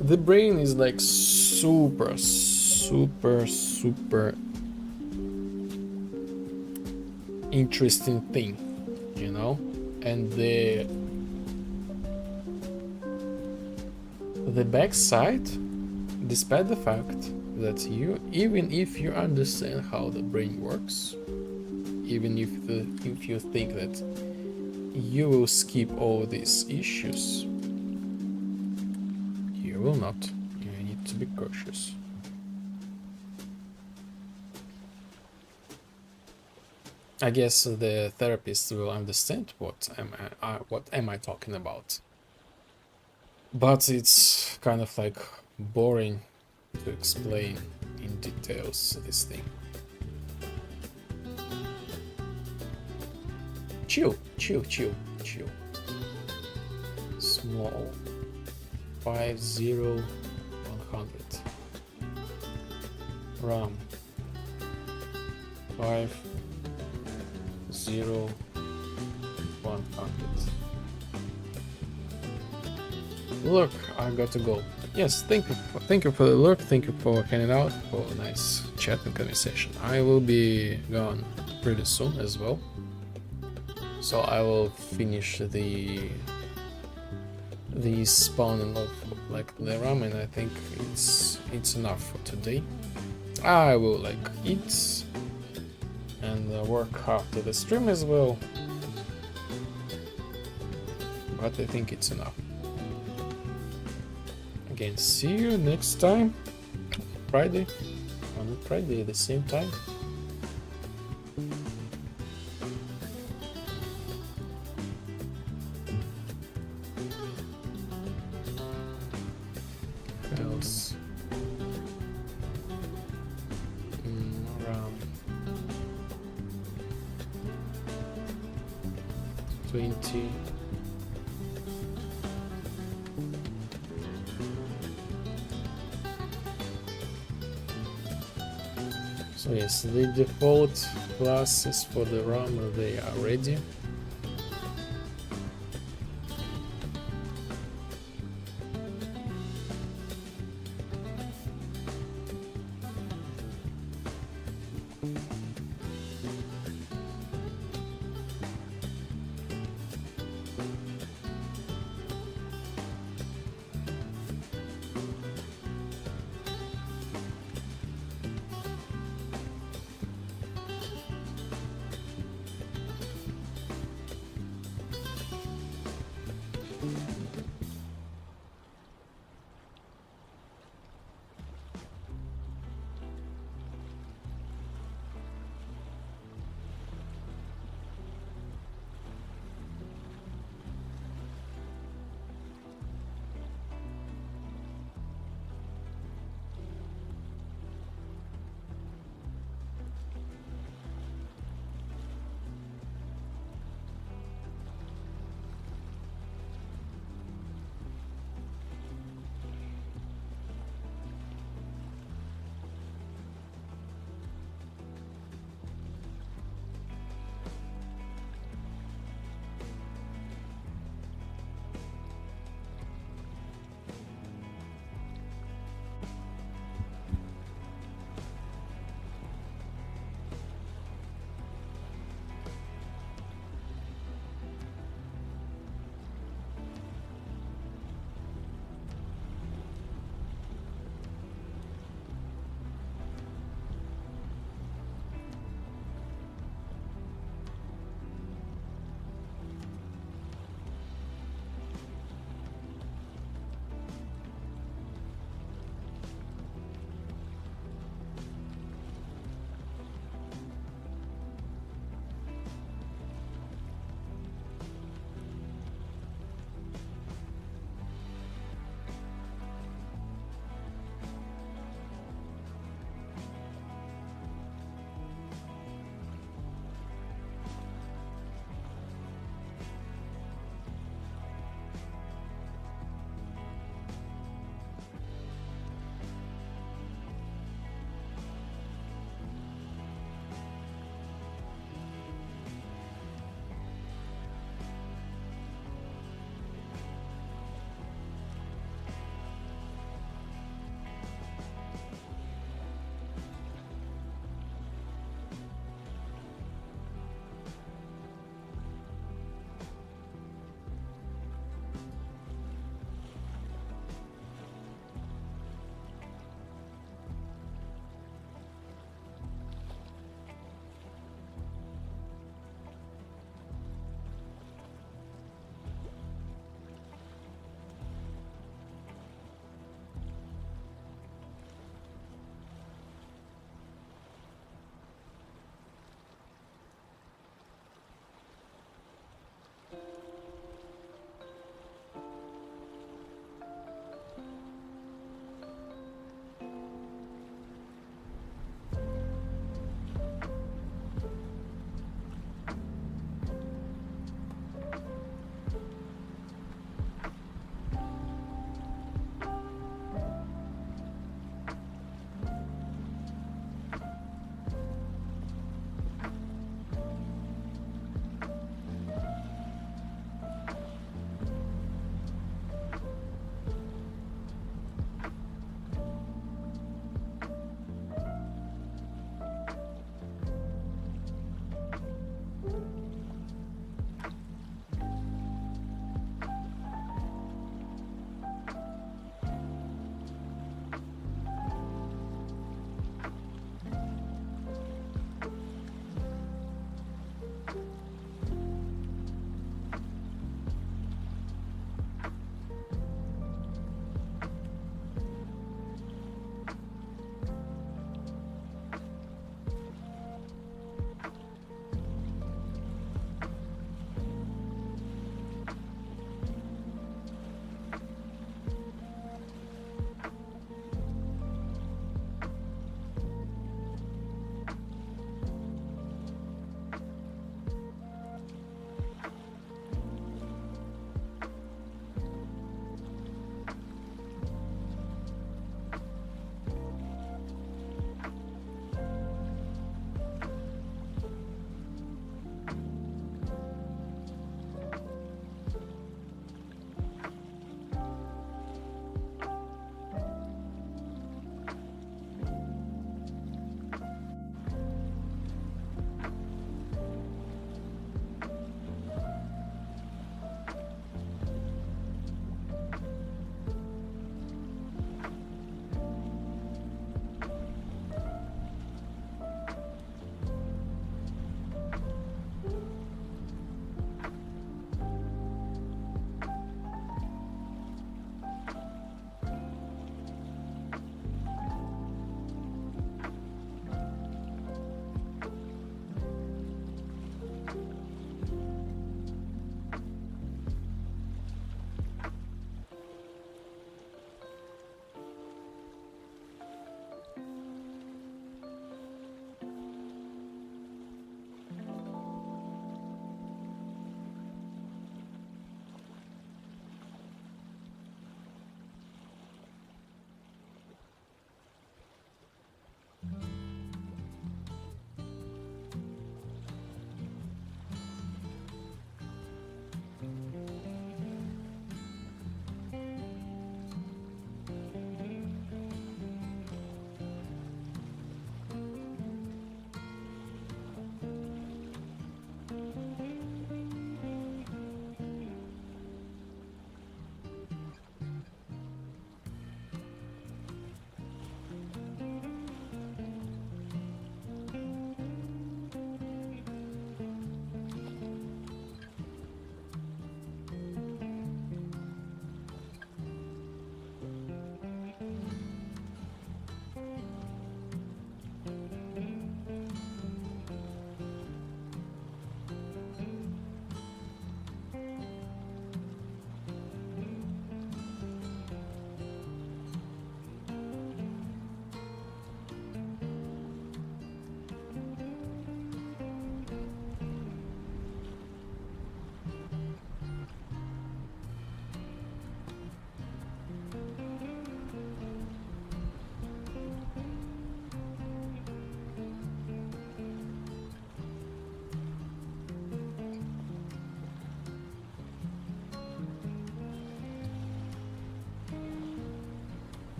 The brain is like super interesting thing, you know, and the backside, despite the fact that you, even if you understand how the brain works, even if you think that you will skip all these issues, you will not. You need to be cautious. I guess the therapist will understand what am I talking about. But it's kind of like boring to explain in details this thing. Chill. Small 50 100. RAM 50 100. Look, I got to go. Yes, thank you for the look. Thank you for hanging out, for a nice chat and conversation. I will be gone pretty soon as well, so I will finish the spawning of like the ramen. I think it's enough for today. I will like eat and work after the stream as well, but I think it's enough. Again, see you next time, Friday, on Friday at the same time. What else? Around 20. So yes, the default classes for the RAM, they are ready.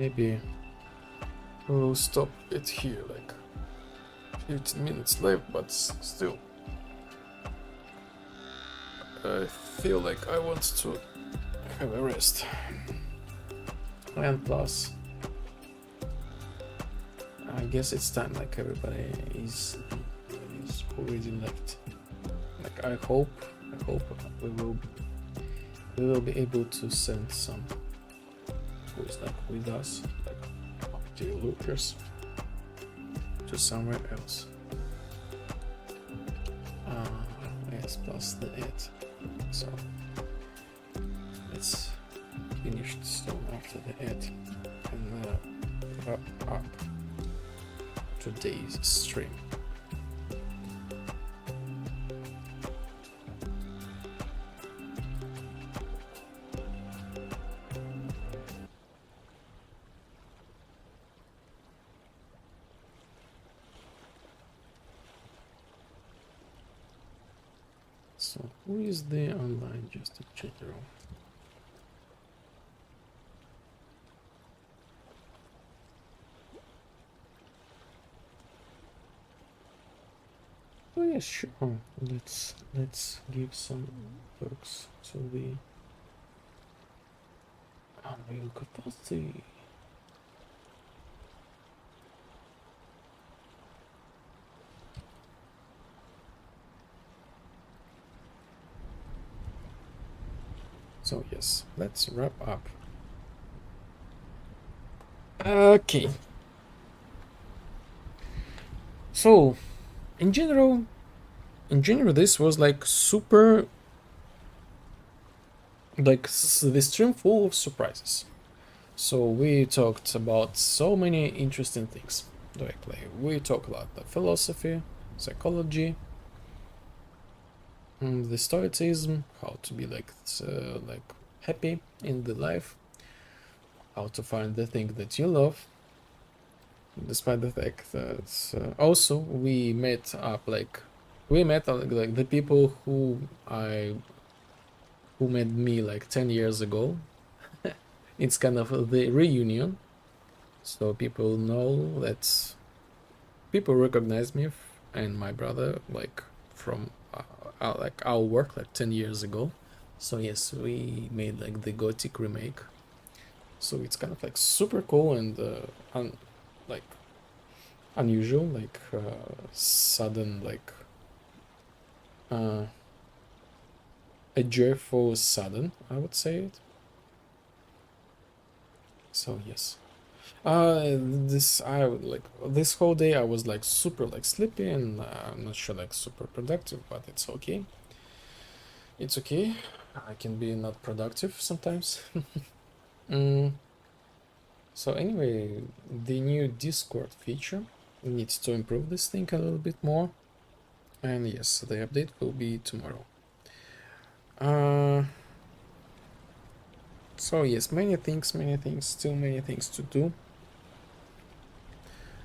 maybe we'll stop it here, like 15 minutes left, but still I feel like I want to have a rest. And plus I guess it's time, like everybody is already left. Like I hope we will be able to send some who is like with us, like dear lookers, to somewhere else. Yes, plus the ad. So let's finish the stone after the ad and wrap up today's stream. So who is there online, just to check it out? Oh yeah, sure. Let's give some perks to the unreal capacity. So yes, let's wrap up. Okay. So in general, this was like super, like the stream full of surprises. So we talked about so many interesting things. Like we talked about the philosophy, psychology, the Stoicism, how to be like happy in the life, how to find the thing that you love, despite the fact that also we met the people who met me like 10 years ago. It's kind of the reunion, so people know that people recognize me and my brother like from our work like 10 years ago. So yes, we made like the Gothic Remake, so it's kind of like super cool and like unusual, like sudden, like a joyful sudden, I would say it. So yes, this whole day I was like super like sleepy and I'm not sure like super productive, but it's okay. It's okay. I can be not productive sometimes. So anyway, the new Discord feature needs to improve this thing a little bit more. And yes, the update will be tomorrow. So yes, many things, still many things to do.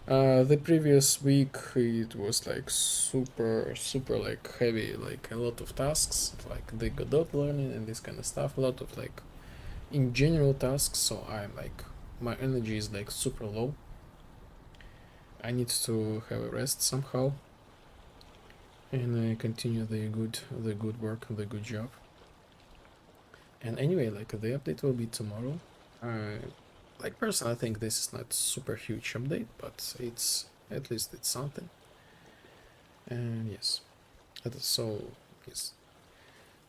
The previous week it was like super like heavy, like a lot of tasks, like the Godot learning and this kind of stuff, a lot of like in general tasks, so I'm like my energy is like super low. I need to have a rest somehow and continue the good work, the good job. And anyway, like the update will be tomorrow. Like personally, I think this is not super huge update, but it's at least it's something. And yes, so yes,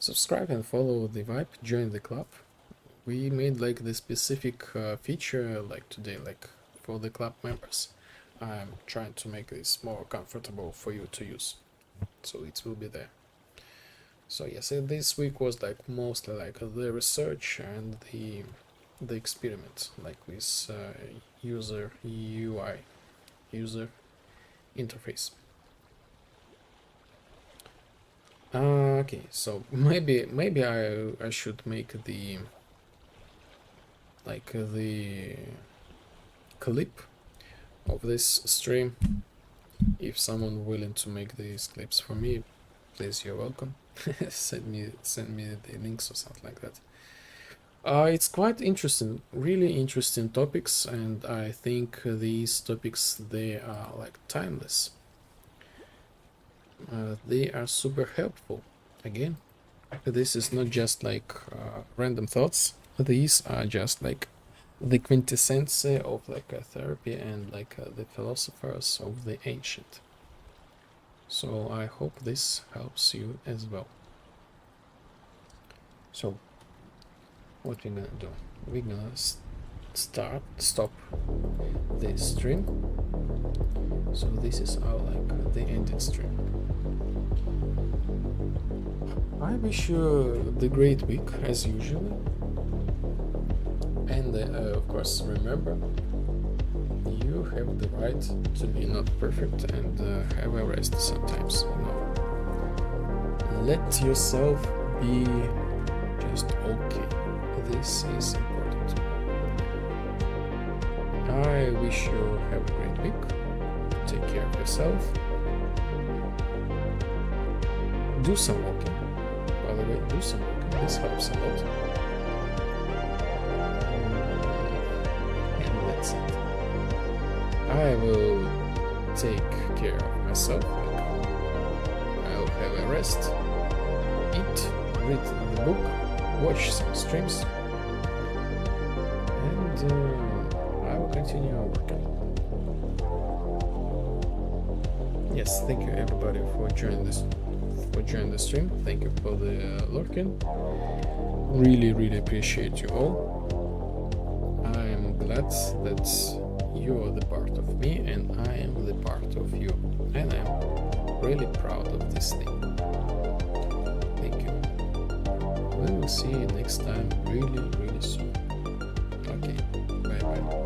subscribe and follow the vibe, join the club. We made like the specific feature like today, like for the club members. I'm trying to make this more comfortable for you to use, so it will be there. So yes, this week was like mostly like the research and the experiment, like with user UI, user interface. Okay, so maybe I should make the clip of this stream. If someone willing to make these clips for me, please, you're welcome. send me the links or something like that. It's quite interesting, really interesting topics, and I think these topics, they are like timeless. They are super helpful. Again, this is not just like random thoughts. These are just like the quintessence of like a therapy and like the philosophers of the ancient. So I hope this helps you as well. So what we're gonna do, we're gonna stop the stream. So this is our like the ending stream. I wish you the great week as usual, and of course remember, you have the right to be not perfect and have a rest sometimes, you know. Let yourself be just okay. This is important. I wish you have a great week. Take care of yourself. Do some walking. By the way, do some walking. This helps a lot. And that's it. I will take care of myself. I'll have a rest. Eat. Read the book. Watch some streams. And I will continue working. Yes, thank you everybody for joining the stream. Thank you for the lurking. Really appreciate you all. I am glad that you are the part of me and I am the part of you, and I'm really proud of this thing. Thank you. We will see you next time really soon. Okay, bye bye.